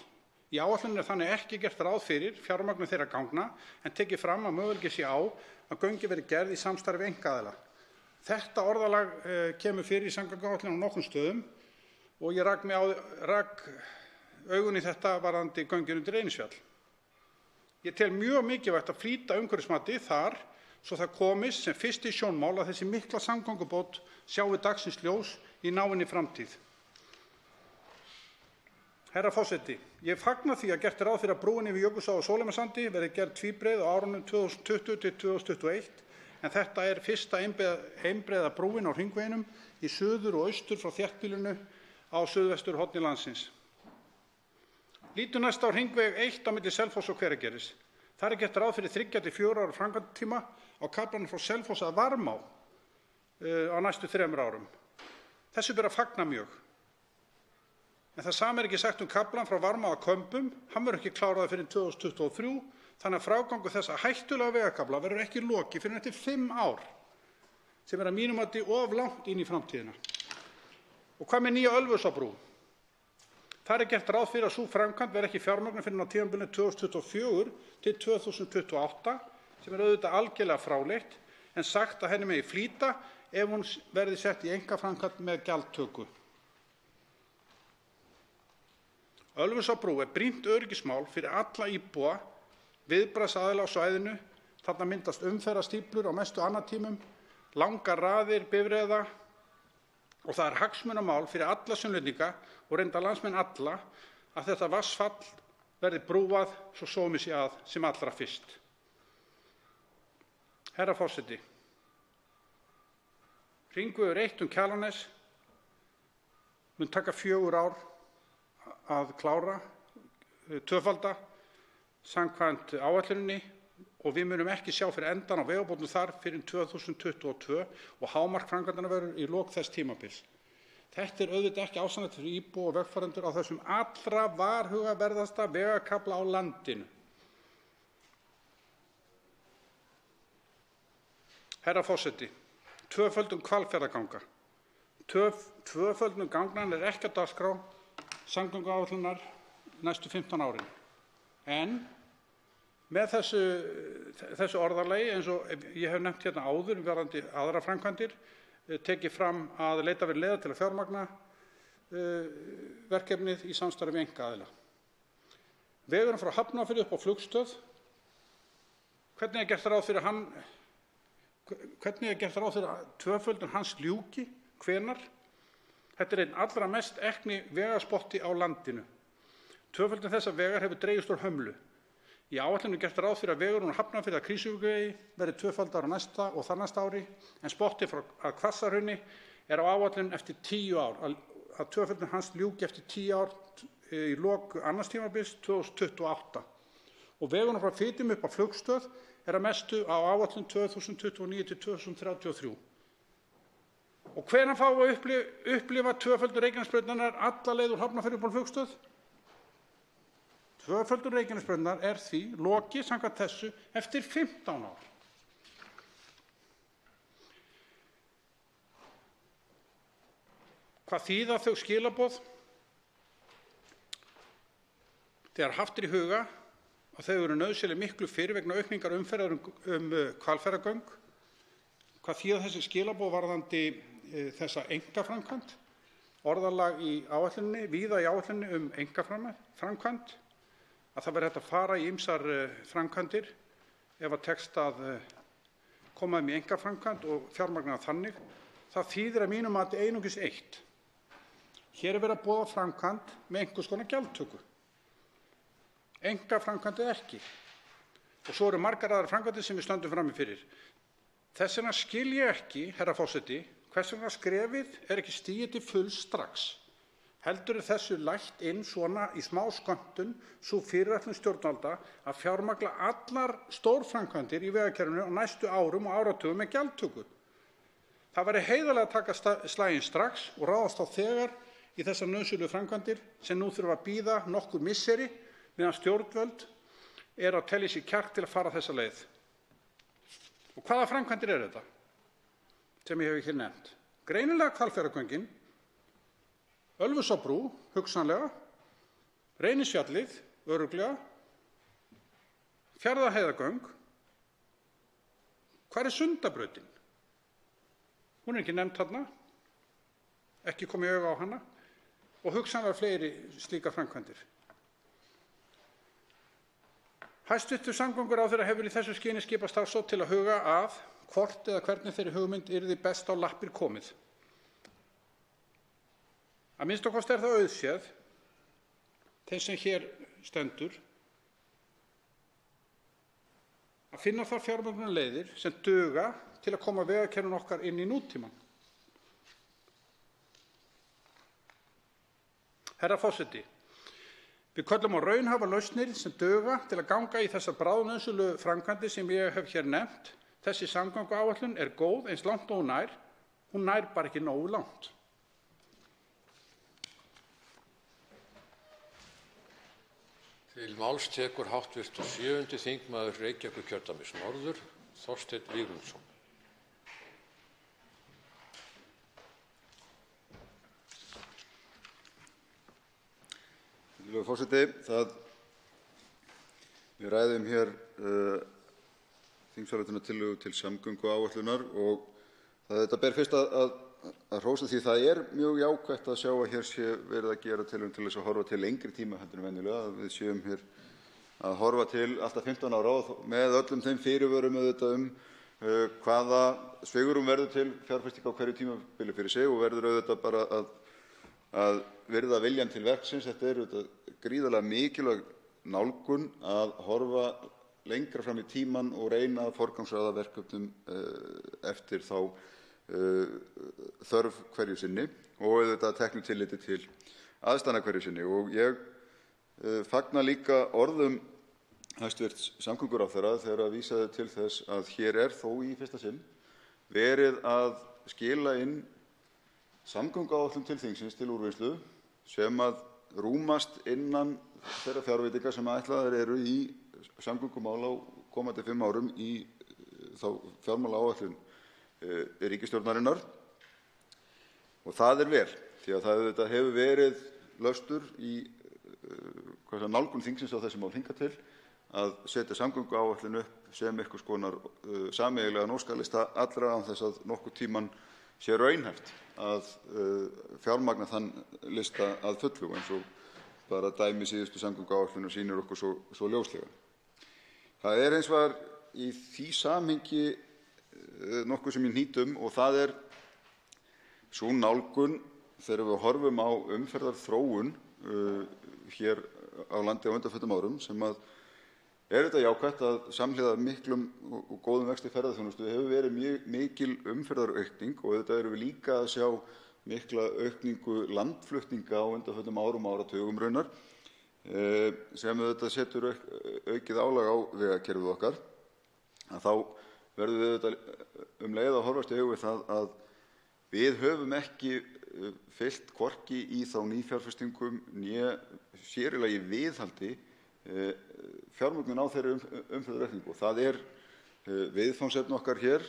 Í áætluninni er þannig ekki gert ráð fyrir fjármögnun þeirra gangna en tekið fram að möguleiki sé á að göngin verði gerð í samstarfi við einkaaðila. Þetta orðalag kemur fyrir í samgönguáætlun á nokkrum stöðum og ég rak augun í þetta varðandi göngin undir Reynisfjall. Ég tel mjög mikilvægt að flýta umhverfismati þar svo það komist sem fyrst í sjónmál að þessi mikla samgöngubót sjái dagsins ljós í náinni framtíð. Herra forseti, ég fagna því að gert er ráð fyrir að brúin yfir Jökulsá á Sólheimasandi verði gerð tvíbreið á árunum 2020 til 2021, en þetta er fyrsta einbreiða brúin á hringveginum í suður og austur frá þéttbýlinu á suðvesturhorni landsins. Lítum næst á hringveg 1 á milli Selfoss og Hveragerðis. Þar er gert ráð fyrir 3 til 4 ára framkvæmdatíma á kaflanum frá Selfoss að Varmá á næstu 3 árum. Þessu ber að fagna mjög. En það sama er ekki sagt kaflann frá Varmá að Kömbum, hann verður ekki kláraður fyrir 2023, þannig að frágangur þessa hættulega vegakafla verður ekki lokið fyrir eftir 5 ár, sem er að mínum mati of langt inn í framtíðina. Og hvað með nýja Ölfusárbrú? Þar er gert ráð fyrir að sú framkvæmd verði ekki fjármögnuð fyrr en á tímabilinu 2024 til 2028, sem er auðvitað algjörlega fráleitt, en sagt að henni megi flýta ef hún verði sett í einkaframkvæmd með gjaldtöku. Ölfusárbrú er brýnt öryggismál fyrir alla íbúa, viðbragðsaðila á svæðinu, þarna myndast umferðarstíflur á mestu annatímum, langar raðir bifreiða og það er hagsmunamál fyrir alla Sunnlendinga og reyndar landsmenn alla að þetta vatnsfall verði brúað svo sómi sé að sem allra fyrst. Herra forseti, hringvegur 1 Kjalarnes mun taka 4 ár að klára, tvöfalda, samkvæmt áætluninni og við munum ekki sjá fyrir endan á vegabótum þar fyrir 2022 og hámark framkvæmdanna verður í lok þess tímabils. Þetta er auðvitað ekki ásættanlegt fyrir íbúa og vegfarendur á þessum allra varhugaverðasta vegakafla á landinu. Herra forseti, tvöföldun Hvalfjarðarganga. Tvöföldun gangnanna er ekki á dagskrá samgönguáætlunar næstu 15 árin. En með þessu orðalagi, eins og ég hef nefnt hérna áður varðandi aðra framkvæmdir, tekið fram að leita verið leiða til að fjármagna verkefnið í samstarfi við einkaaðila. Vegurinn frá Hafnarfirði upp á Flugstöð, hvernig er gert ráð fyrir að tvöföldun hans ljúki, hvenær? Þetta er einn allra mest ekni vegaspotti á landinu. Tvöföldun þessa vegar hefur dregist úr hömlu. Í áætlunum er gert ráð fyrir að vegurinn úr Hafnarfirði að Krýsuvíkurvegi verði tvöfaldaður á næsta og þarnæsta ári, en spottið frá Hvassahrauni er á áætlun eftir 10 ár, að tvöföldun hans ljúki eftir 10 ár í lok annars tímabils 2028. Og vegurinn frá Fitjum upp á Flugstöð er að mestu á áætlun 2029 til 2033. Og hvenær fáum við að upplifa tvöföldun Reykjanesbrautar alla leið úr Hafnarfirði upp á Flugstöð? Tvöföldun Reykjanesbrautar er því lokið samkvæmt þessu eftir 15 ár. Hvað þýða þau skilaboð þegar haft í huga að þau eru nauðsynleg miklu fyrr vegna aukningar umferðar Hvalfjarðargöng? Hvað þýða þessi skilaboð varðandi þessa einkaframkvæmd? Orðalag í áætluninni, víða í áætluninni einkaframkvæmd, að það verði hægt að fara í ýmsar framkvæmdir ef að tekst að koma í einkaframkvæmd og fjármagna þannig. Það þýðir að mínu mati einungis eitt. Hér er verið að boða framkvæmd með einhvers konar gjaldtöku. Einkaframkvæmd eða ekki. Og svo eru margar aðrar framkvæmdir sem við stöndum frammi fyrir. Þess vegna skil ég ekki, herra forseti, hvers vegna skrefið er ekki stigið til fulls strax. Heldur er þessu lægt inn svona í smá skömmtun sú fyrirætlun stjórnvalda að fjármagna allar stórframkvæmdir í vegakerfinu á næstu árum og áratugum með gjaldtöku. Það væri heiðarlega að taka slaginn strax og ráðast þá þegar í þessar nauðsynlegu framkvæmdir sem nú þurfa að bíða nokkur misseri meðan stjórnvöld að telja sér kjark til að fara þessa leið. Og hvaða framkvæmdir eru þetta sem ég hef hér nefnt? Greinilega Hvalfjarðargöngin, Ölfusárbrú, hugsanlega, Reynisfjallið, örugglega, Fjarðarheiðargöng. Hvar er Sundabrautin? Hún er ekki nefnd þarna, ekki komið auga á hana og hugsanlega fleiri slíkar framkvæmdir. Hæstv. Samgönguráðherra hefur í þessu skyni skipað starfshóp til að huga að hvort eða hvernig þeirri hugmynd yrði best á lappir komið. Að minnsta kosti er það auðséð þeim sem hér stendur að finna þar fjármögnunarleiðir sem duga til að koma vegakerfinu okkar inn í nútímann. Herra forseti, við köllum á raunhæfar lausnir sem duga til að ganga í þessar bráðnauðsynlegu framkvæmdir sem ég hef hér nefnt. Þessi samgönguáætlun er góð eins langt og hún nær bara ekki nógu langt. Til máls tekur hv. 7. þingmaður Reykjavíkurkjördæmis norður, Þorsteinn Víglundsson. Virðulegur forseti, við ræðum hér þingsályktunartillögu til samgönguáætlunar og þetta ber fyrst að hrósa því það er mjög jákvætt að sjá að hér sé verið að gera tilraun til þess að horfa til lengri tíma heldur en venjulega, að við séum hér að horfa til allt að 15 ára og með öllum þeim fyrirvörum auðvitað hvaða svigrúm verður til fjárfestinga á hverju tímabili fyrir sig og verður auðvitað bara að virða viljann til verksins. Þetta er auðvitað gríðarlega mikilvæg nálgun að horfa lengra fram í tímann og reyna að forgangsraða verkefnum eftir þá þörf hverju sinni og auðvitað að teknu tilliti til aðstæðna hverju sinni. Og ég fagna líka orðum hæstv. Samgönguráðherra þegar að vísaði til þess að hér er þó í fyrsta sinn verið að skila inn samgönguáætlun til þingsins til úrvinnslu sem að rúmast innan þeirra fjárveitinga sem ætlaðar eru í samgöngumál á komandi 5 árum í þá fjármálaáætlun ríkisstjórnarinnar. Og það er vel, því að það hefur verið löstur í nálgun þingsins á þessi mál hingað til að setja samgönguáætlun upp sem einhvers konar sameiginlegan óskalista allra án þess að nokkurn tímann sé raunhæft að fjármagna þann lista að fullu eins og bara dæmi síðustu samgönguáætlunar sýnir okkur svo ljóslega. Það er hins vegar í því samhengi nokkuð sem ég hnýt og það er sú nálgun þegar við horfum á umferðarþróun hér á landi á undanförnum árum sem að er þetta jákvætt að samhliða miklum og góðum vexti ferðaþjónustu hefur verið mikil umferðaraukning og auðvitað erum við líka að sjá mikla aukningu landflutninga á undanförnum árum og áratugum raunar sem auðvitað setur aukið álag á vegakerfið okkar. Þá verðum við auðvitað leið að horfast í augu við það að við höfum ekki fylgt hvorki í þá nýfjárfestingum né sér í lagi viðhaldi fjármögnun á þeirri umferðaraukningu. Það er viðfangsefni okkar hér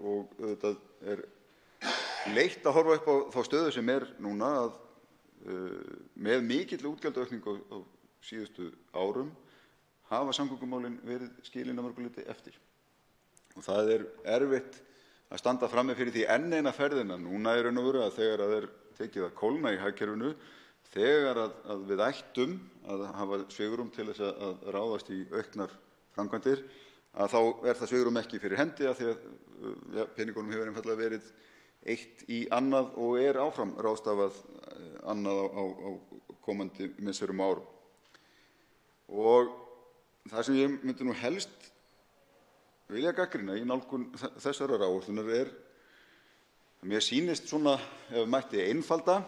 og auðvitað er leitt að horfa upp á þá stöðu sem núna að með mikilli útgjaldaaukningu á síðustu árum hafa samgöngumálin verið skilin að mörgu leyti eftir. Og það erfitt að standa frammi fyrir því enn eina ferðina núna í raun og veru að þegar það tekið að kólna í hagkerfinu, þegar að við ættum að hafa svigrúm til þess að ráðast í auknar framkvæmdir, að þá það svigrúm ekki fyrir hendi af því að peningunum hefur einfaldlega verið eitt í annað og áfram ráðstafað annað á komandi misserum og árum. Og það sem ég myndi nú helst vilja gagnrýna í nálgun þessarar áætlunar að mér sýnist svona, ef mætti einfalda,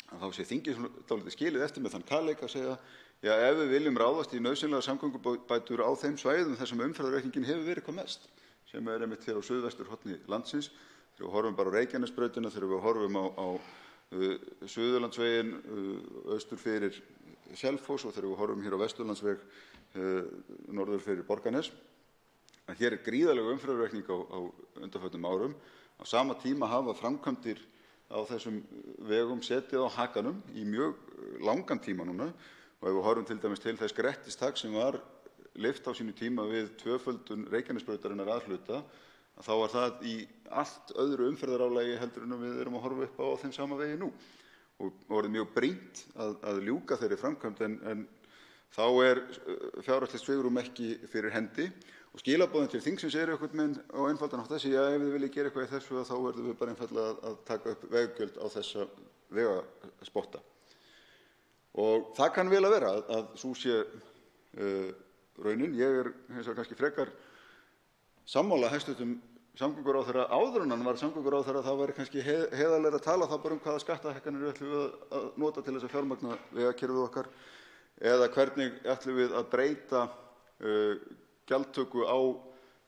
að þá sé þingið dálítið skilið eftir með þann kaleik að segja, já, ef við viljum ráðast í nauðsynlegar samgöngubætur á þeim svæðum þar sem umferðaraukningin hefur verið hvað mest, sem einmitt hér á suðvesturhorni landsins, þegar við horfum bara á Reykjanesbrautina, þegar við horfum á Suðurlandsveginn austur fyrir Selfoss og þegar við horfum hér á Vesturlandsveg norður fyrir Borgarnes, að hér gríðarleg umferðaraukning á undanförnum árum. Á sama tíma hafa framkvæmdir á þessum vegum setið á hakanum í mjög langan tíma núna og ef við horfum til dæmis til þess grettistaks sem var lyft á sínu tíma við tvöföldun Reykjanesbrautarinnar að hluta, þá var það í allt öðru umferðarálagi heldur en við erum að horfa upp á þeim sama vegi nú. Og orðið mjög brýnt að ljúka þeirri framkvæmd en þá fjárhagslegt svigrúm ekki fyrir hendi. Og skilaboðin til þingsins einhvern veginn á einfaldan hátt þessi, ef þið viljið gera eitthvað í þessu þá verðum við bara einfaldlega að taka upp veggjöld á þessa vegaspotta. Og það kann vel að vera að sú sé raunin. Ég hins vegar kannski frekar sammála hæstv. Samgönguráðherra áður en hann var samgönguráðherra, það væri kannski heiðarlegra að tala þá bara hvaða skattahækkanir ætlum við að nota til þess að fjármagna vegakerfið okkar eða hvernig ætlum við að breyta gjaldtöku á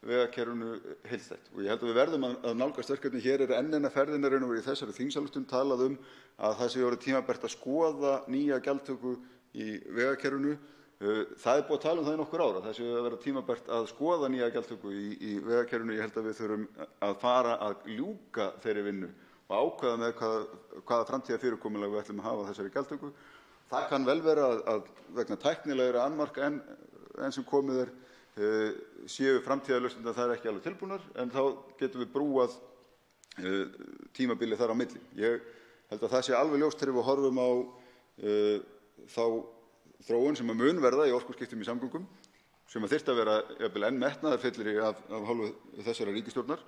vegakerfinu heildstætt. Og ég held að við verðum að nálgast verkefni. Hér enn eina ferðin raun og veru í þessari þingsályktun talað að það sé orðið tímabært að skoða nýja gjaldtöku í vegakerfinu. Það búið að tala það í nokkur ár, það sé að vera tímabært að skoða nýja gjaldtöku í vegakerfinu. Ég held að við þurfum að fara að ljúka þeirri vinnu og ákveða með hvaða framtíðarfyrirkomulag við ætlum að hafa þessari gjaldtöku. Það kann vel vera að vegna tæknilegra annmarka enn sem komið séu framtíðarlausnirnar það ekki alveg tilbúnar, en þá getum við brúað tímabilið þar á milli. Ég held að það sé alveg ljóst þegar við horfum á þá þróun sem mun verða í orkuskiptum í samgöngum, sem þyrfti að vera jafnvel enn metnaðarfyllri af hálfu þessarar ríkisstjórnar.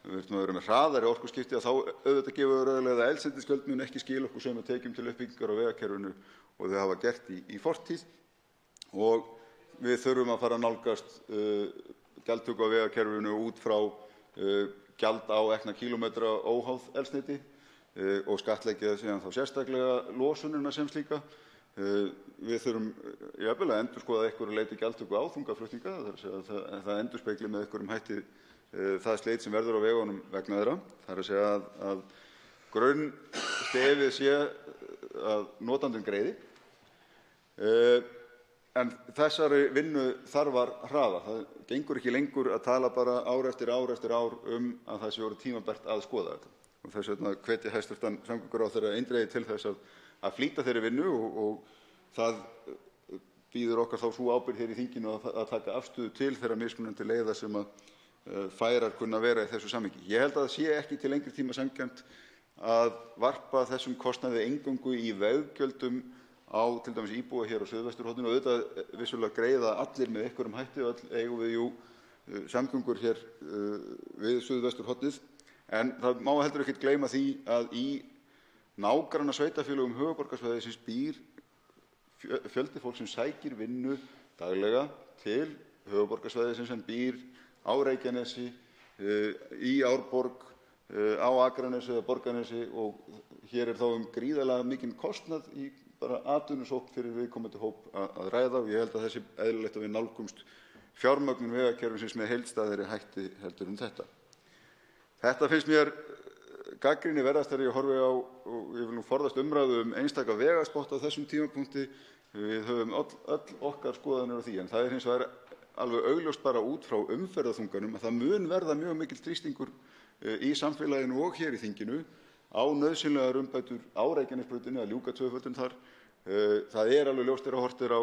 Við þurfum að vera með hraðari orkuskipti að þá auðvitað gefur að eldsneytisgjöld mun ekki skila okkur sömu tekjum til uppbyggingar á vegakerfinu og þau hafa gert í fortíð. Og við þurfum að fara að nálgast gjaldtöku á vegakerfinu út frá gjald á ekna kílómetra óháð eldsneyti og skattleggja síðan þá sérstaklega losunina sem slíka. Við þurfum jafnvel að endurskoða einhverju leyti gjaldtöku á þungaflutninga, það endurspegli með einhverjum hætti það slit sem verður á vegunum vegna þeirra. Það að segja að grunnstefið sé að notandinn greiði. En þessari vinnu þarfar hraða. Það gengur ekki lengur að tala bara ár eftir ár að það sé orðið tímabært að skoða þetta. Og þess vegna hvet ég hæstv. Samgönguráðherra eindregið til þess að flýta þeirri vinnu og það býður okkar þá sú ábyrgð hér í þinginu að taka afstöðu til þeirra mismunandi leiða sem færar kunna vera í þessu samhengi. Ég held að það sé ekki til lengri tíma sanngjarnt að varpa þessum kostnaði eingöngu í veggjöldum á til dæmis íbúa hér á Suðvesturhorninu og auðvitað vissulega greiða allir með einhverjum hætti og eigum við samgöngur hér við Suðvesturhornið, en það má heldur ekkert gleyma því að í nágrannasveitarfélögum höfuðborgarsvæðisins býr fjöldi fólk sem sækir vinnu daglega til höfuðborgarsvæðisins en býr á Reykjanesi, í Árborg, á Akranesi eða Borgarnesi og hér þá gríðarlega mikinn kostnað í bara atvinnusókn fyrir viðkomandi hóp að ræða og ég held að þessi eðlilegt að við nálgumst fjármögnun vegakerfisins með heildstæðari hætti heldur þetta. Þetta finnst mér gagnrýni verðast þegar ég horfi á, og ég vil nú forðast umræðu einstaka vegaspott á þessum tímapunkti. Við höfum öll okkar skoðanir á því, en það hins vegar alveg augljóst bara út frá umferðarþunganum að það mun verða mjög mikill þrýstingur í samfélaginu og hér í þinginu á nauðsynlegar umbætur á Reykjanesbrautinni, að ljúka tvöföldun þar. Það er alveg ljóst þegar horft á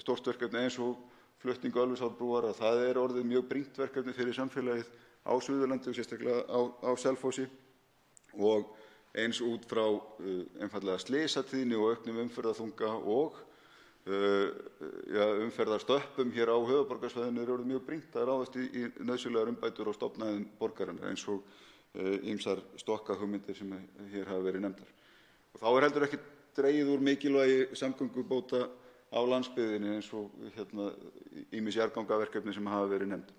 stórt verkefni eins og flutningu Ölfusárbrúar að það er orðið mjög brýnt verkefni fyrir samfélagið á Suðurlandi og sérstaklega á Selfossi, og eins út frá einfaldlega slysatíðni og auknum umferðarþunga og umferðarstöppum hér á höfuðborgarsvæðinu er orðið mjög brýnt að ráðast í nauðsynlegar umbætur á stofnæðum borgarinnar eins og ýmsar stokkahugmyndir sem hér hafa verið nefndar. Og þá er heldur ekki dregið úr mikilvægi samgöngubóta á landsbyggðinni eins og ýmis jarðgangaverkefni sem hafa verið nefnd.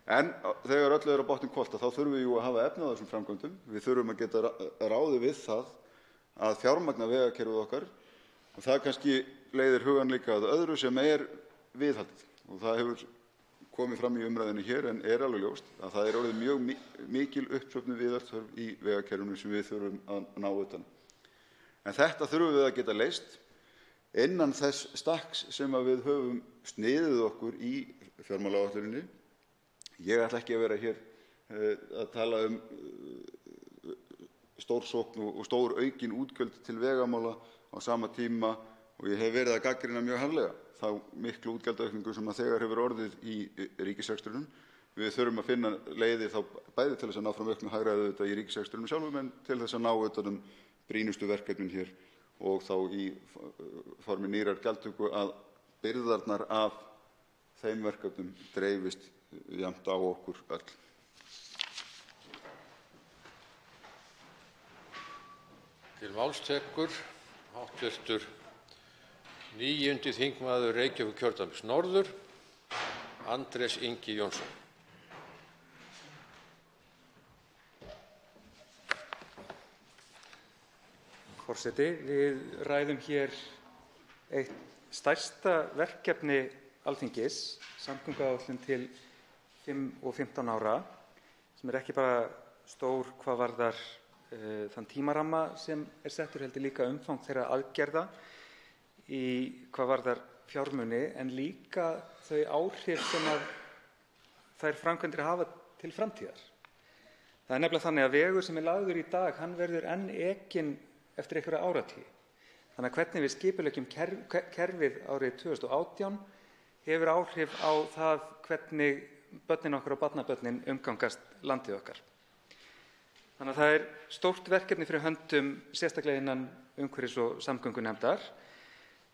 En þegar öllu er á botninn hvolft þá þurfum við að hafa efni á þessum framkvæmdum. Við þurfum að geta ráðið við það að fjármagna vegakerfið okkar, og það kannski leiðir hugann líka að öðru sem er viðhaldið. Og það hefur komið fram í umræðunni hér en er alveg ljóst að það er orðið mjög mikil uppsöfnuð viðhaldsþörf í vegakerfinu sem við þurfum að ná utan. En þetta þurfum við að geta leyst innan þess stakks sem við höfum sniðið okkur í fjármálaáætluninni. Ég ætla ekki að vera hér að tala stórsókn og stór aukin útgjöld til vegamála á sama tíma og ég hef verið að gagnrýna mjög harðlega þá miklu útgjaldaaukningu sem þegar hefur orðið í ríkisrekstrinum. Við þurfum að finna leiðir þá bæði til þess að ná fram auknu hagræði í ríkisrekstrinum sjálfum en til þess að ná utan brýnustu verkefnin hér og þá í formi nýrrar gjaldtöku að byrðarnar af þeim verkefnum dreifist jafnt á okkur öll. Til máls tekur hv. 9. þingmaður Reykjavíkurkjördæmis norður, Andrés Ingi Jónsson. Forseti, við ræðum hér eitt stærsta verkefni Alþingis, samgönguáætlun til 5 og 15 ára, sem er ekki bara stór hvað varðar þann tímaramma sem er settur, heldur líka umfang þeirra aðgerða í hvað varðar fjármuni, en líka þau áhrif sem þær framkvæmdir hafa til framtíðar. Það er nefnilega þannig að vegur sem er lagður í dag, hann verður enn ekinn eftir einhverja áratugi. Þannig að hvernig við skipuleggjum kerfið árið 2018 hefur áhrif á það hvernig börnin okkar og barnabörnin umgangast landið okkar. Þannig að það er stórt verkefni fyrir höndum sérstaklega innan umhverfis- og samgöngunefndar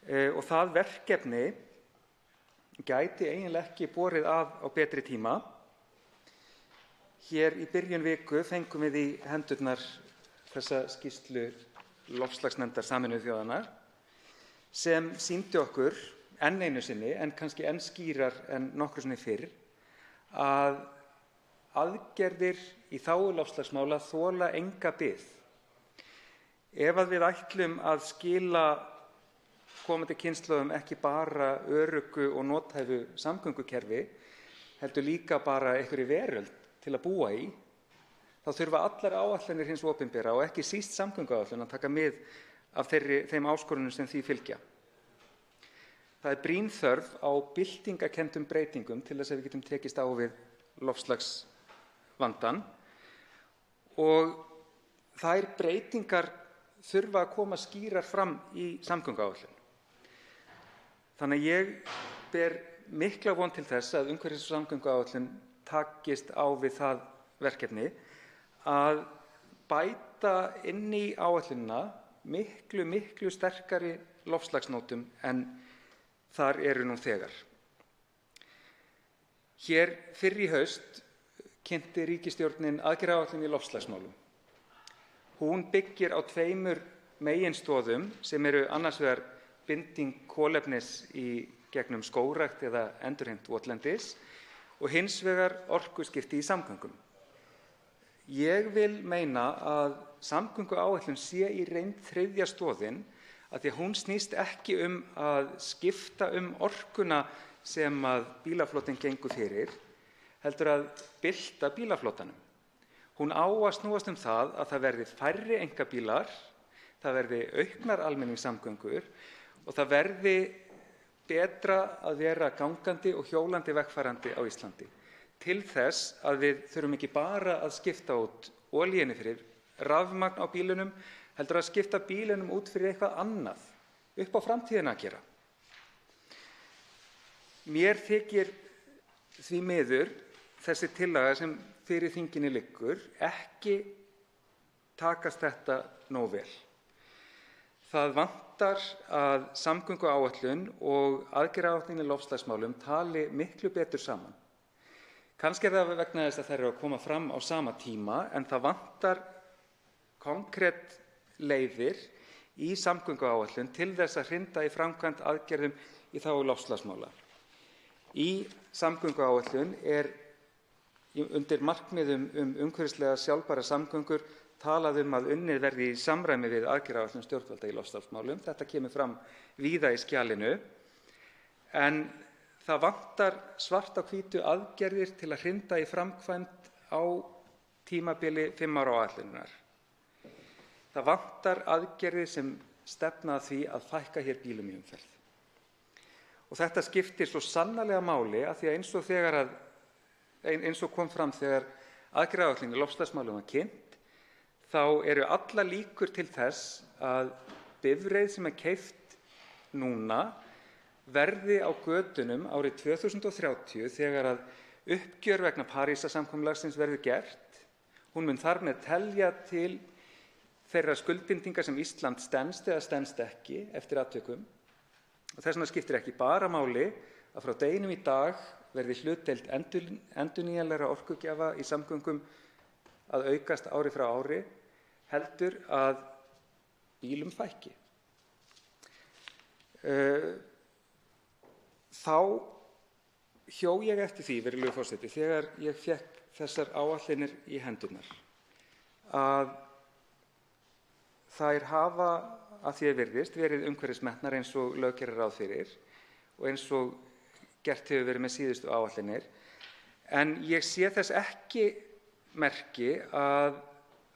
og það verkefni gæti eiginlega ekki borið að á betri tíma. Hér í byrjun viku fengum við í hendurnar þessa skýrslu loftslagsnefndar Sameinuðu þjóðanna sem sýndi okkur enn einu sinni, en kannski enn skýrar en nokkru sinni fyrr, að aðgerðir í þágu loftslagsmála þola enga bið. Ef við ætlum að skila komandi kynslóðum ekki bara öruggu og nothæfu samgöngukerfi, heldur líka bara einhverri veröld til að búa í, þá þurfa allar áætlanir hins opinbera og ekki síst samgönguáætlun að taka mið af þeim áskorunum sem því fylgja. Það er brýn þörf á byltingarkenndum breytingum til þess að við getum tekist á við loftslagsvandann og þær breytingar þurfa að koma skýrar fram í samgönguáætlun. Þannig að ég ber mikla von til þess að umhverfis- og samgönguáætlun takist á við það verkefni að bæta inn í áætlunina miklu sterkari loftslagsnótum en þar eru nú þegar. Hér fyrr í haust kynnti ríkisstjórnin aðgerðaáætlun í loftslagsmálum. Hún byggir á 2 meginstoðum sem eru annars vegar binding kolefnis í gegnum skógrækt eða endurheimt votlendis og hins vegar orkuskipti í samgöngum. Ég vil meina að samgönguáætlun sé í reynd 3. stoðin af því að hún snýst ekki að skipta orkuna sem að bílaflotinn gengur fyrir, heldur að bylta bílaflotanum. Hún á að snúast það að það verði færri einkabílar, það verði auknar almenningssamgöngur og það verði betra að vera gangandi og hjólandi vegfarandi á Íslandi. til þess að við þurfum ekki bara að skipta út olíunni fyrir rafmagn á bílunum, heldur að skipta bílunum út fyrir eitthvað annað, upp á framtíðina að gera. Mér þykir því miður þessi tillaga sem fyrir þinginu liggur ekki takast þetta nógu vel. Það vantar að samgönguáætlun og aðgerðaáætlun í loftslagsmálum tali miklu betur saman. Kannski er það vegna þess að þær eru að koma fram á sama tíma, en það vantar konkrét leiðir í samgönguáætlun til þess að hrinda í framkvæmd aðgerðum í þágu loftslagsmála. Í samgönguáætlun er undir markmiðum umhverfislega sjálfbærar samgöngur talað að unnið verði í samræmi við aðgerðaáætlun stjórnvalda í loftslagsmálum. Þetta kemur fram víða í skjalinu, en það vantar svart á hvítu aðgerðir til að hrinda í framkvæmd á tímabili 5 ára áætlunar. Það vantar aðgerðir sem stefna að því að fækka hér bílum í umferð. Og þetta skiptir svo sannarlega máli, af því að eins og kom fram þegar aðgerðaáætlun í loftslagsmálum var kynnt, þá eru allar líkur til þess að bifreið sem er keypt núna verði á götunum árið 2030 þegar að uppgjör vegna Parísarsamkomulagsins verður gert. Hún mun þar með telja til þeirra skuldbindinga sem Ísland stenst eða stenst ekki eftir atvikum. Og þess vegna skiptir ekki bara máli að frá deginum í dag verði hlutdeild endurnýjanlegra orkugjafa í samgöngum að aukast ári frá ári, heldur að bílum fækki. Þá hjó ég eftir því, virðulegur forseti, þegar ég fékk þessar áætlanir í hendurnar, að þær hafa, að því að virðist, verið umhverfismetnar eins og lög gerir ráð fyrir og eins og gert hefur verið með síðustu áætlanir, en ég sé þess ekki merki að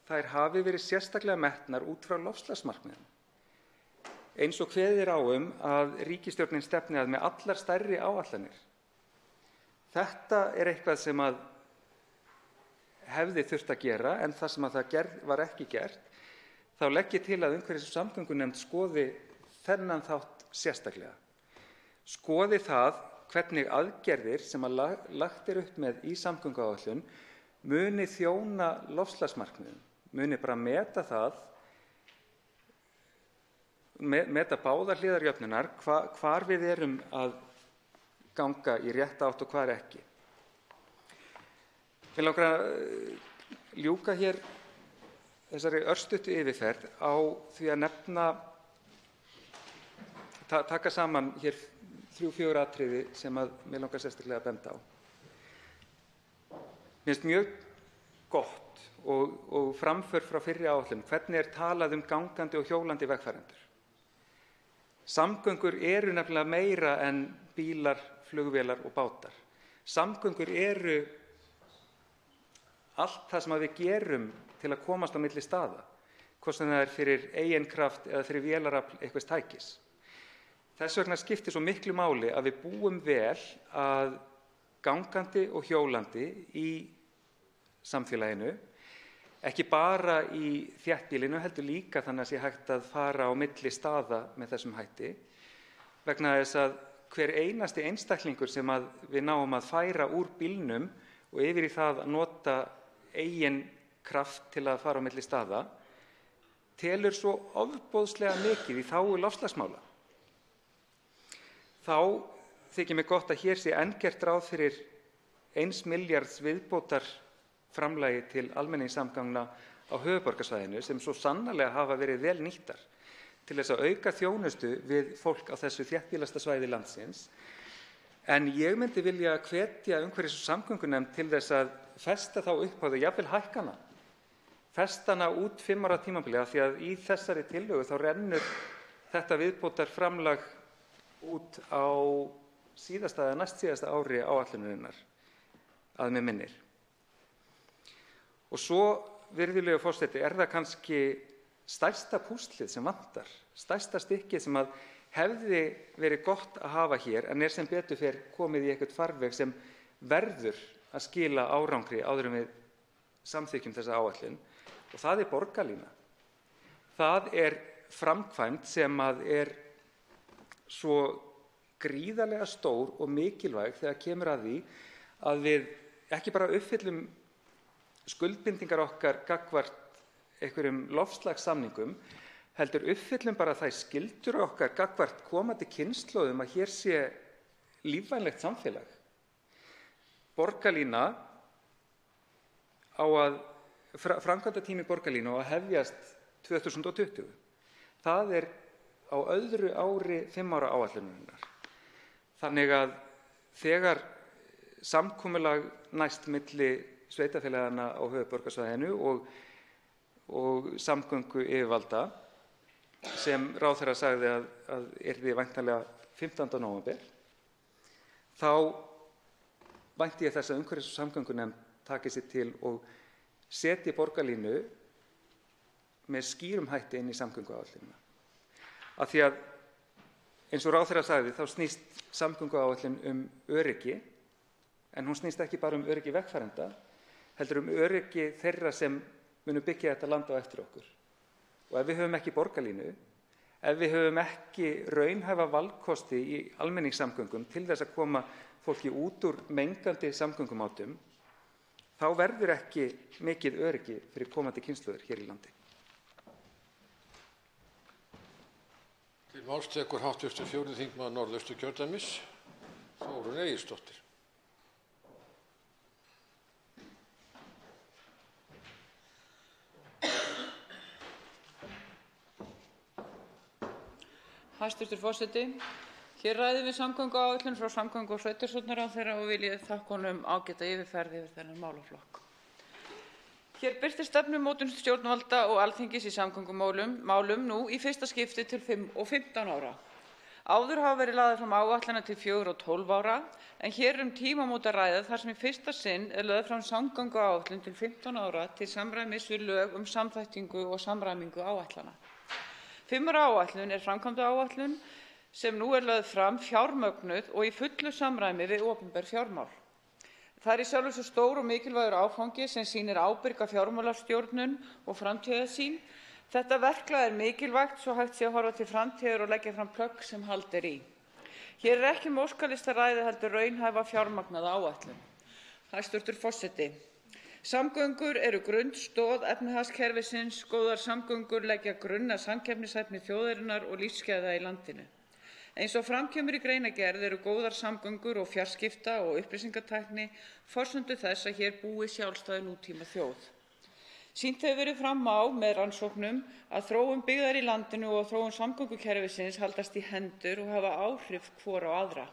þær hafi verið sérstaklega metnar út frá loftslagsmarkmiðum. Eins og kveðið er á að ríkisstjórnin stefni að með allar stærri áætlanir. Þetta er eitthvað sem að hefði þurft að gera, en það sem að það var ekki gert, þá legg ég til að umhverfis- og samgöngunefnd skoði þennan þátt sérstaklega. Skoði það hvernig aðgerðir sem að lagt er upp með í samgönguáætlun muni þjóna loftslagsmarkmiðum, muni bara meta það, meta báðar hliðar jöfnunnar, hvar við erum að ganga í rétta átt og hvar ekki. Mig langar að ljúka hér þessari örstuttu yfirferð á því að taka saman hér 3-4 atriði sem að mig langar sérstaklega að benda á. Mér finnst mjög gott og framför frá fyrri áætlun hvernig er talað gangandi og hjólandi vegfarendur. Samgöngur eru nefnilega meira en bílar, flugvélar og bátar. Samgöngur eru allt það sem við gerum til að komast á milli staða, hvort sem það er fyrir eigin kraft eða fyrir vélarafl einhvers tækis. Þess vegna skiptir svo miklu máli að við búum vel að gangandi og hjólandi í samfélaginu, ekki bara í þéttbýlinu, heldur líka þannig að sé hægt að fara á milli staða með þessum hætti, vegna þess að hver einasti einstaklingur sem við náum að færa úr bílnum og yfir í það að nota eigin kraft til að fara á milli staða, telur svo ofboðslega mikið í þágu loftslagsmála. Þá þykir mér gott að hér sé enn gert ráð fyrir 1 milljarðs viðbótar framlagi til almenningssamgangna á höfuðborgarsvæðinu sem svo sannarlega hafa verið vel nýttar til þess að auka þjónustu við fólk á þessu þéttbýlasta svæði landsins. En ég myndi vilja hvetja umhverfis- og samgöngunefnd til þess að festa þá upphæð og jafnvel hækkana. Festa hana út 5 ára tímabili, af því að í þessari tillögu þá rennur þetta viðbótarframlag út á síðasta eða næstsíðasta ári áætlunarinnar, að mig minnir. Og svo, virðulegur forseti, er það kannski stærsta púslið sem vantar, stærsta stykkið sem að hefði verið gott að hafa hér, en er sem betur fer komið í eitthvað farveg sem verður að skila árangri áður en við samþykkjum þessa áætlun og það er borgarlína. Það er framkvæmd sem er svo gríðarlega stór og mikilvæg þegar kemur að því að við ekki bara uppfyllum skuldbindingar okkar gagnvart einhverjum loftslagssamningum, heldur uppfyllum bara þær skyldur okkar gagnvart komandi kynslóðum að hér sé lífvænlegt samfélag. Borgarlína á að framkvæmdatími borgarlínu á að hefjast 2020. Það er á öðru ári 5 ára áætlunarinnar. Þannig að þegar samkomulag næst milli sveitarfélaganna á höfuðborgarsvæðinu og samgönguyfirvalda sem ráðherra sagði að yrði væntanlega 15. nóvember, þá vænti ég þess að umhverfis- og samgöngunefnd taki sig til og setji borgarlínu með skýrum hætti inn í samgönguáætlunina. Af því að eins og ráðherra sagði þá snýst samgönguáætlun öryggi, en hún snýst ekki bara öryggi vegfarenda, heldur öryggi þeirra sem munu byggja þetta land á eftir okkur. Og ef við höfum ekki borgarlínu, ef við höfum ekki raunhæfa valkosti í almenningssamgöngum til þess að koma fólki út úr mengandi samgöngumátum, þá verður ekki mikið öryggi fyrir komandi kynslóðir hér í landi. Til máls tekur hv. 4. þingmaður Norðausturkjördæmis, Þórunn Egilsdóttir. Hæstv. forseti. Hér ræðum við samgönguáætlun frá samgöngu- og sveitarstjórnarráðherra og vil ég þakka honum ágæta yfirferð yfir þennan málaflokk. Hér birtist stefnumótun stjórnvalda og Alþingis í samgöngumálum nú í fyrsta skipti til 5 og 15 ára. Áður hafa verið lagðar fram áætlanir til 4 og 12 ára, en hér er tímamót að ræða þar sem í fyrsta sinn er lögð fram samgönguáætlun til 15 ára til samræmis við lög samþættingu og samræmingu áætlana. 5 ára áætlun er framkvæmdaáætlun sem nú er lögð fram fjármögnuð og í fullu samræmi við opinber fjármál. Það er í sjálfu sér stór og mikilvægur áfangi sem sýnir ábyrga fjármálastjórnun og framtíðarsýn. Þetta verklag er mikilvægt svo hægt sé að horfa til framtíðar og leggja fram plögg sem hald er í. Hér er ekki óskalista ræði heldur raunhæfa fjármagnaða áætlun. Hæstv. forseti. Samgöngur eru grunnstoð efnahagskerfisins. Góðar samgöngur leggja grunn að samkeppnishæfni þjóðarinnar og lífsgæða í landinu. Eins og fram kemur í greinargerð eru góðar samgöngur og fjarskipta og upplýsingatækni forsendur þess að hér búi sjálfstæð nútíma þjóð. Sýnt hefur verið fram á með rannsóknum að þróun byggðar í landinu og þróun samgöngukerfisins haldast í hendur og hafa áhrif hvor á aðra.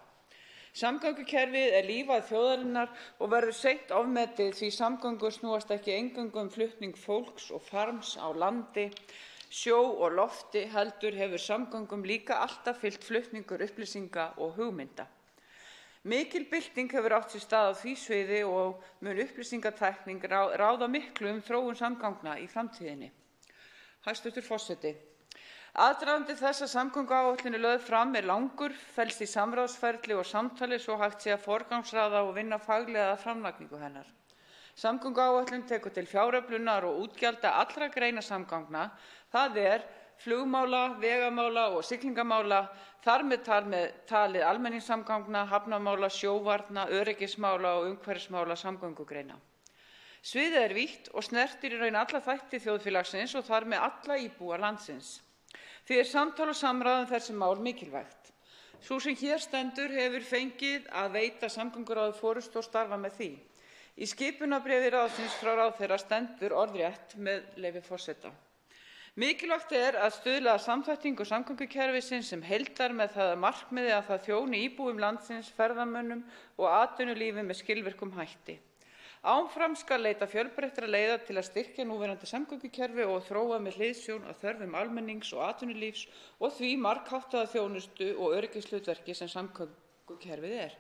Samgöngukerfið er lífæð þjóðarinnar og verður seint ofmetið því samgöngur snúast ekki eingöngu flutning fólks og farms á landi, sjó og lofti, heldur hefur samgöngum líka alltaf fylgt flutningur upplýsinga og hugmynda. Mikil bylting hefur átt sér stað á því sviði og mun upplýsingatækning ráða miklu þróun samgangna í framtíðinni. Hæstv. forseti. Aðdragandi þess að samgönguáætlun er lögð fram er langur, felst í samráðsferli og samtali svo hægt sé að forgangsraða og vinna faglega að framlagningu hennar. Samgönguáætlun tekur til fjáröflunar og útgjalda allra greina samgangna, það er flugmála, vegamála og siglingamála, þar með talið almenningssamgangna, hafnamála, sjóvarna, öryggismála og umhverfismála samgöngugreina. Sviðið er vítt og snertir í raun alla þætti þjóðfélagsins og þar með alla íbúa landsins. Því er samtal og samræða þessi mál mikilvægt. Sú sem hér stendur hefur fengið að veita samgönguráði forystu og starfa með því. Í skipunarbréfi ráðsins frá ráðherra stendur orðrétt með leyfi forseta. Mikilvægt er að stuðla að samþættingu samgöngukerfisins sem heildar með það að markmiði að það þjóni íbúum landsins, ferðamönnum og atvinnulífi með skilvirkum hætti. Áfram skal leita fjölbreyttra leiða til að styrkja núverandi samgöngukerfi og þróa með hliðsjón af þörfum almennings og atvinnulífs og því margháttaða þjónustu og öryggishlutverki sem samgöngukerfið er.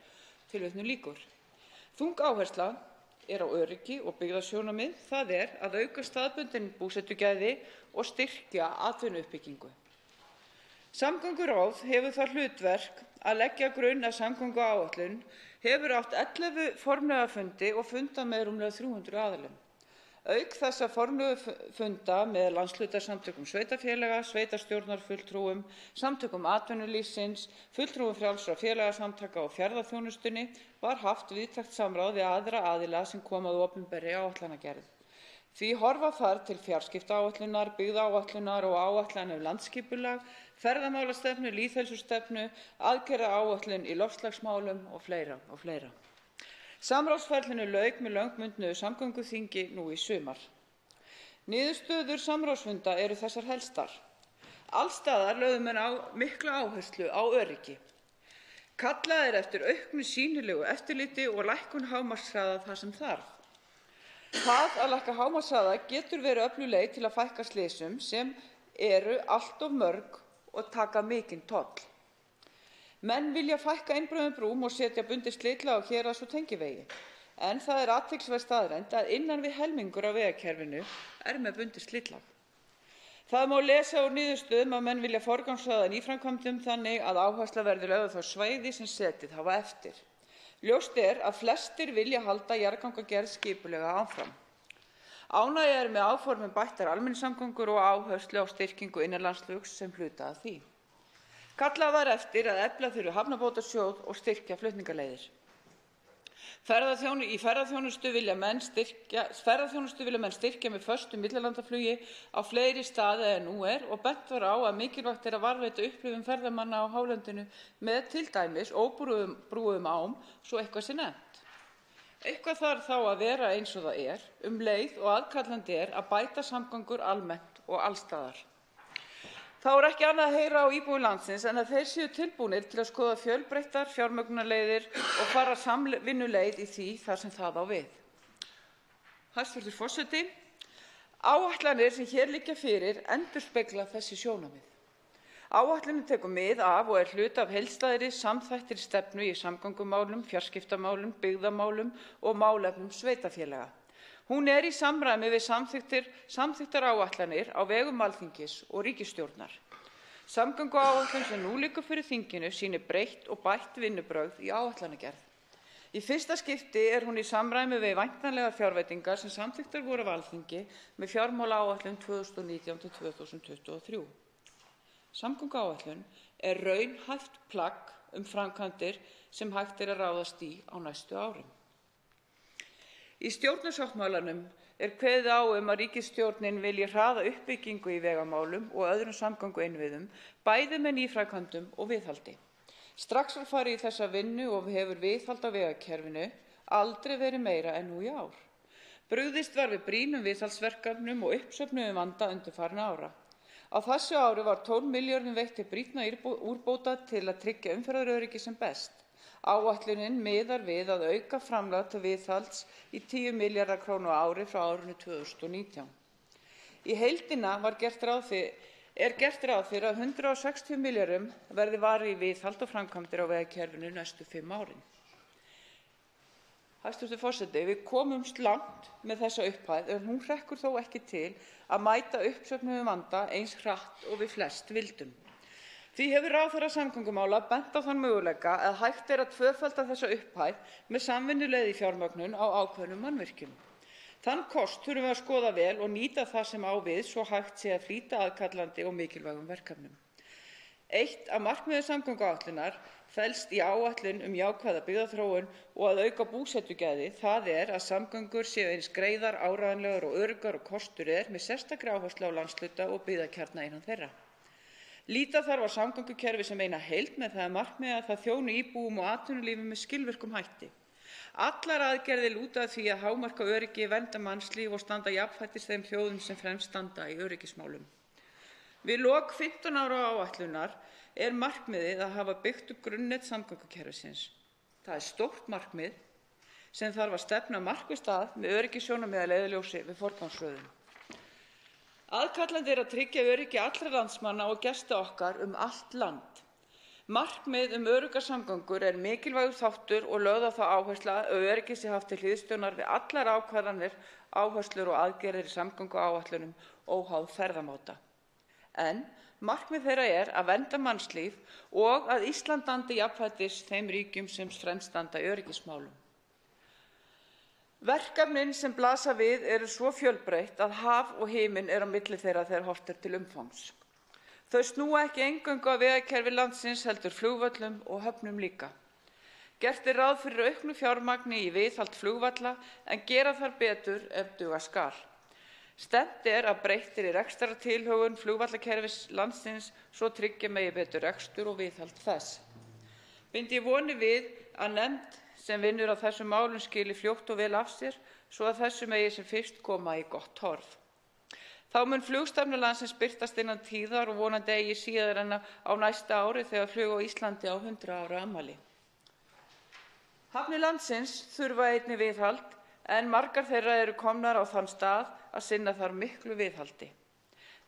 Tilvitnun lýkur. Þung áhersla er á öryggi og byggðasjónarmið, það er að auka staðbundin búsetugæði og styrkja atvinnuuppbyggingu. Samgönguráð hefur það hlutverk að leggja grunn að samgönguáætlun, hefur átt 11 formlega fundi og fundað með rúmlega 300 aðilum. Auk þessa formlegu funda með landshlutasamtökum sveitarfélaga, sveitarstjórnarfulltrúum, samtökum atvinnulífsins, fulltrúum frjálsra félagasamtaka og fjarðaþjónustunni var haft víðtækt samráð við aðra aðila sem koma að opinberri áætlanagerð. Því horfa þarf til fjarskiptaáætlunar, byggðaáætlunar og áætlana landsskipulag, ferðamálastefnu, lýðheilsustefnu, aðgerðaáætlun í loftslagsmálum og fleira og fleira. Samráðsferlinu lauk með lögbundnu samgönguþingi nú í sumar. Niðurstöður samráðsfunda eru þessar helstar. Alls staðar lögðu menn mikla áherslu á öryggi. Kallað er eftir auknu sýnilegu eftirliti og lækkun hámarkshraða þar sem þarf. Það að lækka hámarkshraða getur verið öflug leið til að fækka slysum sem eru allt of mörg og taka mikinn toll. Menn vilja fækka einbreiðum brúm og setja bundið slitlag á héraðs- og tengivegi, en það er athyglisverð staðreynd að innan við helmingur af vegakerfinu er með bundið slitlag. Það má lesa úr niðurstöðum að menn vilja forgangsraða nýframkvæmdum þannig að áhersla verði lögð á þau svæði sem setið hafa eftir. Ljóst er að flestir vilja halda jarðgangagerð skipulega áfram. Ánægja er með áform bættar almenningssamgöngur og áherslu á styrkingu innanlandsflugs sem hluta að því. Kallað var eftir að efla þurfi hafnabótasjóð og styrkja flutningaleiðir. Í ferðaþjónustu vilja menn styrkja með föstu millilandaflugi á fleiri staði en nú er og bent var á að mikilvægt er að varðveita upplifun ferðamanna á hálendinu með til dæmis óbrúuðum ám, svo eitthvað sé nefnt. Eitthvað þarf þá að vera eins og það er, leið og aðkallandi er að bæta samgöngur almennt og allstaðar. Þá er ekki annað að heyra á íbúum landsins en að þeir séu tilbúnir til að skoða fjölbreyttar fjármögnunarleiðir og fara samvinnuleið í því þar sem það á við. Hæstv. forseti, áætlanir sem hér liggja fyrir endurspegla þessi sjónarmið. Áætlunin tekur mið af og er hluti af heildstæðri samþættri stefnu í samgöngumálum, fjarskiptamálum, byggðamálum og málefnum sveitarfélaga. Hún er í samræmi við samþykktar áætlanir á vegum Alþingis og ríkisstjórnar. Samgönguáætlun sem nú liggur fyrir þinginu sýnir breytt og bætt vinnubrögð í áætlanagerð. Í fyrsta skipti er hún í samræmi við væntanlegar fjárveitingar sem samþykktar voru af Alþingi með fjármálaáætlun 2019–2023. Samgönguáætlun er raunhæft plagg framkvæmdir sem hægt er að ráðast í á næstu árum. Í stjórnarsáttmálanum er kveðið á að ríkisstjórnin vilji hraða uppbyggingu í vegamálum og öðrum samgönguinnviðum, bæði með nýframkvæmdum og viðhaldi. Strax var farið í þessa vinnu og hefur viðhald á vegakerfinu aldrei verið meira en nú í ár. Brugðist var við brýnum viðhaldsverkefnum og uppsöfnuðum vanda undanfarinna ára. Á þessu ári var 12 milljörðum veitt til brýnna úrbóta til að tryggja umferðaröryggi sem best. Áætlunin miðar við að auka framlag til viðhalds í 10 milljarða króna á ári frá árinu 2019. Í heildina er gert ráð fyrir að 160 milljörðum verði varið í viðhald og framkvæmdir á vegakerfinu næstu 5 árin. Hæstv. forseti, við komumst langt með þessa upphæð en hún hrekkur þó ekki til að mæta uppsöfnuðum vanda eins hratt og við flest vildum. Því hefur ráðherra samgöngumála bent á þann möguleika að hægt er að tvöfalda þessa upphæð með samvinnuleið í fjármögnun á ákveðnum mannvirkjum. Þann kost þurfum við að skoða vel og nýta það sem á við svo hægt sé að flýta aðkallandi og mikilvægum verkefnum. Eitt af markmiðum samgönguáætlunar felst í áætlun jákvæða byggðaþróun og að auka búsetugæði, það er að samgöngur séu eins greiðar, áreiðanlegar og öruggar og kostur er með sérstakri áherslu á landshluta og byggðakjarna innan þeirra. Líta þarf á samgöngukerfi sem eina heild með það markmiði að það þjóni íbúum og atvinnulífi með skilvirkum hætti. Allar aðgerðir lúta að því að hámarka öryggi, vernda mannslíf og standa jafnfætis þeim þjóðum sem fremst standa í öryggismálum. Við lok 15 ára áætlunar er markmiðið að hafa byggt upp grunnnet samgöngukerfisins. Það er stórt markmið sem þarf að stefna markvisst að með öryggissjónarmið að leiðarljósi við forgangsröðun. Aðkallandi er að tryggja öryggi allra landsmanna og gesta okkar allt land. Markmið öruggar samgöngur er mikilvægur þáttur og lögð á það áhersla að öryggi sé haft til hliðstjórnar við allar ákvarðanir, áherslur og aðgerðir í samgönguáætlunum óháð ferðamáta. En Markmið þeirra er að vernda mannslíf og að Ísland standi jafnfætis þeim ríkjum sem fremst standa í öryggismálum. Verkefnin sem blasa við eru svo fjölbreytt að haf og himinn er á milli þeirra þegar horft er til umfangs. Þau snúa ekki eingöngu að vegakerfi landsins heldur flugvöllum og höfnum líka. Gert er ráð fyrir auknu fjármagni í viðhald flugvalla en gera þarf betur ef duga skal. Stefnt er að breyttri rekstrartilhögun flugvallakerfis landsins svo tryggja megi betur rekstur og viðhald þess. Bind ég vonir við að nefnd sem vinnur á þessum málum skili fljótt og vel af sér svo að þessu megi sem fyrst koma í gott horf. Þá mun flugstefna landsins birtast innan tíðar og vonandi eigi síðar en á næsta ári þegar flug á Íslandi á 100 ára afmæli. Hafnir landsins þurfa einnig viðhald en margar þeirra eru komnar á þann stað að sinna þar miklu viðhaldi.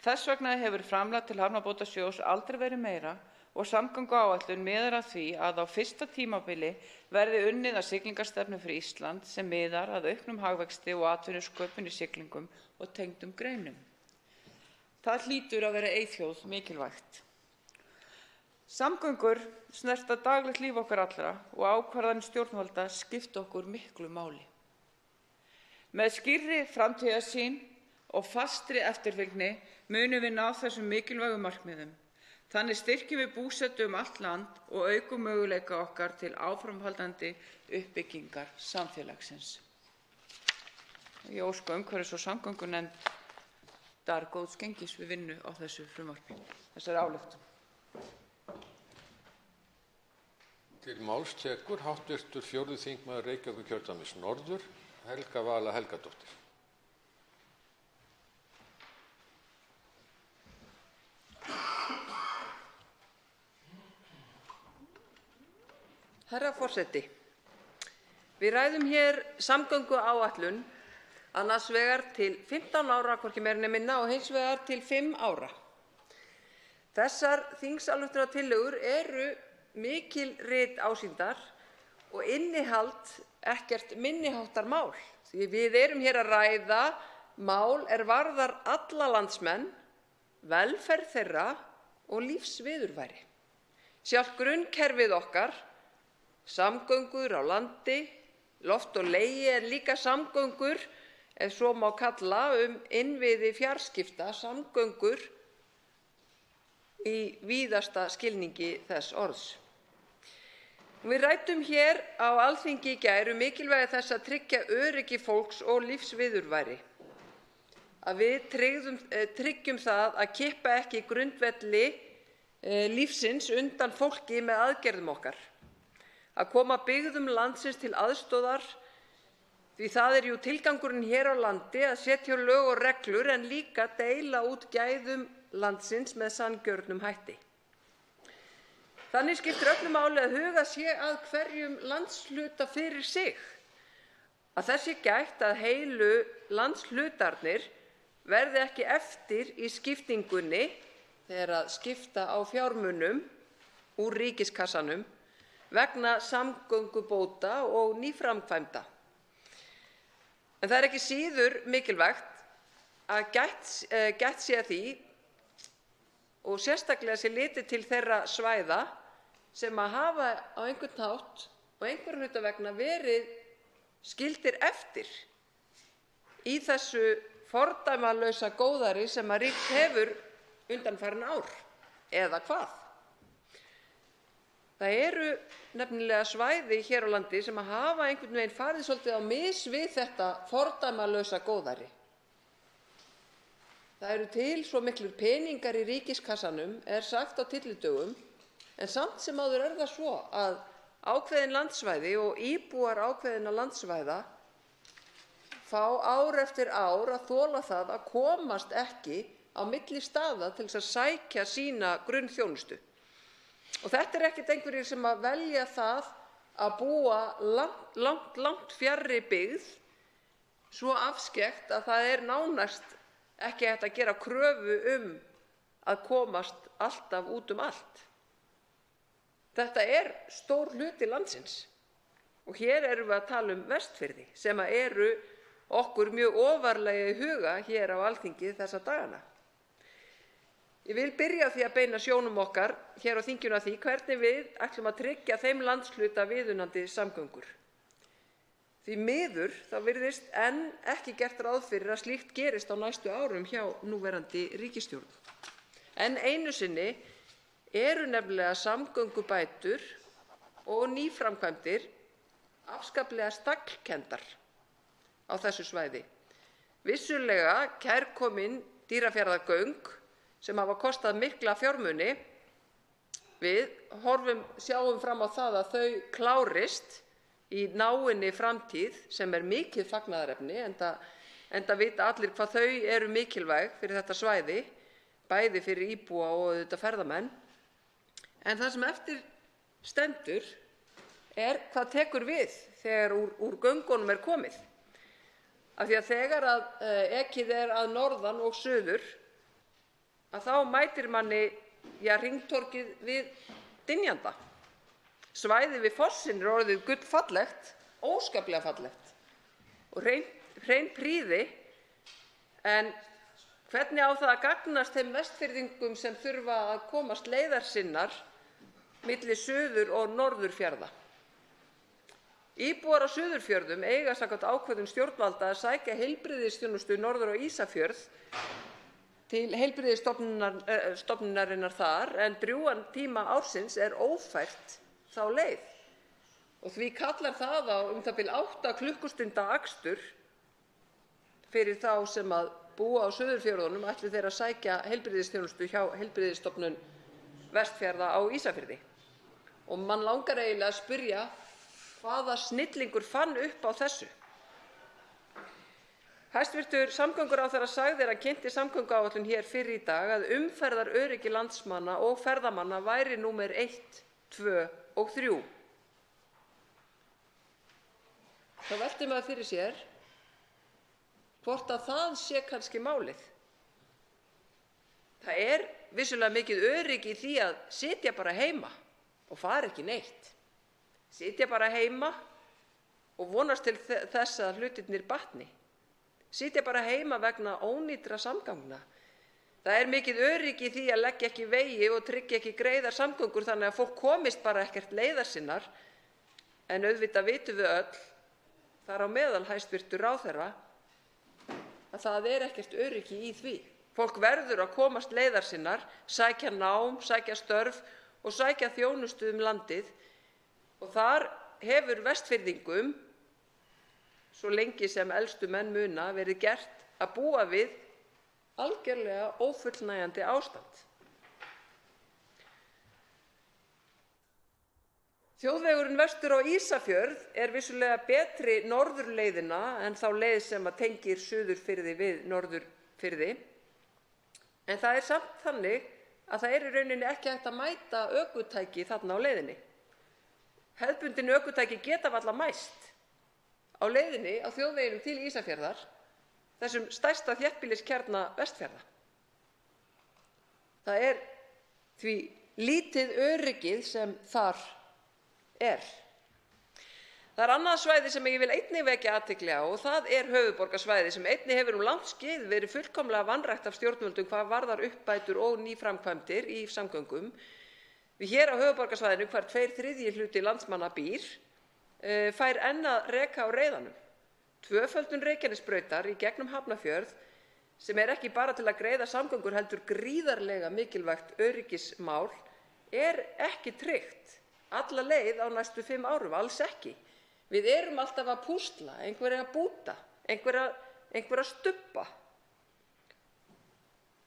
Þess vegna hefur framlag til hafnabótasjóðs aldrei verið meira og samgönguáætlun miðar að því að á fyrsta tímabili verði unnið að siglingarstefnu fyrir Ísland sem miðar að auknum hagvexti og atvinnusköpun í siglingum og tengdum greinum. Það hlýtur að vera eyþjóð mikilvægt. Samgöngur snerta daglegt líf okkar allra og ákvarðanir stjórnvalda skipta okkur miklu máli. Með skýrri framtíðarsýn og fastri eftirfylgni munum við ná þessum mikilvægu markmiðum. Þannig styrkjum við búsetu allt land og aukum möguleika okkar til áframhaldandi uppbyggingar samfélagsins. Ég óska umhverfis- og samgöngunefndar góðs gengis við vinnu á þessu frumvarpi, þessari ályktun. Til máls tekur hv. 4. þingmaður Reykjavíkurkjördæmis norður, Helga Vala Helgadóttir. Herra forseti. Við ræðum hér samgönguáætlun annars vegar til 15 ára, hvorki meira né minna, og hins vegar til 5 ára. Þessar þingsályktunartillögur eru mikilrit ásýndar og innihald ekkert minniháttar mál. Því við erum hér að ræða mál varðar alla landsmenn, velferð þeirra og lífsviðurværi. Sjálft grunnkerfið okkar, samgöngur á landi, loft og legi en líka samgöngur, ef svo má kalla, innviði fjarskipta, samgöngur í víðasta skilningi þess orðs. Við ræddum hér á Alþingi í gær mikilvægi þess að tryggja öryggi fólks og lífsviðurværi. Að við tryggjum það að kippa ekki grundvelli lífsins undan fólki með aðgerðum okkar. Að koma byggðum landsins til aðstoðar því það jú tilgangurinn hér á landi að setja lög og reglur en líka deila út gæðum landsins með sanngjörnum hætti. Þannig skiptir öllu máli að huga sé að hverjum landshluta fyrir sig. Að þess gætt að heilu landshlutarnir verði ekki eftir í skiptingunni þegar að skipta á fjármunum úr ríkiskassanum vegna samgöngubóta og nýframkvæmda. En það ekki síður mikilvægt að gætt sé að því og sérstaklega sé litið til þeirra svæða sem að hafa á einhvern hátt og einhverjum hluta vegna verið skildir eftir í þessu fordæmalausa góðæri sem að ríkt hefur undanfarin ár, eða hvað? Það eru nefnilega svæði hér á landi sem að hafa einhvern veginn farið svolítið á mis við þetta fordæmalausa góðæri. Það eru til svo miklir peningar í ríkiskassanum, sagt á tyllidögum, en samt sem áður það svo að ákveðin landsvæði og íbúar ákveðinna landsvæða fá ár eftir ár að þola það að komast ekki á milli staða til þess að sækja sína grunnþjónustu. Og þetta ekkert einhverjir sem að velja það að búa langt fjarri byggð, svo afskekkt að það nánast ekki hægt að gera kröfu að komast alltaf út allt. Þetta stór hluti landsins og hér erum við að tala Vestfirði sem eru okkur mjög ofarlega í huga hér á Alþingi þessa dagana. Ég vil byrja á því að beina sjónum okkar hér á þinginu að því hvernig við ætlum að tryggja þeim landshluta viðunandi samgöngur. Því miður þá virðist enn ekki gert ráð fyrir að slíkt gerist á næstu árum hjá núverandi ríkisstjórn. Enn einu sinni eru nefnilega samgöngubætur og nýframkvæmdir afskaplega staglkenndar á þessu svæði. Vissulega kærkomin Dýrafjarðargöng sem hafa kostað mikla fjármuni. Við sjáum fram á það að þau klárist í náinni framtíð sem mikið fagnaðarefni, enda vita allir hvað þau eru mikilvæg fyrir þetta svæði, bæði fyrir íbúa og auðvitað ferðamenn. En það sem eftir stendur hvað tekur við þegar úr göngunum komið. Af því að þegar ekið að norðan og suður, að þá mætir manni hringtorgið við Dynjanda. Svæðið við fossinn orðið gullfallegt, óskaplega fallegt og hrein prýði, en hvernig á það að gagnast þeim Vestfirðingum sem þurfa að komast leiðar sinnar milli Suður- og Norðurfjarða? Íbúar á Suðurfjörðum eiga samkvæmt ákvörðun stjórnvalda að sækja heilbrigðisþjónustu norður á Ísafjörð til heilbrigðisstofnunarinnar þar, en drjúgan tíma ársins ófært þá leið. Og því kallar það á það bil 8 klukkustunda akstur fyrir þá sem að búa á Suðurfjörðunum ætli þeir að sækja heilbrigðisþjónustu hjá Heilbrigðisstofnun Vestfjarða á Ísafirði. Og mann langar eiginlega að spyrja hvaða snillingur fann upp á þessu. Hæstv. Samgönguráðherra sagði þegar hann kynnti samgönguáætlun hér fyrr í dag að umferðaröryggi landsmanna og ferðamanna væri númer 1, 2 og 3. Þá veltir maður fyrir sér hvort að það sé kannski málið. Það vissulega mikið öryggi í því að sitja bara heima og fara ekki neitt. Sitja bara heima og vonast til þess að hlutirnir batni. Sitja bara heima vegna ónýtra samgangna. Það mikið öryggi í því að leggja ekki vegi og tryggja ekki greiðar samgöngur þannig að fólk komist bara ekkert leiðar sinnar, en auðvitað vitum við öll, þar á meðal hæstv. Ráðherra, að það ekkert öryggi í því. Fólk verður að komast leiðar sinnar, sækja nám, sækja störf og sækja þjónustu landið. Og þar hefur Vestfirðingum, svo lengi sem elstu menn muna, verið gert að búa við algjörlega ófullnægjandi ástand. Þjóðvegurinn vestur á Ísafjörð vissulega betri norðurleiðina en þá leið sem tengir Suðurfirði við Norðurfirði, en það samt þannig að það í rauninni ekki hægt að mæta ökutæki þarna á leiðinni. Hefðbundin ökutæki geta varla mæst á leiðinni á þjóðveginum til Ísafjarðar, þessum stærsta þéttbýliskjarna Vestfjarða. Það því lítið öryggið sem þar Það annað svæði sem ég vil einnig vekja athygli á, og það höfuðborgarsvæði sem einnig hefur langt skeið verið fullkomlega vanrækt af stjórnvöldum hvað varðar uppbætur og nýframkvæmdir í samgöngum. Hér á höfuðborgarsvæðinu, hvar 2/3 hluti landsmanna býr, fær enn að reka á reiðanum. Tvöföldun Reykjanesbrautar í gegnum Hafnarfjörð, sem ekki bara til að greiða samgöngur heldur gríðarlega mikilvægt öryggismál, ekki tryggt alla leið á næstu 5 árum, alls ekki. Við alltaf að púsla, einhverja búta, einhverja stubba.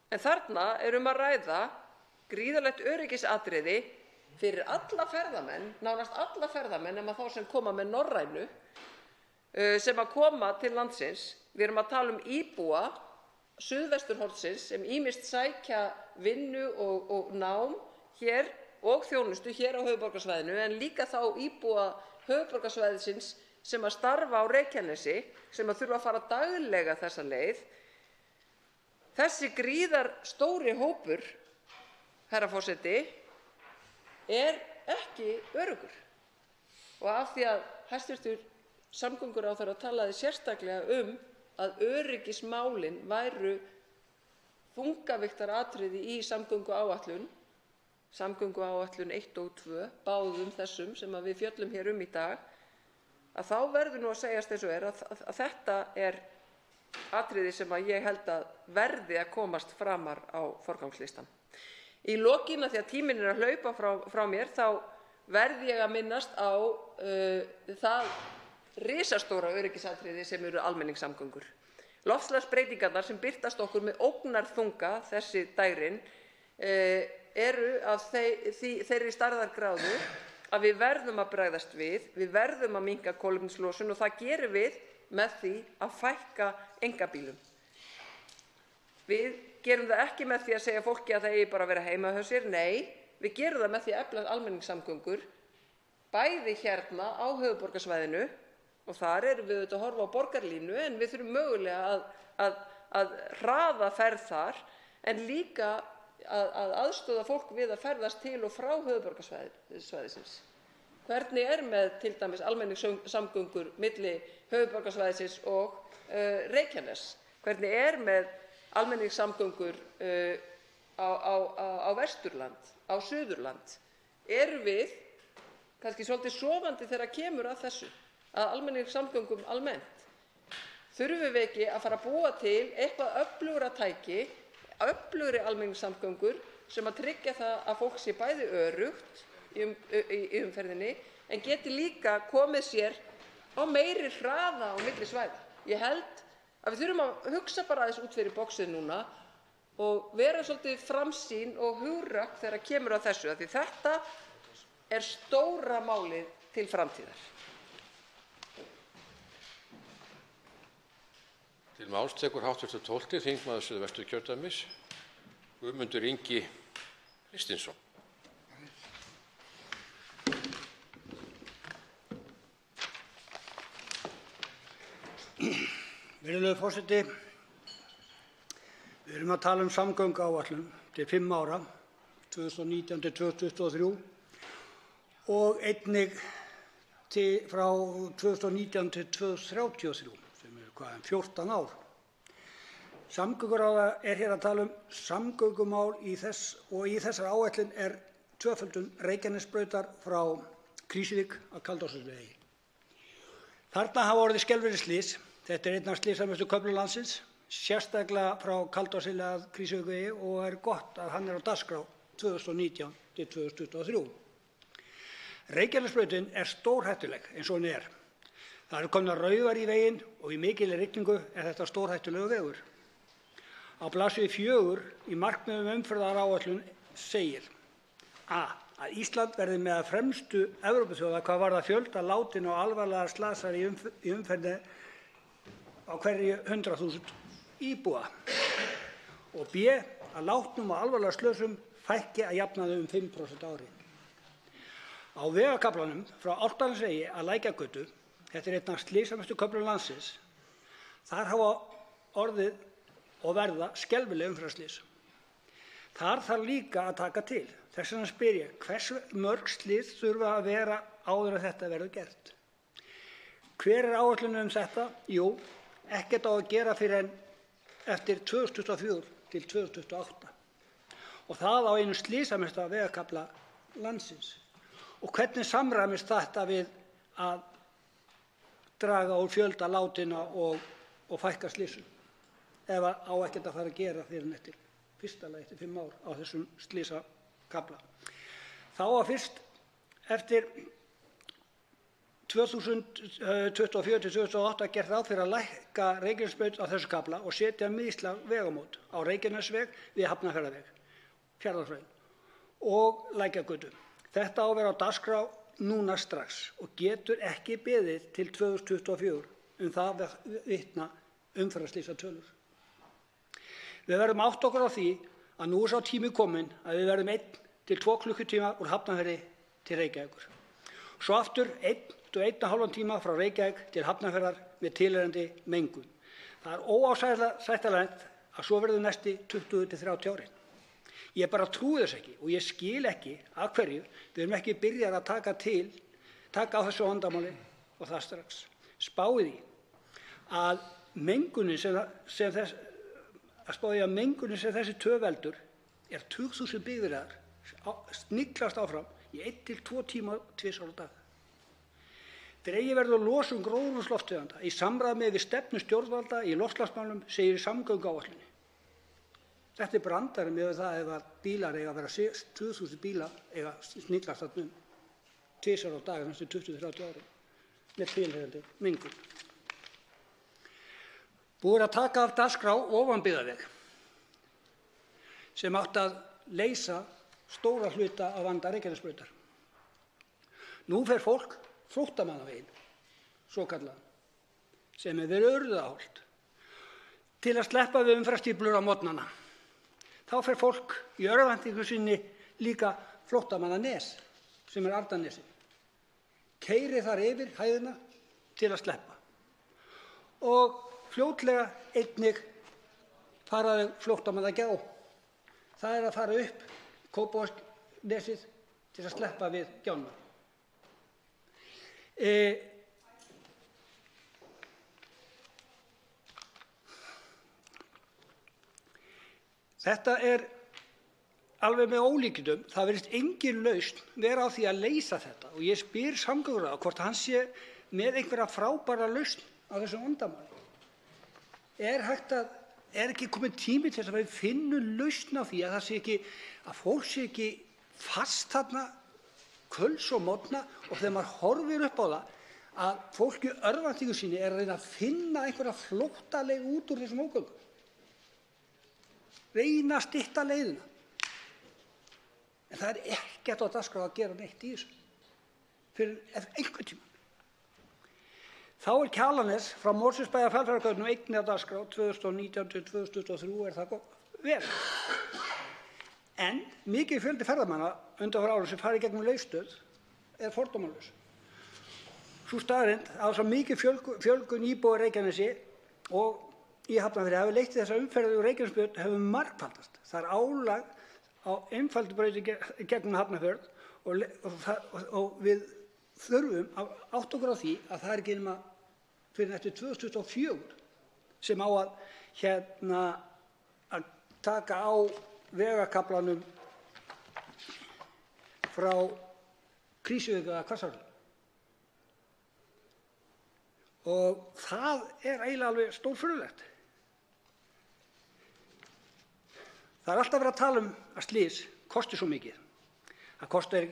En þarna að ræða gríðarlegt öryggisatriði fyrir alla ferðamenn, nánast alla ferðamenn nema þá sem koma með Norrænu, sem koma til landsins. Við að tala íbúa suðvesturhornsins sem ýmist sækja vinnu og nám hér og þjónustu hér á höfuðborgarsvæðinu, en líka þá íbúa höfuðborgarsvæðisins sem starfa á Reykjanesi, sem þurfa að fara daglega þessa leið. Þessi gríðarstóri hópur, herra forseti, ekki öruggur. Og af því að hæstv. Samgönguráðherra talaði sérstaklega að öryggismálin væru þungaviktaratriði í samgönguáætlun 1 og 2, báðum þessum sem við fjöllum hér í dag, að þá verður nú að segjast eins og að þetta atriði sem ég held að verði að komast framar á forgangslistan. Í lokin, af því að tíminn að hlaupa frá mér, þá verð ég að minnast á það risastóra öryggisatriði sem eru almenningssamgöngur. Loftslagsbreytingarnar sem birtast okkur með ógnarþunga þessi dægrin eru af þeirri stærðargráðu að við verðum að bregðast við verðum að minnka kolefnislosun og það gerum við með því að fækka einkabílum. Við gerum það ekki með því að segja fólki að það eigi bara að vera heima hjá sér, nei, við gerum það með því að efla almenningssamgöngur, bæði hérna á höfuðborgarsvæðinu og þar erum við auðvitað að horfa á borgarlínu en við þurfum mögulega að hraða ferð þar en líka að aðstoða fólk við að ferðast til og frá höfuðborgarsvæðisins. Hvernig með til dæmis almenningssamgöngur milli höfuðborgarsvæðisins og Reykjaness? Hvernig með almenningssamgöngur á Vesturland, á Suðurland? Erum við kannski svolítið sofandi þegar kemur að þessu, að almenningssamgöngum almennt? Þurfum við ekki að fara að búa til eitthvað öflugra tæki, öflugri almenningssamgöngur sem að tryggja það að fólk sé bæði öruggt í umferðinni en geti líka komið sér á meiri hraða á milli svæða? Ég held að við þurfum að hugsa bara aðeins út fyrir boxið núna og vera svolítið framsýn og hugrökk þegar kemur að þessu, því þetta stóra málið til framtíðar. Til máls tekur hv. 12. þingmaður Suðvesturkjördæmis, Guðmundur Ingi Kristinsson. Virðulegur forseti, við erum að tala samgönguáætlun til 5 ára, 2019 til 2023 og einnig frá 2019 til 2033, sem 14 ár. Samgönguráðherra hér að tala samgöngumál í þessari áætlun tvöföldun Reykjanesbrautar frá Krýsuvík að Kaldárselsvegi. Þarna hafa orðið skelfileg slys. Þetta einn af slysamestu köflum landsins, sérstaklega frá Kaldárseli að Krýsuvíkurvegi og gott að hann á dagskrá 2019 til 2023. Reykjanesbrautin stórhættuleg eins og hún Það eru komnar rauðar í veginn og í mikilli rigningu þetta stórhættulegu vegur. Á blaðsíðu 4 í markmiðum umferðaráætlun segir að Ísland verði meðal fremstu Evrópuþjóða hvað varðar fjölda látin og alvarlega slasaðra í umferðinni á hverju 100.000 íbúa og að látnum og alvarlega slösum fækki að jafnaði 5% á ári. Á vegakaflanum frá Álftanesvegi að Lækjargötu, þetta einn af slysamestu köflum landsins, þar hafa orðið og verða skelfileg umferðarslys. Þar þarf líka að taka til. Þess vegna spyr ég, hversu mörg slys þurfa að vera áður en þetta verður gert? Hver áætlunin þetta? Jú, ekkert á að gera fyrir en eftir 2024 til 2028 og það á einu slysamesta vegakafla landsins. Og hvernig samræmist þetta við að draga úr fjölda látinna og fækka slysum ef á ekkert að fara að gera fyrir en eftir fyrsta lagi eftir 5 ár á þessum slysakafla. Þá að fyrst eftir 2024 til 2028 gert ráð fyrir að lækka Reykjanesbraut á þessu kafla og setja mislæg vegamót á Reykjanesveg við Hafnarfjarðarveg, Fjarðarhraun og Lækjargötu. Þetta á að vera á dagskrá núna strax og getur ekki beðið til 2024 það vitna umferðarslysatölur. Við verðum átta okkur á því að nú sá tími kominn að við verðum 1 til 2 klukkutíma úr Hafnarfirði til Reykjavíkur. Svo aftur 1 til 1,5 tíma frá Reykjavík til Hafnarfjarðar með tilheyrandi mengun. Það óásættanlegt að svo verður næstu 20 til 30 árin. Ég bara trúi þess ekki og ég skil ekki af hverju við erum ekki byrjað að taka á þessu vandamáli og það strax. Spáið í að mengunin sem að spá í að mengunin sem þessi veldur er 20.000 bifreiðar sniglast áfram í 1 til 2 tíma tvisvar á dag. Dregið verður losun gróðurhúsalofttegunda í samræmi við stefnu stjórnvalda í loftslagsmálum, segir í samgönguáætluninni. Þetta er brandari með það ef að bílar eiga að vera 20.000 bílar eiga sniglast þarna tvisvar á dag næstu 20-30 árum með tilheyrandi mengun. Búið er að taka af dagskrá ofanbyggðaveg sem átti að leysa stóra hluta af vanda Reykjanesbrautar. Nú fer fólk flóttamannaveginn, svokallaðan, sem er verið Urriðaholt, til að sleppa við umferðarstíflur á morgnana. Þá fer fólk í örvæntingu sinni líka Flóttamannanes, sem er Arnarnesið. Keyrir þar yfir hæðina til að sleppa. Og fljótlega einnig faraðu Flóttamannagjá. Það er að fara upp Kópavogsnesið til að sleppa við gjána. Þetta er alveg með ólíkindum. Það virðist engin lausn vera á því að leysa þetta og ég spyr samgönguráðherra hvort hann sé með einhverja frábæra lausn á þessu vandamáli. Er ekki kominn tími til þess að við finnum lausn á því að það sé ekki, að fólk sé ekki fast þarna kvölds og morgna og þegar maður horfir upp á það að fólk í örvæntingu sinni er að reyna að finna einhverja flóttaleið út úr þessum ógöngum. Reyna að stytta leiðina. En það er ekkert á dagskrá að gera neitt í þessu fyrir einhvern tíma. Þá er Kjalarnes frá Mosfellsbæ að Hvalfjarðargöngum einnig á dagskrá 2019 til 2023 er það vel. En mikið fjöldi ferðamanna undanfarna árum sem fara í gegnum Leifsstöð er fordómalaus. Sú staðreynd að svo mikið fjölgun íbúa í Reykjanesi og í Hafnarfirði hafi leitt til þess að umferðin úr Reykjanesbraut hefur margfaldast. Það er álag á einfaldu brauti gegnum Hafnarfjörð og við þurfum að átta okkur á því að það er ekki nema fyrir eftir 2024 sem á að taka á vegakaflanum frá Krýsuvík að Hvassahrauni. Og það er eiginlega alveg stórfurðulegt. Það er alltaf verið að tala að slys kosti svo mikið. Það kostar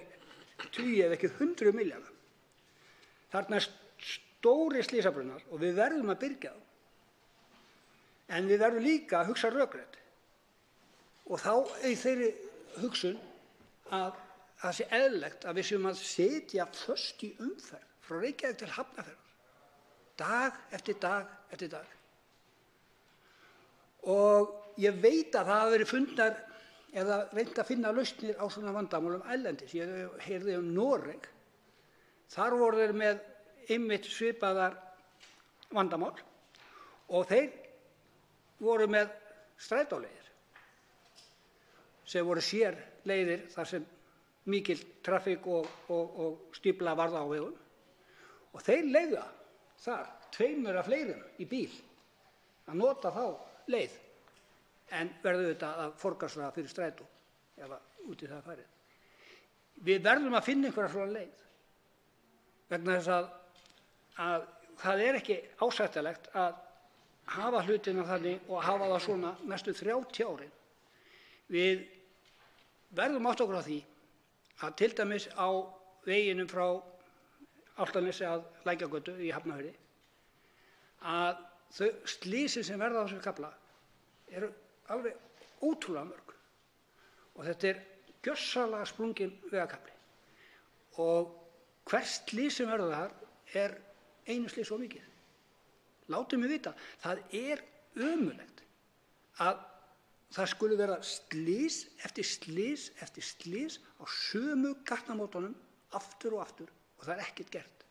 tugi ef ekki 100 milljarða. Þarna er stóri slysabrunnar og við verðum að byrgja þá. En við verðum líka að hugsa rökrétt. Og þá er þeirri hugsun að það sé eðlilegt að við séum að sitja föst í umferð frá Reykjavík til Hafnarfjarðar. Dag eftir dag eftir dag. Og ég veit að það hafa verið fundnar eða reynt að finna lausnir á svona vandamálum erlendis. Ég heyrði Noreg. Þar voru þeir með einmitt svipaðar vandamál og þeir voru með strætóleiðir sem voru sér leiðir þar sem mikil trafík og stífla varð á vegum. Og þeir leyfðu þar 2 af fleirum í bíl að nota þá leið en verður auðvitað að forgangsraða fyrir strætó ef út í það farið. Við verðum að finna einhverja svona leið vegna þess að það er ekki ásættanlegt að hafa hlutina þannig og hafa það svona næstu 30 árin. Við verðum átt okkur á því að til dæmis á veginum frá Álftanesi að Lækjargötu í Hafnarfirði að þau slysin sem verða á þessu kafla eru alveg ótrúlega mörg og þetta er gjörsamlega sprunginn vegakafli og hvert slys sem verður þar er einu slys svo mikið. Látið mig vita, það er ömurlegt að það skuli vera slys eftir slys eftir slys á sömu gatnamótunum aftur og aftur og það er ekkert gert.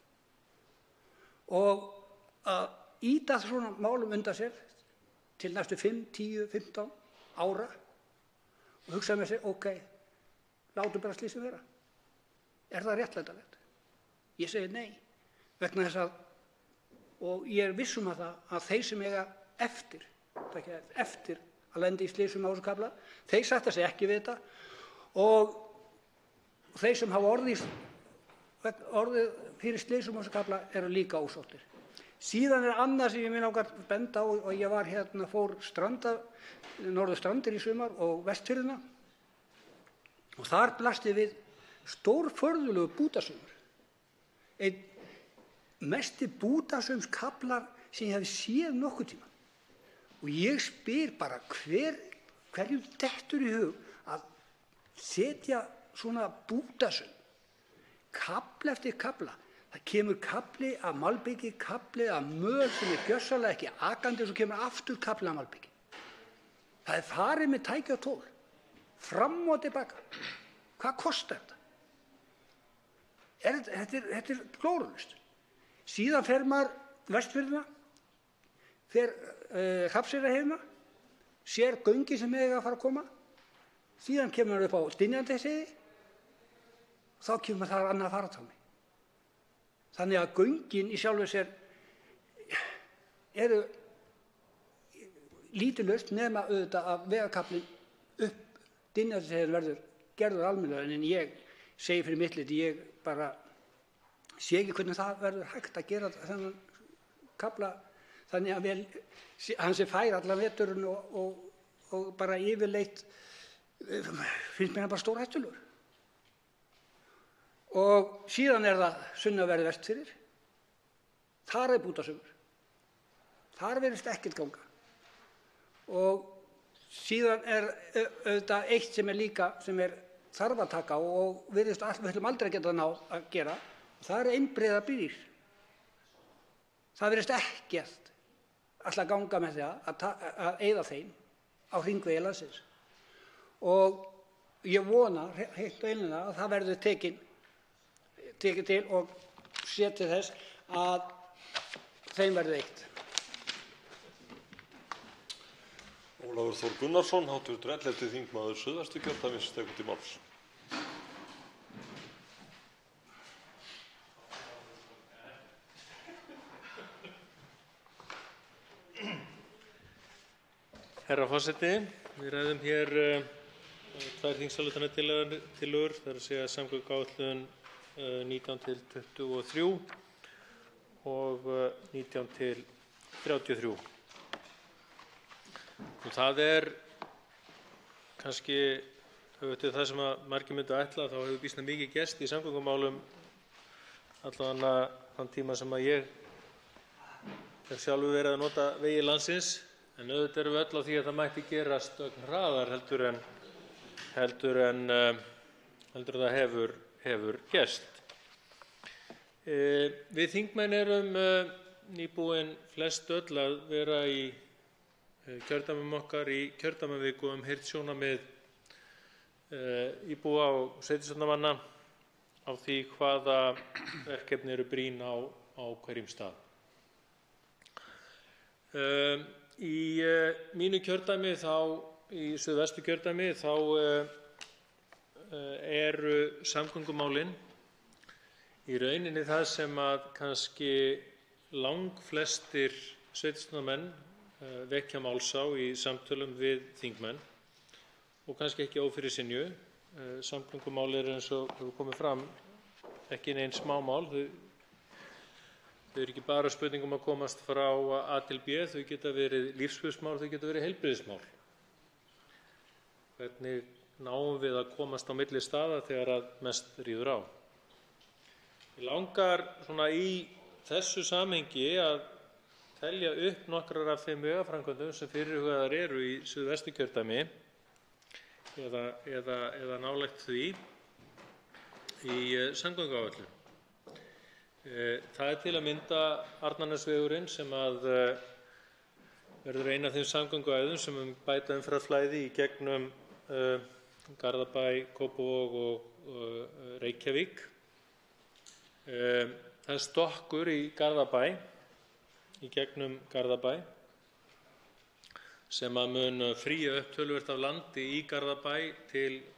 Og að ýta svona málum undan sér til næstu 5, 10, 15 ára og hugsa með sér, ok, látum bara slysið vera. Er það réttlætanlegt? Ég segi nei, vegna þess að, og ég er viss um að þeir sem eiga eftir að lenda í slysum á þessum kafla. Þeir sætta sig ekki við þetta og þeir sem hafa orðið fyrir slysum á þessum kafla eru líka ósáttir. Síðan annað sem ég mig langar að benda á og ég var fór norðurstrandir í sumar og Vestfirðina og þar blasti við stórfurðulegur bútasaumur. Einn mesti bútasaumskaflar sem ég hef séð nokkurn tímann. Og ég spyr bara hverjum dettur í hug að setja svona bútasaum kafla eftir kafla. Það kemur kafli af malbiki, kafli af möl sem gjörsamlega ekki akandi og svo kemur aftur kafli af malbiki. Það er farið með tæki og tól, fram og tilbaka. Hvað kostar þetta? Þetta er glórulaust. Síðan fer maður Vestfirðina, fer Hrafnseyrarheiðina, sér göngin sem eiga að fara að koma. Síðan kemur maður upp á Dynjandisheiði, þá kemur maður þar annað faratámi. Þannig að göngin í sjálfu sér eru lítulaust nema auðvitað að vegakaflinn upp Dynjandisheiðin verður gerður almennilega, en ég segi fyrir mitt leyti, ég bara sé ekki hvernig það verður hægt að gera þennan kafla þannig að hann sé fær allan veturinn og bara yfirleitt finnst mér hann bara stórhættulegur. Og síðan það sunnanverð Vestfirðir. Þar bútasaumur. Þar virðist ekkert ganga. Og síðan auðvitað eitt sem líka sem þarf að taka og virðist við ætlum aldrei að geta náð að gera. Það einbreiðar brýr. Það virðist ekkert ætla að ganga með það að eyða þeim á hringvegi landsins. Og ég vona heitt og einlega að það verður tekið til og sé til þess að þeim verði eytt. Ólafur Þór Gunnarsson, hv. 11. þingmaður Suðvesturkjördæmis, tekur til máls. Herra forseti, við ræðum hér tvær þingsályktunartillögur, það að segja samgönguáætlun 19–23 og 19–33. Og það kannski það sem að margir myndu ætla, þá hefur býsna mikið gerst í samgöngumálum allavega þann tíma sem að ég hef sjálfur verið að nota vegi landsins, en auðvitað erum við öll á því að það mætti gerast hraðar heldur en það hefur gerst. Við þingmenn erum nýbúin flest öll að vera í kjördæmum okkar í kjördæmaviku heyrt sjónarmið íbúa og sveitarstjórnarmanna á því hvaða verkefni eru brýn á hverjum stað. Í mínu kjördæmi í Suðvesturkjördæmi eru samgöngumálin í rauninni það sem að kannski langflestir sveitarstjórnarmenn vekja máls á í samtölum við þingmenn og kannski ekki ófyrirsynju. Samgöngumál eins og hefur komið fram ekki nein smámál. Þau eru ekki bara spurning að komast frá A til B, þau geta verið lífspuðsmál, þau geta verið heilbrigðismál. Hvernig náum við að komast á milli staða þegar að mest ríður á? Mig langar í þessu samhengi að telja upp nokkrar af þeim vegaframkvæmdum sem fyrirhugaðar eru í Suðvesturkjördæmi eða nálægt því í samgönguáætlun. Það til að mynda Arnarnesvegurinn sem að verður ein af þeim samgönguæðum sem bæta umferðarflæði í gegnum Garðabæ, Kópavog og Reykjavík. Það stokkur í Garðabæ, í gegnum Garðabæ, sem að mun fría upp töluvert af landi í Garðabæ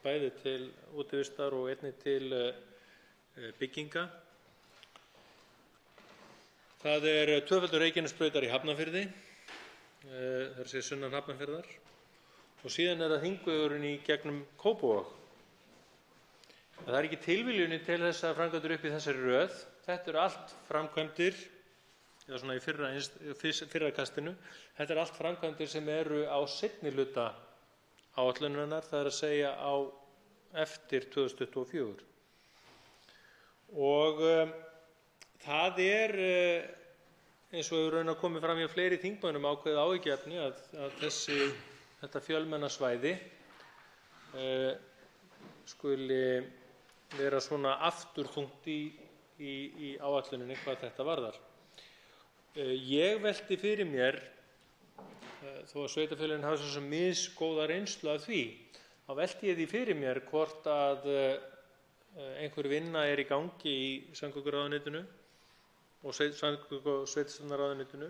bæði til útivistar og einnig til bygginga. Það tvöfaldur Reykjanesbrautar í Hafnarfirði, það sunnan Hafnarfjarðar, og síðan það hringvegurinn í gegnum Kópavog. Það er ekki tilviljun til þess að framkvæmdir upp í þessari röð. Þetta eru allt framkvæmdir, eða svona í fyrra kastinu, þetta eru allt framkvæmdir sem eru á seinni hluta áætlunarinnar, það er að segja á eftir 2024. Og það er, eins og hefur raunar komið fram hjá fleiri þingmönnum, ákveðið áhyggjuefni að þetta fjölmenna svæði skuli vera svona afturþungt í áætluninni hvað þetta varðar. Ég velti fyrir mér, þó að sveitarfélögin hafa svo sem misgóða reynslu af því, þá velti ég því fyrir mér hvort að einhver vinna er í gangi í samgönguráðuneytinu og sveitarstjórnarráðuneytinu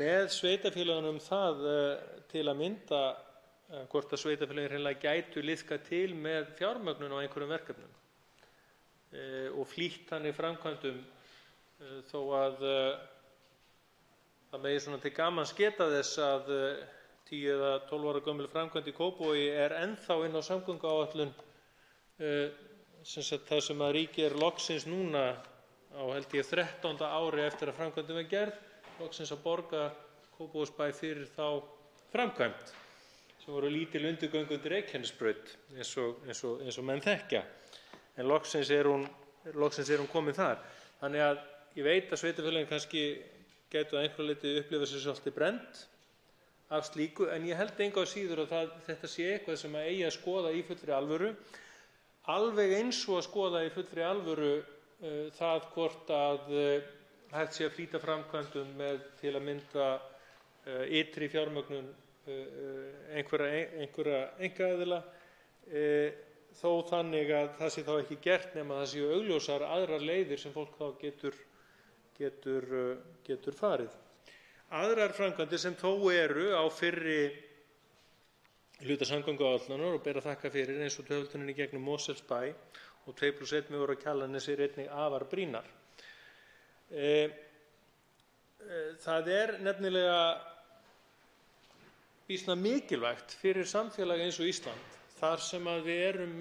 með sveitarfélögunum það til að mynda hvort að sveitarfélögin hreinlega gætu liðkað til með fjármögnun á einhverjum verkefnum og flýtt þannig framkvæmdum þó að það megi svona til gamans geta þess að 10 eða 12 ára gömul framkvæmd í Kópavogi er ennþá inn á samgönguáætlun það sem að ríkið er loksins núna á held ég 13. ári eftir að framkvæmdin var gerð, loksins að borga Kópavogsbæ fyrir þá framkvæmd sem voru lítil undirgöng undir Reykjanesbraut eins og menn þekkja. En loksins er hún komin þar. Þannig að ég veit að sveitarfélögin kannski gætu að einhverju leyti upplifa sig svolítið brennd af slíku, en ég held engu að síður að þetta sé eitthvað sem að eigi að skoða í fullri alvöru, alveg eins og að skoða í fullri alvöru það hvort að hægt sé að flýta framkvæmdum með til að mynda ytri fjármögnun einhverra einkaaðila, þó þannig að það sé þá ekki gert nema það séu augljósar aðrar leiðir sem fólk þá getur farið. Aðrar framkvæmdir sem þó eru á fyrri hluta samgönguáætlunar og ber að þakka fyrir, eins og tvöföldunin í gegnum Mosfellsbæ og 2+1 vegur á Kjalarnesi er einnig afar brýnar. Það er nefnilega býsna mikilvægt fyrir samfélag eins og Ísland, þar sem að við erum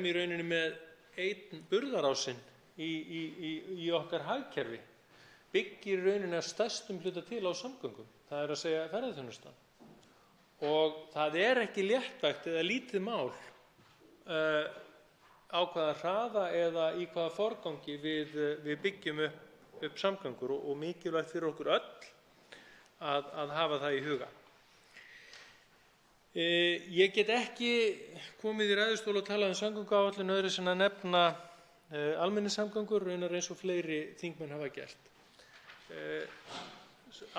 í rauninni með einn burðarásinn í okkar hagkerfi, byggir rauninni að stærstum hluta til á samgöngum, það er að segja ferðaþjónustan. Og það er ekki léttvægt eða lítið mál á hvaða hraða eða í hvaða forgangi við byggjum upp samgöngur og mikilvægt fyrir okkur öll að hafa það í huga. Ég get ekki komið í ræðustól og talað samgönguáætlun öðru sem að nefna almenningssamgöngur, raunar eins og fleiri þingmenn hafa gert.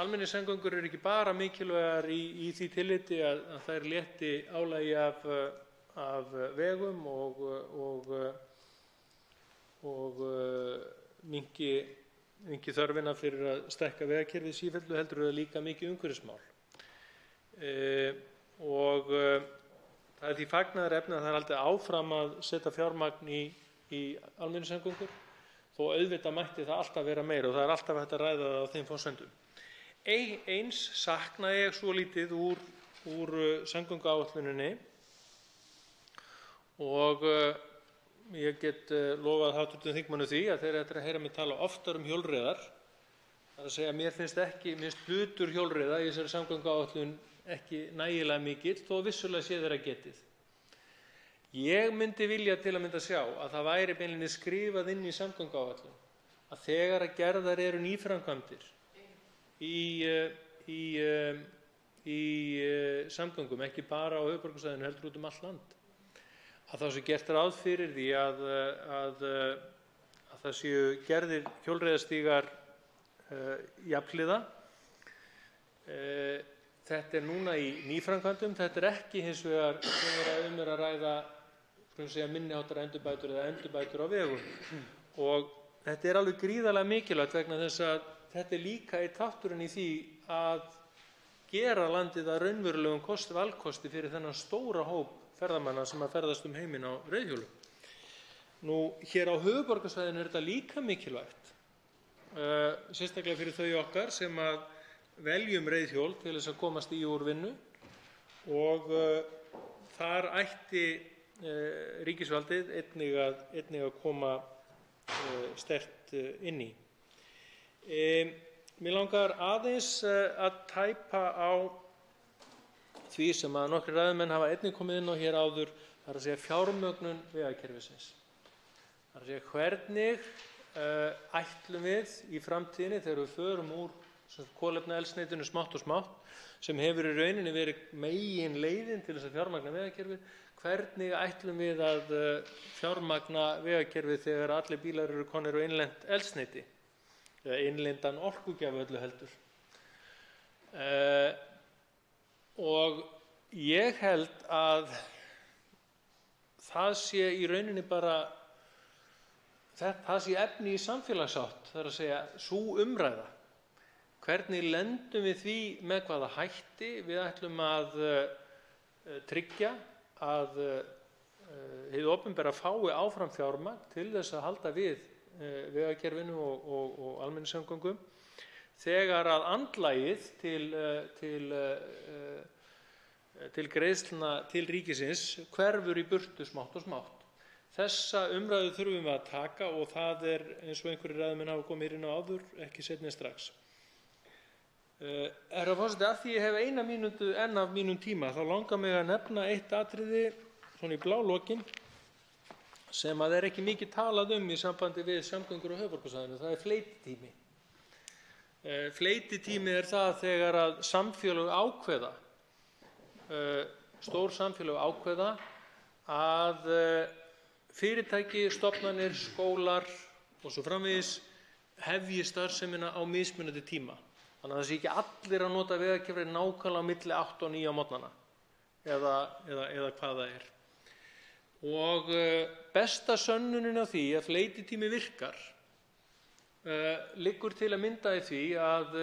Almenningssamgöngur eru ekki bara mikilvægar í því tilliti að þær létti álagi af vegum og minnki þörfina fyrir að stækka vegakerfið sífellu, heldur það líka mikið umhverfismál. Og það er því fagnaðarefni að það er aldrei áfram að setja fjármagn í almenningssamgöngur, þó auðvitað mætti það alltaf vera meira og það er alltaf hægt að ræða það á þeim forsendum. Eins sakna ég svo lítið úr samgönguáætluninni og ég get lofað hv. þingmanni því að þeir ættu að heyra mig tala oftar hjólreiðar. Það er að segja, mér finnst hlutur hjólreiða í þessari samgönguáætlun ekki nægilega mikill, þó vissulega sé þeirra getið. Ég myndi vilja til að mynda sjá að það væri beinlínis skrifað inn í samgönguáætlun að þegar að gerðar eru nýframkvæmdir í samgöngum, ekki bara á höfuðborgarsvæðinu heldur út allt land, að það sé gert ráð fyrir því að það séu gerðir hjólreiðastígar jafnhliða. Þetta er núna í nýframkvæmdum, þetta er ekki hins vegar að ræða minni háttar endurbætur eða endurbætur á vegum. Og þetta er alveg gríðarlega mikilvægt vegna þess að þetta er líka einn þátturinn í því að gera landið að raunverulegum valkosti fyrir þennan stóra hóp ferðamanna sem að ferðast heiminn á reiðhjólum. Hér á höfuðborgarsvæðinu er þetta líka mikilvægt, sérstaklega fyrir þau okkar sem að veljum reiðhjól til þess að komast í úr vinnu og þar ætti ríkisvaldið einnig að koma sterkt inn í. Mig langar aðeins að tæpa á því sem að nokkrir ræðumenn hafa einnig komið inn á hér áður, það er að segja fjármögnun vegakerfisins. Það er að segja hvernig ætlum við í framtíðinni þegar við förum úr kolefnaeldsneytinu smátt og smátt, sem hefur í rauninni verið megin leiðin til þess að fjármagna vegakerfið, hvernig ætlum við að fjármagna vegakerfið þegar allir bílar eru komnir á innlent eldsneyti eða innlendan orkugjafa öllu heldur. Og ég held að það sé í rauninni bara það sé efni í samfélagsátt, það er að segja sú umræða. Hvernig lendum við því með hvaða hætti við ætlum að tryggja að hið opinbera fái áfram fjármagn til þess að halda við vegakerfinu og almenningssamgöngum þegar að andlagið til greiðslna til ríkisins hverfur í burtu smátt og smátt. Þessa umræðu þurfum við að taka og það eins og einhverjir ræðumenn hafa komið inn á áður, ekki seinna en strax. Herra forseti, af því ég hef 1 mínútu enn af mínum tíma, þá langar mig að nefna eitt atriði svona í blálokin sem að ekki mikið talað í sambandi við samgöngur á höfuðborgarsvæðinu, það fleytitími. Fleytitími það þegar að samfélög ákveða, stór samfélög ákveða að fyrirtæki, stofnanir, skólar og svo framvegis hefji starfsemina á mismunandi tíma. Þannig að það sé ekki allir að nota vegakerfið nákvæmlega á milli 8 og 9 á morgnana eða hvað það er. Og besta sönnunin á því að fleytitími virkar liggur til að mynda í því að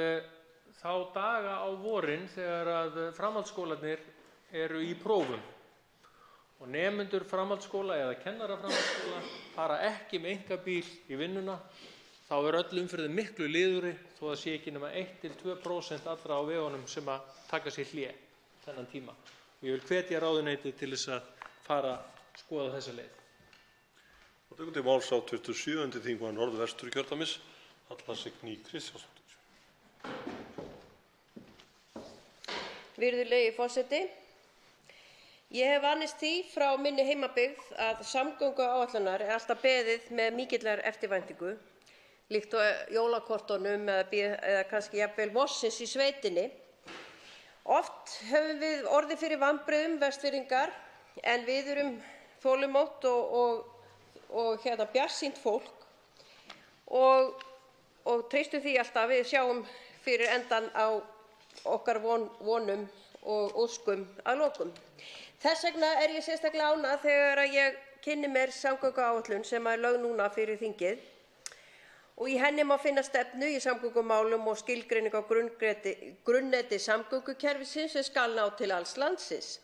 þá daga á vorin þegar að framhaldsskólarnir eru í prófum og nemendur framhaldsskóla eða kennara framhaldsskóla fara ekki með einkabíl í vinnuna, þá öll umferðin miklu liðugri þó að sé ekki nema 1–2% allra á vegunum sem að taka sér hlé þennan tíma. Og ég vil hvetja ráðuneytið til þess að fara að skoða þessa leið. Og tökum til máls á 27. þingmaður Norðvesturkjördæmis, Halla Signý Kristjánsdóttir. Virðulegi forseti, ég hef annist því frá minni heimabyggð að samgönguáætlunar alltaf beðið með mikillar eftirvæntingu, líkt og jólakortunum eða kannski jafnvel vossins í sveitinni. Oft höfum við orðið fyrir vonbrigðum Vestfirðingar, en við erum þolinmótt og bjartsýnt fólk og treystum því alltaf að við sjáum fyrir endan á okkar vonum og óskum að lokum. Þess vegna ég sérstaklega ánægð þegar ég kynni mér samgönguáætlun sem lögð núna fyrir þingið. Og í henni má finna stefnu í samgöngumálum og skilgreining á grunnneti samgöngukerfisins sem skal ná til alls landsins.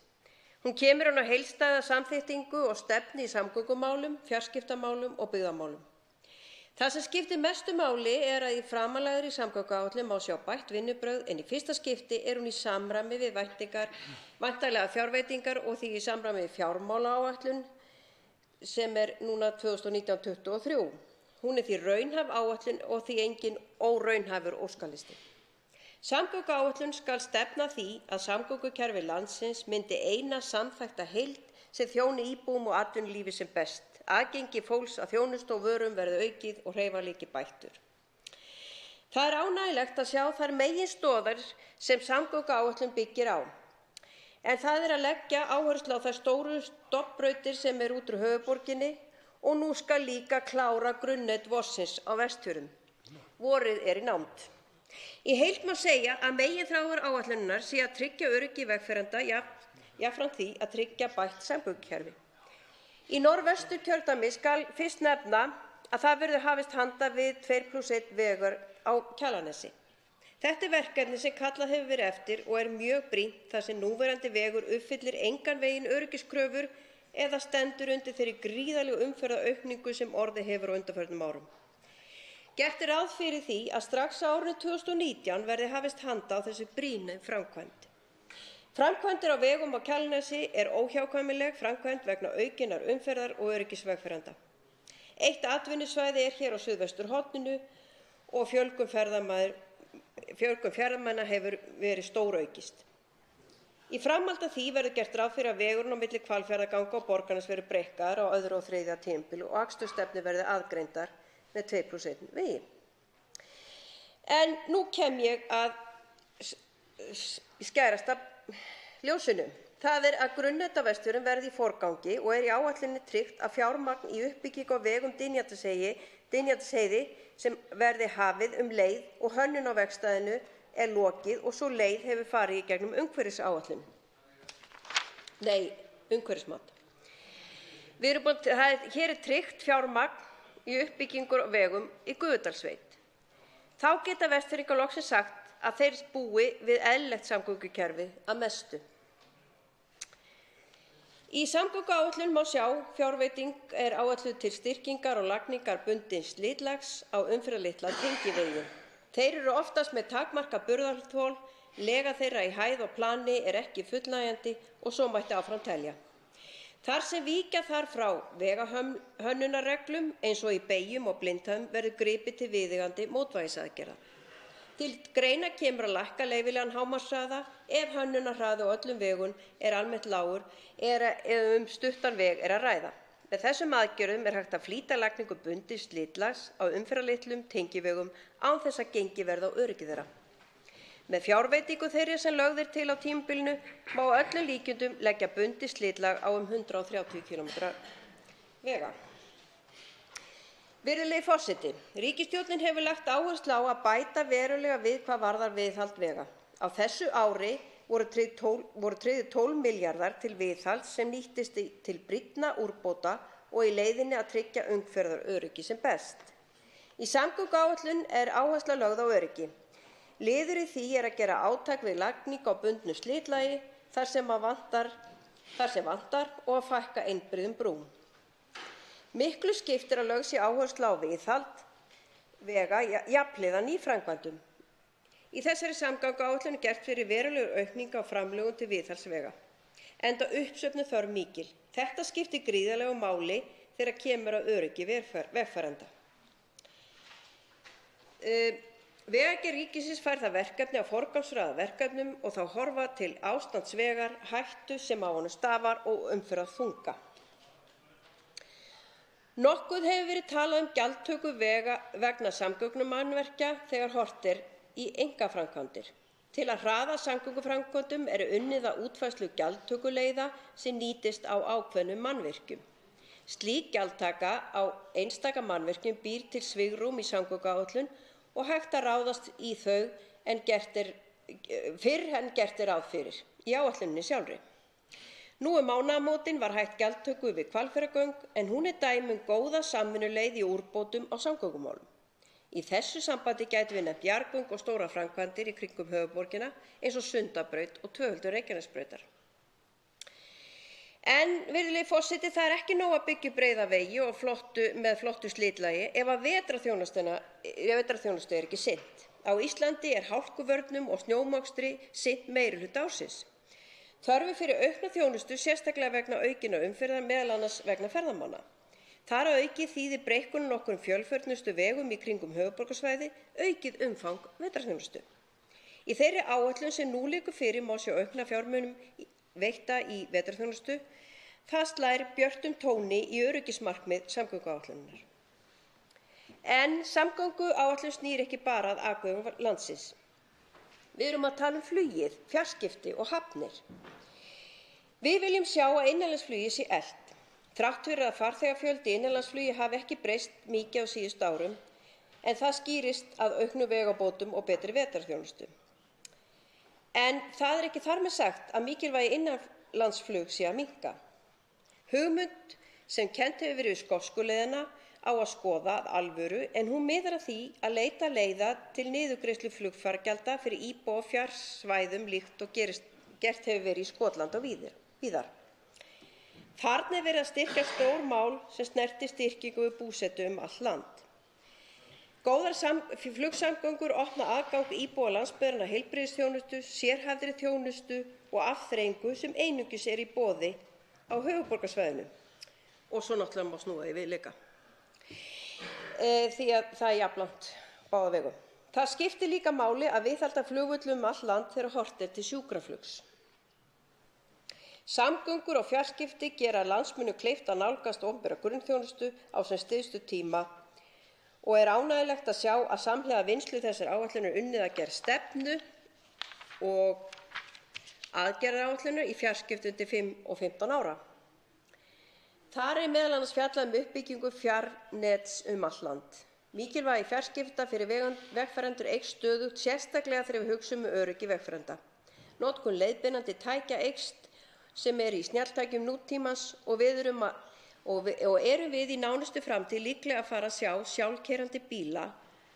Hún kemur á heildstæða samþættingu og stefnu í samgöngumálum, fjarskiptamálum og byggðamálum. Það sem skiptir mestu máli að í framanlagðri samgönguáætlun má sjá bætt vinnubrögð, en í fyrsta skipti hún í samræmi við væntanlegar fjárveitingar og því í samræmi við fjármálaáætlun sem núna 2019–2023. Hún því raunhæf áætlun og því engin óraunhæfur óskalisti. Samgönguáætlun skal stefna því að samgöngukerfi landsins myndi eina samþætta heild sem þjóni íbúum og atvinnulífi sem best. Aðgengi fólks að þjónustu og vörum verði aukið og hreyfanleiki bættur. Það ánægjulegt að sjá þær meginstoðir sem samgönguáætlun byggir á. En það að leggja áherslu á þær stóru stofnbrautir sem út úr höfuðborginni og nú skal líka klára grunnnet vossins á Vestfjörðum. Vorið í nánd. Í heild má segja að meginþráður áætlunarinnar sé að tryggja öryggi vegfarenda jafnframt því að tryggja bætt samgöngukerfi. Í Norðvesturkjördæmi skal fyrst nefna að það verður hafist handa við 2+1 vegar á Kjalarnesi. Þetta verkefni sem kallað hefur verið eftir og mjög brýnt þar sem núverandi vegur uppfyllir engan veginn öryggiskröfur eða stendur undir þeirri gríðarlegu umferðaraukningu sem orðið hefur á undanförnum árum. Gert er ráð fyrir því að strax á árinu 2019 verði hafist handa á þessu brýnu framkvæmd. Framkvæmdir á vegum á Kjalarnesi er óhjákvæmileg framkvæmd vegna aukinnar umferðar og öryggisvegfarenda. Eitt atvinnusvæði er hér á suðvesturhorninu og fjölgun ferðamanna hefur verið stóraukist. Í framhaldi af því verður gert ráð fyrir að vegurinn á milli Hvalfjarðarganga og Borgarness verði breikkaður á 2. og 3. tímabili og akstursstefnur verði aðgreindar með 2+1 vegi. En nú kem ég að skærasta ljósinu. Það er að grunnnet á Vestfjörðum verði í forgangi og er í áætluninni tryggt að fjármagn í uppbyggingu á vegum Dynjandisheiði sem verði hafið leið og hönnun á vegstæðinu er lokið og svo leið hefur farið í gegnum umhverfisáætlun. Umhverfismat. Hér er tryggt fjármagn í uppbyggingu á vegum í Gufudalssveit. Þá geta Vestfirðingar loksins sagt að þeir búi við eðlilegt samgöngukerfi að mestu. Í samgönguáætlun má sjá fjárveiting er áætluð til styrkingar og lagningar bundins slitlags á umferðarlitla tengivegi. Þeir eru oftast með takmarkað burðarþol, lega þeirra í hæð og plani er ekki fullnægjandi og svo mætti áfram telja. Þar sem víkja þarf frá vegahönnunarreglum eins og í beygjum og blindhöfum verður gripið til viðeigandi mótvægisaðgerða. Til greina kemur að lækka leyfilegan hámarkshraða ef hönnunarhraði á öllum vegum er almennt lágur eða stuttan veg er að ræða. Með þessum aðgerðum er hægt að flýta lagningu bundins slitlags á umferðarlitlum tengivegum án þess að gengið verði á öryggi þeirra. Með fjárveitingu þeirri sem lögð er til á tímabilinu má öllum líkindum leggja bundið slitlag á 130 km vega. Virðulegi forseti, ríkisstjórnin hefur lagt áherslu á að bæta verulega við hvað varðar viðhald vega. Á þessu ári voru tryggðir 12 milljarðar til viðhalds sem nýttist til brýnna úrbóta og í leiðinni að tryggja umferðaröryggi sem best. Í samgönguáætlun er áhersla lögð á öryggi. Liður í því er að gera átak við lagningu á bundnu slitlagi þar sem vantar og að fækka einbreiðum brúm. Miklu skiptir að lögð sé áhersla á viðhald vega jafnhliða nýframkvæmdum. Í þessari samgönguáætlun er gert fyrir verulegur aukning á framlögum til viðhaldsvega, enda uppsöfnuð þörf mikil. Þetta skiptir gríðarlegu máli þegar kemur að öryggi vegfarenda. Vegagerð ríkisins fær það verkefni að forgangsraða verkefnum og þá horfa til ástands vegar, hættu sem á honum stafar og umferðarþunga. Nokkuð hefur verið talað gjaldtöku vegna samgöngumannvirkja þegar horft er í einkaframkvæmdir. Til að hraða samgönguframkvæmdum er unnið að útfærslu gjaldtökuleiða sem nýtist á ákveðnum mannvirkjum. Slík gjaldtaka á einstaka mannvirkjum býr til svigrúm í samgönguáætlun og hægt að ráðast í þau fyrr en gert er ráð fyrir í áætluninni sjálfri. Nú mánaðamótin var hætt gjaldtöku við Hvalfjarðargöng en hún er dæmi góða samvinnuleið í úrbótum á samgöngumálum. Í þessu sambandi gætum við nefnt jarðgöng og stórar framkvæmdir í kringum höfuðborgina eins og Sundabraut og tvöföldun Reykjanesbrautar. En virðulegi forseti, það er ekki nóg að byggja breiða vegi og með flottu slitlagi ef að vetrarþjónustu er ekki sinnt. Á Íslandi er hálkuvörnum og snjómokstri sinnt meirihluta ársins. Þörf fyrir aukna þjónustu sérstaklega vegna aukinnar umferðar meðal annars vegna ferðamanna. Þar að auki þýðir breikkunin nokkrum fjölförnustu vegum í kringum höfuðborgarsvæði aukið umfang vetrarþjónustu. Í þeirri áætlun sem nú liggur fyrir má sjá aukna fjármunum veitta í vetrarþjónustu. Það slær björtum tóni í öryggismarkmið samgönguáætlunar. En samgönguáætlun snýr ekki bara að akvegum landsins. Við erum að tala flugið, fjarskipti og hafnir. Við viljum sjá að innanlandsflugi sé eflt. Þrátt fyrir að farþegafjöldi innanlandsflugi hafi ekki breyst mikið á síðustu árum, en það skýrist af auknum vegabótum og betri vetrarþjónustu. En það er ekki þar með sagt að mikilvægi innanlandsflug sé að minnka. Hugmynd sem kennt hefur verið við skosku leiðina á að skoða að alvöru en hún miðar að því að leita leiða til niðurgreiðslu flugfargjalda fyrir íbúa á fjarsvæðum líkt og gert hefur verið í Skotlandi og víðar. Þarna er verið að styrkja stór mál sem snertir styrkingu við búsetu allt land. Góðar flugsamgöngur opna aðgang íbúa landsbyggðarinnar að heilbrigðisþjónustu, sérhæfðri þjónustu og afþreyingu sem einungis í boði á höfuðborgarsvæðinu. Og svo náttúrulega má snúa því við líka. Því að það jafnlangt báða vegum. Það skiptir líka máli að viðhalda flugvöllum all land þegar horft til sjúkraflugs. Samgöngur og fjarskipti gera landsmönnum kleift að nálgast opinbera grunnþjónustu á sem stystu tíma og ánægjulegt að sjá að samhliða vinnslu þessar áætlanir unnið að gerð stefnu og aðgerðaáætlanir í fjarskiptum til 5 og 15 ára. Þar meðal annars fjallað uppbyggingu fjarnets allt land. Mikilvægi fjarskipta fyrir vegfarendur eykst stöðugt, sérstaklega þegar við hugsum öryggi vegfarenda. Notkun leiðbeinandi tækja eykst sem í snjalltækjum nútímans og erum við í nánustu framtíð líklega að fara að sjá sjálfkeyrandi bíla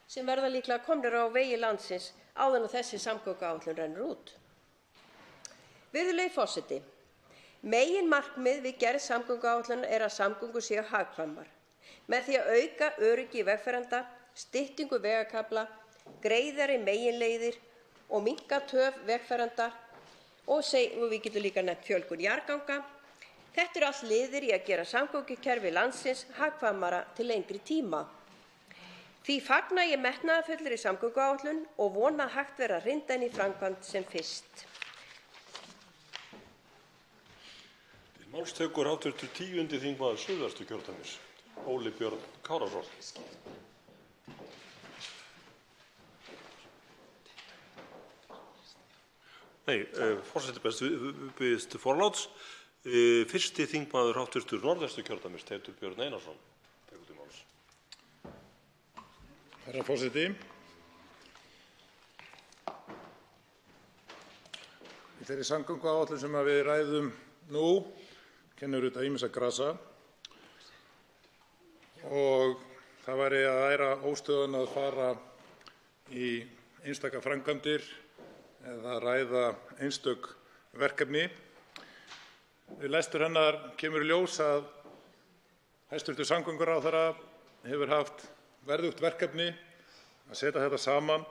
sem verða líklega komnir á vegi landsins áður en þessi samgönguáætlun rennur út. Virðulegi forseti, meginmarkmið við gerð samgönguáætlunar að samgöngur séu hagkvæmar. Með því að auka öryggi vegfarenda, styttingu vegakafla, greiðari meginleiðir og minnka töf vegfarenda og við getum líka nefnt fjölgun jarðganga. Þetta allt liðir í að gera samgöngukerfi landsins hagkvæmara til lengri tíma. Því fagna ég metnaðarfullri samgönguáætlun og vona að hægt verði að hrinda henni í framkvæmd sem fyrst. Til máls tekur hv. 10. þingmaður Suðvesturkjördæmis, Óli Björn Kárason. Forseti biðst forláts. Fyrsti þingmaður hv. Norðvesturkjördæmis, Teitur Björn Einarsson, tekur til máls. Herra forseti. Í þeirri samgönguáætlun sem við ræðum nú kennir auðvitað ýmissa grasa og það væri að æra óstöðun að fara í einstaka framkvæmdir eða ræða einstök verkefni. Við lestur hennar kemur í ljós að hæstv. Samgönguráðherra hefur haft verðugt verkefni að setja þetta saman,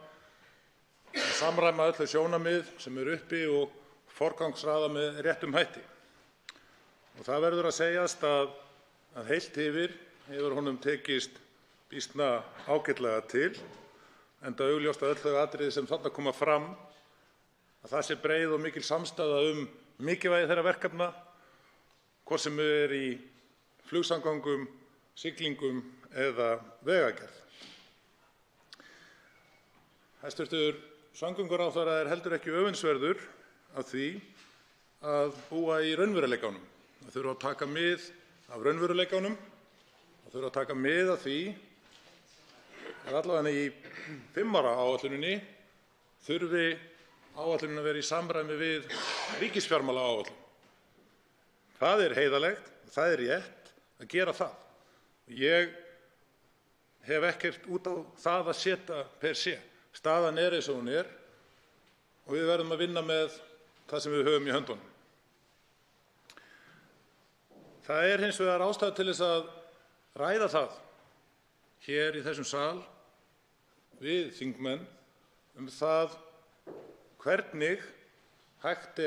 að samræma öll þau sjónarmið sem uppi og forgangsraða með réttum hætti. Og það verður að segjast að heilt yfir hefur honum tekist býsna ágætlega til, enda augljóst að öll þau atriði sem þarna koma fram, að það sé breið og mikil samstaða mikilvægi þeirra verkefna, hvort sem í flugsamgöngum, siglingum eða vegagerð. Hæstv. Samgönguráðherra heldur ekki öfundsverður af því að búa í raunveruleikanum. Það þurfa að taka mið af raunveruleikanum, það þurfa að taka mið af því að allavega í 5 ára áætluninni þurfi áætlunin að vera í samræmi við ríkisfjármálaáætlun. Það heiðarlegt, það rétt að gera það. Ég hef ekkert út á það að setja per se. Staðan eins og hún og við verðum að vinna með það sem við höfum í höndunum. Það hins vegar ástæða til þess að ræða það hér í þessum sal við þingmenn það hvernig hægt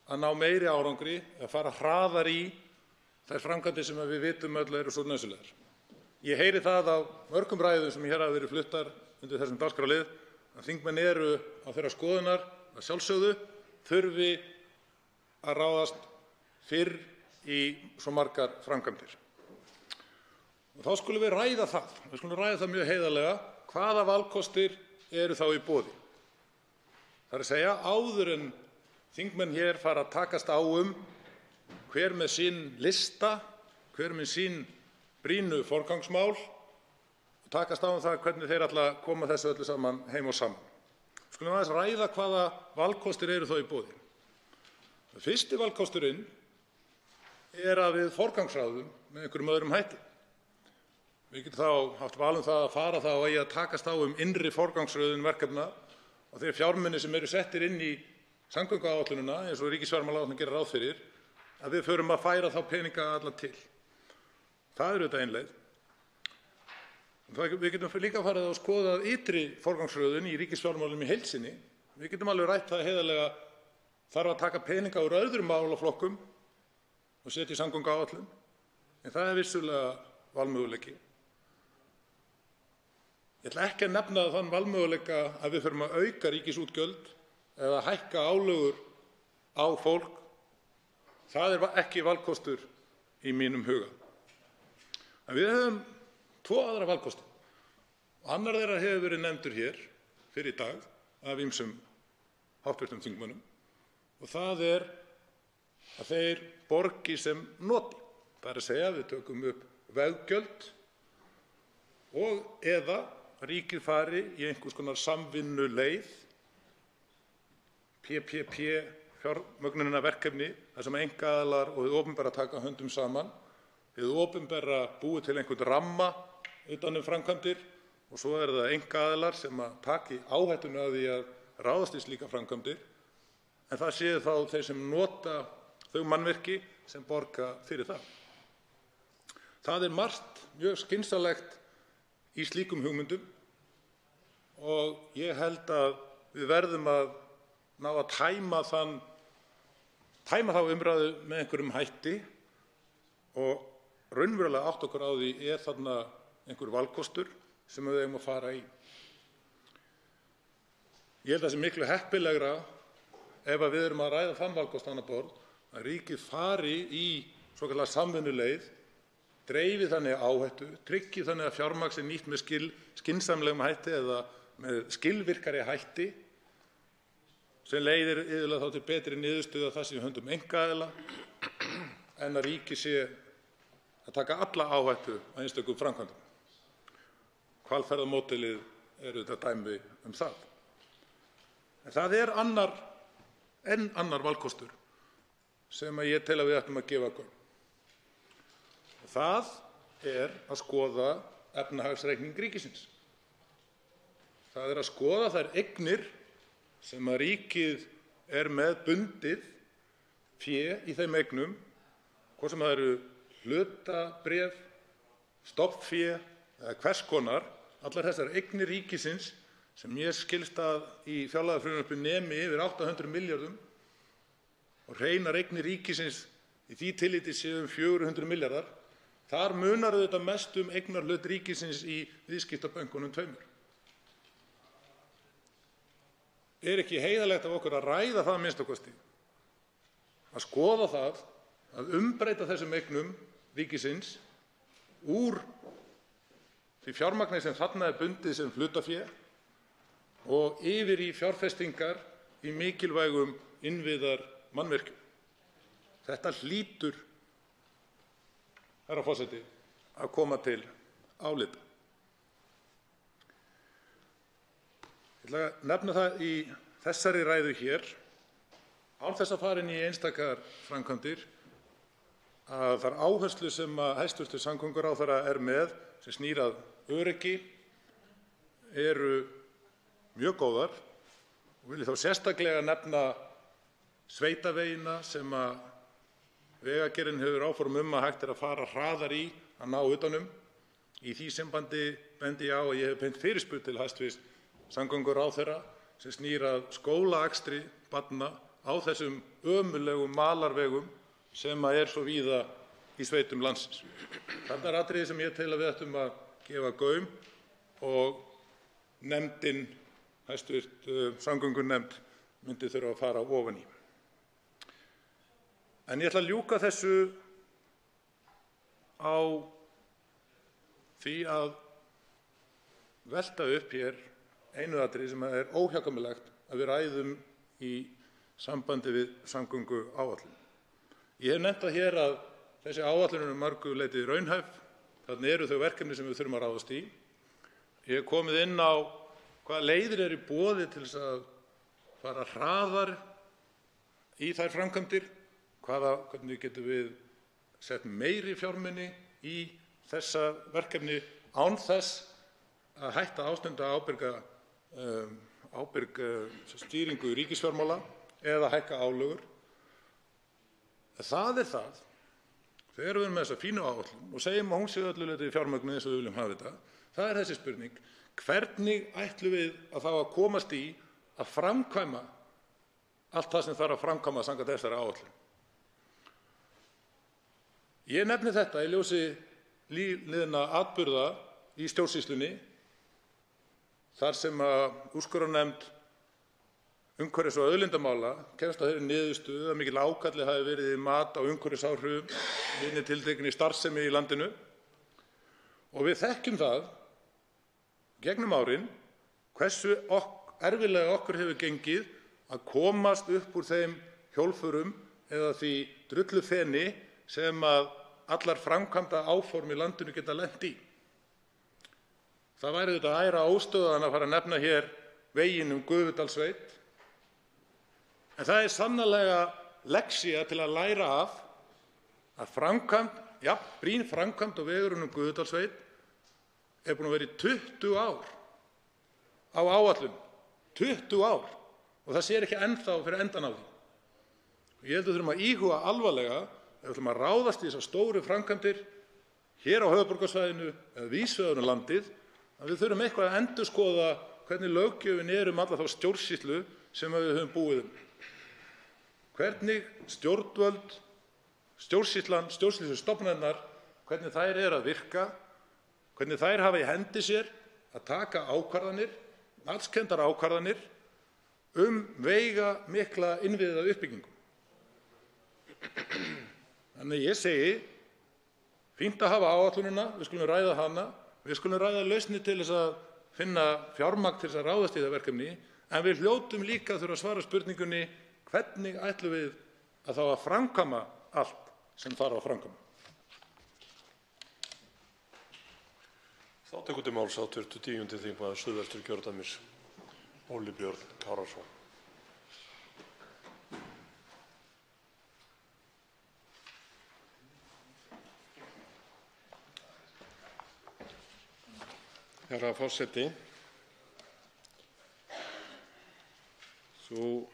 að ná meiri árangri, að fara hraðar í þær framkvæmdir sem við vitum öll eru svo nauðsynlegar. Ég heyri það á mörgum ræðum sem hér hafa verið fluttar undir þessum dagskrárlið að þingmenn eru á þeirra skoðunar að sjálfsögðu þurfi að ráðast fyrr í svo margar framkvæmdir. Og þá skulum við ræða það. Við skulum ræða það mjög heiðarlega hvaða valkostir eru þá í boði. Það er að segja áður en þingmenn hér fara að takast á hver með sinn lista, hver með sín brýnu forgangsmál og takast á það hvernig þeir ætla að koma þessu öllu saman heim og saman. Skulum aðeins ræða hvaða valkostir eru þá í boði. Fyrsti valkosturinn að við forgangsráðum með einhverjum öðrum hætti. Við getum þá haft val það að fara þá að takast á innri forgangsröðun verkefna og þeir fjármuni sem eru settir inn í samgönguáætlunina eins og ríkisfjármálaáætlun gerir ráð fyrir, að við förum að færa þá peninga alla til. Það auðvitað ein leið. Við getum líka farið að skoða ytri forgangsröðun í ríkisfjármálum í heild sinni. Við getum alveg rætt það heiðarlega, þarf að taka peninga úr öðrum málaflokkum og setja í samgönguáætlun, en það er vissulega valmöguleiki. Ég ætla ekki að nefna þann valmöguleika að við förum að auka ríkisútgjöld eða hækka álögur á fólk. Það er ekki valkostur í mínum huga. En við höfum tvo aðra valkosti. Annar þeirra hefur verið nefndur hér fyrr í dag af ýmsum háttvirtum þingmönnum og það er að þeir borgi sem noti. Það er að segja að við tökum upp veggjöld og eða ríkið fari í einhvers konar samvinnuleið, PPP fjármögnunarverkefni, þar sem einkaaðilar og hið opinbera taka höndum saman. Hið opinbera búið til einhvern ramma utan framkvæmdir og svo er það einkaaðilar sem að taki áhættuna af því að ráðast í slíka framkvæmdir, en það séu þá þeir sem nota þau mannvirki sem borga fyrir það. Það er margt mjög skynsamlegt í slíkum hugmyndum og ég held að við verðum að ná að tæma þá umræðu með einhverjum hætti og raunverulega átta okkur á því er þarna einhver valkostur sem við eigum að fara í. Ég held að það sé miklu heppilegra ef að við erum að ræða þann valkost annað borð að ríkið fari í svokallaða samvinnuleið, dreifi þannig áhættu, tryggi þannig að fjármagn sé nýtt með skynsamlegum hætti eða með skilvirkari hætti sem leiðir iðulega þá til betri niðurstöðu að það sé í höndum einkaaðila en að ríkið sé að taka alla áhættu á einstökum framkvæmdum. Hvalfjarðarmódelið er auðvitað dæmi um það. En það er annar valkostur sem að ég tel að við ættum að gefa gaum. Það er að skoða efnahagsreikning ríkisins. Það er að skoða þær eignir sem að ríkið er með bundið fé í þeim eignum, hvort sem það eru hlutabréf, stofnfé eða hvers konar, allar þessar eignir ríkisins sem mér skilst að í fjárlagafrumvarpi nemi yfir 800 milljörðum og hreinar eignir ríkisins í því tilliti séu 400 milljarðar, þar munar auðvitað mest eignarhlut ríkisins í viðskiptabönkunum tveimur. Er ekki heiðarlegt af okkur að ræða það að minnsta kosti, að skoða það, að umbreyta þessum eignum ríkisins úr því fjármagni sem þarna er bundið sem hlutafé og yfir í fjárfestingar í mikilvægum innviðar mannvirkjum. Þetta hlýtur, herra forseti, að koma til álita. Ég ætla að nefna það í þessari ræðu hér, án þess að fara inn í einstakar framkvæmdir, að þær áherslur sem að hæstv. Samgönguráðherra er með, sem snýr að öryggi, eru mjög góðar og vil ég þá sérstaklega nefna sveitavegina sem að Vegagerðin hefur áform að hægt er að fara hraðar í að ná utanum. Í því sambandi bendi ég á að ég hef beint fyrirspurn til hæstv. Samgönguráðherra sem snýr að skólaakstri barna á þessum ömurlegu malarvegum sem er svo víða í sveitum landsins. Þarna er atriði sem ég tel að við ættum að gefa gaum og nefndin, hæstv. Samgöngunefnd, myndi þurfa að fara ofan í. En ég ætla að ljúka þessu á því að velta upp hér einu atriði sem er óhjákvæmilegt að við ræðum í sambandi við samgönguáætlun. Ég hef nefnt það hér að þessi áætlun er mörgu leyti raunhæf. Þarna eru þau verkefni sem við þurfum að ráðast í. Ég hef komið inn á hvaða leiðir eru í boði til þess að fara hraðar í þær framkvæmdir, hvernig getum við sett meiri fjármuni í þessa verkefni án þess að hætta að ástunda ábyrg stýringu ríkisfjármála eða hækka álögur. Það er það, þegar við erum með þessa fínu áætlun og segjum að hún sé öllu leyti fjármögnuð eins og við viljum hafa þetta, Það er þessi spurning: hvernig ætlum við að fá að komast í að framkvæma allt það sem þarf að framkvæma samkvæmt þessari áætlun? Ég nefni þetta í ljósi liðinna atburða í stjórnsýslunni þar sem úrskurðarnefnd umhverfis- og auðlindamála kemst að þeirri niðurstöðu að mikill ágalli hafi verið í mat á umhverfisáhrifum hinni tiltekinni starfsemi í landinu. Og við þekkjum það gegnum árin hversu erfiðlega okkur hefur gengið að komast upp úr þeim hjólförum eða því drullufeni sem allar framkvæmda áform í landinu geta lent í. Það væri þetta æra óstöðugan að fara að nefna hér veginn Gufudalssveit, en það er sannarlega lexía til að læra af að framkvæmd, brýn framkvæmd á vegurinn Gufudalssveit er búin að vera í 20 ár á áætlun. 20 ár, og það sér ekki ennþá fyrir endan á því. Ég held að við þurfum að íhuga alvarlega, ef við ætlum að ráðast í þessar stóru framkvæmdir hér á höfuðborgarsvæðinu eða víðs vegar um landið, að við þurfum eitthvað að endurskoða hvernig löggjöfin er alla þá stjórnsýslu sem við höfum búið um. Hvernig stjórnvöld, stjórnsýslan, stjórnsýslustofnanirnar, hvernig þær eru að virka, hvernig þær hafa í hendi sér að taka ákvarðanir, matskenndar ákvarðanir veigamikla innviða uppbyggingu. Þannig ég segi, fínt að hafa áætlunina, við skulum ræða hana, við skulum ræða lausnir til þess að finna fjármagn til þess að ráðast í það verkefni, en við hljótum líka að þurfa að svara spurningunni: hvernig ætlum við að þá að framkvæma allt sem þarf að framkvæma? Þá tekur til máls hv. 10. þingmaður Suðvesturkjördæmis, Óli Björn Kárason. Herra forseti, sú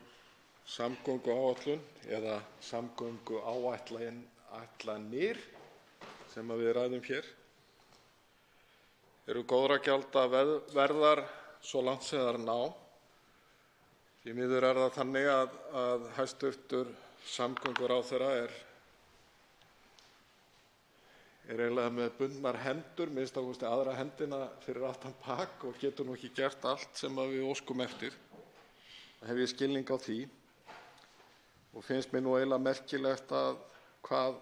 samgönguáætlun eða samgönguáætlanir sem við ræðum hér eru góðra gjalda verðar svo langt sem þær ná. Því miður er það þannig að hæstv. Samgönguráðherra er eiginlega með bundnar hendur, minnst á aðra hendina fyrir aftan bak, og getur nú ekki gert allt sem við óskum eftir. Það hef ég skilning á því, og finnst mér nú eiginlega merkilegt að hvað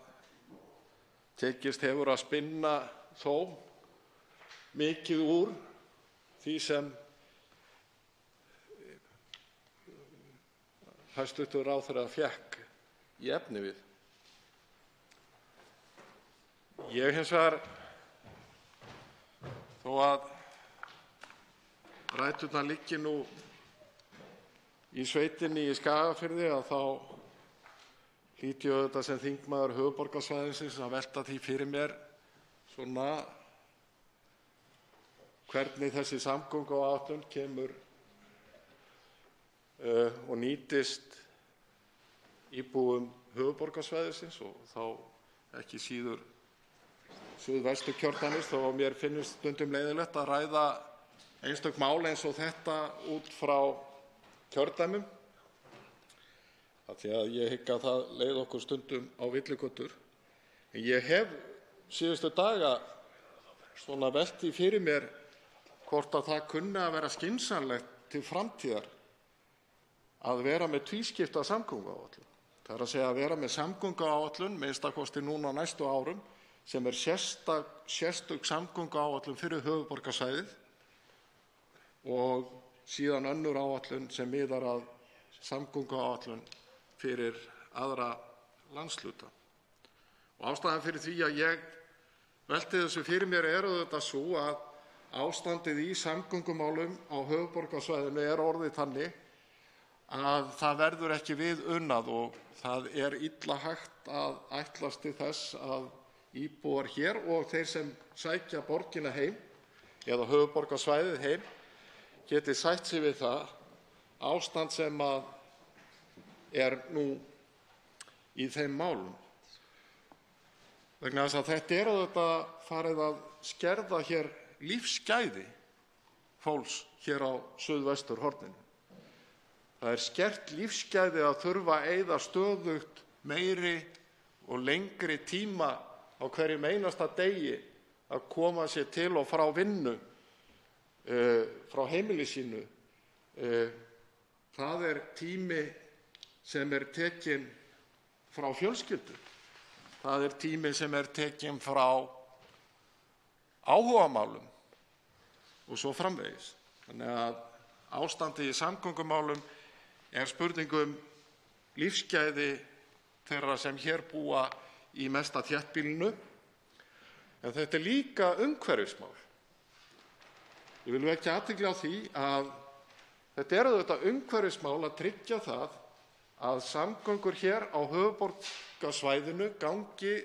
tekist hefur að spinna þó mikið úr því sem hæstv. Ráðherra fékk í efni við. Ég hins vegar, þó að ræturnar liggi nú í sveitinni í Skagafirði, að þá hlýt ég auðvitað sem þingmaður höfuðborgarsvæðisins að velta því fyrir mér svona hvernig þessi samgönguáætlun kemur og nýtist íbúum höfuðborgarsvæðisins og þá ekki síður Suðvesturkjördæmis, þó að mér finnst stundum leiðinlegt að ræða einstök mál eins og þetta út frá kjördæmum, af því að ég hygg að það leiði okkur stundum á villigötur. En ég hef síðustu daga svona velt því fyrir mér hvort að það kunni að vera skynsamlegt til framtíðar að vera með tvískipta samgönguáætlun. Það er að segja að vera með samgönguáætlun, minnsta kosti núna á næstu árum, sem er sérstök samgönguáætlun fyrir höfuðborgarsvæðið og síðan önnur áætlun sem miðar að samgönguáætlun fyrir aðra landshluta. Og ástæðan fyrir því að ég velti þessu fyrir mér er auðvitað sú að ástandið í samgöngumálum á höfuðborgarsvæðinu er orðið þannig að það verður ekki við unnað og það er illa hægt að ætlast til þess að íbúar hér og þeir sem sækja borgina heim eða höfuðborgarsvæðið heim geti sætt sig við það ástand sem er nú í þeim málum. Vegna þess að þetta er auðvitað farið að skerða hér lífsgæði fólks hér á suðvesturhorninu. Það skert lífsgæði að þurfa að eyða stöðugt meiri og lengri tíma á hverjum einasta degi að koma sér til og frá vinnu, frá heimili sínu. Það tími sem tekinn frá fjölskyldu. Það tími sem tekinn frá áhugamálum og svo framvegis. Þannig að ástandið í samgöngumálum spurning lífsgæði þeirra sem hér búa í mesta þéttbýlinu, en þetta líka umhverfismál. Ég vil vekja athygli á því að þetta auðvitað umhverfismál að tryggja það að samgöngur hér á höfuðborgarsvæðinu gangi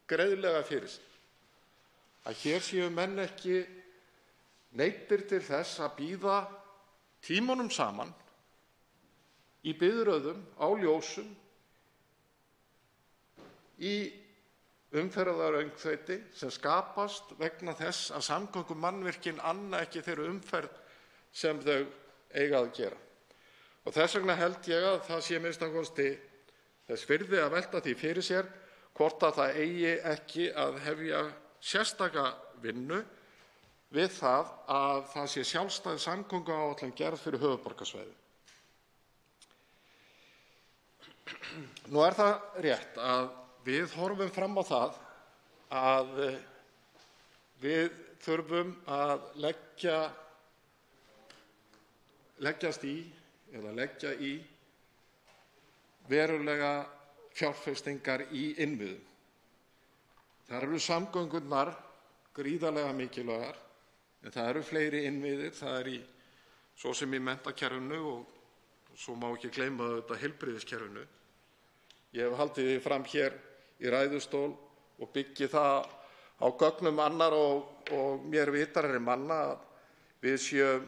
greiðlega fyrir sig. Að hér séu menn ekki neyddir til þess að bíða tímunum saman í biðröðum á ljósum í umferðaröngþveiti sem skapast vegna þess að samgöngumannvirkin anna ekki þeirri umferð sem þau eiga að gera. Og þess vegna held ég að það sé minnstakosti þess virði að velta því fyrir sér hvort að það eigi ekki að hefja sérstaka vinnu við það að það sé sjálfstæð samgönguáætlun gerð fyrir höfuðborgarsvæðið. Nú það rétt að við horfum fram á það að við þurfum að leggja í verulega fjárfestingar í innviðum. Þar eru samgöngurnar gríðarlega mikilvægar, en það eru fleiri innviðir. Það svo sem í menntakerfinu og svo má ekki gleyma þetta heilbrigðiskerfinu. Ég hef haldið því fram hér í ræðustól og byggi það á gögnum annarra og mér vitarari manna að við séum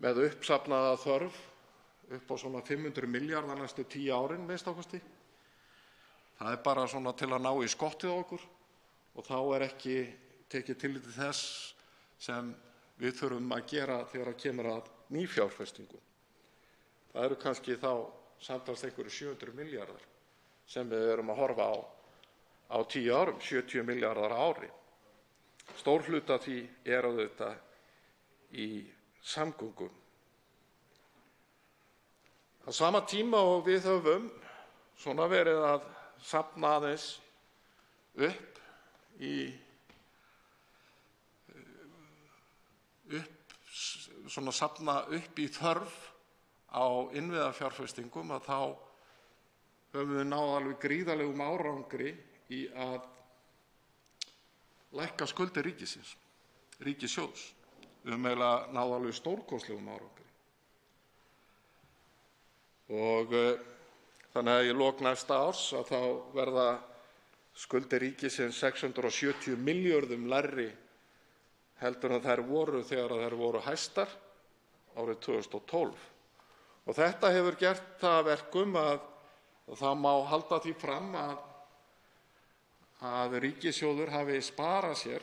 með uppsafnaða þörf upp á svona 500 milljarða næstu 10 árin minnst ákosti. Það bara svona til að ná í skottið á okkur og þá ekki tekið tillit til þess sem við þurfum að gera þegar kemur að nýfjárfestingu. Það eru kannski þá samtals einhverju 700 milljarðar sem við erum að horfa á 10 árum, 70 milljarðar á ári. Stór hluti af því auðvitað í samgöngum. Á sama tíma og við höfum svona verið að safna aðeins upp í þörf á innviðafjárfestingum að þá höfum við náð alveg gríðarlegum árangri í að lækka skuldir ríkissjóðs. Við höfum eiginlega náð alveg stórkostlegum árangri. Og þannig að í lok næsta árs að þá verða skuldir ríkisins 670 milljörðum lægri heldur en þær voru þegar þær voru hæstar árið 2012. Og þetta hefur gert það að verkum að það má halda því fram að ríkissjóður hafi sparað sér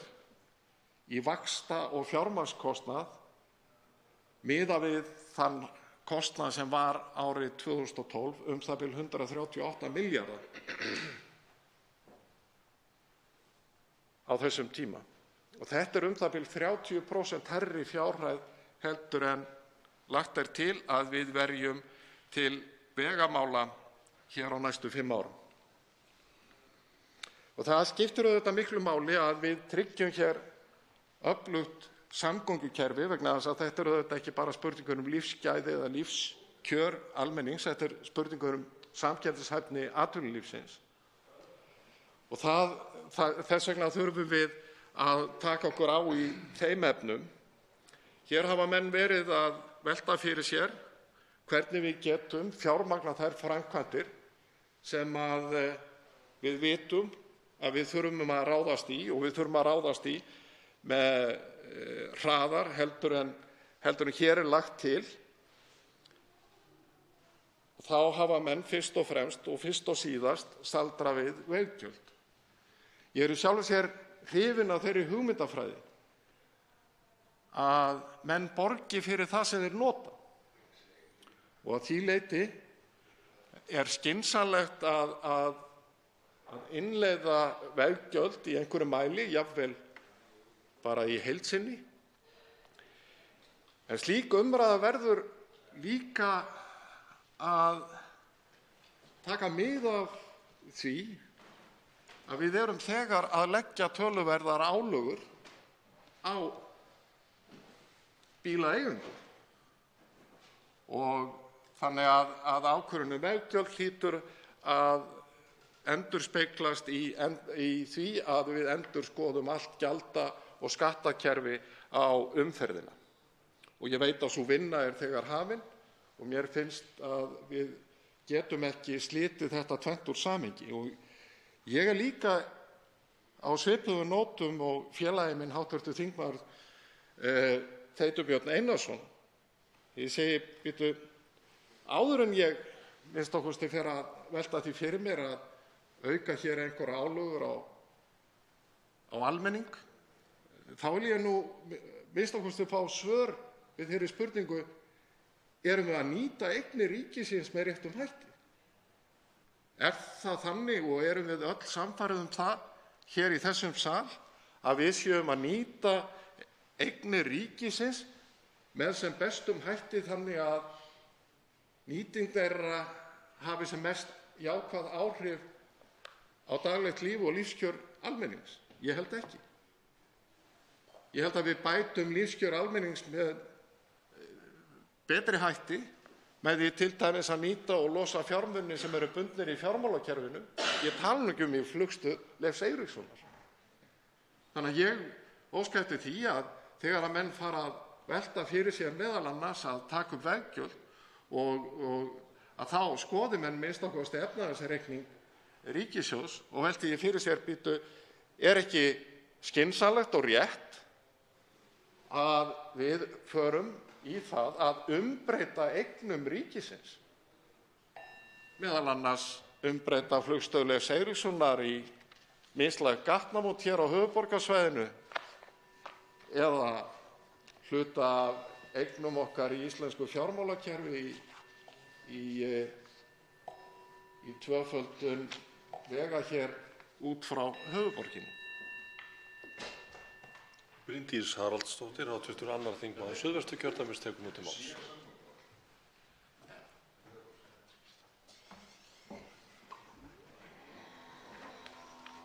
í vaxta- og fjármagnskostnað miðað við þann kostnað sem var árið 2012 það bil 138 milljarðar á þessum tíma. Og þetta það bil 30% hærri fjárhæð heldur en lagt til að við verjum til vegamála hér á næstu 5 árum. Og það skiptir auðvitað miklu máli að við tryggjum hér öflugt samgöngukerfi vegna þess að þetta auðvitað ekki bara spurningur lífsgæði eða lífskjör almennings, þetta spurningur samkeppnishæfni atvinnulífsins. Og þess vegna þurfum við að taka okkur á í þeim efnum. Hér hafa menn verið að velta fyrir sér hvernig við getum fjármagnað þær framkvæmdir sem við vitum að við þurfum að ráðast í og við þurfum að ráðast í með hraðar heldur en hér lagt til. Þá hafa menn fyrst og fremst og fyrst og síðast staldrað við veggjöld. Ég í sjálfu sér hrifinn af þeirri hugmyndafræði að menn borgi fyrir það sem þeir nota. Og að því leyti er skynsamlegt að innleiða veggjöld í einhverju mæli, jafnvel bara í heild sinni. En slík umræða verður líka að taka mið af því að við erum þegar að leggja töluverðar álögur á bílaeigendur. Og þannig að ákvörðun veggjöld hlýtur að endurspeglast í því að við endurskoðum allt gjalda- og skattakerfi á umferðina. Og ég veit að sú vinna er þegar hafin og mér finnst að við getum ekki slitið þetta tvennt úr samhengi. Og ég er líka á svipuðum nótum og félagi minn, hv. þingmaður Teitur Björn Einarsson. Ég segi, býtu, áður en ég minnst okkur fer að velta því fyrir mér að auka hér einhverja álögur á almenning, þá vil ég nú minnst okkur fá svör við þeirri spurningu: erum við að nýta eignir ríkisins með réttum hætti? Er það þannig og erum við öll sannfærð það hér í þessum sal að við séum að nýta eignir ríkisins með sem bestum hætti þannig að nýting þeirra hafi sem mest jákvæð áhrif á daglegt líf og lífskjör almennings? Ég held ekki. Ég held að við bætum lífskjör almennings með betri hætti með því til dæmis að nýta og losa fjármuni sem eru bundnir í fjármálakerfinu. Ég tala nú ekki í flugstöð Leifs Eiríkssonar. Þannig að ég óska eftir því að þegar að menn fara að velta fyrir sér meðal annars að taka upp veggjöld og að þá skoði menn minnst okkur efnahagsreikning ríkissjóðs og velti ég fyrir sér, býtu, er ekki skynsamlegt og rétt að við förum í það að umbreyta eignum ríkisins, meðal annars umbreyta flugstöð Leifs Eiríkssonar í mislæg gatnamót hér á höfuðborgarsvæðinu eða hluta af eignum okkar í íslensku fjármálakerfi í tvöföldun vega hér út frá höfuðborginni. Bryndís Haraldsdóttir, hv. 2. þingmaður Suðvesturkjördæmis, tekur nú til máls.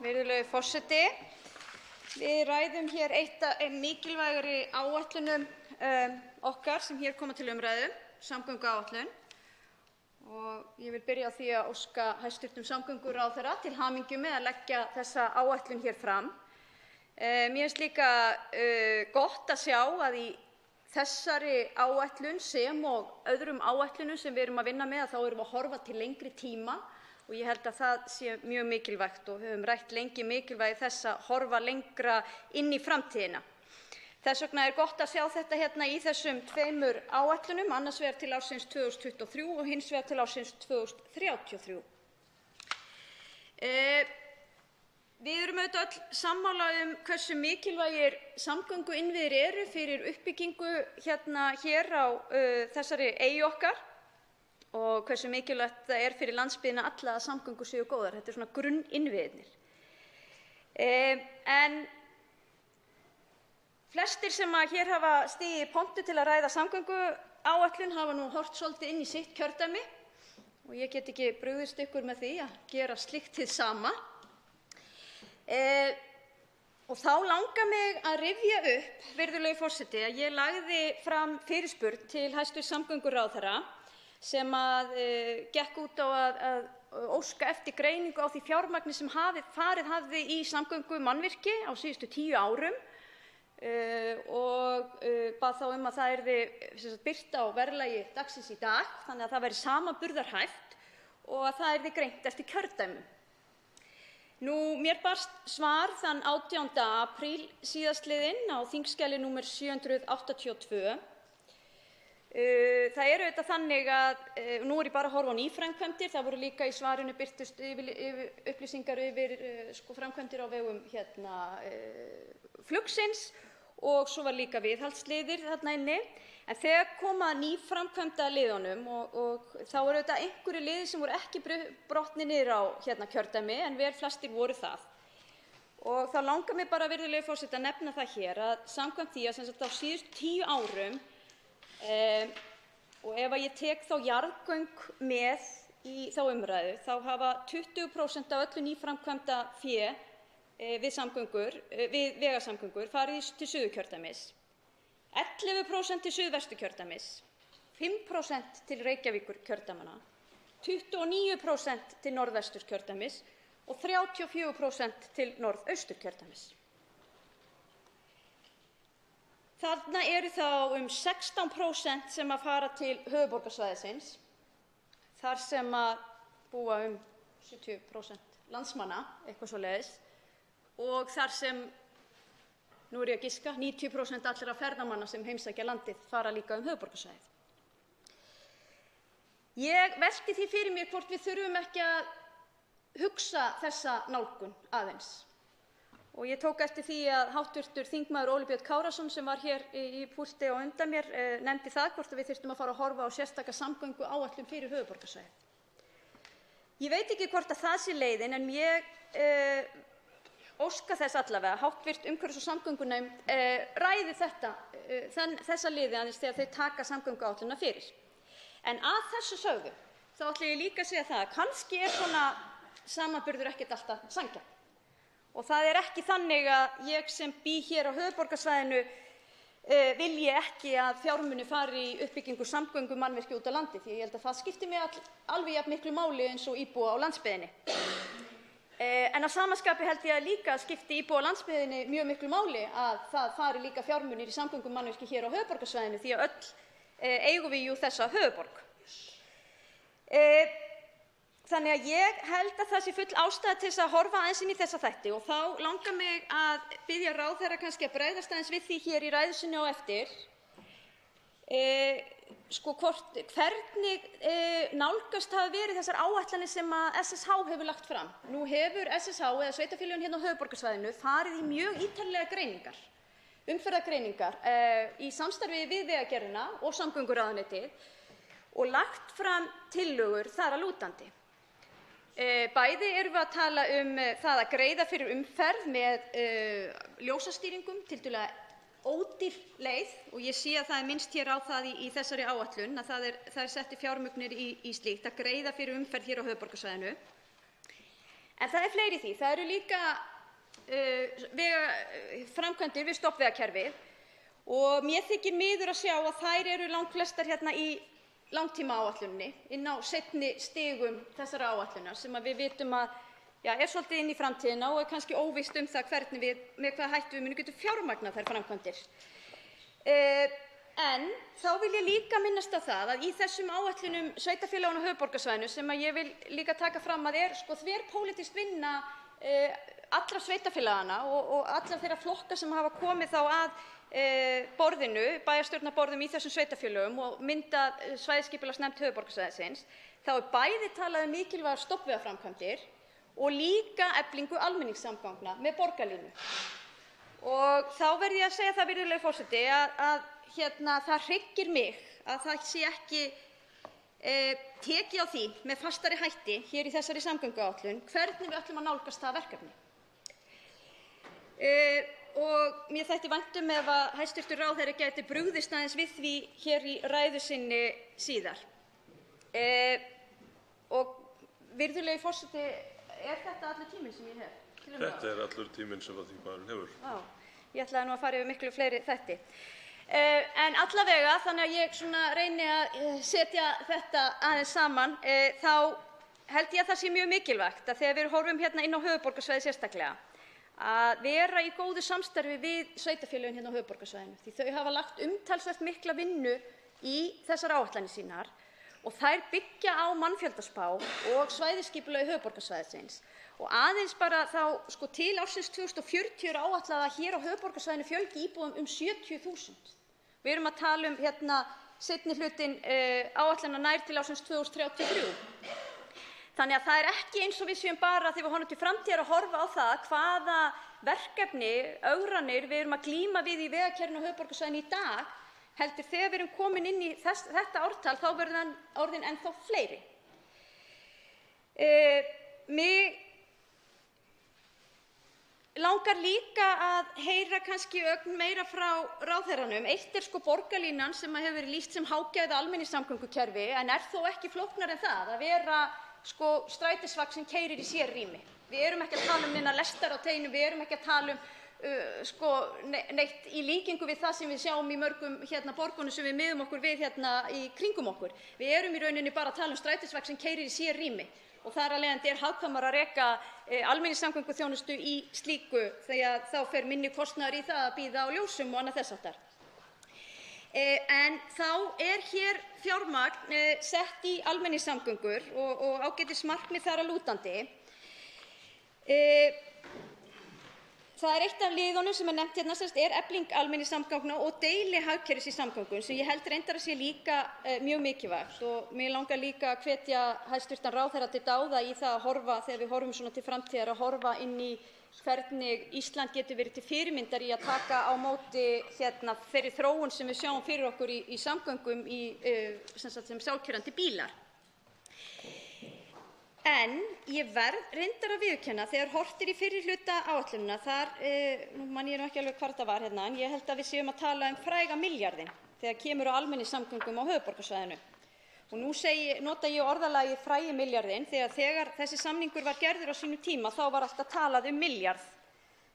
Virðulegi forseti, við ræðum hér eitt af mikilvægari áætlunum okkar sem hér koma til umræðu, samgönguáætlun. Og ég vil byrja á því að óska hæstv. Samgönguráðherra til hamingju með að leggja þessa áætlun hér fram. Mér finnst líka gott að sjá að í þessari áætlun sem og öðrum áætlunum sem við erum að vinna með, þá erum við að horfa til lengri tíma og ég held að það sé mjög mikilvægt og höfum rætt lengi mikilvægi þess að horfa lengra inn í framtíðina. Þess vegna er gott að sjá þetta hérna í þessum tveimur áætlunum, annars vegar til ársins 2023 og hins vegar til ársins 2033. Við erum auðvitað öll sammála hversu mikilvægir samgönguinnviðir eru fyrir uppbyggingu hér á þessari eyju okkar og hversu mikilvægt það er fyrir landsbyggðina alla að samgöngur séu góðar. Þetta er svona grunninnviðirnir. En flestir sem hér hafa stigið í pontu til að ræða samgönguáætlun hafa nú horft svolítið inn í sitt kjördæmi og ég get ekki brugðist ykkur með því að gera slíkt hið sama. Og þá langar mig að rifja upp, virðulegi forseti, að ég lagði fram fyrirspurn til hæstv. Samgönguráðherra sem gekk út á að óska eftir greiningu á því fjármagni sem farið hafði í samgöngumannvirki á síðustu 10 árum og bað þá að það yrði birt á verðlagi dagsins í dag þannig að það væri samanburðarhæft og að það yrði greint eftir kjördæmum. Mér barst svar þann 18. apríl síðastliðinn á þingskjali nr. 782. Það er auðvitað þannig að nú er ég bara að horfa á nýframkvæmdir. Það voru líka í svarinu birtust upplýsingar yfir framkvæmdir á vegum flugsins og svo var líka viðhaldsliðir þarna inni. En þegar kom að nýframkvæmdaliðunum og þá eru auðvitað einhverjir liðir sem voru ekki brotnir niður á kjördæmi en vel flestir voru það. Og þá langar mig bara, virðulegi forseti, að nefna það hér að samkvæmt því að sem sagt á síðustu 10 árum og ef ég tek þá jarðgöng með í þá umræðu, þá hafa 20% af öllu nýframkvæmda fé við vegasamgöngur farið til Suðurkjördæmis, 11% til Suðvesturkjördæmis, 5% til Reykjavíkurkjördæmanna, 29% til Norðvesturkjördæmis og 34% til Norðausturkjördæmis. Þarna eru þá 16% sem að fara til höfuðborgarsvæðisins, þar sem að búa 70% landsmanna, eitthvað svoleiðis, og þar sem, nú ég að giska, 90% allra ferðamanna sem heimsækja landið fara líka höfuðborgarsvæðið. Ég velti því fyrir mér hvort við þurfum ekki að hugsa þessa nálgun aðeins. Og ég tók eftir því að hv. þingmaður Óli Björn Kárason sem var hér í púlti á undan mér nefndi það hvort við þyrftum að fara að horfa á sérstaka samgönguáætlun fyrir höfuðborgarsvæðið. Ég veit ekki hvort að það sé leiðin en ég óska þess allavega að hv. umhverfis- og samgöngunefnd ræði þessa liði aðeins þegar þau taka samgönguáætlunina fyrir. En að þessu sögðu þá ætla ég líka að segja það að kannski svona samanburður ekkert alltaf sanngjarn. Og það ekki þannig að ég sem bý hér á höfuðborgarsvæðinu vilji ekki að fjármuni fari í uppbyggingu samgöngumannvirkja út á landi því ég held að það skipti mig alveg jafn miklu máli eins og íbúa á landsbyggðinni. En að sama skapi held ég að líka skipti íbúa á landsbyggðinni mjög miklu máli að það fari líka fjármunir í samgöngumannvirki hér á höfuðborgarsvæðinu því að öll eigum við jú þessa höfuðborg. Þannig að ég held að það sé full ástæða til þess að horfa aðeins inn í þessa þætti og þá langar mig að biðja ráðherra kannski að bregðast aðeins við því hér í ræðu sinni á eftir hvernig nálgast hafa verið þessar áætlanir sem að SSH hefur lagt fram. Nú hefur SSH eða sveitarfélögin hérna á höfuðborgarsvæðinu farið í mjög ítarlegar greiningar, umferðargreiningar í samstarfi við Vegagerðina og samgönguráðuneytið og lagt fram tillögur þar að lútandi. Bæði erum við að tala það að greiða fyrir umferð með ljósastýringum, tiltölulega ódýr leið og ég sé að það minnst hér á það í þessari áætlun að það er setti fjármunir í slíkt að greiða fyrir umferð hér á höfuðborgarsvæðinu. En það fleiri í því. Það eru líka framkvæmdir við stofnvegakerfið og mér þykir miður að sjá að þær eru langflestar hérna í langtímaáætluninni inn á seinni stigum þessara áætlunar sem við vitum að svolítið inn í framtíðina og kannski óvíst það hvernig með hvaða hætti við munum geta fjármagnað þær framkvæmdir. En þá vil ég líka minnast á það að í þessum áætlunum sveitarfélaganna á höfuðborgarsvæðinu sem ég vil líka taka fram að þverpólitísk vinna allra sveitarfélaganna og allra þeirra flokka sem hafa komið þá að borðinu, bæjarstjórnarborðum í þessum sveitarfélögum og myndað svæðisskipulagsnefnd höfuðborgarsvæðisins, þá bæði talað mikilvægar stofnvegaframkvæmdir og líka eflingu almenningssamgangna með borgarlínu. Og þá verð ég að segja það, virðulegi forseti, að það hryggir mig að það sé ekki tekið á því með fastari hætti hér í þessari samgönguáætlun hvernig við ætlum að nálgast það verkefni. Og mér þætti vænt ef að hæstv. Ráðherra gæti brugðist aðeins við því hér í ræðu sinni síðar. Og virðulegi forseti, þetta allur tíminn sem ég hef? Þetta allur tíminn sem að þingmaðurinn hefur. Já, ég ætlaði nú að fara yfir miklu fleiri þætti. En allavega, þannig að ég reyni að setja þetta aðeins saman, þá held ég að það sé mjög mikilvægt að þegar við horfum hérna inn á höfuðborgarsvæðið sérstaklega, að vera í góðu samstarfi við sveitarfélögin hérna á höfuðborgarsvæðinu því þau hafa lagt umtalsvert mikla vinnu í þessar áætlanir sínar og þær byggja á mannfjöldaspá og svæðisskipulagi höfuðborgarsvæðisins og aðeins bara þá til ársins 2040 er áætlað að hér á höfuðborgarsvæðinu fjölgi íbúum 70.000. Við erum að tala seinni hlutinn áætlana nær til ársins 2033. Þannig að það ekki eins og við séum bara þegar við horfum til framtíðar að horfa á það hvaða verkefni, ögranir við erum að glíma við í vegakerfinu á höfuðborgarsvæðinu í dag, heldur þegar við erum komin inn í þetta ártal þá verður hann orðin ennþá fleiri. Mig langar líka að heyra kannski meira frá ráðherranum. Eitt borgarlínan sem hefur verið lýst sem hágæða almenningssamgöngukerfi en þó ekki flóknara en það að vera strætisvagn sem keyrir í sérrými. Við erum ekki að tala um neina lestar á teginum, við erum ekki að tala um neitt í líkingu við það sem við sjáum í mörgum borgunum sem við miðum okkur við í kringum okkur. Við erum í rauninni bara að tala um strætisvagn sem keyrir í sérrými og þar af leiðandi hagkvæmara að reka almenningssamgönguþjónustu í slíku því að þá fer minni kostnaður í það að bíða á ljósum og annað þess háttar. En þá hér fjármagn sett í almenningssamgöngur og ágætis markmið þar að lútandi. Það eitt af liðunum sem nefnt hérna efling almenningssamgangna og deilihagkerfis í samgöngum sem ég held reyndar að sé líka mjög mikilvægt og mig langar líka að hvetja hæstv. Ráðherra til dáða í það að horfa þegar við horfum svona til framtíðar að horfa inn í hvernig Ísland getur verið til fyrirmyndar í að taka á móti þeirri þróun sem við sjáum fyrir okkur í samgöngum sem sjálfkeyrandi bílar. En ég verð reyndar að viðurkenna þegar horft í fyrri hluta áætlunina þar, nú man ég ekki alveg hvar það var en ég held að við séum að tala um fræga milljarðinn þegar kemur á almenningssamgöngum á höfuðborgarsvæðinu. Og nú nota ég orðalagið frægi milljarðinn þegar þessi samningur var gerður á sínum tíma þá var alltaf talað um milljarð.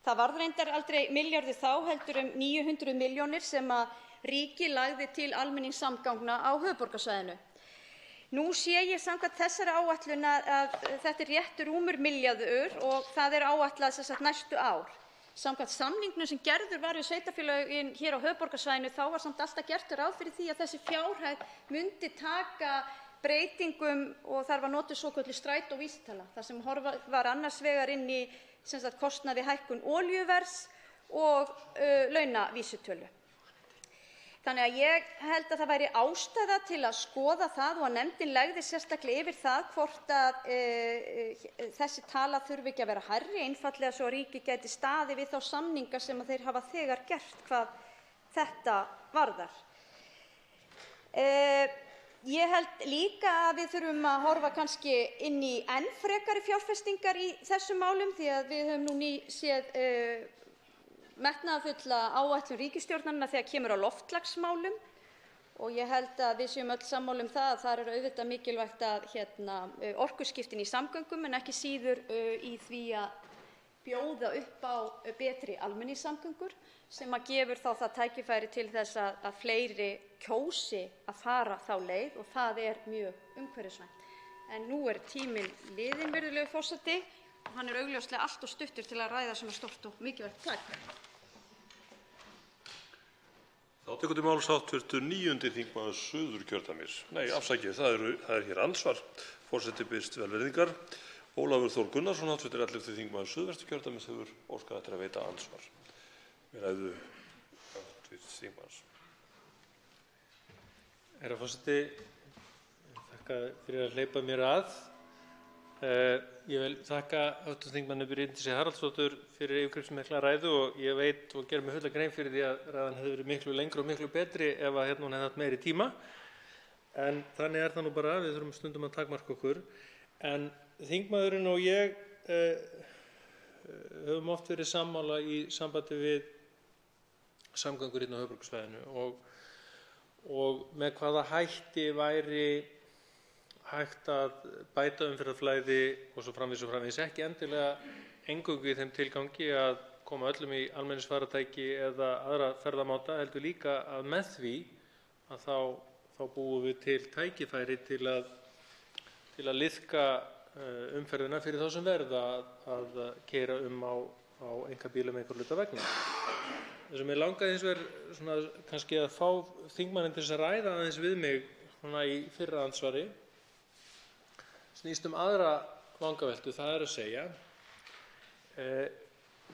Það varð reyndar aldrei milljarður þá heldur 900 milljónir sem að ríkið lagði til almenningssamgangna á höfuðborgarsvæðinu. Nú sé ég samkvæmt þessari áætlun að þetta rétt rúmur milljarður og það áætlað næstu ár. Samkvæmt samningnum sem gerður var við sveitarfélögin hér á höfuðborgarsvæðinu þá var samt alltaf gert ráð fyrir því að þessi fjárhæð myndi taka breytingum og þar var notuð svokölluð strætóvísitala þar sem horft var annars vegar inn í kostnað við hækkun olíuverðs og launavísitölu. Þannig að ég held að það væri ástæða til að skoða það og að nefndin legði sérstaklega yfir það hvort að þessi tala þurfi ekki að vera hærri, einfaldlega svo að ríkið gæti staðið við þá samninga sem þeir hafa þegar gert hvað þetta varðar. Ég held líka að við þurfum að horfa kannski inn í enn frekari fjárfestingar í þessum málum því að við höfum nú séð metnaðarfulla áætlun ríkisstjórnarinnar þegar kemur á loftslagsmálum og ég held að við séum öll sammála það að þar auðvitað mikilvægt að orkuskiptin í samgöngum en ekki síður í því að bjóða upp á betri almenningssamgöngur sem að gefur þá það tækifæri til þess að fleiri kjósi að fara þá leið og það mjög umhverfisvænt. En nú tíminn liðinn, virðulegur forseti, og hann augljóslega allt of stuttur til að ræða svona stórt og mikilvægt plagg. Þá tekur til máls hv. 9. þingmaður Suðurkjördæmis. Nei, afsakið, það er hér andsvar. Forseti biðst velvirðingar. Ólafur Þór Gunnarsson, hv. 11. þingmaður Suðvesturkjördæmis hefur óskað eftir að veita andsvar. Við ræðu hv. þingmanns. Herra forseti, þakka fyrir að hleypa mér að. Ég vil þakka hv. þingmanni Bryndísi Haraldsdóttur fyrir yfirgripsmikla ræðu og ég veit og geri mér fulla grein fyrir því að ræðan hefði verið miklu lengri og miklu betri ef að hún hefði haft meiri tíma. En þannig það nú bara, við þurfum stundum að takmarka okkur. En þingmaðurinn og ég höfum oft verið sammála í sambandi við samgöngur á höfuðborgarsvæðinu og með hvaða hætti væri hægt að bæta umferðarflæði og svo framvegis ekki endilega eingöngu í þeim tilgangi að koma öllum í almenningsfarartæki eða aðra ferðamáta heldur líka að með því að þá búum við til tækifæri til að liðka umferðina fyrir þá sem verða að keyra á einkabílum einhverra hluta vegna. Það sem ég langaði hins vegar svona kannski að fá þingmanninn til þess að ræða aðeins við mig svona í fyrra andsvari snýst aðra vangaveltu, það að segja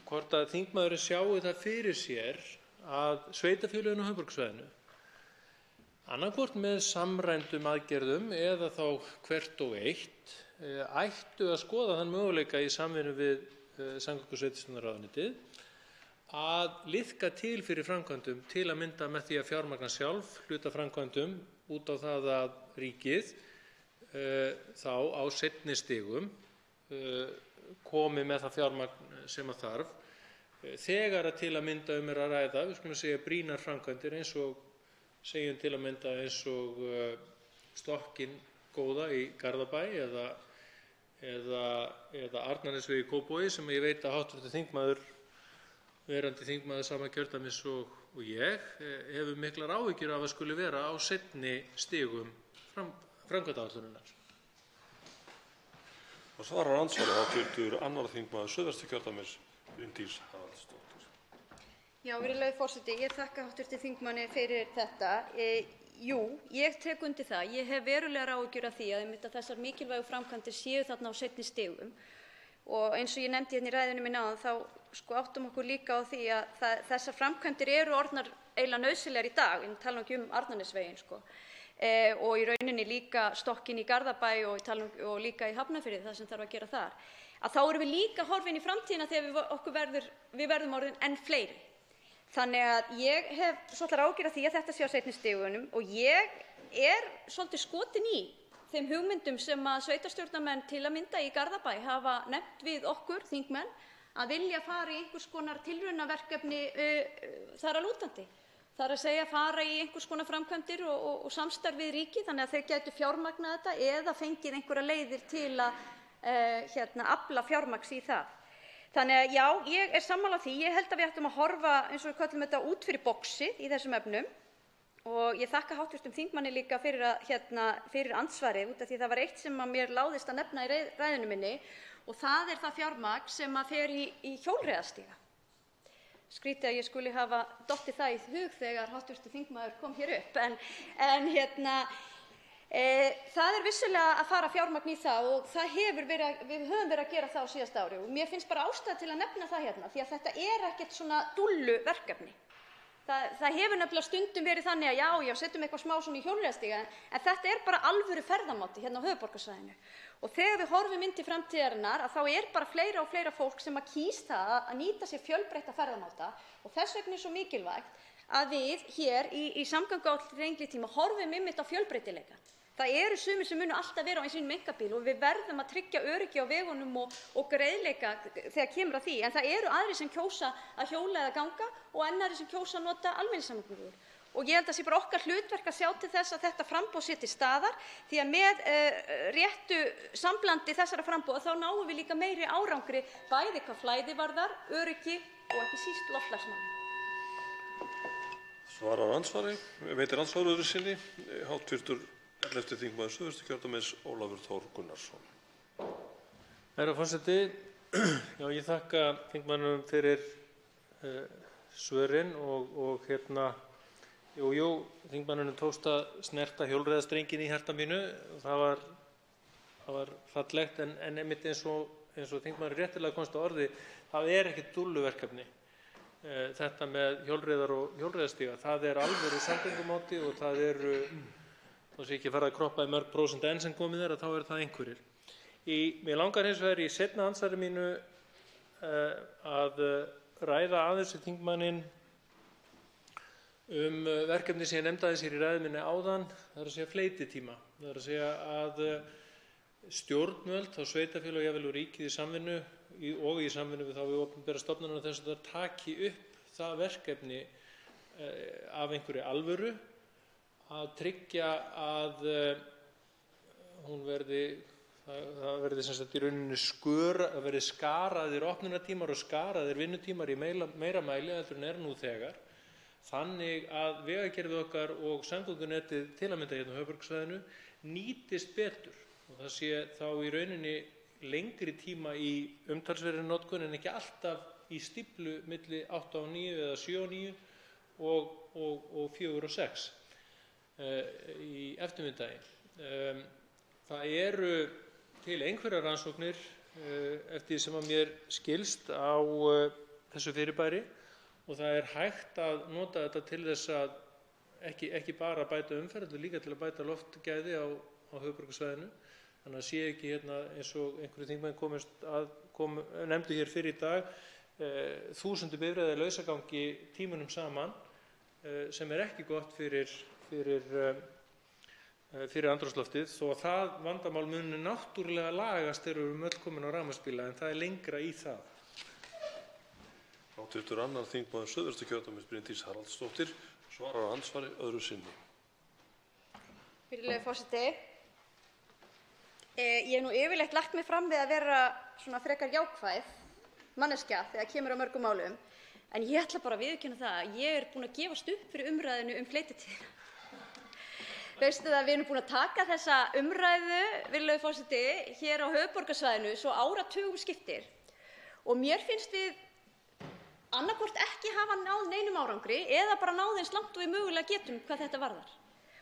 hvort að þingmaðurinn sjái það fyrir sér að sveitarfélögin á höfuðborgarsvæðinu annaðhvort með samræmdum aðgerðum eða þá hvert og eitt, ættu að skoða þann möguleika í samvinnu við samgöngu- og sveitarstjórnarráðuneytið að liðka til fyrir framkvæmdum, til að mynda með því að fjármagna sjálf hluta framkvæmdum út á það að ríkið þá á seinni stigum komi með það fjármagn sem að þarf þegar að til að mynda að ræða, við skulum segja brýnar framkvæmdir eins og segjum til að mynda eins og stokkinn góða í Garðabæ eða Arnarnesveg í Kópavogi sem ég veit að hv. þingmaður, verandi þingmaður sama kjördæmis og ég, hefur miklar áhyggjur af að skuli vera á seinni stigum framkvæmdaáætlunarinnar. Og svarar andsvari hv. 2. þingmaður Suðvesturkjördæmis, Bryndís Haraldsdóttir. Já, virðulegi forseti, ég þakka hv. þingmanni fyrir þetta. Jú, ég tek undir það. Ég hef verulegar áhyggjur af því að þessar mikilvægu framkvæmdir séu þarna á seinni stigum. Og eins og ég nefndi hérna í ræðunni minni áðan þá áttum okkur líka á því að þessar framkvæmdir eru orðnar eiginlega nauðsynlegar í dag, ég tala ekki Arnarnesveginn og í rauninni líka stokkinn í Garðabæ og líka í Hafnarfirði, það sem þarf að gera þar. Að þá erum við líka horfin í framtíðina þegar við verðum orðin enn fleiri. Þannig að ég hef svolítið áhyggjur af því að þetta sé á seinni stigunum og ég er svolítið skotin í þeim hugmyndum sem að sveitarstjórnarmenn til að mynda í Garðabæ hafa nefnt við okkur, þingmenn, að vilja fara í einhvers konar tilraunaverkefni þar að lútandi. Það er að segja fara í einhvers konar framkvæmdir og samstarf við ríkið þannig að þeir gætu fjármagnað þetta eða fengið einhverjar leiðir til að afla fjármagns í það. Þannig að já, ég er sammála því. Ég held að við ættum að horfa, eins og við köllum þetta, út fyrir boxið í þessum efnum. Og ég þakka hv. þingmanni líka fyrir andsvarið út af því það var eitt sem að mér láðist að nefna í ræðunni minni og það er það fjármagn sem að fer í hjólreiðastíga. Skrítið að ég skuli hafa dottið það í hug þegar hv. þingmaður kom hér upp það er vissulega að fara fjármagn í það og við höfum verið að gera það á síðasta ári og mér finnst bara ástæða til að nefna það hérna því að þetta er ekkert svona dúllu verkefni. Það hefur nefnilega stundum verið þannig að já, setjum eitthvað smá svona í hjólreiðastíga en þetta er bara alvöru ferðamáti hérna á höfuðborgarsvæðinu. Og þegar við horfum inn til framtíðarinnar að þá er bara fleira og fleira fólk sem að kýs það að nýta sér fjölbreytta ferðamáta og þess vegna er svo mikilvægt að við hér í samgönguáætlun til lengri tíma horfum einmitt á fjölbreytileika. Það eru sumir sem munu alltaf vera á sínum einkabíl og við verðum að tryggja öryggi á vegunum og greiðleika þegar kemur að því. En það eru aðrir sem kjósa að hjóla eða ganga og annarri sem kjósa að nota almenningssamgöngur. Og ég held að sé bara okkar hlutverk að sjá til þess að þetta framboð sé til staðar því að með réttu samblandi þessara framboða þá náum við líka meiri árangri bæði hvað flæði varðar, öryggi og ekki síst loftslagsmálin. Svarar andsvari, veitir andsvar öðru sinni, hv. 11. þingmaður Suðvesturkjördæmis, Ólafur Þór Gunnarsson. Herra forseti, já, ég þakka þingmanninum fyrir svörin og þingmanninum tókst að snerta hjólreiðastrenginn í hjarta mínu. Það var fallegt en einmitt eins og þingmaður réttilega komst á orði, það er ekkert dúlluverkefni. Þetta með hjólreiðar og hjólreiðastíga, það er alvöru samgöngumáti og það eru þá sé ekki farið að kroppa í mörg prósent enn sem komið er að þá eru það einhverjir. Mér langar hins vegar í seinna andsvari mínu að ræða aðeins við þingmanninn verkefni sem ég nefndi aðeins hér í ræðu minni áðan, það er að segja fleytitíma. Það er að segja að stjórnvöld, þá sveitarfélög og jafnvel og ríkið í samvinnu og í samvinnu við þá við opinbera stofnanir þess að það taki upp það verkefni af einhverju alvöru að tryggja að það verði sem sagt í rauninni verði skaraðir opnunartímar og skaraðir vinnutímar í meira mæli heldur en er nú þegar, þannig að vegakerfið okkar og samgöngunettið til að mynda hérna á höfuðborgarsvæðinu nýtist betur og það sé þá í rauninni lengri tíma í umtalsverðri notkun en ekki alltaf í stíflu milli 8 og 9 eða 7 og 9 og 4 og 6. Í eftirmiðdagi. Það eru til einhverjar rannsóknir eftir því sem að mér skilst á þessu fyrirbæri og það er hægt að nota þetta til þess að ekki bara að bæta umferð, heldur líka til að bæta loftgæði á höfuðborgarsvæðinu. Þannig að sé ekki eins og einhverju þingmenn nefndu hér fyrr í dag, þúsundir bifreiða í lausagangi tímunum saman, sem ekki gott fyrir andrúmsloftið, þó að það vandamál muni náttúrulega lagast þegar við erum öll komin á rafmagnsbíla, en það lengra í það. Hv. 2. þingmaður Suðvesturkjördæmis Bryndís Haraldsdóttir svarar á andsvari öðru sinni. Virðulegi forseti, ég hef nú yfirleitt lagt mig fram við að vera svona frekar jákvæð manneskja þegar kemur á mörgum málum, en ég ætla bara að viðurkenna það að ég búin að gefast upp fyrir umræðinu fleititíðina. Veistu það, við erum búin að taka þessa umræðu, virðulegi forseti, hér á höfuðborgarsvæðinu svo áratugum skiptir, og mér finnst við annaðhvort ekki hafa náð neinum árangri eða bara náð eins langt og við mögulega getum hvað þetta varðar.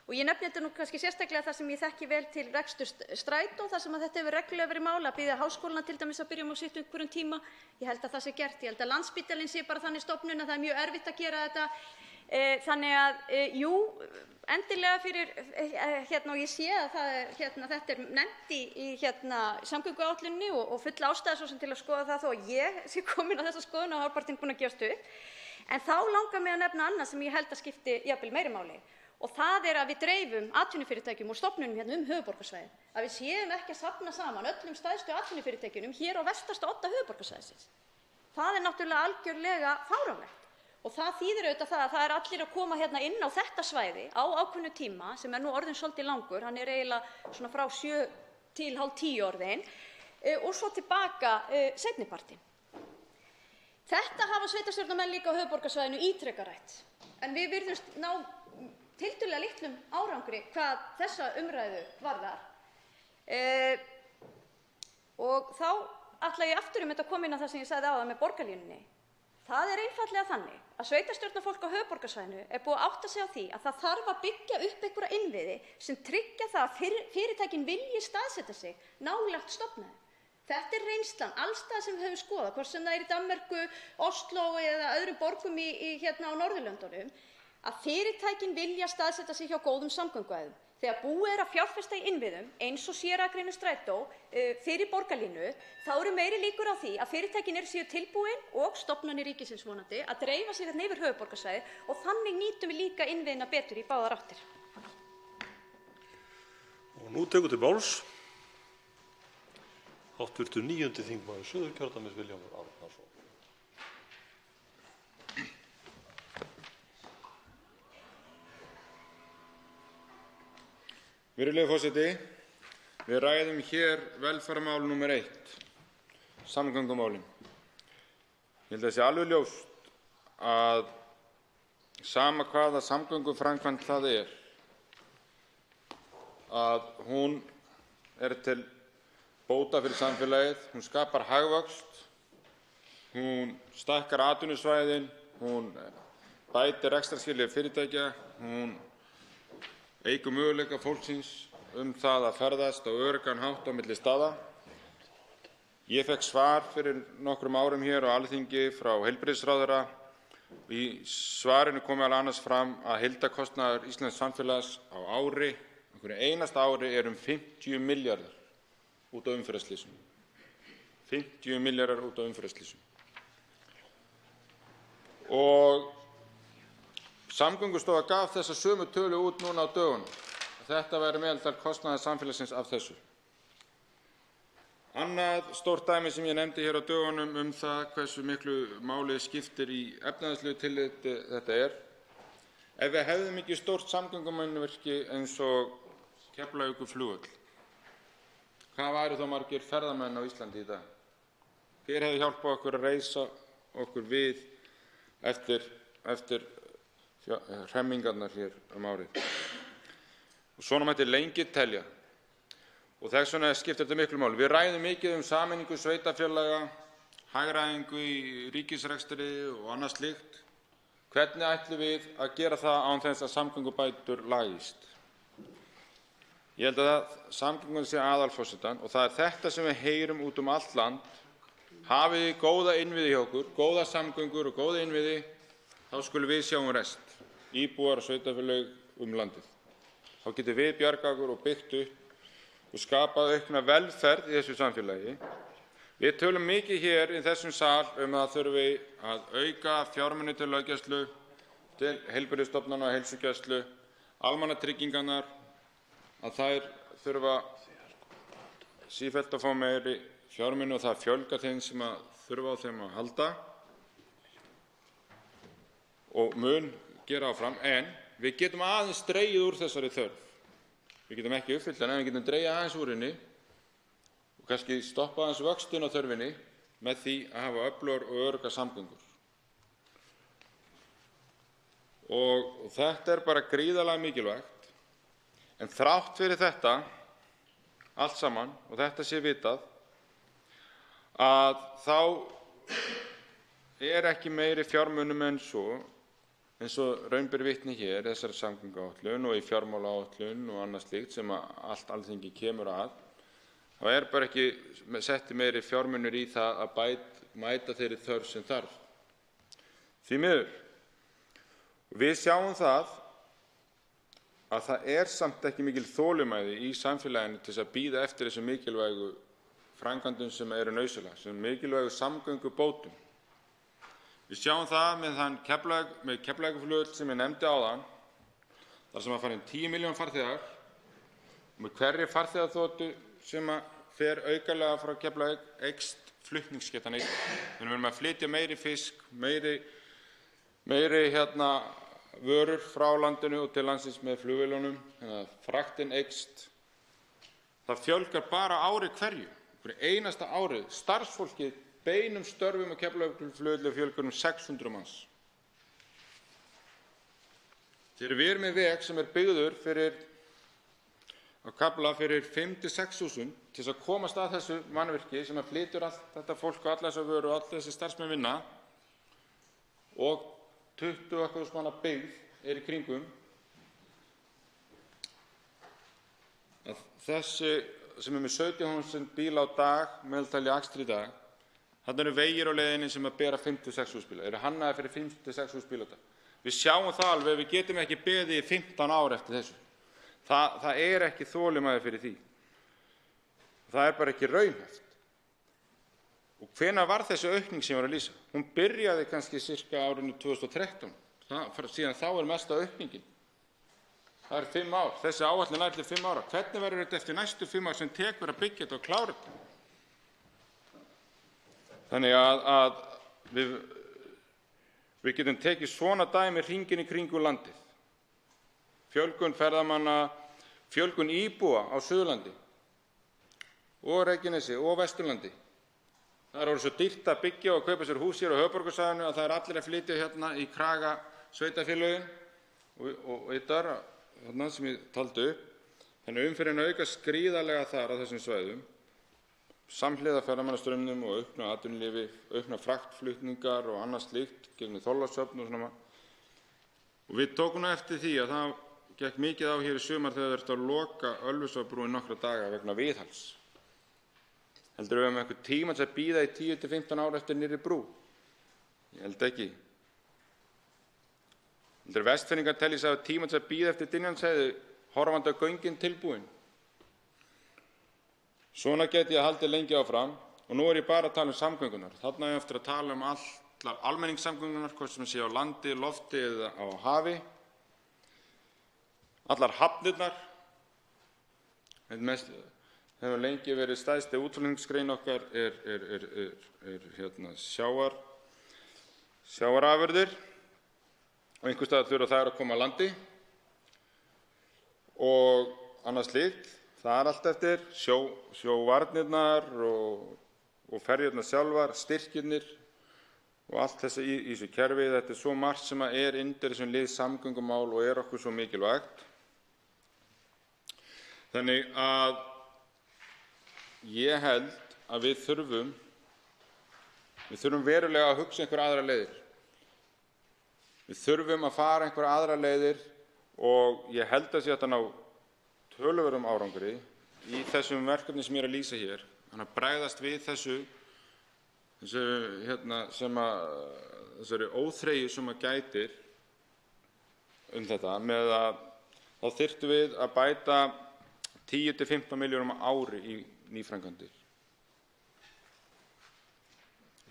Og ég nefni þetta nú kannski sérstaklega þar sem ég þekki vel til reksturs strætó, þar sem þetta hefur reglulega verið mál að biðja háskólana til dæmis að byrja á sitt einhverjum tíma. Ég held að það sé gert. Ég held að Landspítalinn sé bara þannig stofnun að það mjög erfitt að gera þetta. Þannig að, jú, endilega fyrir, og ég sé að þetta nefnt í samgönguáætluninni og full ástæða svo sem til að skoða það, þó að ég sé komin á þessa skoðun og hálfpartinn búin að gefast upp. En þá langar mig að nefna annað sem ég held að skipti jafnvel meira máli. Og það að við dreifum atvinnufyrirtækjum og stofnunum höfuðborgarsvæðið, að við séum ekki að safna saman öllum stærstu atvinnufyrirtækjunum hér á vestasta odda höfuðborgarsvæðisins. Það náttúrulega algjörlega fáránlegt. Og það þýðir auðvitað það að það allir að koma inn á þetta svæði á ákveðnum tíma, sem nú orðinn svolítið langur, hann eiginlega svona frá 7 til hálf 10 orðinn, og svo tilbaka seinnipartinn. Þetta hafa sveitarstjórnarmenn líka á höfuðborgarsvæðinu ítrekað rætt, en við virðumst ná tiltölulega litlum árangri hvað þessa umræðu varðar. Og þá ætla ég aftur að koma inn á það sem ég sagði áðan með borgarlínunni. Það einfaldlega þannig að sveitarstjórnarfólk á höfuðborgarsvæðinu búið að átta sig á því að það þarf að byggja upp einhverja innviði sem tryggja það að fyrirtækin vilji staðsetja sig nálægt stofnunum. Þetta reynslan alls staðar sem við höfum skoðað, hvort sem það í Danmörku, Osló eða öðrum borgum á Norðurlöndunum, að fyrirtækin vilja staðsetja sig hjá góðum samgönguæðum. Þegar búið að fjárfesta í innviðum eins og sérakreinu strætó fyrir borgarlínu, þá eru meiri líkur á því að fyrirtækin séu tilbúin og stofnanir ríkisins vonandi að dreifa sig yfir höfuðborgarsvæðið, og þannig nýtum við líka innviðina betur í báðar áttir. Og nú tekur til máls hv. 9. þingmaður Suðurkjördæmis Vilhjálmur Árnason. Virðulegi forseti, við ræðum hér velferðarmál númer 1, samgöngumálin. Ég held að það sé alveg ljóst að sama hvaða samgönguframkvæmd það að hún til bóta fyrir samfélagið, hún skapar hagvöxt, hún stækkar atvinnusvæðin, hún bætir rekstrarskilyrði fyrirtækja, hún eykur möguleika fólksins það að ferðast á öruggan hátt á milli staða. Ég fékk svar fyrir nokkrum árum hér á Alþingi frá heilbrigðisráðherra. Í svarinu kom meðal annars fram að heildarkostnaður íslensks samfélags á ári, einhverju einasta ári, 50 milljarðar út á umferðarslysum. 50 milljarðar út á umferðarslysum. Og Samgöngustofa gaf þessa sömu tölu út núna á dögunum. Þetta væri meðaltal kostnaðar samfélagsins af þessu. Annað stórt dæmi sem ég nefndi hér á dögunum það hversu miklu máli skiptir í efnahagslegu tilliti þetta ef við hefðum ekki stórt samgöngumannvirki eins og Keflavíkurflugvöll, hvað væru þá margir ferðamenn á Íslandi í dag? Hver hefði hjálpað okkur að reisa okkur við eftir hremmingarnar hér árið? Og svona mætti lengi telja. Og þess vegna skiptir þetta miklu máli. Við ræðum mikið sameiningu sveitarfélaga, hagræðingu í ríkisrekstri og annað slíkt. Hvernig ætlum við að gera það án þess að samgöngubætur lagist? Ég held að samgöngur sé aðalforsendan, og það þetta sem við heyrum út allt land. Hafið þið góða innviði hjá okkur, góða samgöngur og góða innviði, þá skulum við sjá rest. íbúar og sveitarfélög landið. Þá getum við bjargað okkur og byggt upp og skapað aukna velferð í þessu samfélagi. Við tölum mikið hér í þessum sal að það þurfi að auka fjármuni til löggæslu, til heilbrigðisstofnana og heilsugæslu, almannatryggingarnar, að þær þurfa sífellt að fá meiri fjármuni og það fjölgar þeim sem að þurfa á þeim að halda og mun gera áfram, en við getum aðeins dregið úr þessari þörf. Við getum ekki uppfyllt hana, en við getum dregið aðeins úr henni og kannski stoppa aðeins vöxtinn á þörfinni með því að hafa öflugar og öruggar samgöngur. Og þetta bara gríðarlega mikilvægt, en þrátt fyrir þetta allt saman, og þetta sé vitað, að þá ekki meiri fjármunum eins og raun ber vitni hér í þessari samgönguáætlun og í fjármálaáætlun og annað slíkt sem allt Alþingi kemur að. Það bara ekki setti meiri fjármunir í það að mæta þeirri þörf sem þarf. Því miður. Við sjáum það að það samt ekki mikil þolinmæði í samfélaginu til að bíða eftir þessum mikilvægu framkvæmdum sem eru nauðsynlegar, sem mikilvægu samgöngubótum. Við sjáum það með Keflavíkurflugvöll sem ég nefndi áðan, þar sem fara 10 milljón farþegar, og með hverri farþegaþotu sem fer aukalega frá Keflavík eykst flutningsgetan einnig. Við erum að flytja meiri fisk, meiri vörur frá landinu og til landsins með flugvélunum, þannig að fraktinn eykst. Það fjölgar bara ári hverju, fyrir einasta árið. Starfsfólkið beinum störfum á Keflavíkurflugvelli fjölgar 600 manns. Þegar við erum með veg sem byggður á kafla fyrir 5.000–6.000 til að komast að þessu mannvirki sem flytur allt þetta fólk og alla þessa vöru og allir þessi starfsmenn vinna, og 20.000 manna byggð í kringum, að þessi sem með 17.000 bíla á dag, meðaltali akstri í dag, þarna eru vegir á leiðinni sem bera 5.000–6.000 bíla, eru hannaðir fyrir 5.000–6.000 bíla á dag. Við sjáum það alveg, við getum ekki beðið í 15 ár eftir þessu. Það ekki þolinmæði fyrir því. Það bara ekki raunhæft. Og hvenær var þessi aukning sem ég var að lýsa? Hún byrjaði kannski sirka árinu 2013. Síðan þá mesta aukningin. Það 5 ár. Þessi áætlun nær til 5 ára. Hvernig verður þetta eftir næstu 5 ár sem tekur að byggja þetta og klára þetta? Þannig að við getum tekið svona dæmi hringinn í kringum landið. Fjölgun ferðamanna, fjölgun íbúa á Suðurlandi og Reykjanesi og Vesturlandi. Það orðið svo dýrt að byggja og kaupa sér hús hér á höfuðborgarsvæðinu að það allir að flytja hérna í kraga sveitarfélögin og yttar sem ég taldi upp. Þannig umferðin aukast gríðarlega þar á þessum svæðum, samhliða ferðamannastraumnum og auknu atvinnulífi, aukna fraktflutningar og annað slíkt, gegnum Þorlákshöfn og svona. Og við tókum eftir því að það gekk mikið á hér í sumar þegar þurfti að loka Ölfusárbrú í nokkra daga vegna viðhalds. Heldur við einhvern tíma til að bíða í 10–15 ár eftir nýrri brú? Ég held ekki. Heldur Vestfirðingar telja sig hafa tíma til að bíða eftir Dynjandisheiði horfandi á göngin tilbúin? Svona gæti ég haldið lengi áfram, og nú ég bara að tala um samgöngunar. Þarna ég eftir að tala um allar almenningssamgöngunar, hvort sem sé á landi, lofti eða á hafi. Allar hafnirnar, hefur lengi verið stærsti útflutningsgrein okkar sjávarafurðir, og einhvers staðar þurfa þær að koma að landi og annað slíkt. Það allt eftir sjóvarnirnar og ferjurnar sjálfar, styrkirnir og allt þessi í þessu kerfi. Þetta svo margt sem undir þessum lið samgöngumál og okkur svo mikilvægt. Þannig að ég held að við þurfum verulega að hugsa einhverjar aðrar leiðir. Við þurfum að fara einhverjar aðrar leiðir og ég held að sé að ná töluverðum árangri í þessum verkefni sem ég að lýsa hér. Þannig að bregðast við þessari óþreyju sem gætir þetta með að þá þyrftum við að bæta 10 til 15 milljörðum á ári í nýframkvæmdir.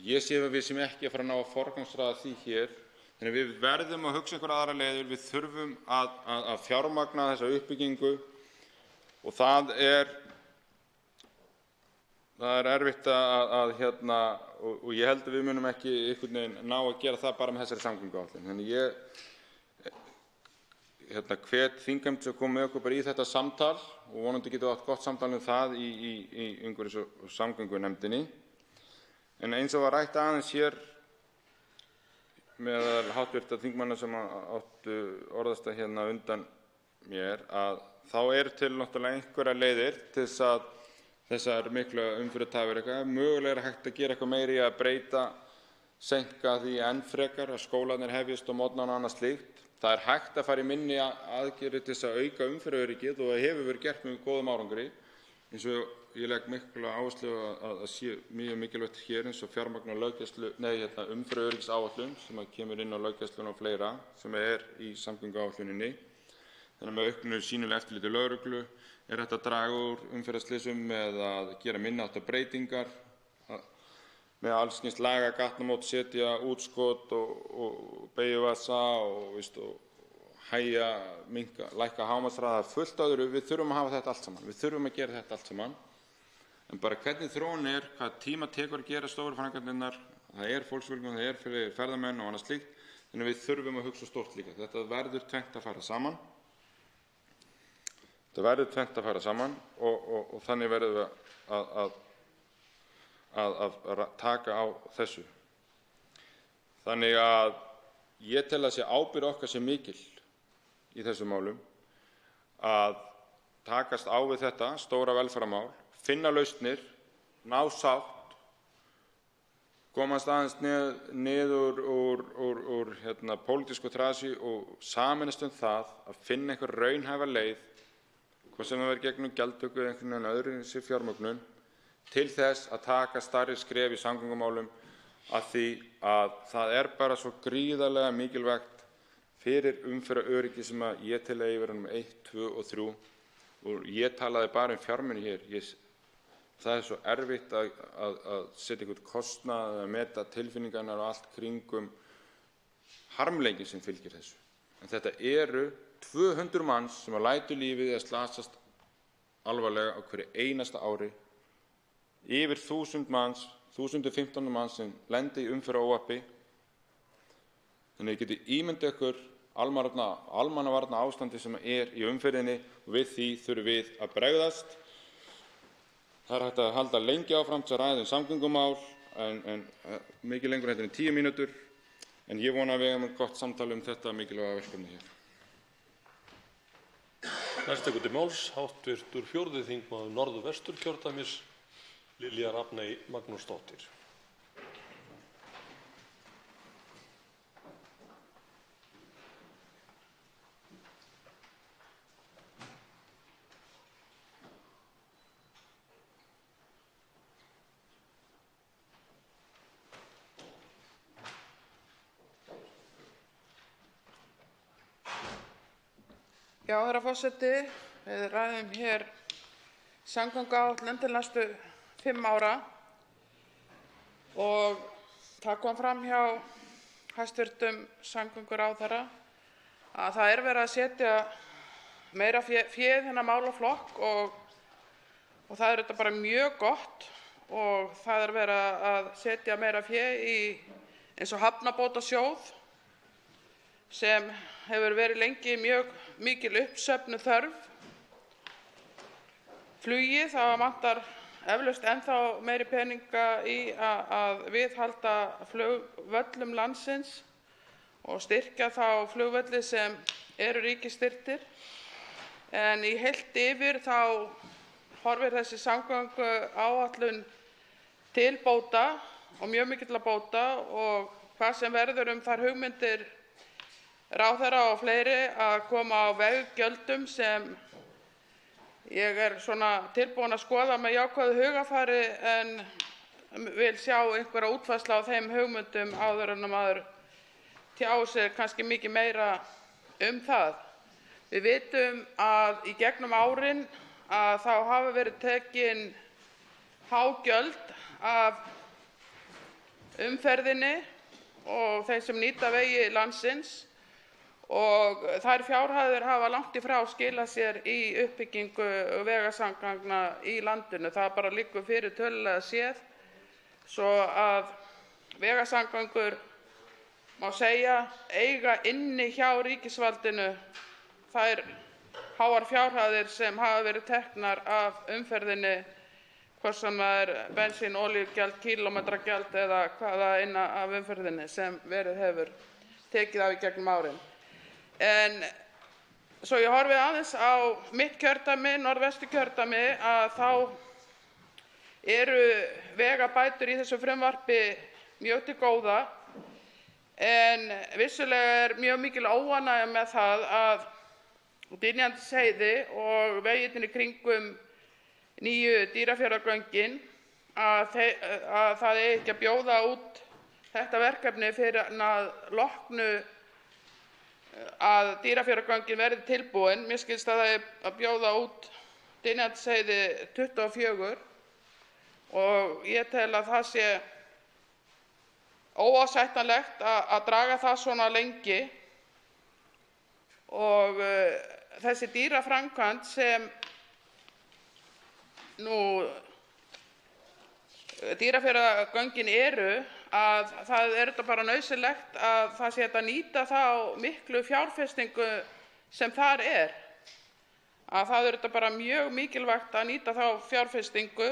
Ég sé að við sem ekki að fara að ná að forgangsraða því hér, þannig að við verðum að hugsa einhverjar aðrar leiðir, við þurfum að fjármagna þessa uppbyggingu og það er erfitt að og ég held að við munum ekki einhvern veginn ná að gera það bara með þessari samgönguáætlun. Þannig ég hvet þingheim til að koma með okkur bara í þetta samtal og vonandi getum við átt gott samtal um það í umhverfis- og samgöngunefndinni. En eins og var rætt aðeins hér með hv. þingmanna sem áttu orðastað hérna undan mér að þá til náttúrulega einhverjar leiðir til þess að þessar miklu umferðartafir mögulega hægt að gera eitthvað meira í að breyta, seinka því enn frekar að skólarnir hefjist á morgnana og annað slíkt. Það hægt að fara í minni aðgerðir til þess að auka umferðaröryggið og það hefur verið gert með góðum árangri. Eins og ég legg mikla áherslu að sé mjög mikilvægt hér eins og fjármagn á umferðaröryggisáætlun sem kemur inn á löggæsluna og fleira sem í samgönguáætluninni. Þannig að með auknu sýnilegu eftirliti lögreglu hægt að draga úr umferðarslysum með að gera minni háttar breytingar, með alls kyns laga gatnamót, setja útskot og beygjuvasa og hægja, minnka, lækka hámarkshraða, fullt öðru. Við þurfum að hafa þetta allt saman. Við þurfum að gera þetta allt saman. En bara hvernig þróun hvað tíma tekur að gera stóru framkvæmdirnar, það fólksfjölgun, það fyrir ferðamenn og annað slíkt. Þannig að við þurfum að hugsa stórt líka. Þetta verður tvennt að fara saman. Og þannig verðum við að taka á þessu. Þannig að ég tel að sé ábyrgð okkar sé mikil í þessum málum að takast á við þetta stóra velferðarmál, finna lausnir, ná sátt, komast aðeins niður úr pólitísku þrasi og sameinast það að finna einhver raunhæfa leið, hvað sem það verður gegnum gjaldtöku eða einhvern veginn öðruvísi fjármögnun, til þess að taka stærri skref í samgöngumálum af því að það bara svo gríðarlega mikilvægt fyrir umferðaröryggi sem ég tel að vera númer 1, 2 og 3 og ég talaði bara fjármuni hér. Það svo erfitt að setja einhvern kostnað að meta tilfinningarnar og allt kringum harmleiki sem fylgir þessu. En þetta 200 manns sem lætur lífið eða slasast alvarlega á hverju einasta ári, yfir 1000 manns, 1015 manns sem lendi í umferðaróhappi. Þannig að þið getið ímyndað ykkur almannavarna ástandi sem í umferðinni og við því þurfum við að bregðast. Það hægt að halda lengi áfram til að ræða samgöngumál en mikið lengur en 10 mínútur. En ég vona að við höfum gott samtal þetta mikilvæga verkefni hér. Næst tekur til máls hv. 4. þingmaður Norðvesturkjördæmis, Lilja Rafney Magnúsdóttir. Já, herra forseti, við ræðum hér samgönguáætlun til næstu 5 ára og það kom fram hjá hæstv. Samgönguráðherra að það verið að setja meira fé í þennan málaflokk og það þetta bara mjög gott og það verið að setja meira fé í eins og hafnabótasjóð sem hefur verið lengi mjög mikil uppsöfnuð þörf. Flugið, það vantar eflaust ennþá meiri peninga í að viðhalda flugvöllum landsins og styrkja þá flugvelli sem eru ríkisstyrktir. En í heilt yfir þá horfir þessi samgönguáætlun til bóta og mjög mikilla bóta og hvað sem verður þær hugmyndir ráðherra og fleiri að koma á veggjöldum sem ég svona tilbúin að skoða með jákvæðu hugarfari en vil sjá einhverja útfærslu á þeim hugmyndum áður en maður tjái sig kannski mikið meira það. Við vitum að í gegnum árin að þá hafa verið tekin há gjöld af umferðinni og þeir sem nýta vegi landsins og þær fjárhæðir hafa langt í frá skilað sér í uppbyggingu vegasamgangna í landinu. Það bara liggur fyrir tölulega séð, svo að vegasamgöngur má segja eiga inni hjá ríkisvaldinu þær háar fjárhæðir sem hafa verið teknar af umferðinni, hvort sem það er bensín, olíugjald, kílómetragjald eða hvaða eina af umferðinni sem verið hefur tekið af í gegnum árin. En svo ég horfi aðeins á mitt kjördæmi, Norðvesturkjördæmi, að þá eru vegabætur í þessu frumvarpi mjög til góða, en vissulega er mjög mikil óánægja með það að Dynjandisheiði og vegirnir í kringum nýju Dýrafjarðargöngin að það eigi ekki að bjóða út þetta verkefni fyrir að loknu að Dýrafjarðargöngin verði tilbúin. Mér skilst að það eigi að bjóða út Dynjandisheiði 24 og ég tel að það sé óásættanlegt að draga það svona lengi og þessi dýraframkvæmd sem nú Dýrafjarðargöngin eru, að það er þetta bara nauðsynlegt að það sé hægt að nýta þá miklu fjárfestingu sem þar er. Að það er þetta bara mjög mikilvægt að nýta þá fjárfestingu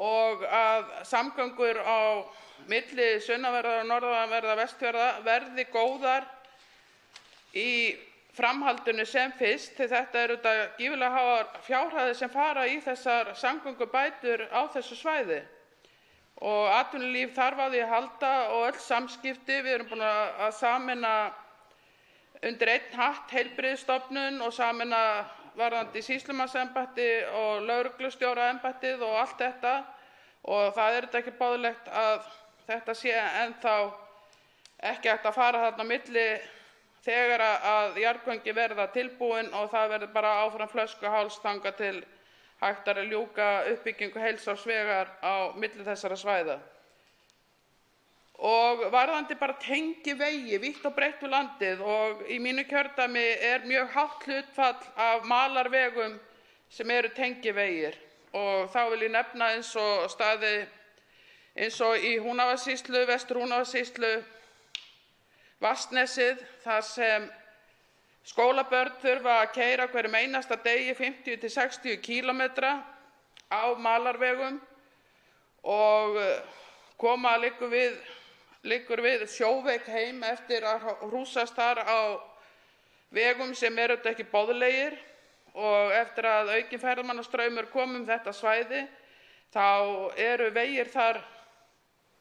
og að samgöngur á milli sunnanverðra og norðanverðra Vestfjarða verði góðar í framhaldinu sem fyrst, því þetta eru þetta gífurlega háar fjárhæðir sem fara í þessar samgöngubætur á þessu svæði. Og atvinnulíf þarf á því að halda og öll samskipti. Við erum búin að sameina undir einn hatt heilbrigðisstofnun og sameina varðandi sýslumannsembætti og lögreglustjóraembættið og allt þetta, og það er þetta ekki boðlegt að þetta sé ennþá ekki hægt að fara þarna á milli þegar að jarðgöngin verða tilbúin og það verður bara áfram flöskuháls þangað til hægt er að ljúka uppbyggingu heilsársvegar á milli þessara svæða. Og varðandi bara tengivegi vítt og breitt um landið, og í mínu kjördæmi er mjög hátt hlutfall af malarvegum sem eru tengivegir, og þá vil ég nefna eins og staði eins og í Húnavatnssýslu, Vestur-Húnavatnssýslu, Vatnsnesið, þar sem skólabörn þurfa að keyra hverjum einasta degi 50 til 60 kílómetra á malarvegum og koma liggur við sjóveik heim eftir að hrúsast þar á vegum sem eru ekki boðlegir, og eftir að aukinn ferðamannastraumur kom þetta svæði þá eru vegir þar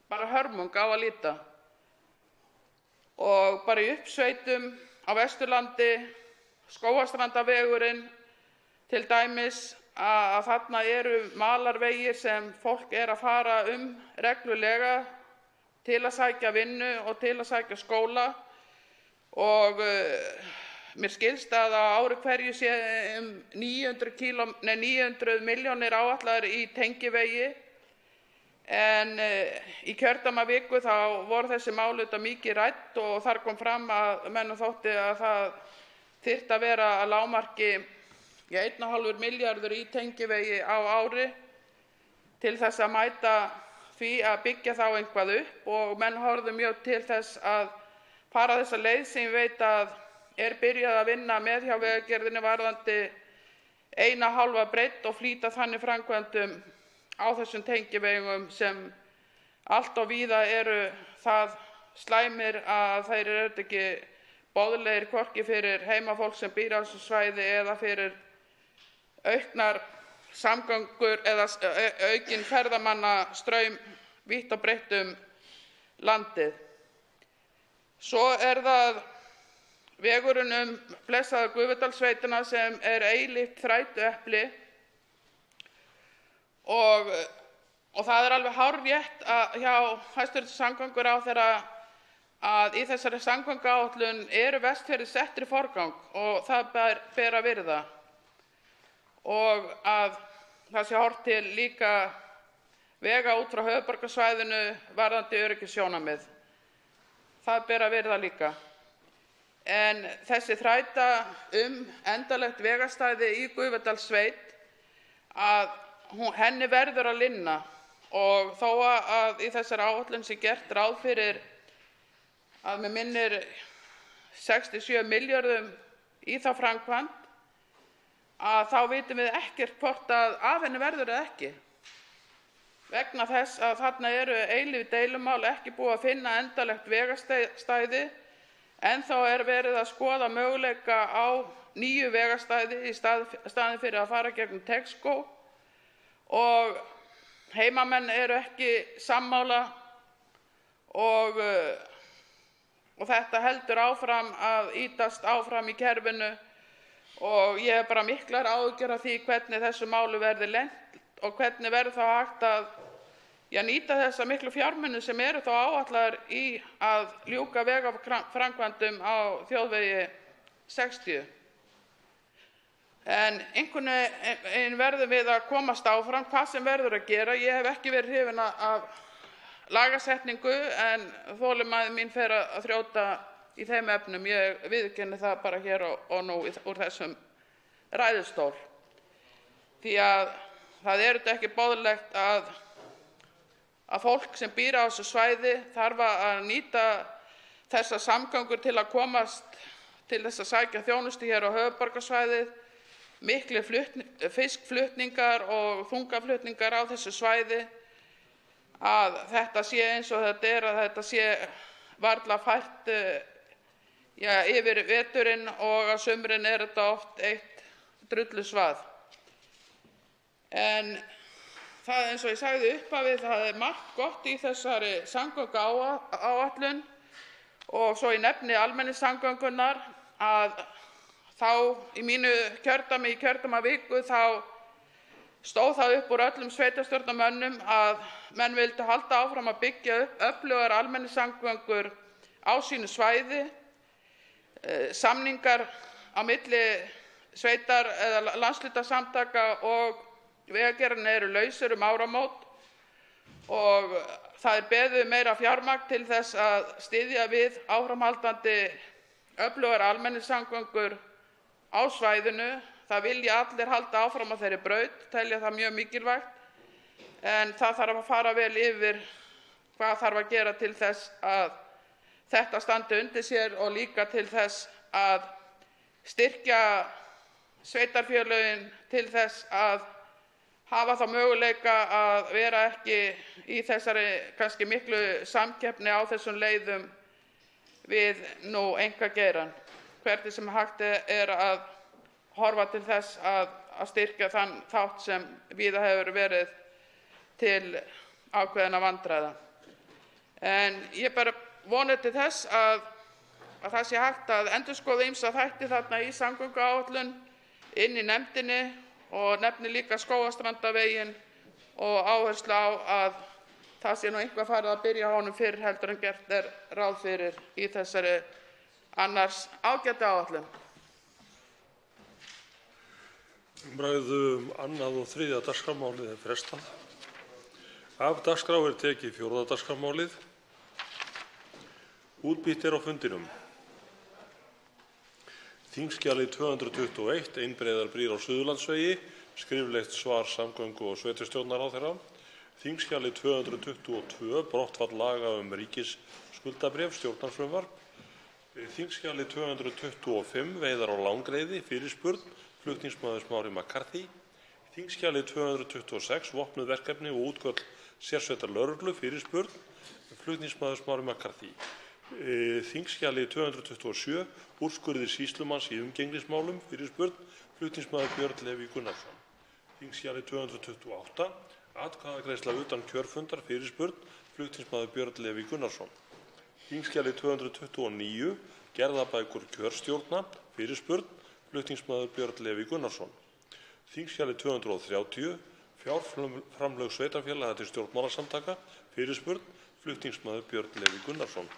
bara hörmung á að líta. Og bara í uppsveitum á Vesturlandi, Skógarstrandarvegurinn til dæmis, að þarna eru malarvegir sem fólk er að fara reglulega til að sækja vinnu og til að sækja skóla, og mér skilst að á ári hverju sé 900 milljónir áætlaðar í tengivegi. En í kjördæmaviku þá voru þessi mál auðvitað mikið rædd og þar kom fram að mönnum þótti að það þyrfti að vera að lágmarki 1,5 milljarður í tengivegi á ári til þess að mæta því að byggja þá eitthvað upp, og menn horfðu mjög til þess að fara þessa leið sem ég veit að er byrjað að vinna með hjá Vegagerðinni varðandi 1,5 breidd og flýta þannig framkvæmdum á þessum tengivegum sem allt og víða eru það slæmir að þeir eru ekki boðlegir hvorki fyrir heimafólk sem býr á þessu svæði eða fyrir auknar samgöngur eða aukinn ferðamannastraum vítt og breitt landið. Svo er það vegurinn blessaða Gufudalssveitina sem er eilíft þrætuepli. Og það er alveg hárrétt hjá hæstv. Samgönguráðherra að í þessari samgönguáætlun eru Vestfirðir settir í forgang og það ber að virða og að það sé horft til líka vega út frá höfuðborgarsvæðinu varðandi öryggissjónarmið. Það ber að virða líka. En þessi þræta endanlegt vegastæði í Gufudalssveit að henni verður að linna og þó að í þessari áætlun sé gert ráð fyrir að mig minnir 67 milljörðum í þá framkvæmd að þá vitum við ekkert hvort að af henni verður eða ekki. Vegna þess að þarna eru eilíf deilumál, ekki búið að finna endanlegt vegastæði, en þá verið að skoða möguleika á nýju vegastæði í staðinn fyrir að fara gegnum Texco og heimamenn eru ekki sammála og þetta heldur áfram að ýtast áfram í kerfinu og ég hef bara miklar áhyggjur af því hvernig þessu máli verði lent og hvernig verður þá hægt að nýta þessa miklu fjármuni sem eru þá áætlaðir í að ljúka vegaframkvæmdum á þjóðvegi 60. En einhvern veginn verðum við að komast áfram hvað sem verður að gera. Ég hef ekki verið hrifin af lagasetningu en þolinmæði mín fer að þrjóta í þeim efnum. Ég viðurkenni það bara hér og nú úr þessum ræðustól. Því að það er ekki boðlegt að fólk sem býr á þessu svæði þarf að nýta þessa samgöngur til að komast til þess að sækja þjónustu hér á höfuðborgarsvæðið, miklir fiskflutningar og þungaflutningar á þessu svæði, að þetta sé eins og þetta er, að þetta sé varla fært yfir veturinn og á sumrin er þetta oft eitt drullusvað. En það eins og ég sagði í upphafi, það er margt gott í þessari samgönguáætlun og svo ég nefni almenningssamgöngunnar að þá í mínu kjördæmi, í kjördæmaviku, þá stóð það upp úr öllum sveitarstjórnarmönnum að menn vildu halda áfram að byggja upp öflugar almenningssamgöngur á sínu svæði. Samningar á milli sveitar eða landshlutasamtaka og Vegagerðin eru lausir áramót og það er beðið meira fjármagn til þess að styðja við áframhaldandi öflugar almenningssamgöngur á svæðinu. Það vilja allir halda áfram á þeirri braut, telja það mjög mikilvægt, en það þarf að fara vel yfir hvað þarf að gera til þess að þetta standi undir sér og líka til þess að styrkja sveitarfélögin til þess að hafa þá möguleika að vera ekki í þessari kannski miklu samkeppni á þessum leiðum við nú einkageirann. Hvernig sem hægt er að horfa til þess að styrkja þann þátt sem víða hefur verið til ákveðinna vandræða. En ég bara vonir til þess að það sé hægt að endurskoða ýmsa þætti þarna í samgönguáætlun inn í nefndinni og nefni líka Skógarstrandarveginn og áherslu á að það sé nú eitthvað farið að byrja á honum fyrr heldur en gert er ráð fyrir í þessari annars ágætu áætlun. Umræðu annað og þriðja dagskrármálið er frestað. Af dagskrá er tekið fjórða dagskrármálið. Útbýtt er á fundinum. Þingskjali 221, einbreiðar brýr á Suðurlandsvegi, skriflegt svar samgöngu- og sveitarstjórnarráðherra. Þingskjali 222, brottfall laga ríkisskuldabréf, stjórnarfrumvarp. Þingskjali 225, veiðar á langreiði, fyrirspurn, flutningsmaður Smári McCarthy. Þingskjali 226, vopnuð verkefni og útköll sérsveitar lögreglu, fyrirspurn, flutningsmaður Smári McCarthy. Þingskjali 227, úrskurðir sýslumanns í umgengnismálum, fyrirspurn, flutningsmaður Björn Leví Gunnarsson. Þingskjali 228, atkvæðagreiðsla utan kjörfundar, fyrirspurn, flutningsmaður Björn Leví Gunnarsson. Þingskjali 229, gerðabækur kjörstjórna, fyrirspurn, flutningsmaður Björn Leví Gunnarsson. Þingskjali 230, fjárframlög sveitarfélaga til stjórnmálasamtaka, fyrirspurn, flutningsmaður Björn Leví Gunnarsson.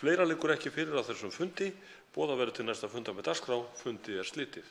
Fleira liggur ekki fyrir á þessum fundi. Boðað verður til næsta fundar með dagskrá. Fundi er slitið.